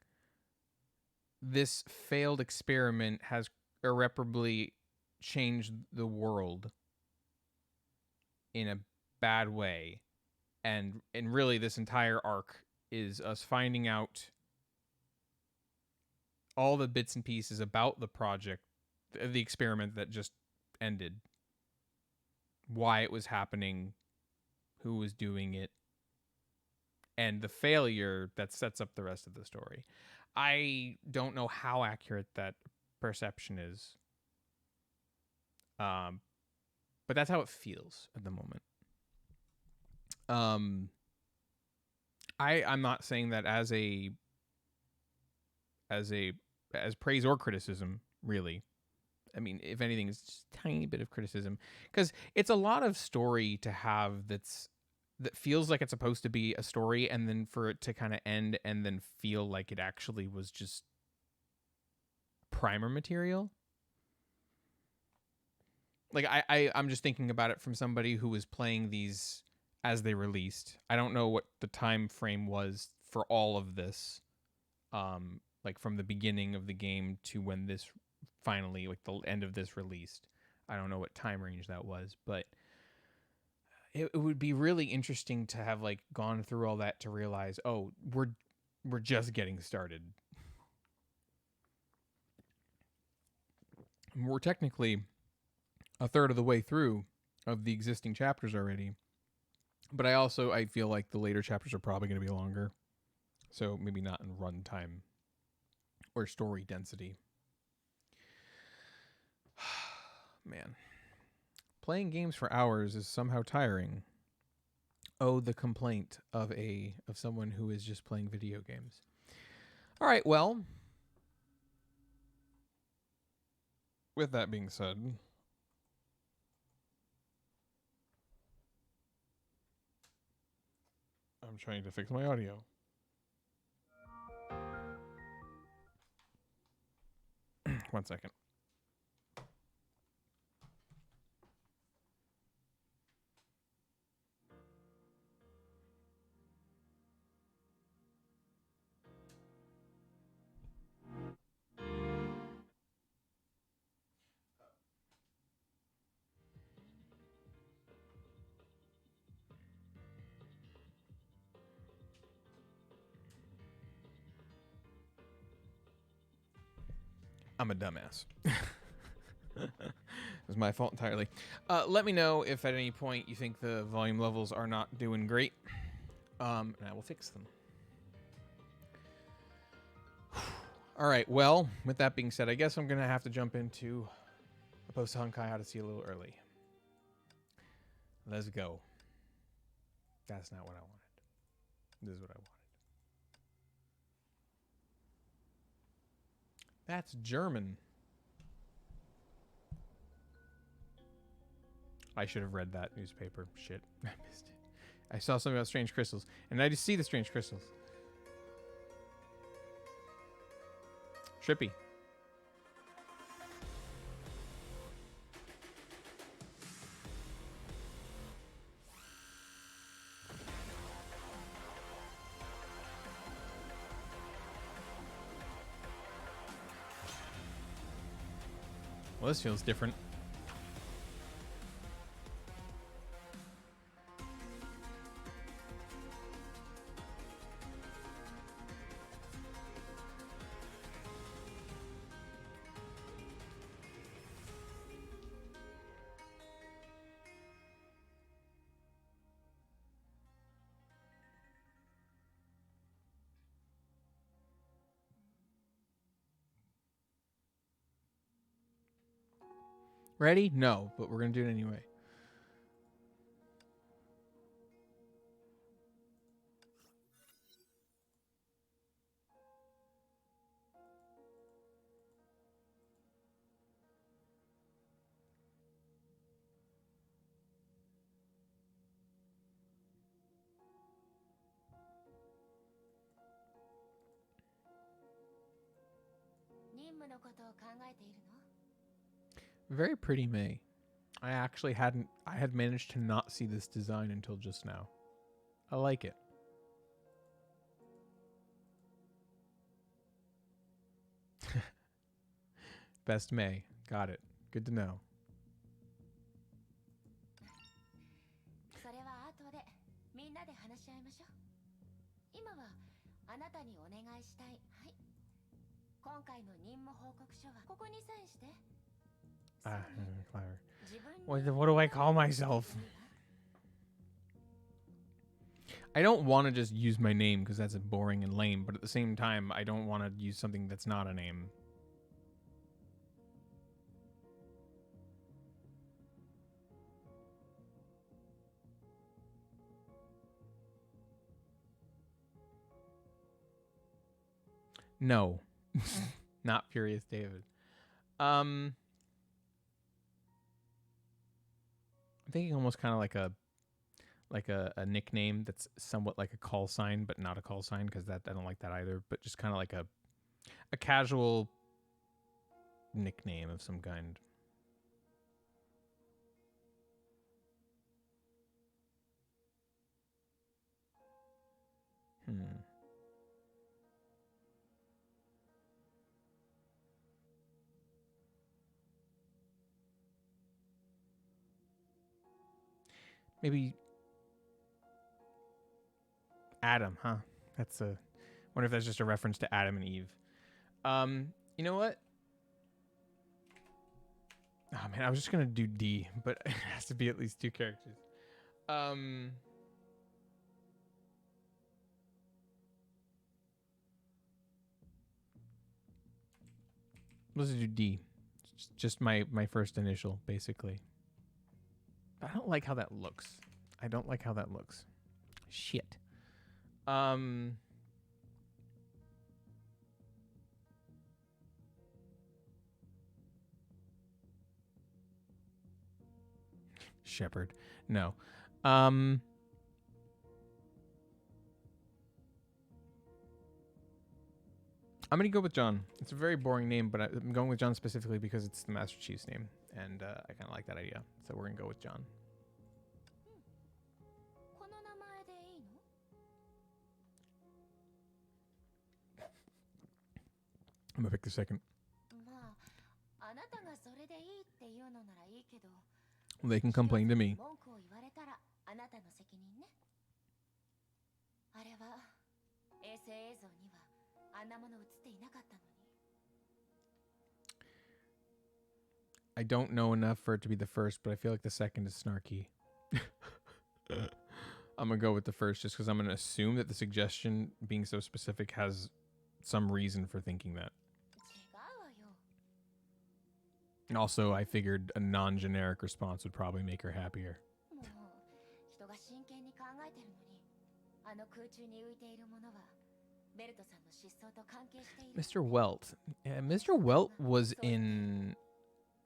this failed experiment has irreparably changed the world in a bad way. And really this entire arc is us finding out all the bits and pieces about the project, the experiment that just ended, why it was happening, who was doing it, and the failure that sets up the rest of the story. I don't know how accurate that perception is. But that's how it feels at the moment. I'm not saying that as praise or criticism, really. I mean, if anything, it's just a tiny bit of criticism, because it's a lot of story to have that feels like it's supposed to be a story, and then for it to kind of end and then feel like it actually was just primer material. Like I'm just thinking about it from somebody who was playing these as they released. I don't know what the time frame was for all of this, like from the beginning of the game to when this finally, like the end of this released. I don't know what time range that was, but it would be really interesting to have like gone through all that to realize, oh, we're just getting started. We're technically a third of the way through of the existing chapters already. But I feel like the later chapters are probably going to be longer. So maybe not in runtime or story density. Man. Playing games for hours is somehow tiring. Oh, the complaint of someone who is just playing video games. All right, well, with that being said, I'm trying to fix my audio. One second. I'm a dumbass. It was my fault entirely. Let me know if at any point you think the volume levels are not doing great, and I will fix them. All right, well, with that being said, I guess I'm going to have to jump into post Honkai how to see a little early. Let's go. That's not what I wanted. This is what I wanted. That's German. I should have read that newspaper. Shit. I missed it. I saw something about strange crystals, and I just see the strange crystals. Trippy. Well, this feels different. Ready? No, but we're going to do it anyway. Very pretty May. I had managed to not see this design until just now. I like it. Best May. Got it. Good to know. それは後でみんなで話し合いましょう。今はあなたにお願いしたい。はい。今回の任務報告書はここにサインして。Clever. What do I call myself? I don't want to just use my name because that's boring and lame, but at the same time, I don't want to use something that's not a name. No. Not Furious David. I'm thinking almost kind of like a nickname that's somewhat like a call sign, but not a call sign, because that I don't like that either. But just kind of like a casual nickname of some kind. Maybe Adam, huh? That's a... wonder if that's just a reference to Adam and Eve. You know what? Oh, man, I was just going to do D, but it has to be at least 2 characters. Let's do D. Just my first initial, basically. But I don't like how that looks. I don't like how that looks. Shit. Shepherd. No. I'm going to go with John. It's a very boring name, but I'm going with John specifically because it's the Master Chief's name. And I kind of like that idea. So we're going to go with John. I'm going to pick the second. They can complain to me. I don't know enough for it to be the first, but I feel like the second is snarky. I'm going to go with the first just because I'm going to assume that the suggestion being so specific has some reason for thinking that. And also, I figured a non-generic response would probably make her happier. もう人が真剣に考えてるのに、あの空中に浮いているものはベルトさんの失踪と関係している。 Mr. Welt. Mr. Welt was in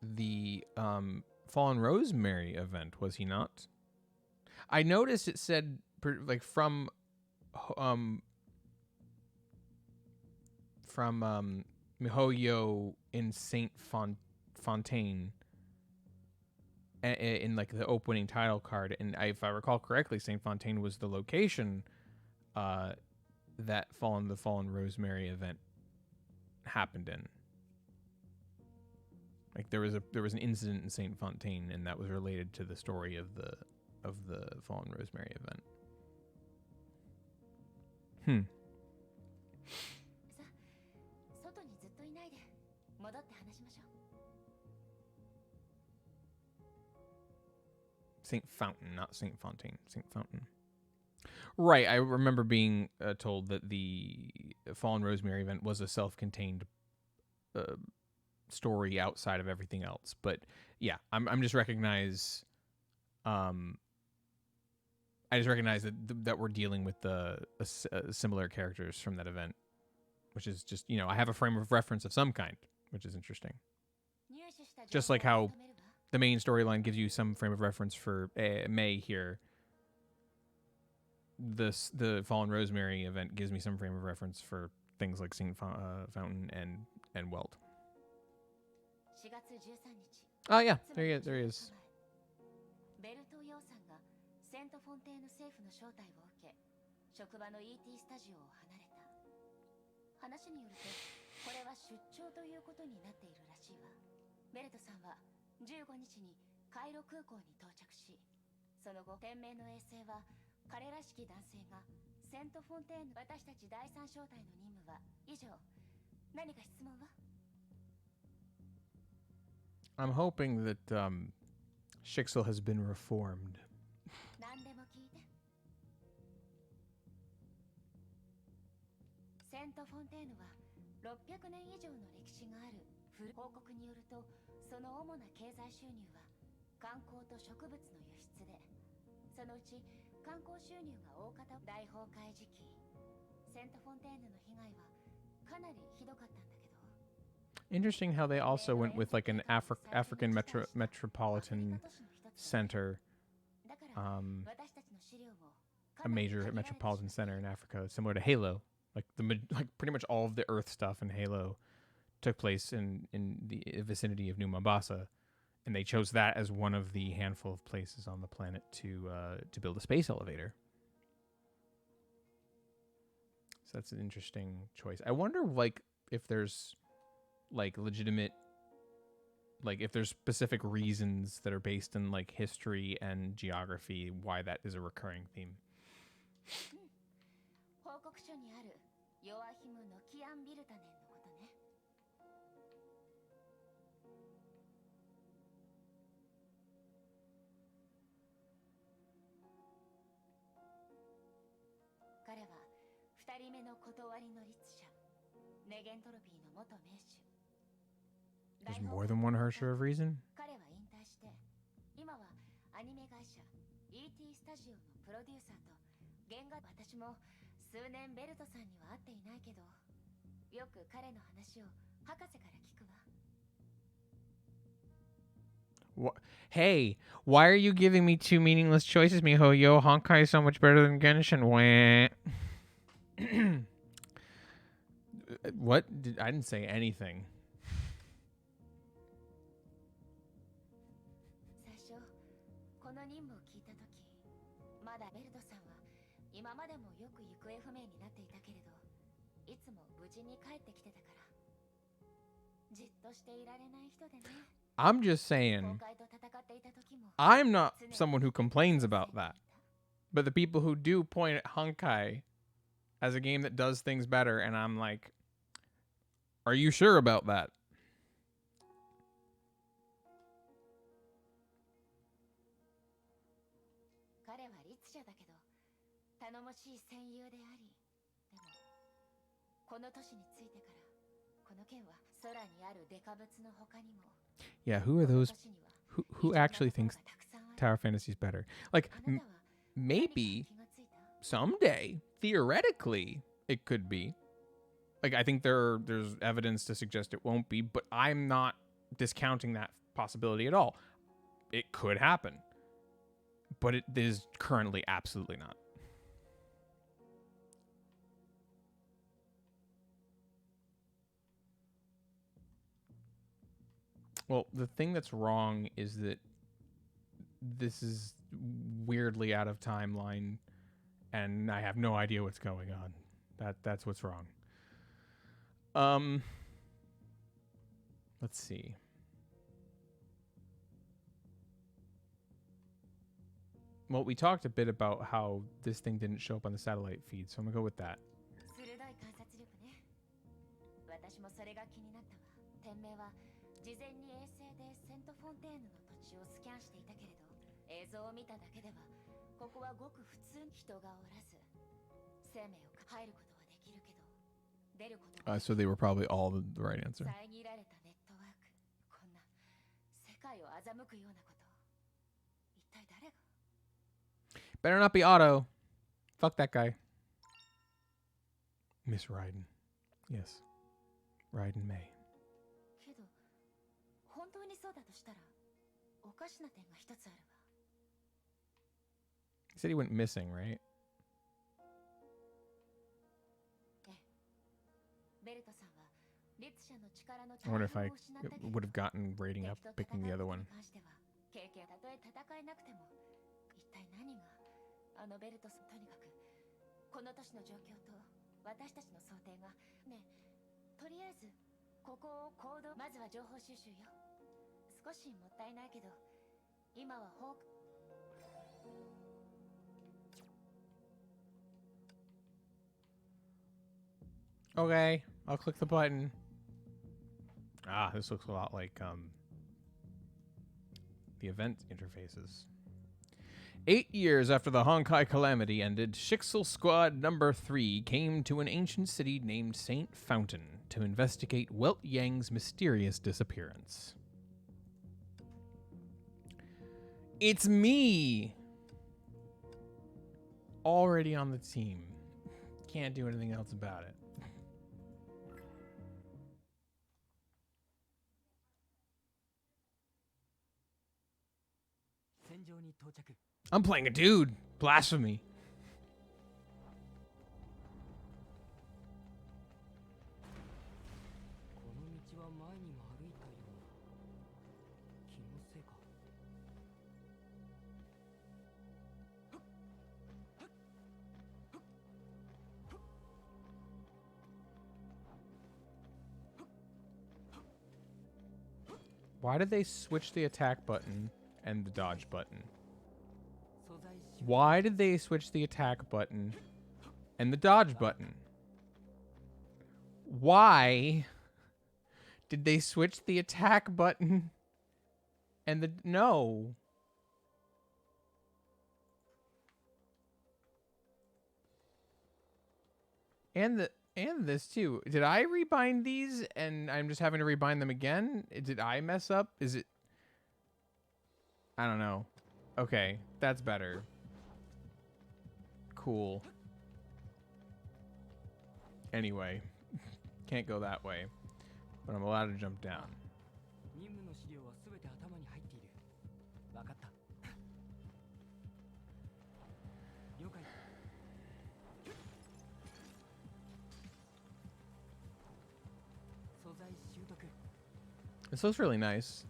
the Fallen Rosemary event, was he not? I noticed it said like from Mihoyo in Saint Fontaine in like the opening title card, and if I recall correctly, Saint Fontaine was the location that the Fallen Rosemary event happened in. Like there was an incident in Saint Fontaine, and that was related to the story of the Fallen Rosemary event. さあ、外にずっといないで戻って話しましょう。 Saint Fountain, not Saint Fontaine. Saint Fountain. Right, I remember being told that the Fallen Rosemary event was a self-contained story outside of everything else. But yeah, I'm just recognize. I just recognize that we're dealing with the similar characters from that event, which is just, you know, I have a frame of reference of some kind, which is interesting. Just like how the main storyline gives you some frame of reference for May here, the Fallen Rosemary event gives me some frame of reference for things like Saint Fountain and Welt. Oh yeah, there he is. ベルト・ヨーさんがセント・フォンテーヌ政府の招待を受け、職場の ET スタジオを離れた。話によると、これは出張ということになっているらしいわ。ベルトさんは15日にカイロ空港に到着し、その後天命の衛星は彼らしき男性がセント・フォンテーヌ、私たち第三招待の任務は以上。何か質問は？ I'm hoping that Shixel has been reformed. 何でも聞いて。セント・フォンテーヌは600年以上の歴史がある報告によると、その主な経済収入は観光と植物の輸出で、そのうち観光収入が大方大崩壊時期、セント・フォンテーヌの被害はかなりひどかったんだけど。 Interesting how they also went with like an African metropolitan center, a major metropolitan center in Africa, similar to Halo. Like pretty much all of the Earth stuff in Halo took place in the vicinity of New Mombasa, and they chose that as one of the handful of places on the planet to build a space elevator. So that's an interesting choice. I wonder, like, if there's like legitimate, like if there's specific reasons that are based in like history and geography why that is a recurring theme. 報告書にあるヨアヒム・ノキアン・ビルタネンのことね。彼は2人目の断りの律者、ネゲントロピーの元名手。 There's more than one Hersher of reason? 彼は引退して、今はアニメ会社 ET スタジオのプロデューサーと原画。私も数年ベルトさんには会っていないけど、よく彼の話を博士から聞くわ。Hey, why are you giving me two meaningless choices, MiHoYo? Honkai is so much better than Genshin. What? I didn't say anything. 最初、この任務を聞いたとき、まだベルトさんは今までもよく行方不明になっていたけれど、いつも無事に帰ってきてたから、じっとしていられない人でね。 I'm just saying, I'm not someone who complains about that. But the people who do point at Honkai as a game that does things better, and I'm like, are you sure about that? 彼は律者だけど、頼もしい戦友であり、でも、この都市に着いてから、この件は空にあるデカブツの他にも、Yeah, who are those? Who actually thinks Tower Fantasy is better? Like, maybe someday, theoretically, it could be. Like, I think there's evidence to suggest it won't be, but I'm not discounting that possibility at all. It could happen, but it is currently absolutely not. Well, the thing that's wrong is that this is weirdly out of timeline, and I have no idea what's going on. That's what's wrong. Let's see. Well, we talked a bit about how this thing didn't show up on the satellite feed, so I'm gonna go with that. 鋭い観察力ね。私もそれが気になったわ。店名は事前に衛星でセントフォンテーヌの土地をスキャンしていたけれど、映像を見ただけではここはごく普通に人がおらず、生命を入ることはできるけど、出ることは So they were probably all the right answer. 遮られたネットワーク。こんな世界を欺くようなこと。一体誰が Better not be Otto. Fuck that guy. Miss Raiden. Yes. Raiden May. けど、本当にそうだとしたら、おかしな点が一つあるわ。He said he went missing, right? ベルトさんは律者の力の I wonder if I would have gotten rating up picking the other one. 経験たとえ戦えなくても一体何があのベルトさんとにかくこの都市の状況と私たちの想定がねとりあえずここを行動まずは情報収集よ少しもったいないけど今はホーク Okay, I'll click the button. Ah, this looks a lot like the event interfaces. 8 years after the Honkai Calamity ended, Shixel Squad number 3 came to an ancient city named Saint Fountain to investigate Welt Yang's mysterious disappearance. It's me! Already on the team. Can't do anything else about it. I'm playing a dude. Blasphemy. Why did they switch the attack button and the dodge button? Why did they switch the attack button and the dodge button? Why did they switch the attack button and the... No. And this too. Did I rebind these and I'm just having to rebind them again? Did I mess up? Is it... I don't know. Okay, that's better. Cool. Anyway, can't go that way, but I'm allowed to jump down. This looks really nice.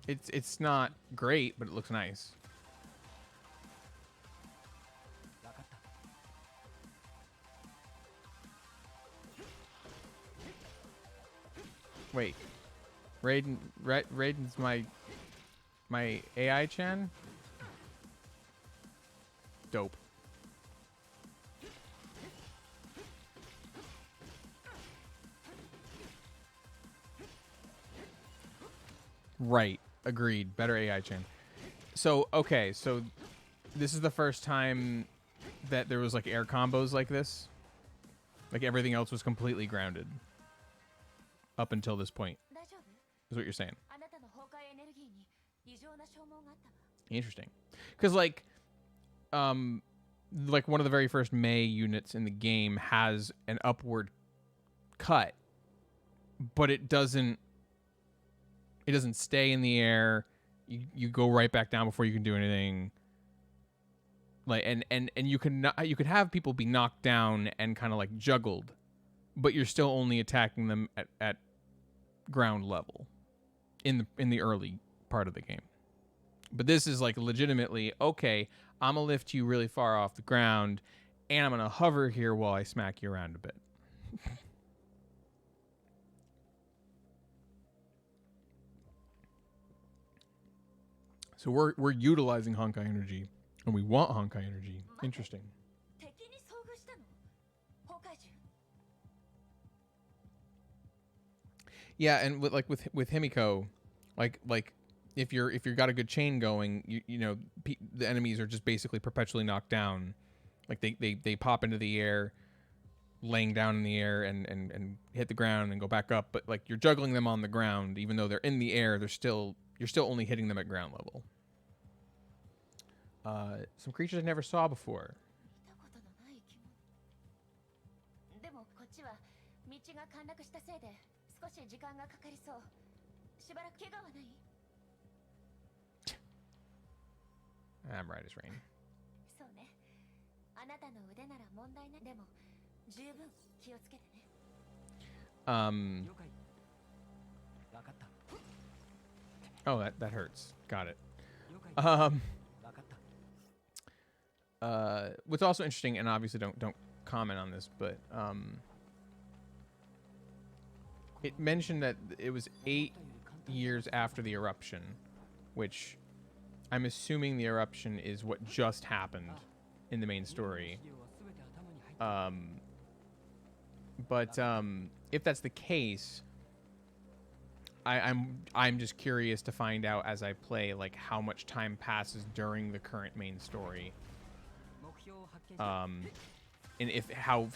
It's not great, but it looks nice. Wait, Raiden's my AI Chan? Dope. Right, agreed. Better AI Chan. So, okay, so this is the first time that there was like air combos like this. Like everything else was completely grounded. Up until this point, is what you're saying. Interesting. Because, like one of the very first Mei units in the game has an upward cut, but it doesn't stay in the air. You go right back down before you can do anything. Like and you could have people be knocked down and kind of like juggled, but you're still only attacking them at ground level in the early part of the game. But this is like legitimately, okay, I'm gonna lift you really far off the ground and I'm gonna hover here while I smack you around a bit. So we're utilizing Honkai energy, and we want Honkai energy. Interesting. Yeah, and with Himiko, like if you're got a good chain going, you know the enemies are just basically perpetually knocked down. Like they pop into the air, laying down in the air and hit the ground and go back up. But like you're juggling them on the ground, even though they're in the air, you're still only hitting them at ground level. Some creatures I never saw before. I'm right as rain. Oh, that hurts. Got it. What's also interesting, and obviously don't comment on this, but it mentioned that it was 8 years after the eruption, which I'm assuming the eruption is what just happened in the main story. But if that's the case, I'm just curious to find out as I play, like how much time passes during the current main story. And if how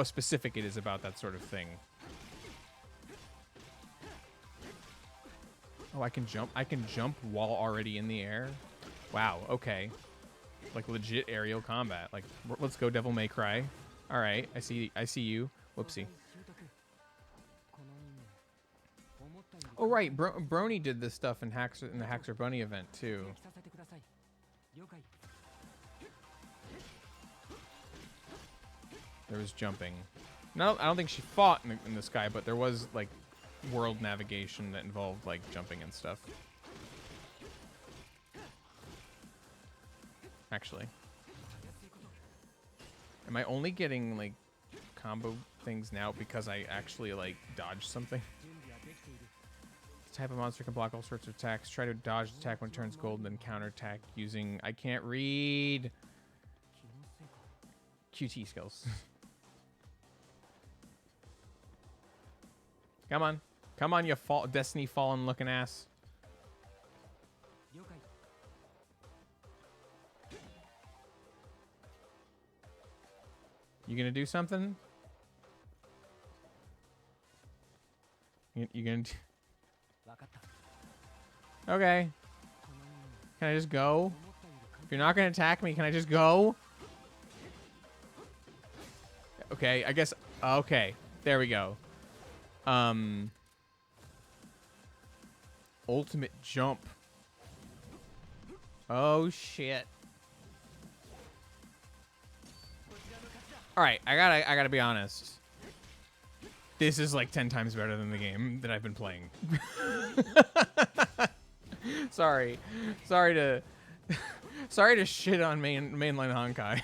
specific it is about that sort of thing. Oh, I can jump while already in the air. Wow. Okay. Like legit aerial combat. Like let's go, Devil May Cry. All right. I see you. Whoopsie. Oh right, Brony did this stuff in the Haxor Bunny event too. There was jumping. No, I don't think she fought in the sky, but there was like world navigation that involved like jumping and stuff. Actually, am I only getting like combo things now because I actually like dodged something? This type of monster can block all sorts of attacks. Try to dodge the attack when it turns gold and then counterattack using, I can't read, QT skills. Come on. Come on, you Destiny Fallen looking ass. You gonna do something? You gonna... Okay. Can I just go? If you're not gonna attack me, can I just go? Okay, I guess... Okay, there we go. Ultimate jump. Oh shit. All right, I gotta be honest. This is like 10 times better than the game that I've been playing. Sorry to shit on mainline Honkai.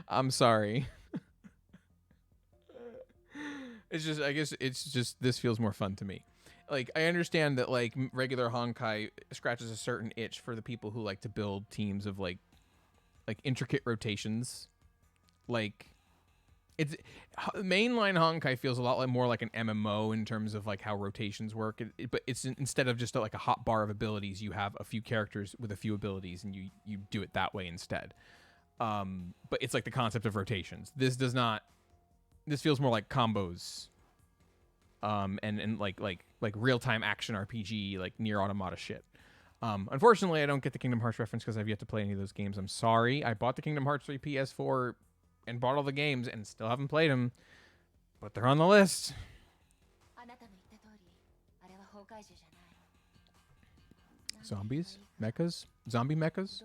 I'm sorry. It's just, I guess it's just, this feels more fun to me. Like, I understand that like regular Honkai scratches a certain itch for the people who like to build teams of like intricate rotations. Like, it's mainline Honkai feels a lot more like an MMO in terms of like how rotations work. But it's instead of just like a hot bar of abilities, you have a few characters with a few abilities, and you do it that way instead. But it's like the concept of rotations. This does not. This feels more like combos. And like real-time action RPG, like Nier Automata shit. Unfortunately, I don't get the Kingdom Hearts reference because I've yet to play any of those games. I'm sorry. I bought the Kingdom Hearts 3 PS4 and bought all the games and still haven't played them, but they're on the list. Zombies? Mechas? Zombie mechas?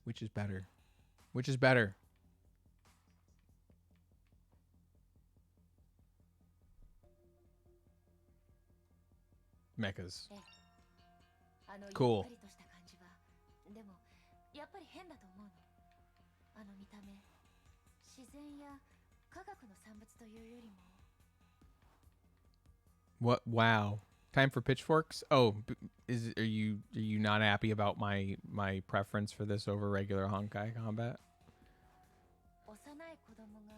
Which is better? Which is better? Mechas. Cool. でもやっぱり変だと思うの。あの見た目、自然や科学の産物というよりも。What? Wow. Time for pitchforks? Oh, are you not happy about my preference for this over regular Honkai combat? 幼い子供が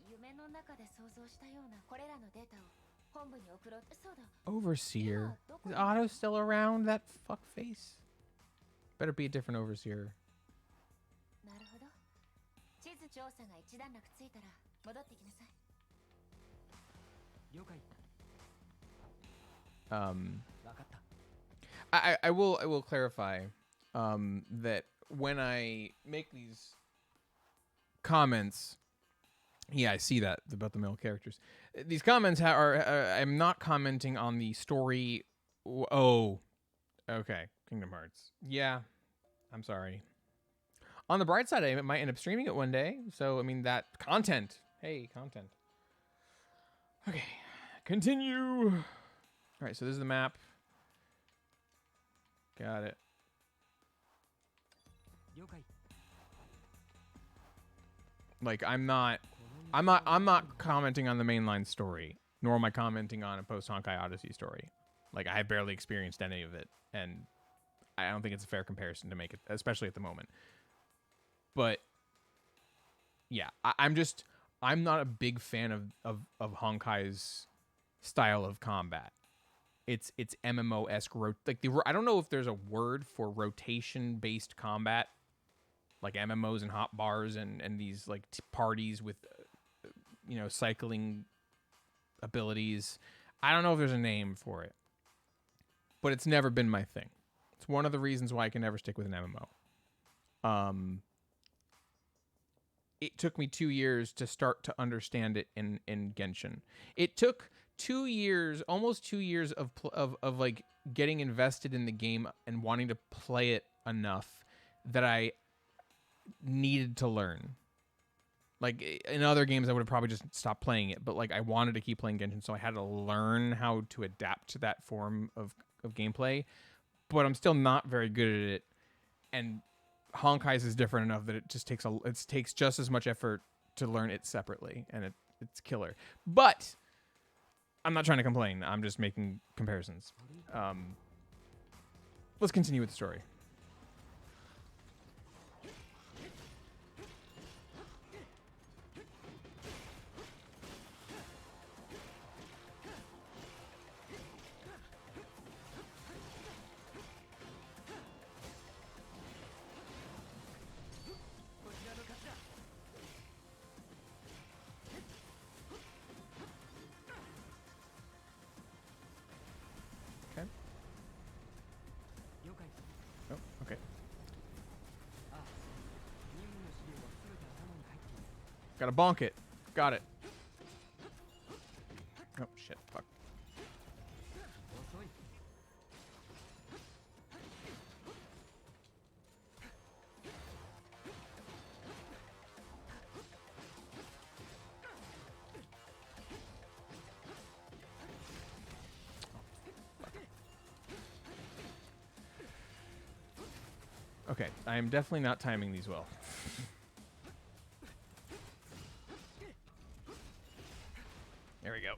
夢の中で想像したようなこれらのデータを本部に送ろう。そうだ。 Overseer. Is Otto still around? That fuckface? Better be a different overseer. なるほど。地図調査が一段落ついたら戻ってきなさい。了解。 I will clarify that when I make these comments, yeah, I see that about the male characters. These comments are I'm not commenting on the story. Oh, okay, Kingdom Hearts. Yeah, I'm sorry. On the bright side, I might end up streaming it one day. So I mean that content. Hey, content. Okay, continue. All right, so this is the map. Got it. Like I'm not commenting on the mainline story, nor am I commenting on a post Honkai Odyssey story. Like I have barely experienced any of it, and I don't think it's a fair comparison to make it, especially at the moment. But yeah, I'm not a big fan of Honkai's style of combat. It's MMO-esque. Like I don't know if there's a word for rotation-based combat, like MMOs and hot bars and these like parties with, cycling abilities. I don't know if there's a name for it, but it's never been my thing. It's one of the reasons why I can never stick with an MMO. It took me 2 years to start to understand it in Genshin. It took 2 years, almost 2 years of like getting invested in the game and wanting to play it enough that I needed to learn. Like in other games, I would have probably just stopped playing it, but like I wanted to keep playing Genshin, so I had to learn how to adapt to that form of gameplay. But I'm still not very good at it, and Honkai's is different enough that it just takes takes just as much effort to learn it separately, and it's killer. But I'm not trying to complain. I'm just making comparisons. Let's continue with the story. Gotta bonk it. Got it. Oh, shit. Fuck. Okay, I am definitely not timing these well. There we go.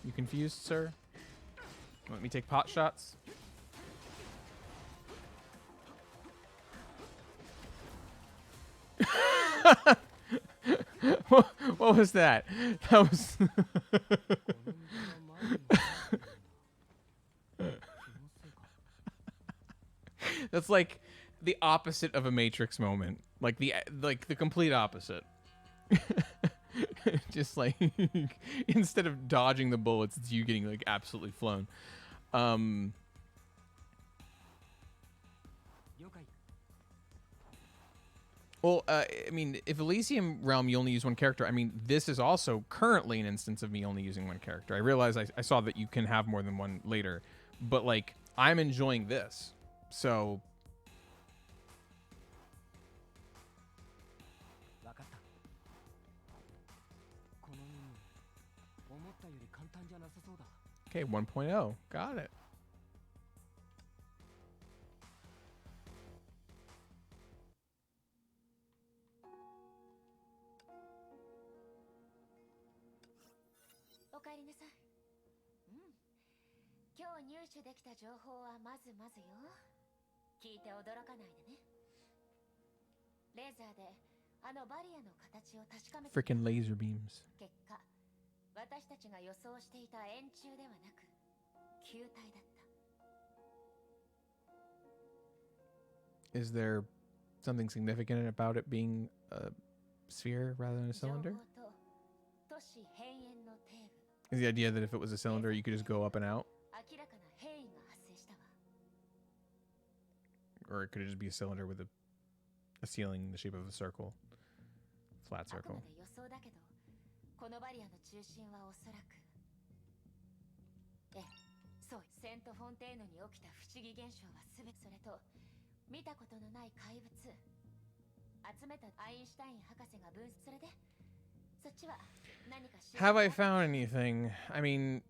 You confused, sir? Let me take pot shots? What was that? That was. That's like the opposite of a Matrix moment. Like the complete opposite. Just like instead of dodging the bullets, it's you getting like absolutely flown. Well, I mean, if Elysium Realm you only use one character, I mean, this is also currently an instance of me only using one character. I realize I saw that you can have more than one later, but like I'm enjoying this, so. Okay, 1.0. Got it. Freaking laser beams. Is there something significant about it being a sphere rather than a cylinder? Is the idea that if it was a cylinder, you could just go up and out? Or could it just be a cylinder with a ceiling in the shape of a circle? Flat circle. Have I found anything? I mean,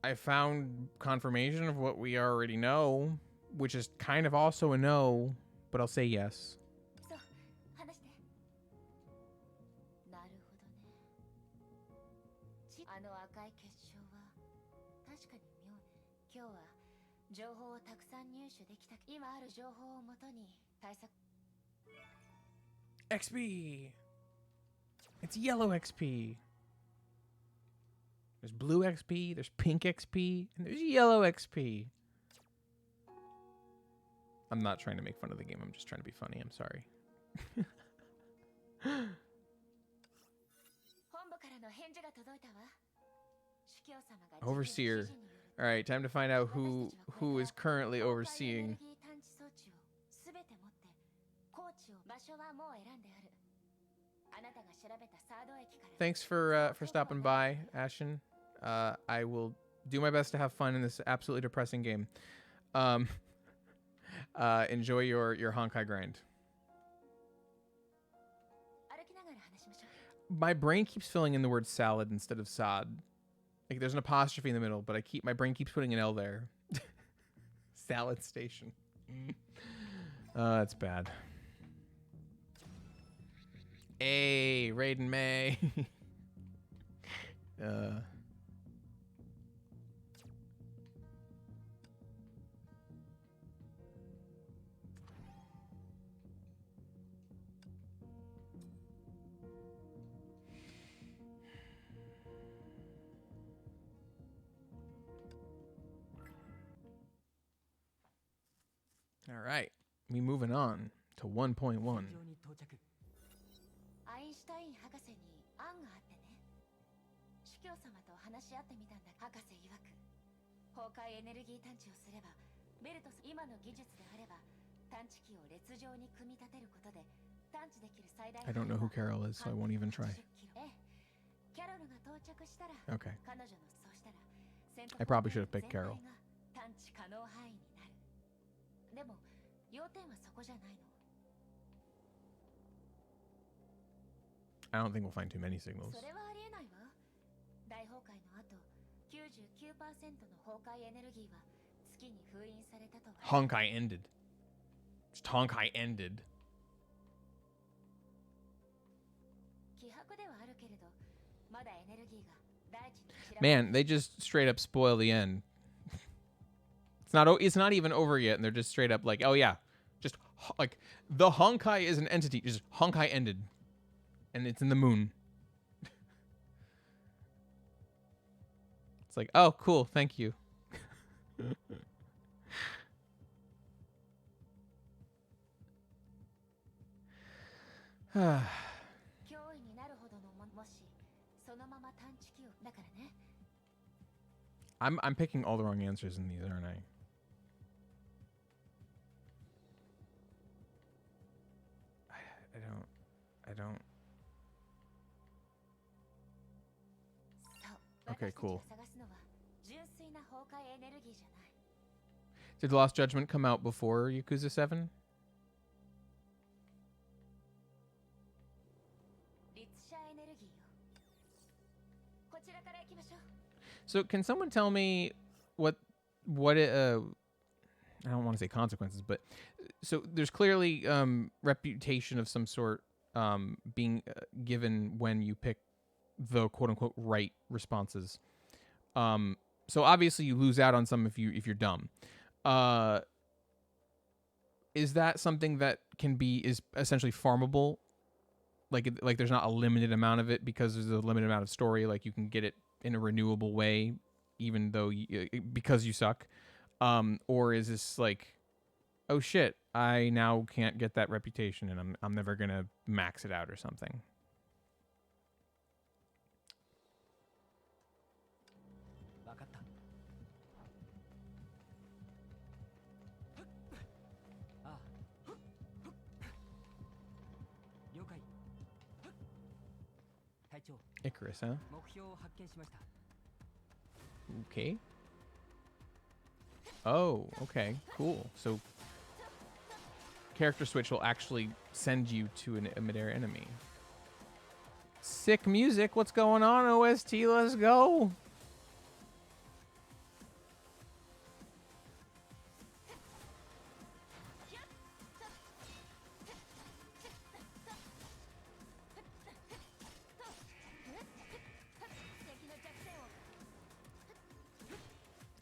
I found confirmation of what we already know, which is kind of also a no, but I'll say yes. XP! It's yellow XP. There's blue XP, there's pink XP, and there's yellow XP. I'm not trying to make fun of the game, I'm just trying to be funny, I'm sorry. Overseer. Alright, time to find out who is currently overseeing. Thanks for stopping by, Ashen. I will do my best to have fun in this absolutely depressing game. Enjoy your Honkai grind. My brain keeps filling in the word salad instead of sod. Like there's an apostrophe in the middle, but my brain keeps putting an L there. Salad station. That's bad. Hey, Raiden May. All right, we moving on to 1.1. I don't know who Carol is, so I won't even try. Okay. I probably should have picked Carol. I don't think we'll find too many signals. Honkai ended. Just Honkai ended. Man, they just straight up spoil the end. It's not even over yet, and they're just straight up like, oh yeah, just like the Honkai is an entity. Just Honkai ended, and it's in the moon. It's like, oh, cool, thank you. I'm picking all the wrong answers in these, aren't I? I don't. Okay, cool. Did Lost Judgment come out before Yakuza 7? So can someone tell me what it, I don't want to say consequences, but so there's clearly reputation of some sort being given when you pick the quote unquote right responses. So obviously you lose out on some if you're dumb. Is that something that is essentially farmable? Like there's not a limited amount of it because there's a limited amount of story. Like you can get it in a renewable way, even though because you suck. Or is this like, oh shit, I now can't get that reputation and I'm never gonna max it out or something? Icarus, huh? Okay. Oh, okay, cool. So character switch will actually send you to a mid-air enemy. Sick music. What's going on, OST? Let's go.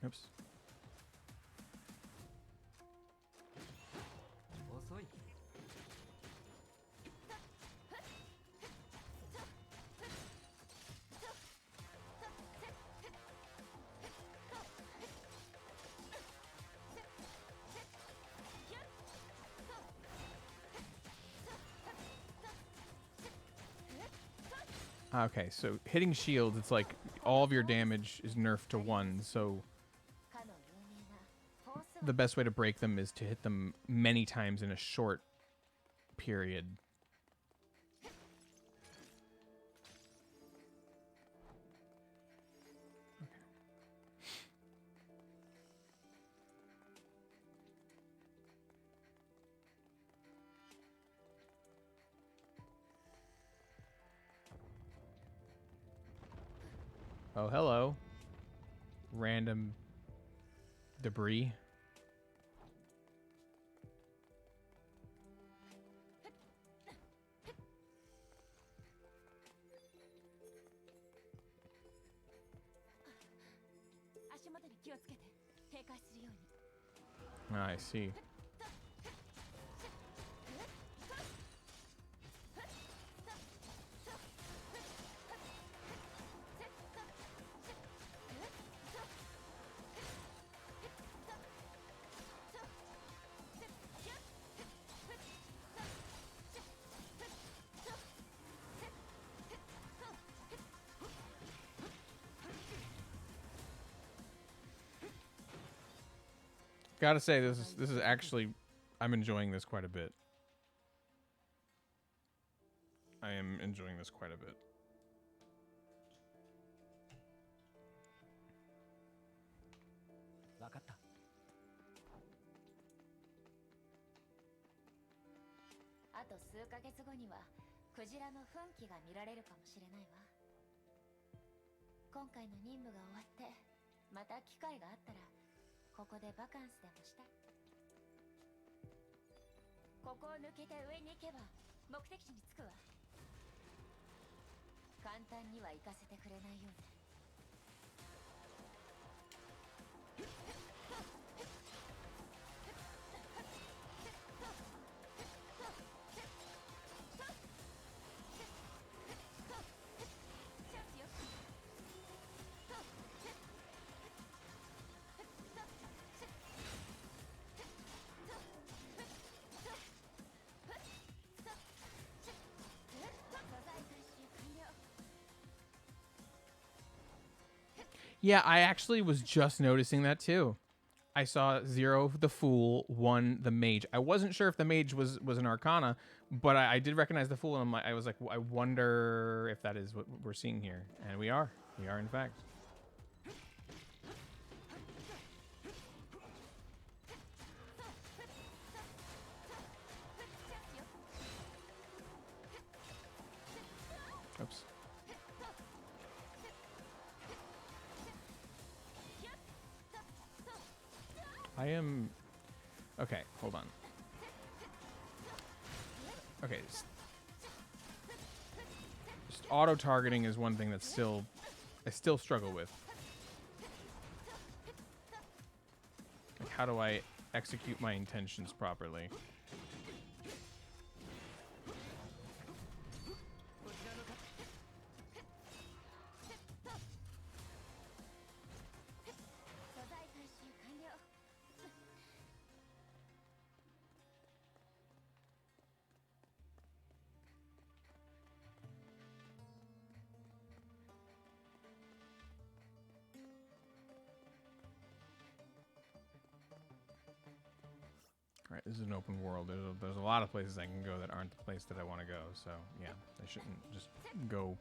Oops. Okay, so hitting shields, it's like all of your damage is nerfed to 1, so the best way to break them is to hit them many times in a short period. Oh, hello. Random debris. I see. Gotta say, this is actually, I'm enjoying this quite a bit. I am enjoying this quite a bit. Yeah, I actually was just noticing that too. I saw 0 the Fool, 1 the Mage. I wasn't sure if the Mage was an Arcana, but I did recognize the Fool, and I was like, I wonder if that is what we're seeing here. And we are. We are, in fact. Oops. I am... Okay, hold on. Okay. Just auto-targeting is one thing that's I still struggle with. Like, how do I execute my intentions properly? Alright, this is an open world. There's a lot of places I can go that aren't the place that I want to go. So, yeah, I shouldn't just go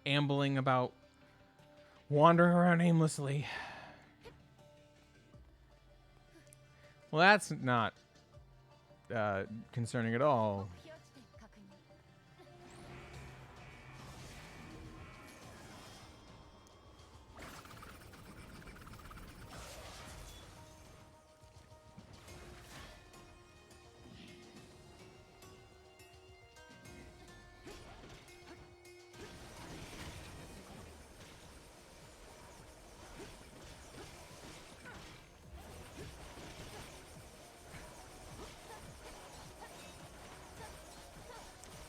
ambling about, wandering around aimlessly. Well, that's not concerning at all.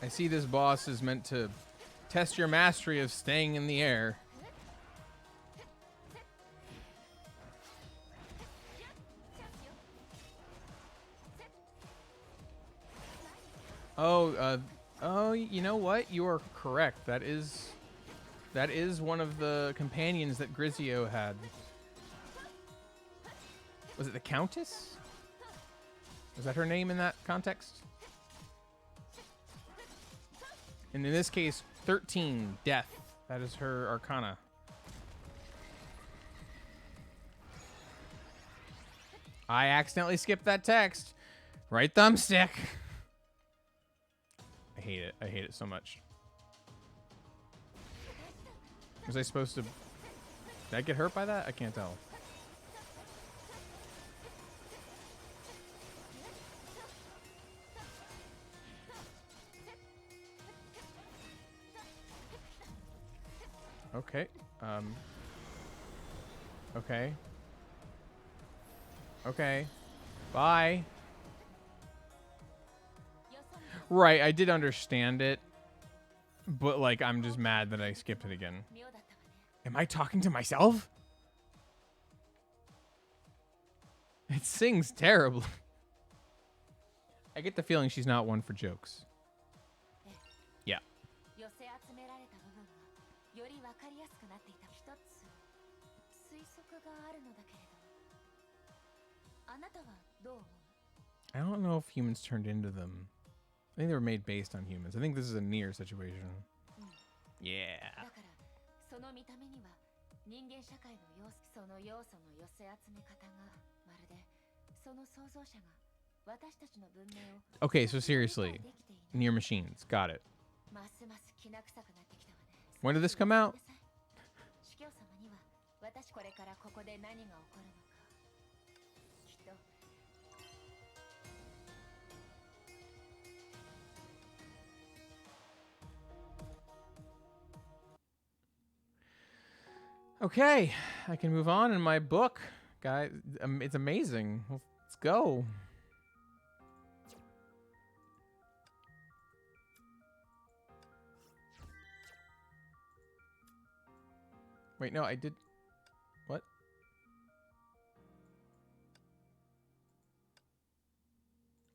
I see this boss is meant to test your mastery of staying in the air. Oh, you know what? You are correct. That is one of the companions that Grizio had. Was it the Countess? Was that her name in that context? And in this case, 13, Death. That is her Arcana. I accidentally skipped that text. Right thumbstick. I hate it. I hate it so much. Was I supposed to... Did I get hurt by that? I can't tell. Okay. Okay. Okay. Bye. Right, I did understand it. But, like, I'm just mad that I skipped it again. Am I talking to myself? It sings terribly. I get the feeling she's not one for jokes. Yeah. I don't know if humans turned into them. I think they were made based on humans. I think this is a near situation. Yeah. Okay, so seriously. Near machines. Got it. When did this come out? Okay, I can move on in my book. Guys, it's amazing. Let's go. Wait, no, I did... What?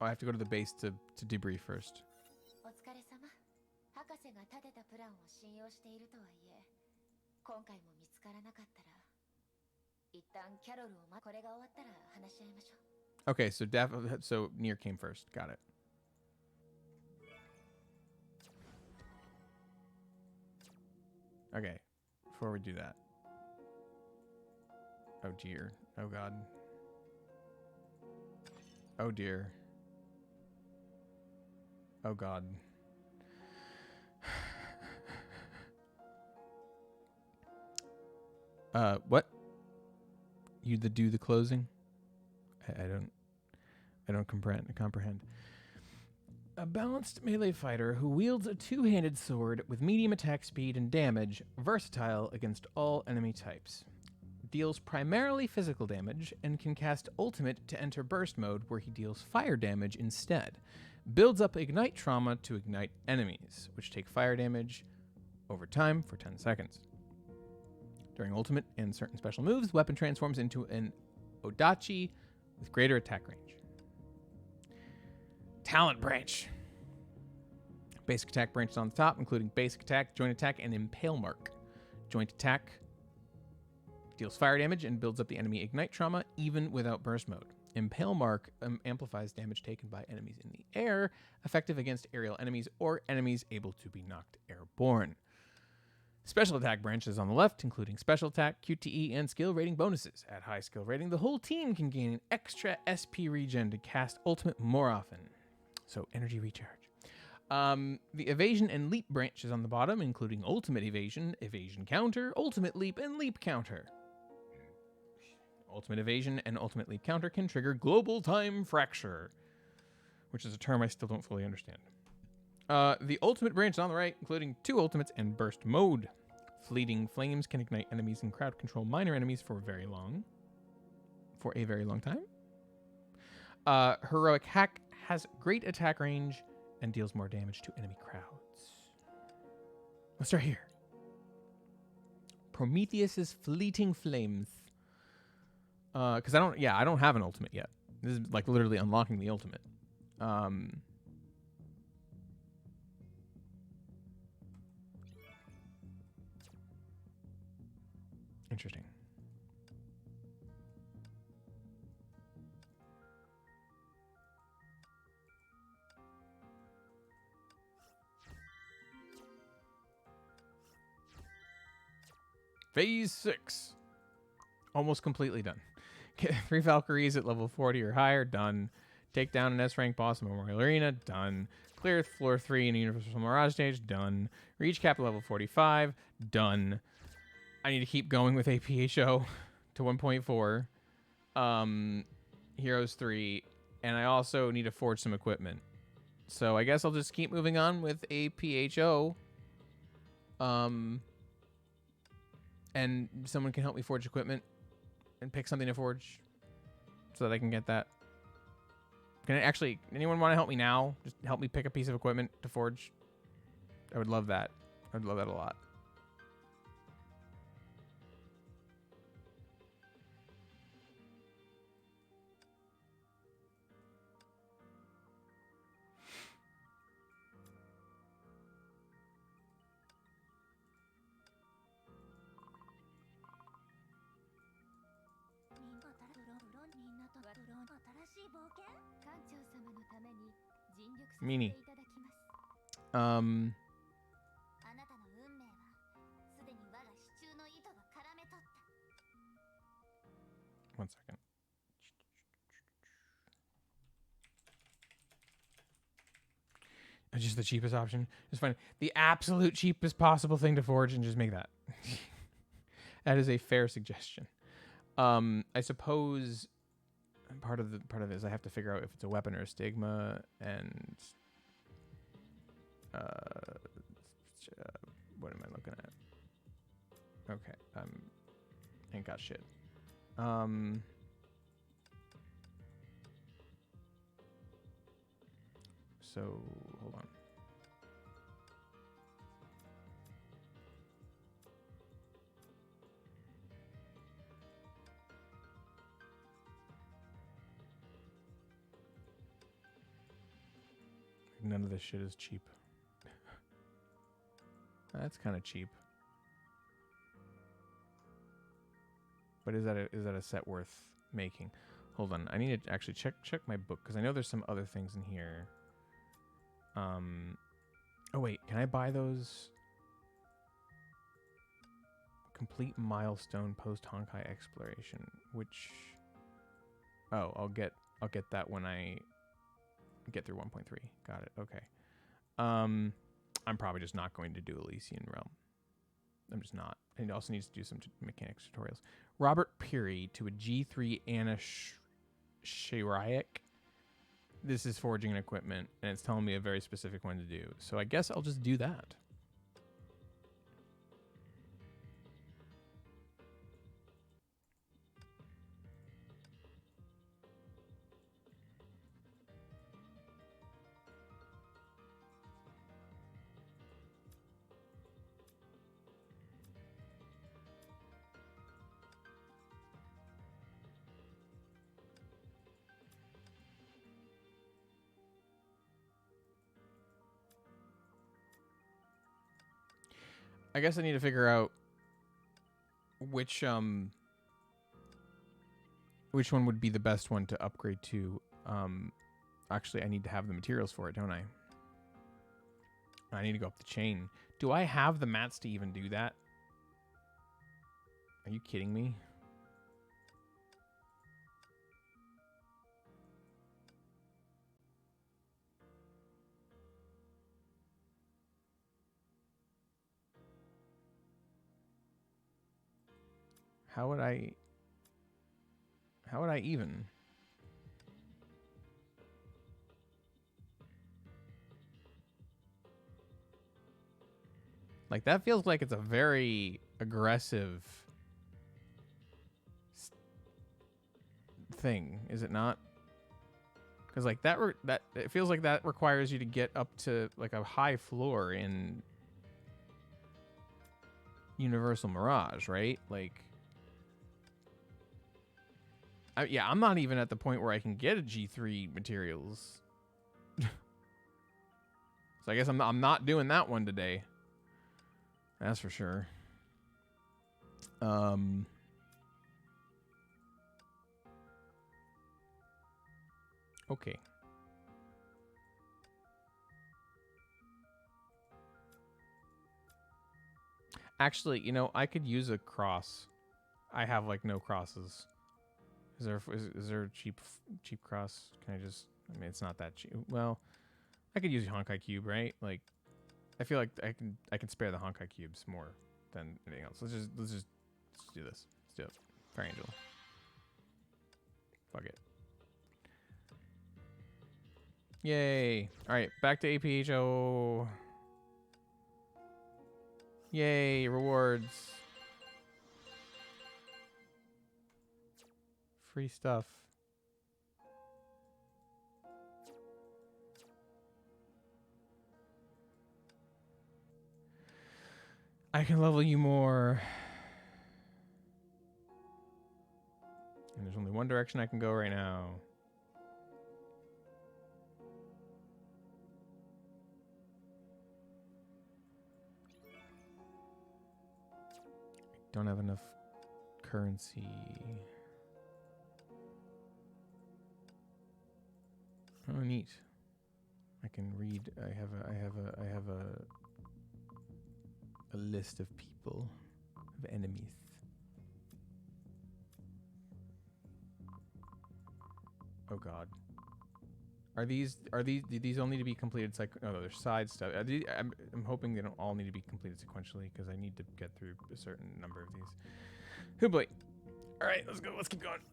Oh, I have to go to the base to debrief first. 一旦キャロルをこれが終わったら話し合いましょう。 Okay, so Nier came first. Got it. Okay, before we do that. Oh dear. Oh god. Oh dear. Oh god. What? You do the closing? I don't comprehend. A balanced melee fighter who wields a two-handed sword with medium attack speed and damage, versatile against all enemy types. Deals primarily physical damage and can cast ultimate to enter burst mode where he deals fire damage instead. Builds up ignite trauma to ignite enemies, which take fire damage over time for 10 seconds. During ultimate and certain special moves, the weapon transforms into an Odachi with greater attack range. Talent branch. Basic attack branches on the top, including basic attack, joint attack, and impale mark. Joint attack deals fire damage and builds up the enemy ignite trauma even without burst mode. Impale mark amplifies damage taken by enemies in the air, effective against aerial enemies or enemies able to be knocked airborne. Special attack branches on the left, including special attack, QTE, and skill rating bonuses. At high skill rating, the whole team can gain an extra SP regen to cast ultimate more often. So, energy recharge. The evasion and leap branches on the bottom, including ultimate evasion, evasion counter, ultimate leap, and leap counter. Ultimate evasion and ultimate leap counter can trigger global time fracture, which is a term I still don't fully understand. The ultimate branch on the right, including 2 ultimates and burst mode. Fleeting flames can ignite enemies and crowd control minor enemies for a very long time. Heroic hack has great attack range and deals more damage to enemy crowds. Let's start here. Prometheus's fleeting flames. Because I don't have an ultimate yet. This is like literally unlocking the ultimate. Interesting. Phase 6. Almost completely done. Get 3 Valkyries at level 40 or higher, done. Take down an S-rank boss in Memorial Arena, done. Clear floor 3 in the Universal Mirage stage, done. Reach cap at level 45, done. I need to keep going with APHO to 1.4. Heroes 3, and I also need to forge some equipment. So I guess I'll just keep moving on with APHO. And someone can help me forge equipment and pick something to forge so that I can get that. Anyone want to help me now? Just help me pick a piece of equipment to forge. I would love that. I'd love that a lot. Meanie. One second. Just the cheapest option. Just find the absolute cheapest possible thing to forge and just make that. That is a fair suggestion. I suppose part of it is I have to figure out if it's a weapon or a stigma, and what am I looking at? Okay, ain't got shit. So hold on. None of this shit is cheap. That's kind of cheap. but is that a set worth making? Hold on, I need to actually check my book because I know there's some other things in here. Oh wait, can I buy those? Complete milestone post Honkai exploration, which I'll get that when I get through 1.3. Got it. Okay. I'm probably just not going to do Elysian Realm. I'm just not. And it also needs to do some mechanics tutorials. Robert Peary to a G3 Anna Shirayak. This is forging and equipment, and it's telling me a very specific one to do. So I guess I'll just do that. I guess I need to figure out which one would be the best one to upgrade to. Actually, I need to have the materials for it, don't I? I need to go up the chain. Do I have the mats to even do that? Are you kidding me? How would I even? Like, that feels like it's a very aggressive thing, is it not? Because like that it feels like that requires you to get up to like a high floor in Universal Mirage, right? Like, yeah, I'm not even at the point where I can get a G3 materials. So I guess I'm not doing that one today. That's for sure. Okay. Actually, you know, I could use a cross. I have like no crosses. Is there a cheap cross? Can I just? I mean, it's not that cheap. Well, I could use a Honkai Cube, right? Like, I feel like I can spare the Honkai Cubes more than anything else. Let's do this. Let's do it. Fire Angel. Fuck it. Yay! All right, back to APHO. Yay! Rewards. Free stuff. I can level you more. And there's only one direction I can go right now. I don't have enough currency. Oh, neat. I can read. I have a list of people, of enemies. Oh God. Do these all need to be completed? Oh, no, there's side stuff. I'm hoping they don't all need to be completed sequentially because I need to get through a certain number of these. Oh boy. All right, let's go. Let's keep going.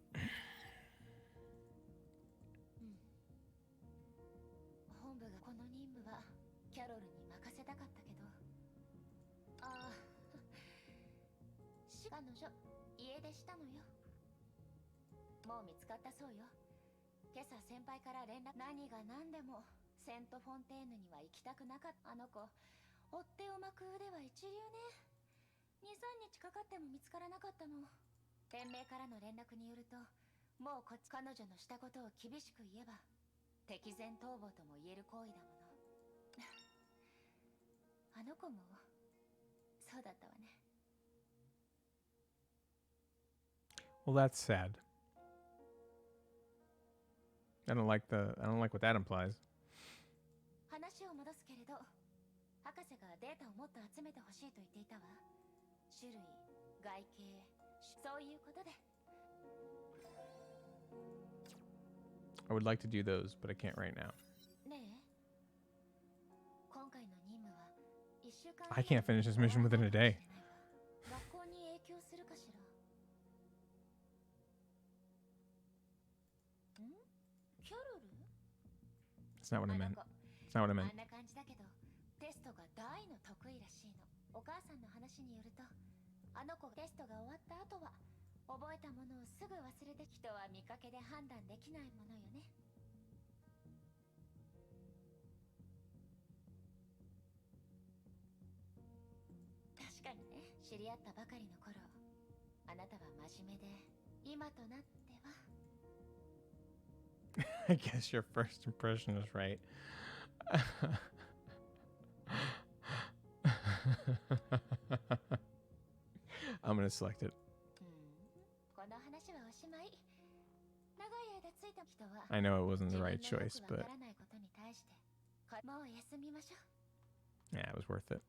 本部がこの任務はキャロルに任せたかったけど、ああ、彼女家出したのよ。もう見つかったそうよ。今朝先輩から連絡。何が何でもセントフォンテーヌには行きたくなかった。あの子追っ手を巻く腕は一流ね。2、3日かかっても見つからなかったの。天命からの連絡によると、もう彼女のしたことを厳しく言えば敵前逃亡とも言える行為だもの。あの子もそうだったわね。Well, that's sad. I don't like what that implies. 話を戻すけれど、博士がデータをもっと集めてほしいと言っていたわ。種類、外形、そういうことで。I would like to do those, but I can't right now. ねえ、今回の任務は1週間。I can't finish this mission within a day. 学校に影響するかしら。ん？キャロル？ That's not what I meant. That's not what I meant. あんな感じだけど、テストが大の得意らしいの。お母さんの話によると、あの子テストが終わった後は覚えたものをすぐ忘れて、人は見かけで判断できないものよね。確かにね、知り合ったばかりの頃、あなたは真面目で、今となっては。I guess your first impression is right. I'm gonna select it. この話はおしまい。長い間ついた人は I know it wasn't the right choice, but わからないことに対してもう休みましょう。 yeah, it was worth it.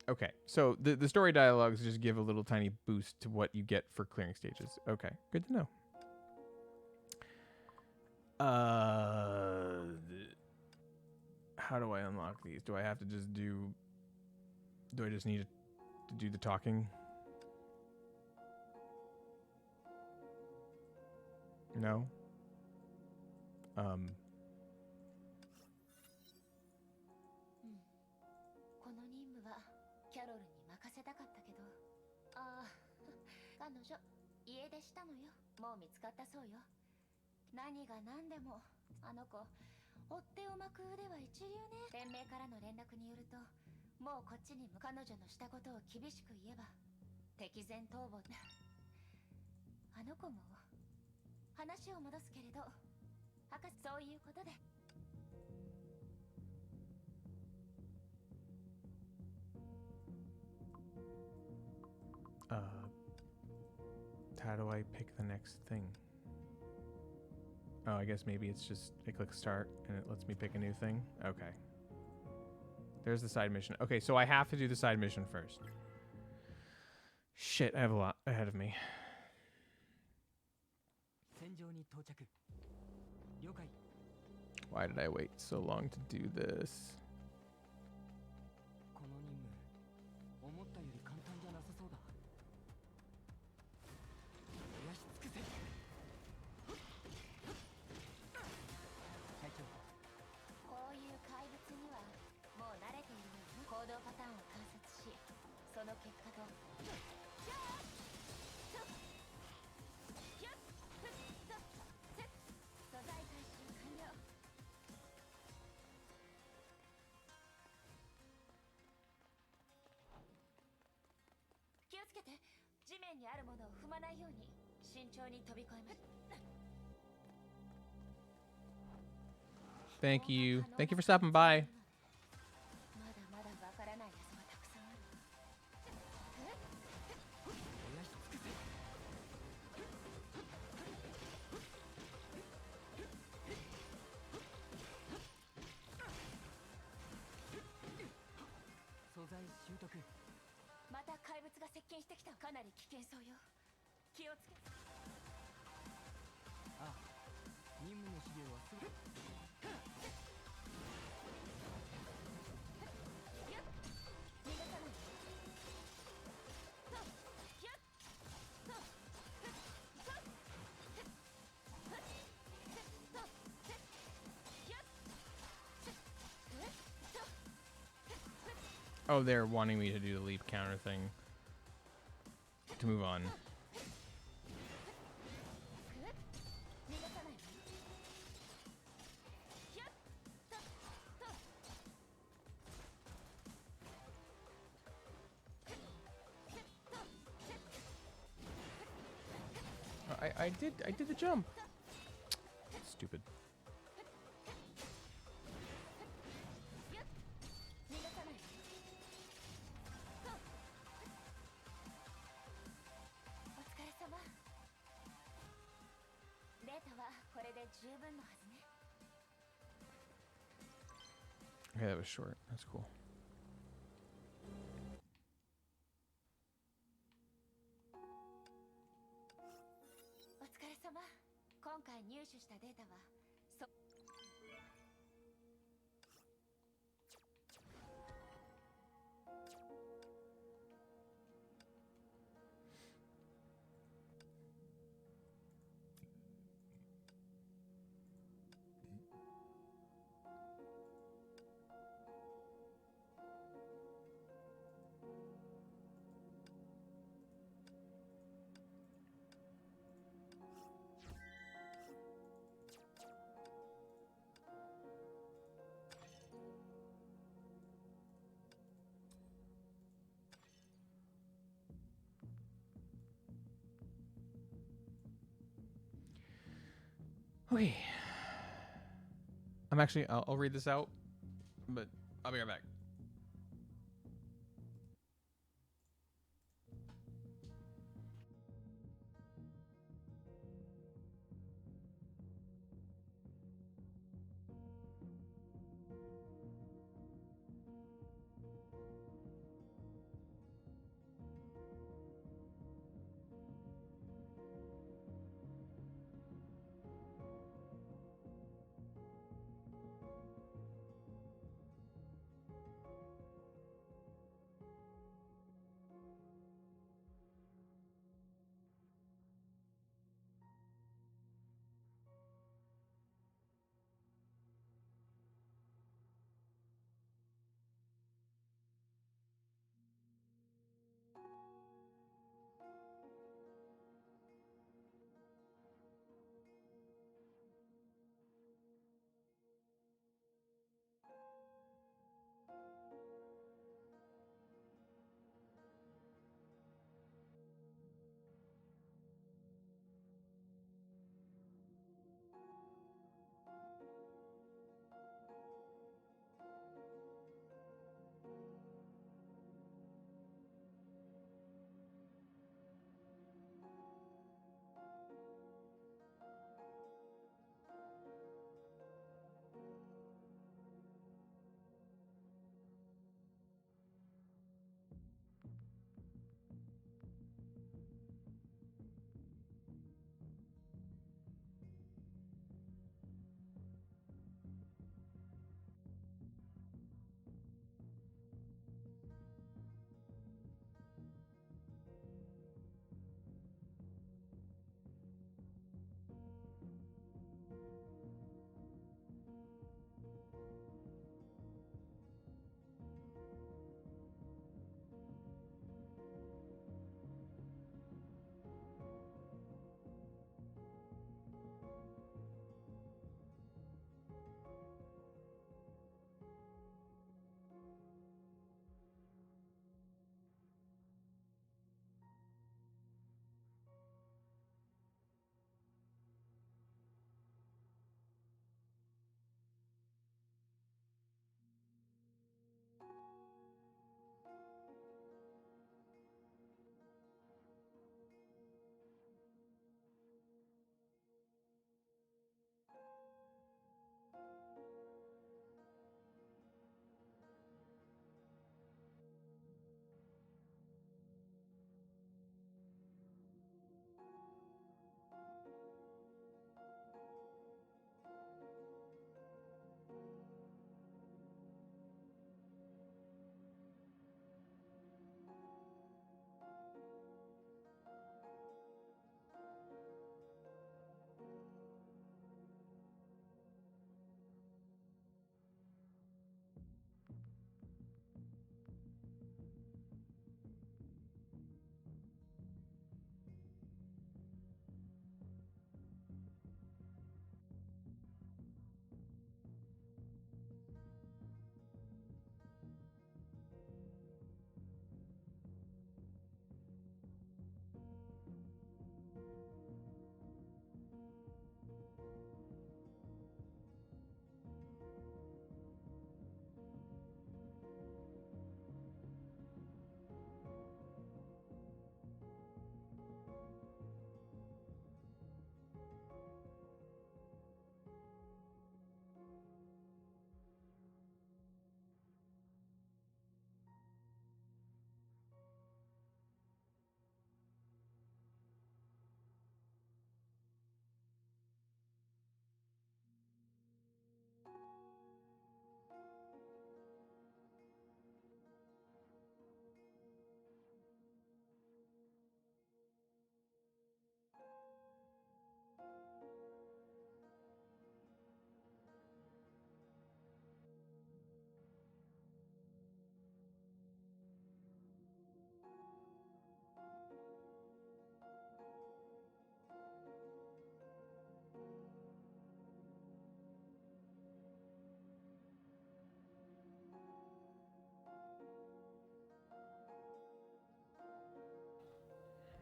Okay, so the story dialogues just give a little tiny boost to what you get for clearing stages. Okay, good to know. How do I unlock these? Do I have to just do... Do I just need to do the talking? No? この任務はキャロルに任せたかったけど、ああ、彼女家出したのよ。もう見つかったそうよ。何が何でもあの子追っ手を巻く腕は一流ね。連盟からの連絡によると、もうこっちに彼女のしたことを厳しく言えば敵前逃亡。あの子も話を戻すけれど、博士そういうことで。How do I pick the next thing? Oh, I guess maybe it's just I click start and it lets me pick a new thing. Okay. There's the side mission. Okay, so I have to do the side mission first. Shit, I have a lot ahead of me. Why did I wait so long to do this? Thank you. Thank you for stopping by. Oh, they're wanting me to do the leap counter thing to move on. I did the jump. stupid. 逃がさない。お疲れ様。データはこれで十分のはずね。 Okay, that was short. That's cool. お疲れ様。今回入手したデータはOkay. I'm actually, I'll read this out, but I'll be right back.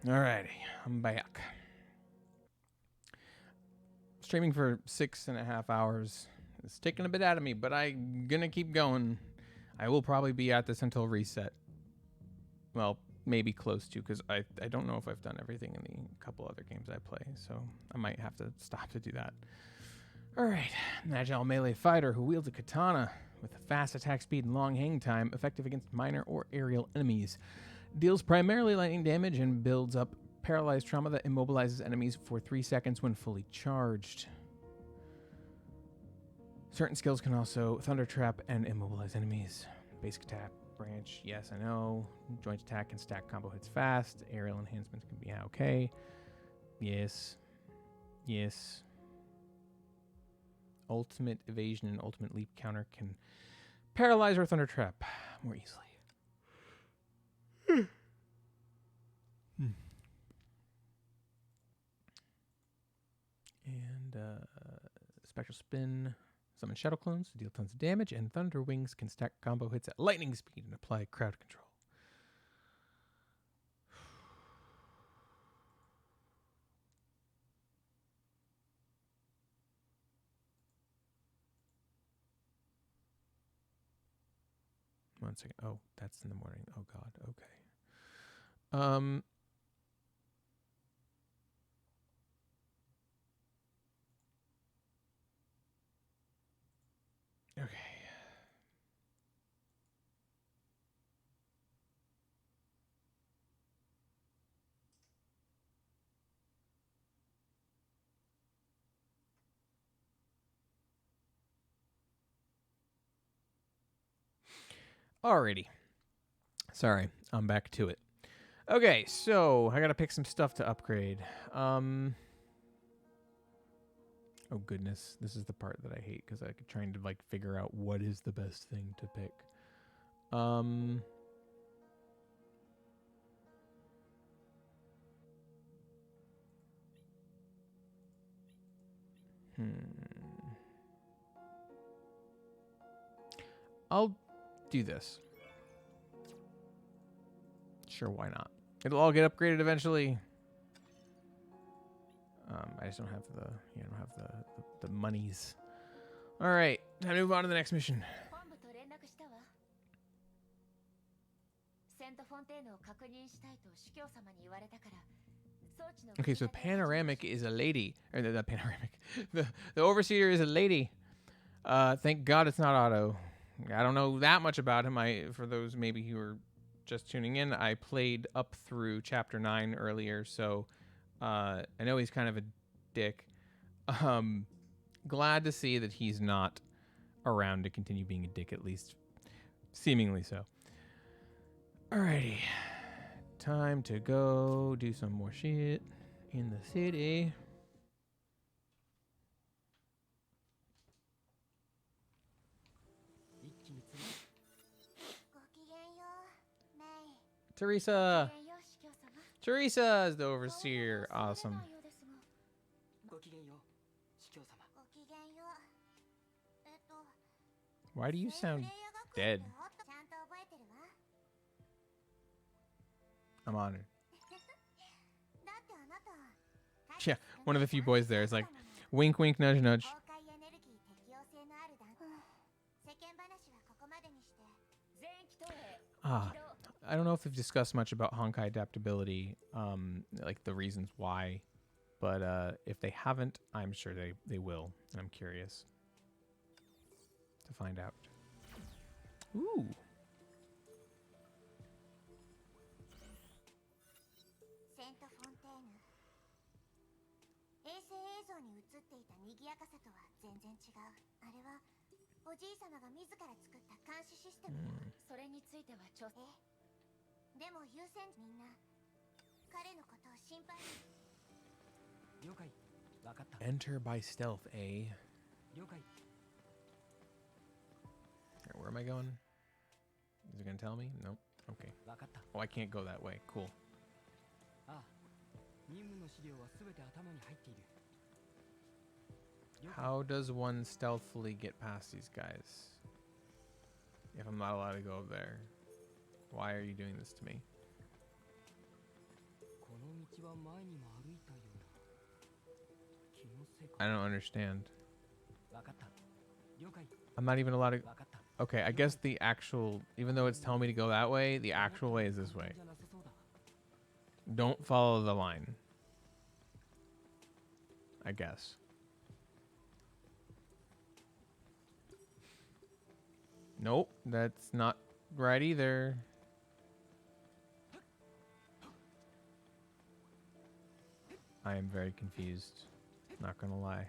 Alrighty, I'm back. Streaming for 6.5 hours. It's taking a bit out of me, but I'm gonna keep going. I will probably be at this until reset. Well, maybe close to, because I don't know if I've done everything in the couple other games I play, so I might have to stop to do that. Alright, an agile melee fighter who wields a katana with a fast attack speed and long hang time, effective against minor or aerial enemies. Deals primarily lightning damage and builds up paralyzed trauma that immobilizes enemies for 3 seconds when fully charged. Certain skills can also thunder trap and immobilize enemies. Basic attack, branch, yes, I know. Joint attack and stack combo hits fast. Aerial enhancements can be okay. Yes. Yes. Ultimate evasion and ultimate leap counter can paralyze or thunder trap more easily. And spectral spin, summon shadow clones to deal tons of damage, and thunder wings can stack combo hits at lightning speed and apply crowd control. One second. Oh, that's in the morning. Oh God. Okay. Okay. Alrighty. Sorry, I'm back to it. Okay, so I gotta pick some stuff to upgrade. Oh goodness, this is the part that I hate because I'm trying to like figure out what is the best thing to pick. I'll do this. Sure, why not? It'll all get upgraded eventually. I just don't have the monies. All right, time to move on to the next mission. Okay, so Panoramic is a lady. Or the Panoramic. The Overseer is a lady. Thank God it's not Otto. I don't know that much about him. For those maybe who are just tuning in, I played up through chapter 9 earlier, so I know he's kind of a dick. Glad to see that he's not around to continue being a dick, at least seemingly so. Alrighty. Time to go do some more shit in the city. Teresa! Teresa is the Overseer. Awesome. Why do you sound dead? I'm honored. Yeah, one of the few boys there is like, wink, wink, nudge, nudge. I don't know if they've discussed much about Honkai adaptability, like the reasons why, but if they haven't, I'm sure they will, and I'm curious to find out. Ooh. Enter by stealth, eh? Right, where am I going? Is it gonna tell me? Nope. Okay. Oh, I can't go that way. Cool. How does one stealthily get past these guys? If I'm not allowed to go there. Why are you doing this to me? I don't understand. I'm not even allowed to... Okay, I guess the actual... Even though it's telling me to go that way, the actual way is this way. Don't follow the line. I guess. Nope, that's not right either. I am very confused. Not gonna lie.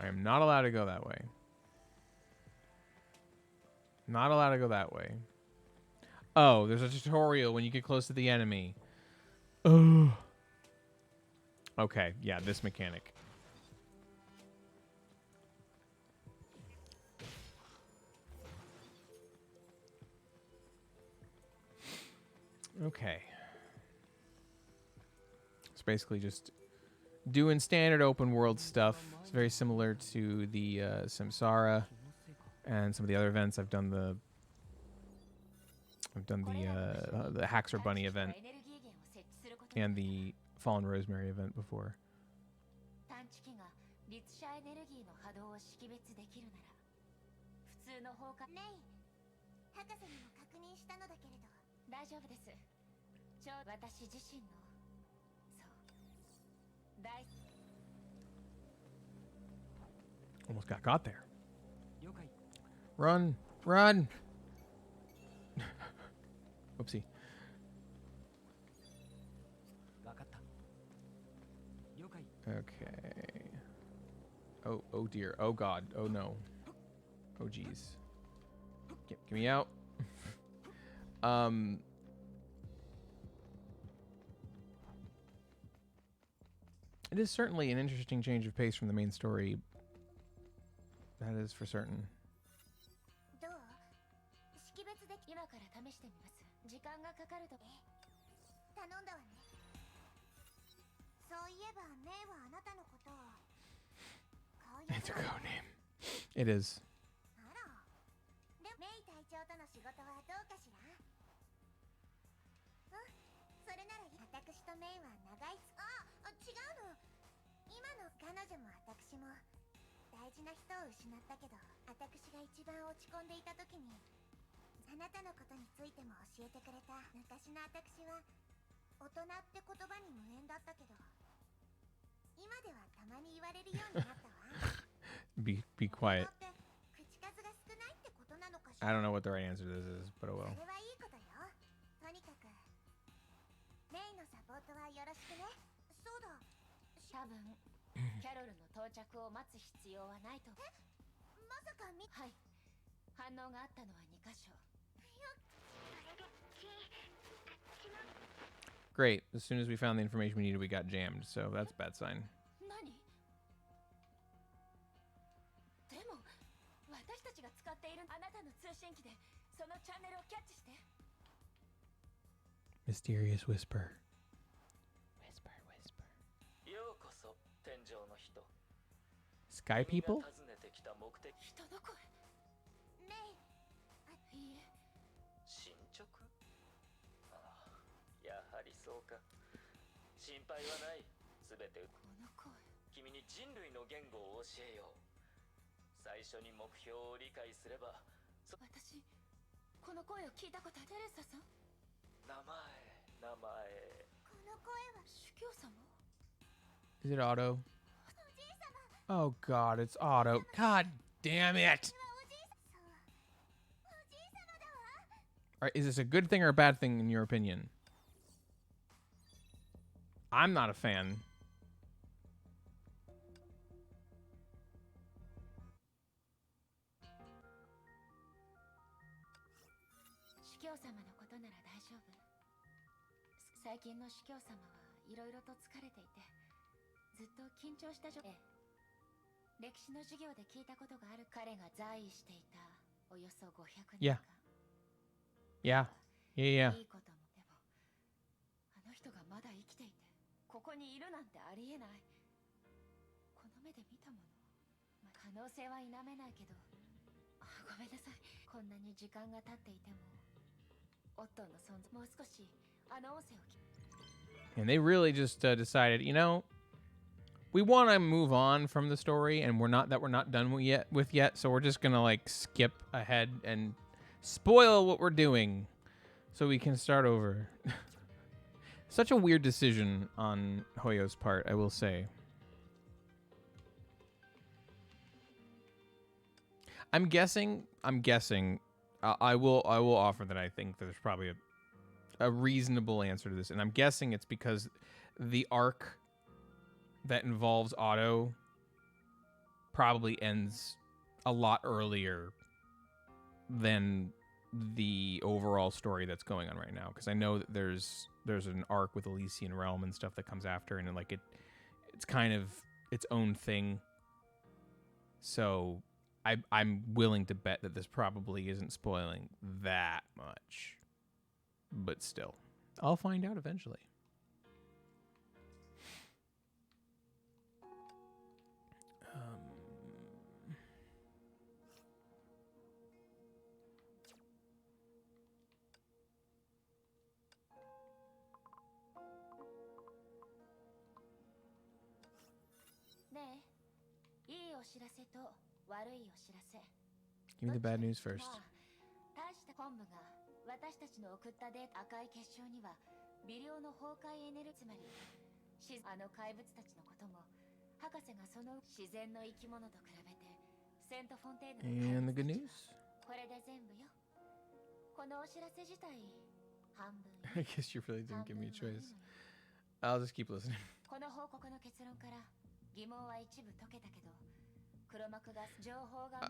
I am not allowed to go that way. Not allowed to go that way. Oh, there's a tutorial when you get close to the enemy. Oh. Okay, yeah, this mechanic. Okay. It's basically just doing standard open world stuff. It's very similar to the Samsara and some of the other events. I've done the Haxor Bunny event and the Fallen Rosemary event before. 探知機が律者エネルギーの波動を識別できるなら普通の放火メイ博士にも確認したのだけれど大丈夫ですちょうど私自身のそう大 Almost got there. Run! Run! Oopsie. Okay. Oh dear. Oh god. Oh no. Oh geez. Get me out. It is certainly an interesting change of pace from the main story. That is for certain. どう識別でき今から試してみます時間がかかると頼んだわねそういえばメイはあなたのことを It's a code name. It is. あらでメイ隊長との仕事はどうかしらそれなら私とメイは長い違うの今の彼女も私も大事な人を失ったけど私が一番落ち込んでいた時にあなたのことについても教えてくれた昔の私は大人って言葉に無縁だったけど今ではたまに言われるようになったわ Be quiet. 口数が少ないってことなのかしら I don't know what the right answer to this is, but oh well. それはいいことよとにかくメイのサポートはよろしくねそうだ多分キャロルの到着を待つ必要はないとまさかはい反応があったのは2箇所 Great. As soon as we found the information we needed, we got jammed, so that's a bad sign. 何でも私たちが使っているあなたの通信機でそのチャンネルをキャッチして Mysterious whisper. Whisper, whisper. ようこそ天井の人 Sky people? 訪ねてきた目的人の声メイいいえ進捗やはりそうか心配はないすべてこの声君に人類の言語を教えよう最初に目標を理解すれば私この声を聞いたことテレサさん名前この声は主教様 Is it Otto? Oh god, it's Otto. God damn it! Alright, is this a good thing or a bad thing in your opinion? I'm not a fan. 主教様のことなら大丈夫最近の主教様はいろいろと疲れていてずっと緊張した歴史の授業で聞いたことがある彼が在位していたおよそ500年間 Yeah. いいこともでもあの人がまだ生きていてここにいるなんてありえないこの目で見たもの、可能性は否めないけどごめんなさいこんなに時間が経っていてもオットーの存在もう少し And they really just decided, you know, we want to move on from the story, and we're not done yet. So we're just gonna like skip ahead and spoil what we're doing, so we can start over. Such a weird decision on Hoyo's part, I will say. I'm guessing. I will offer that I think there's probably a reasonable answer to this, and I'm guessing it's because the arc that involves Otto probably ends a lot earlier than the overall story that's going on right now. Because I know that there's an arc with Elysian Realm and stuff that comes after, and like it's kind of its own thing. So I'm willing to bet that this probably isn't spoiling that much. But still, I'll find out eventually. Give me the bad news first. 本部が私たちの送った赤い結晶には微量の崩壊エネルギー、つまりあの怪物たちのことも博士がその自然の生き物と比べてセントフォンテーヌ And the good news? これで全部よ。このお知らせ自体半分 I guess you really didn't give me a choice. I'll just keep listening. この報告の結論から疑問は一部解けたけど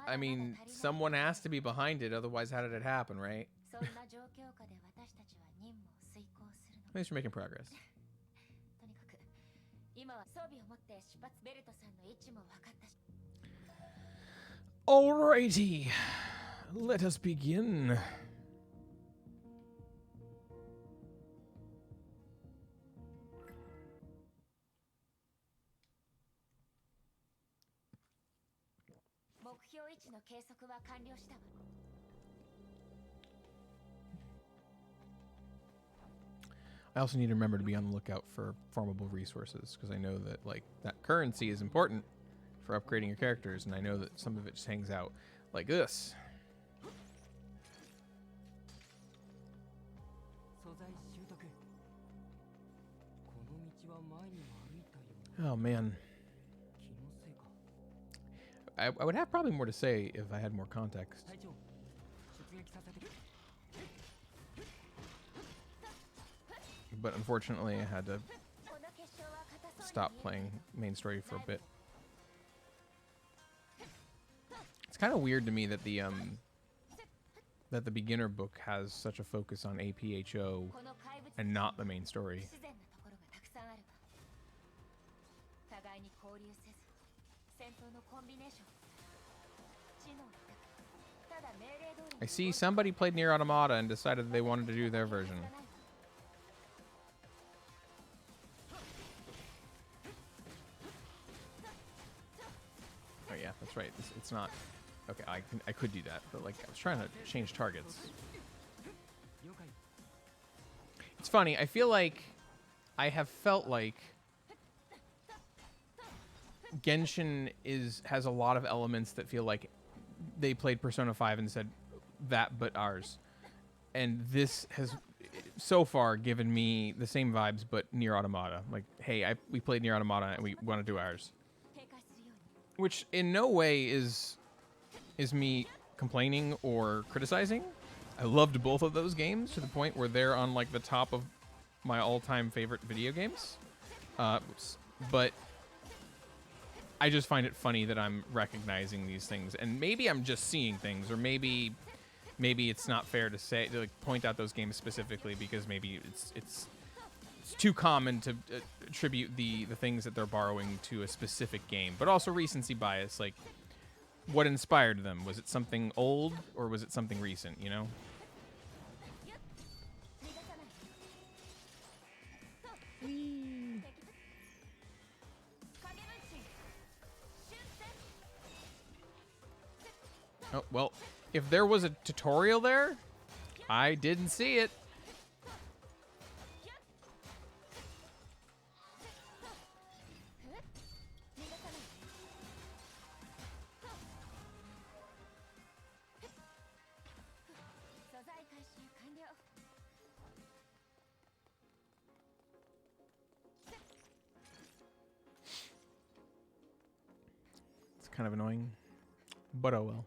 I mean, someone has to be behind it, otherwise how did it happen, right? At least you're making progress. Alrighty, let us begin. I also need to remember to be on the lookout for farmable resources, because I know that like that currency is important for upgrading your characters, and I know that some of it just hangs out like this. Oh man. I would have probably more to say if I had more context. But unfortunately, I had to stop playing main story for a bit. It's kind of weird to me that the beginner book has such a focus on APHO and not the main story. I see somebody played Nier Automata and decided they wanted to do their version. Oh yeah, that's right. It's not... Okay, I could do that, but like I was trying to change targets. It's funny, I feel like I have felt like Genshin has a lot of elements that feel like they played Persona 5 and said that but ours. And this has so far given me the same vibes but Nier Automata. Like, hey, we played Nier Automata and we want to do ours. Which in no way is me complaining or criticizing. I loved both of those games to the point where they're on like the top of my all-time favorite video games. But I just find it funny that I'm recognizing these things, and maybe I'm just seeing things, or maybe it's not fair to say to like point out those games specifically because maybe it's too common to attribute the things that they're borrowing to a specific game, but also recency bias. Like, what inspired them? Was it something old or was it something recent? You know. Oh, well, if there was a tutorial there, I didn't see it. kind of annoying. But oh well.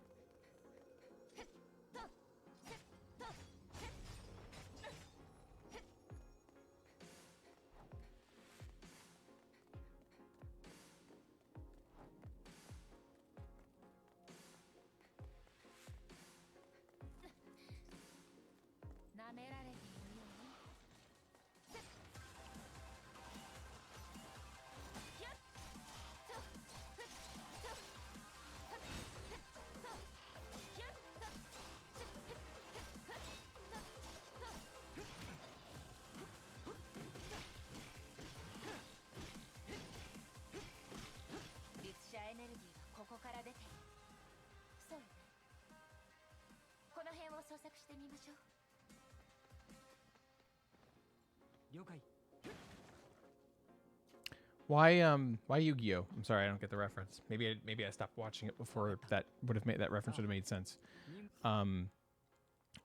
Why Yu-Gi-Oh? I'm sorry, I don't get the reference. Maybe I stopped watching it before that reference would have made sense.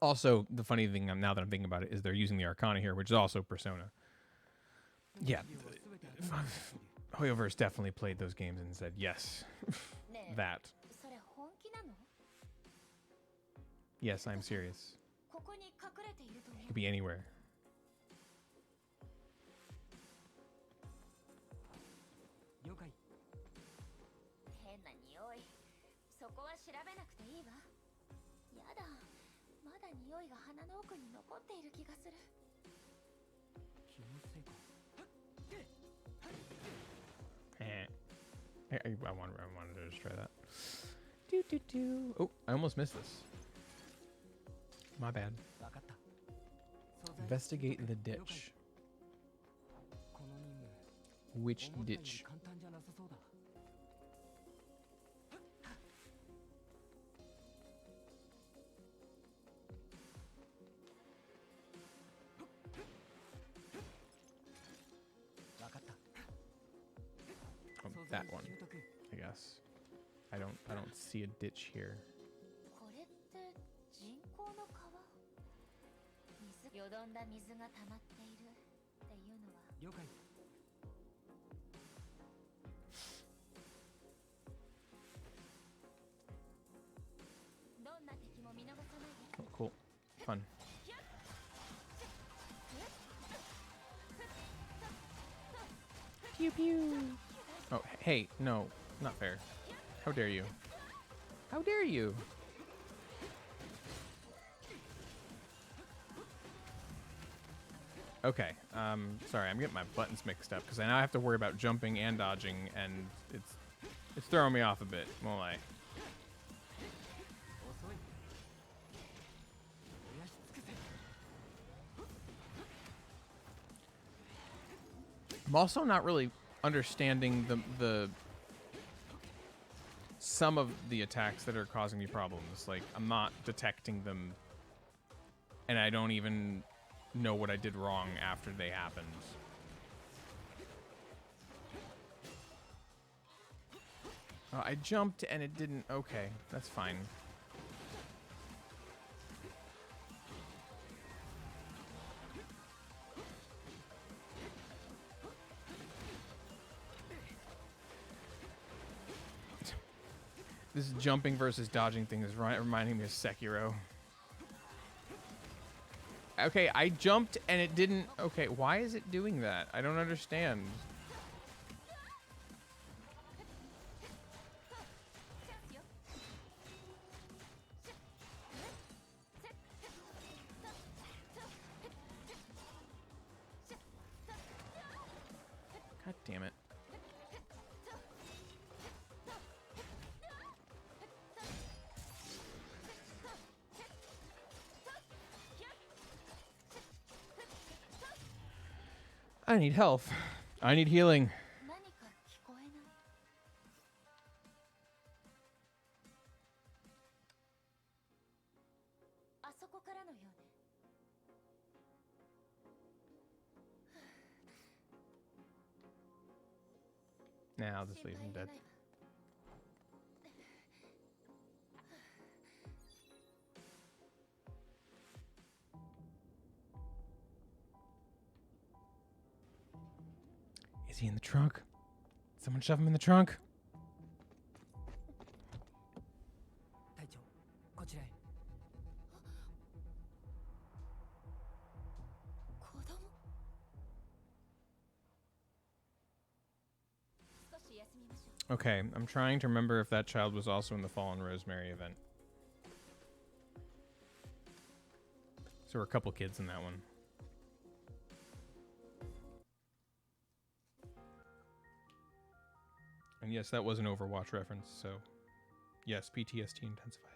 Also, the funny thing now that I'm thinking about it is they're using the Arcana here, which is also Persona. Yeah, Hoyoverse definitely played those games and said yes, that. Yes, I'm serious. It could be anywhere. I wanted to just try that. Oh, I almost missed this. My bad. Investigate the ditch. Which ditch? Oh, that one, I guess. I don't see a ditch here. Oh, cool. Fun. Pew pew. Oh, hey, no, not fair. How dare you? How dare you? Okay, sorry, I'm getting my buttons mixed up because I now have to worry about jumping and dodging, and it's throwing me off a bit, won't I? I'm also not really understanding the some of the attacks that are causing me problems. Like, I'm not detecting them, and I don't even know what I did wrong after they happened. I jumped and it didn't. Okay, that's fine. This jumping versus dodging thing is reminding me of Sekiro. Okay, I jumped and it didn't. Okay, why is it doing that? I don't understand. God damn it. I need health. I need healing. Nah, I'll just leave him dead. Is he in the trunk? Someone shove him in the trunk. Okay, I'm trying to remember if that child was also in the Fallen Rosemary event. So there were a couple kids in that one. And yes, that was an Overwatch reference, so yes, PTSD intensifies.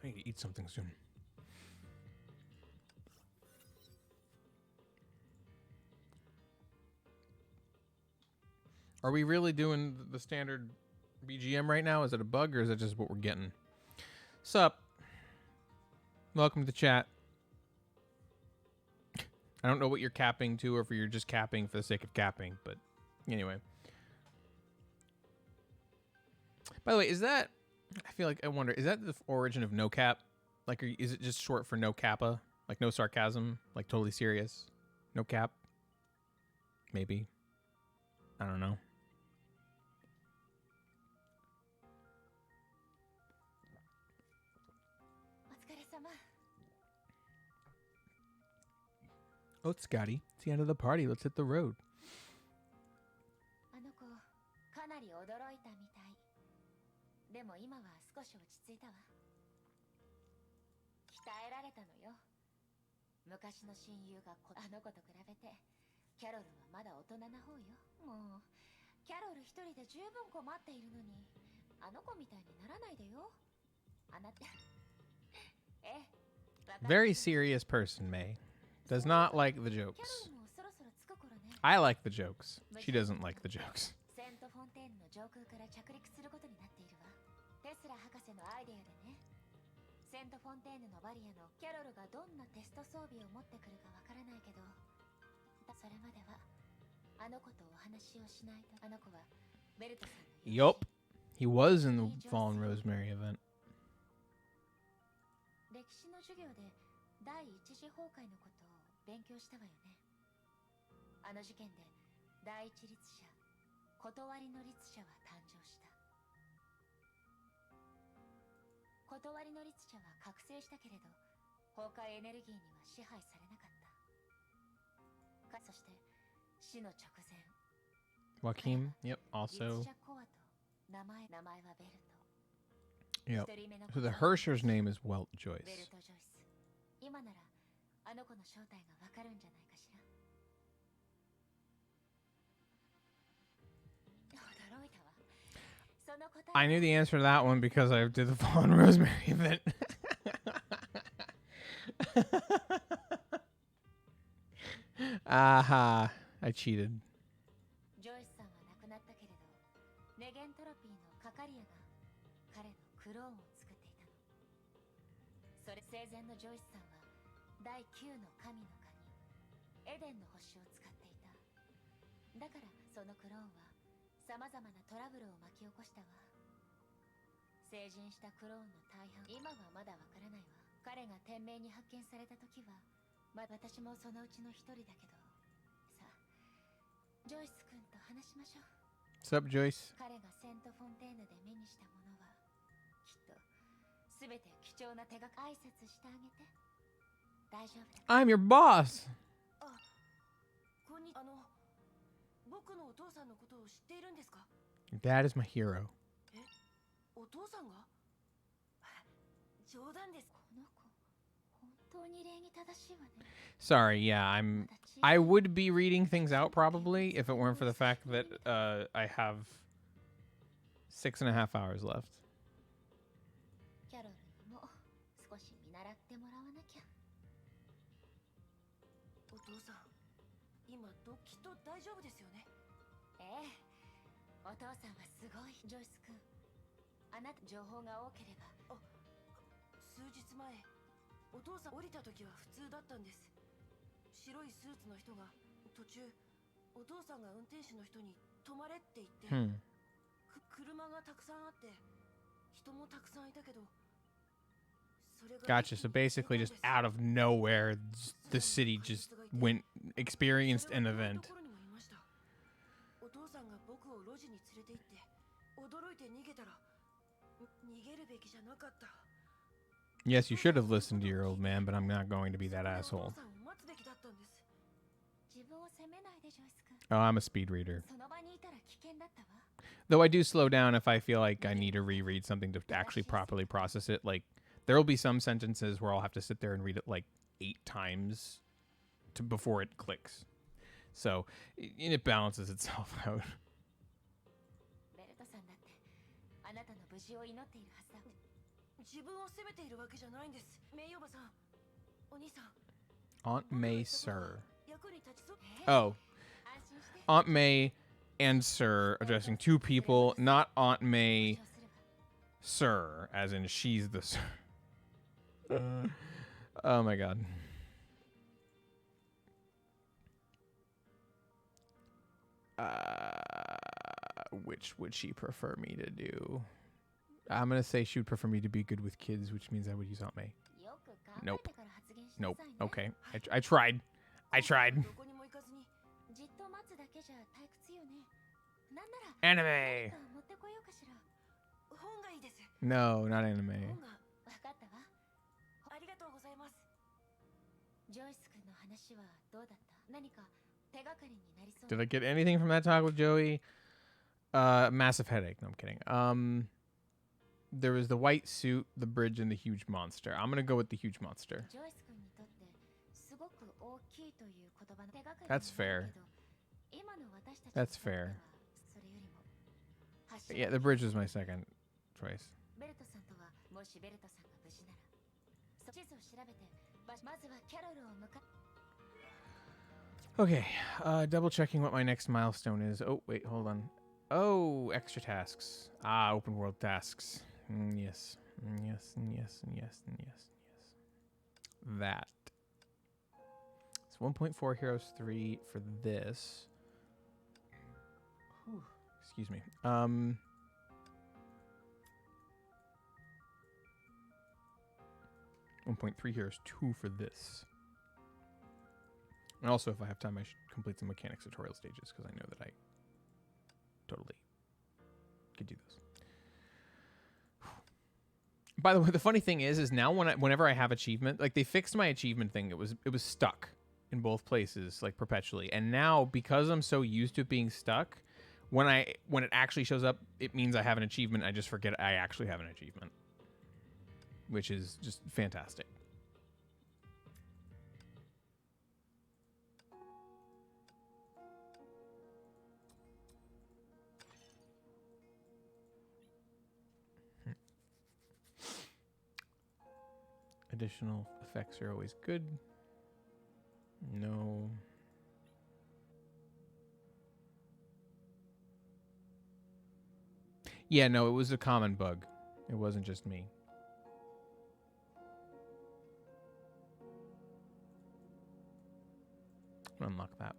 I need to eat something soon. Are we really doing the standard BGM right now? Is it a bug or is it just what we're getting? Sup? Welcome to the chat. I don't know what you're capping to or if you're just capping for the sake of capping, but anyway. By the way, is that... I feel like I wonder, is that the origin of no cap? Like, is it just short for no kappa? Like, no sarcasm? Like, totally serious? No cap? Maybe. I don't know. Oh, it's Scotty. It's the end of the party. Let's hit the road. あの子かなり驚いたみたい。でも今は少し落ち着いたわ。鍛えられたのよ。昔の親友があの子と比べてキャロルはまだ大人な方よ。もうキャロル一人で十分困っているのにあの子みたいにならないでよ。あなたええ。Very serious person, May. Does not like the jokes. I like the jokes. She doesn't like the jokes. セントフォンテーヌの上空から着陸することになっているわ。テスラ博士のアイデアでね。セントフォンテーヌのバリアのキャロルがどんなテスト装備を持ってくるかわからないけど、それまではあの子とお話をしないと。あの子はベルトさんの。Yup. He was in the Fallen Rosemary event. 歴史の授業で第一次崩壊のことを勉強したわよね。あの事件で第一律者、断りの律者は誕生した。断りの律者は覚醒したけれど、崩壊エネルギーには支配されなかった。そして死の直前。Joaquin, yep, also. 律者コアと名前はベルト。Yep. So the Hersher's name is Welt Joyce. ベルト・ジョイス。今ならあの子の正体がわかるんじゃないかしら。驚いたわ。その答え I knew the answer to that one because I did the Fallen Rosemary event. Aha, I cheated. ジョイスさんは亡くなったけれど、ネゲントロピーのカカリアが彼のクローンを作っていたの。それ生前のジョイスさんは第9の神のカニ、エデンの星を使っていた。だからそのクローンは様々なトラブルを巻き起こしたわ。成人したクローンの大半、今はまだわからないわ。彼が天命に発見された時は、私もそのうちの一人だけど。さあ、ジョイス君と話しましょう。What's up, Joyce? 彼がセントフォンテーヌで目にしたものは、きっとすべて貴重な手が挨拶してあげて。大丈夫だ。I'm your boss. あ、こんに僕のお父さんのことを知っているんですか？ Your dad is my hero. え、お父さんが？冗談です。この子、本当に礼儀正しいわね。Sorry, yeah, I would be reading things out probably if it weren't for the fact that I have 6.5 hours left. キャロルにも少し見習ってもらわなきゃ。お父さん、今きっと大丈夫ですよね。ええ、お父さんはすごい。ジョイス君、あなた情報が多ければ。数日前、お父さん降りた時は普通だったんです。白いスーツの人が途中、お父さんが運転手の人に止まれって言って、車がたくさんあって人もたくさんいたけど、Gotcha. So basically, just out of nowhere, the city just experienced an event. Yes, you should have listened to your old man, but I'm not going to be that asshole. Oh, I'm a speed reader. Though I do slow down if I feel like I need to reread something to actually properly process it. Like, there will be some sentences where I'll have to sit there and read it like 8 times before it clicks. So, it balances itself out. Aunt May, sir. Oh. Aunt May and sir addressing 2 people, not Aunt May, sir, as in she's the sir. Oh my god. Which would she prefer me to do? I'm going to say she would prefer me to be good with kids, which means I would use Aunt May. Nope. Nope. Okay. I tried. I tried. Anime! No, not anime. Did I get anything from that talk with Joey? Massive headache. No, I'm kidding. There was the white suit, the bridge, and the huge monster. I'm gonna go with the huge monster. That's fair. That's fair. Yeah, the bridge was my second choice. Okay, double checking what my next milestone is. Oh, wait, hold on. Oh, extra tasks. Ah, open world tasks. Yes. Yes, yes, yes, yes, yes. That. It's 1.4 Heroes 3 for this. Whew. Excuse me. 1.3 Heroes 2 for this. And also, if I have time, I should complete some mechanics tutorial stages, because I know that I totally could do this. By the way, the funny thing is now whenever I have achievement, like they fixed my achievement thing, it was stuck in both places, like perpetually. And now, because I'm so used to it being stuck, when it actually shows up, it means I have an achievement. I just forget I actually have an achievement, which is just fantastic. Additional effects are always good. No. Yeah, no, it was a common bug. It wasn't just me. Unlock that.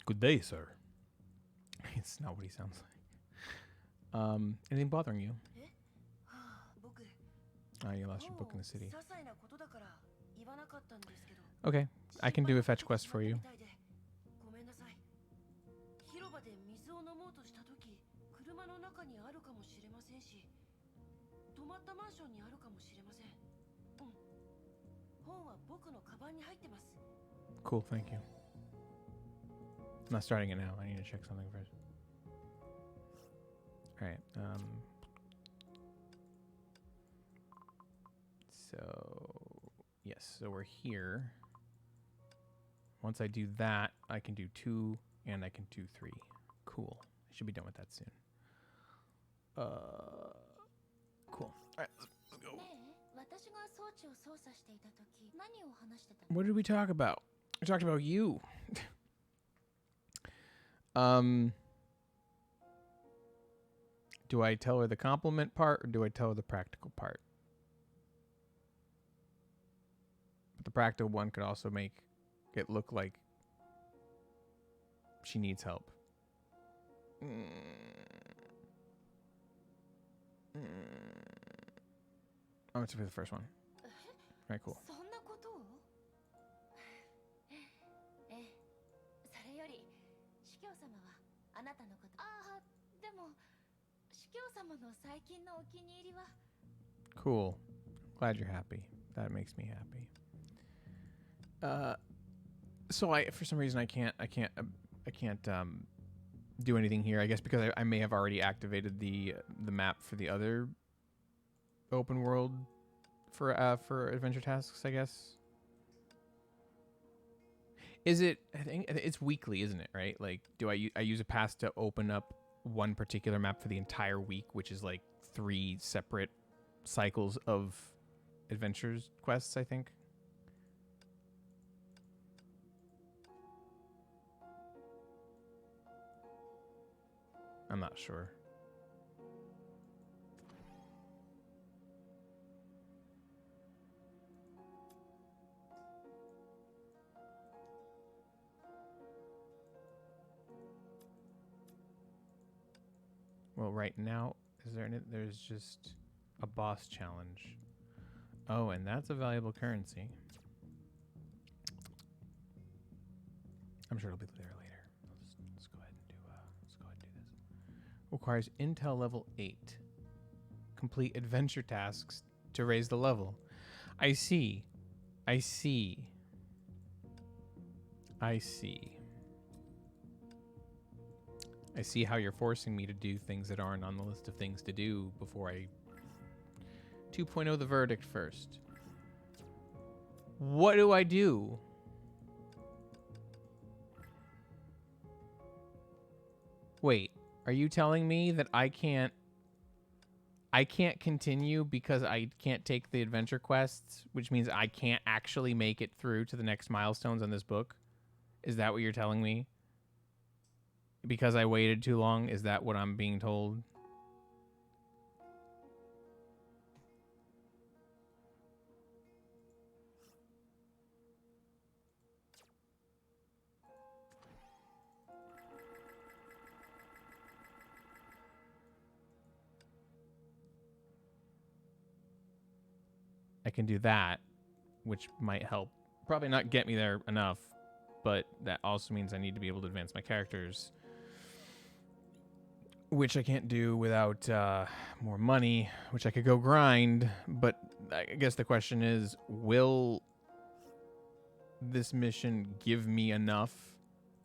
Good day, sir. It's not what he sounds like. Anything bothering you? Oh, you lost your book in the city. Okay, I can do a fetch quest for you. Cool, thank you. I'm not starting it now. I need to check something first. Alright, so, yes, so we're here. Once I do that, I can do 2 and I can do 3. Cool. I should be done with that soon. Cool. Alright, let's go. What did we talk about? We talked about you. Do I tell her the compliment part or do I tell her the practical part? But the practical one could also make it look like she needs help. I'm going to be the first one. Right, cool. そんなことをええ、それより司教様はあなたのこと。ああ、でも司教様の最近のお気に入りは Cool. Glad you're happy. That makes me happy. So for some reason I can't do anything here. I guess because I may have already activated the map for the other open world for adventure tasks, I guess. Is it? I think it's weekly, isn't it? Right? Like, do I use a pass to open up one particular map for the entire week, which is like 3 separate cycles of adventures quests, I think. I'm not sure. Well, right now, there's just a boss challenge. Oh, and that's a valuable currency. I'm sure it'll be there later. Let's go ahead and do this. Requires Intel level 8. Complete adventure tasks to raise the level. I see. I see. I see. I see how you're forcing me to do things that aren't on the list of things to do before I 2.0 the verdict first. What do I do? Wait, are you telling me that I can't continue because I can't take the adventure quests, which means I can't actually make it through to the next milestones on this book? Is that what you're telling me? Because I waited too long? Is that what I'm being told? I can do that, which might help. Probably not get me there enough, but that also means I need to be able to advance my characters, which I can't do without more money, which I could go grind. But I guess the question is, will this mission give me enough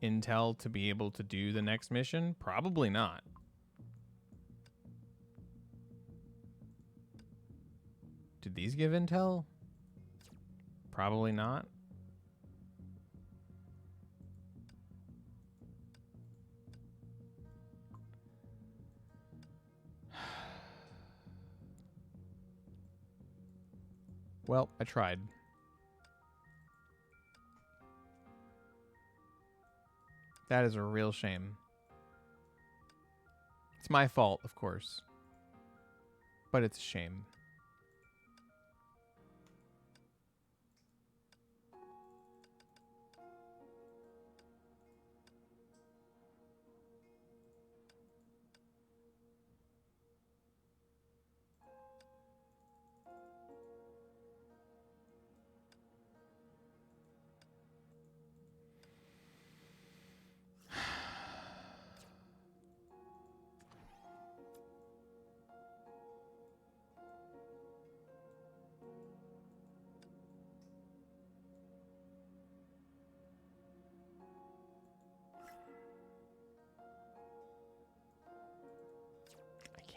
intel to be able to do the next mission? Probably not. Did these give intel? Probably not. Well, I tried. That is a real shame. It's my fault, of course. But it's a shame.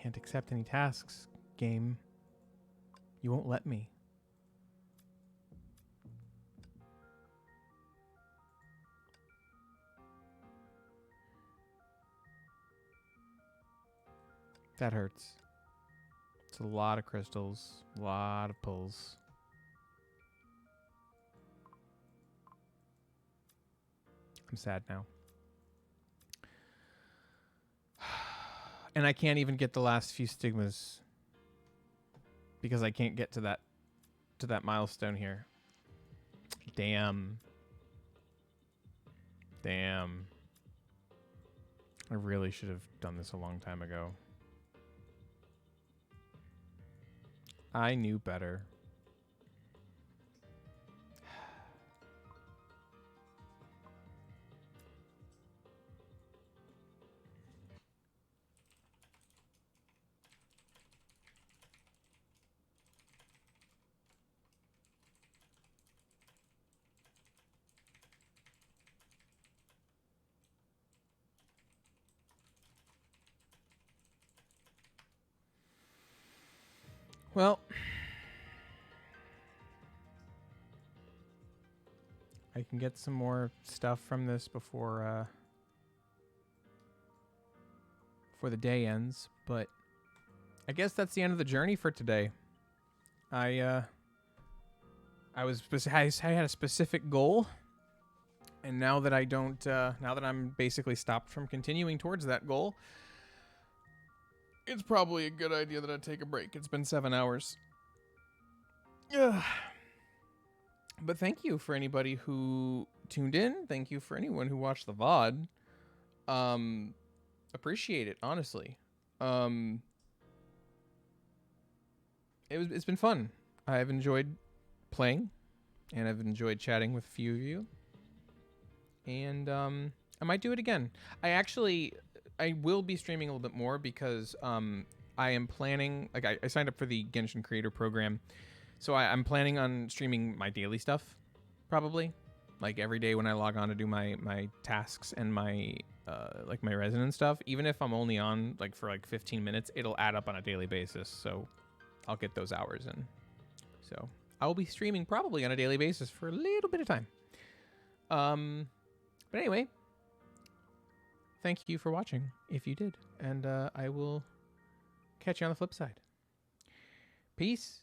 Can't accept any tasks, game. You won't let me. That hurts. It's a lot of crystals, a lot of pulls. I'm sad now. And I can't even get the last few stigmas because I can't get to that milestone here. Damn. Damn. I really should have done this a long time ago. I knew better. Well, I can get some more stuff from this before the day ends, but I guess that's the end of the journey for today. I had a specific goal, and now that I don't, now that I'm basically stopped from continuing towards that goal, it's probably a good idea that I take a break. It's been 7 hours. Ugh. But thank you for anybody who tuned in. Thank you for anyone who watched the VOD. Appreciate it, honestly. It's been fun. I've enjoyed playing, and I've enjoyed chatting with a few of you. And I might do it again. I will be streaming a little bit more because I am planning, like I signed up for the Genshin Creator Program, so I'm planning on streaming my daily stuff, probably. Like every day when I log on to do my tasks and my like my resident stuff, even if I'm only on like for like 15 minutes, it'll add up on a daily basis. So I'll get those hours in. So I will be streaming probably on a daily basis for a little bit of time. But anyway, thank you for watching if you did, and I will catch you on the flip side. Peace.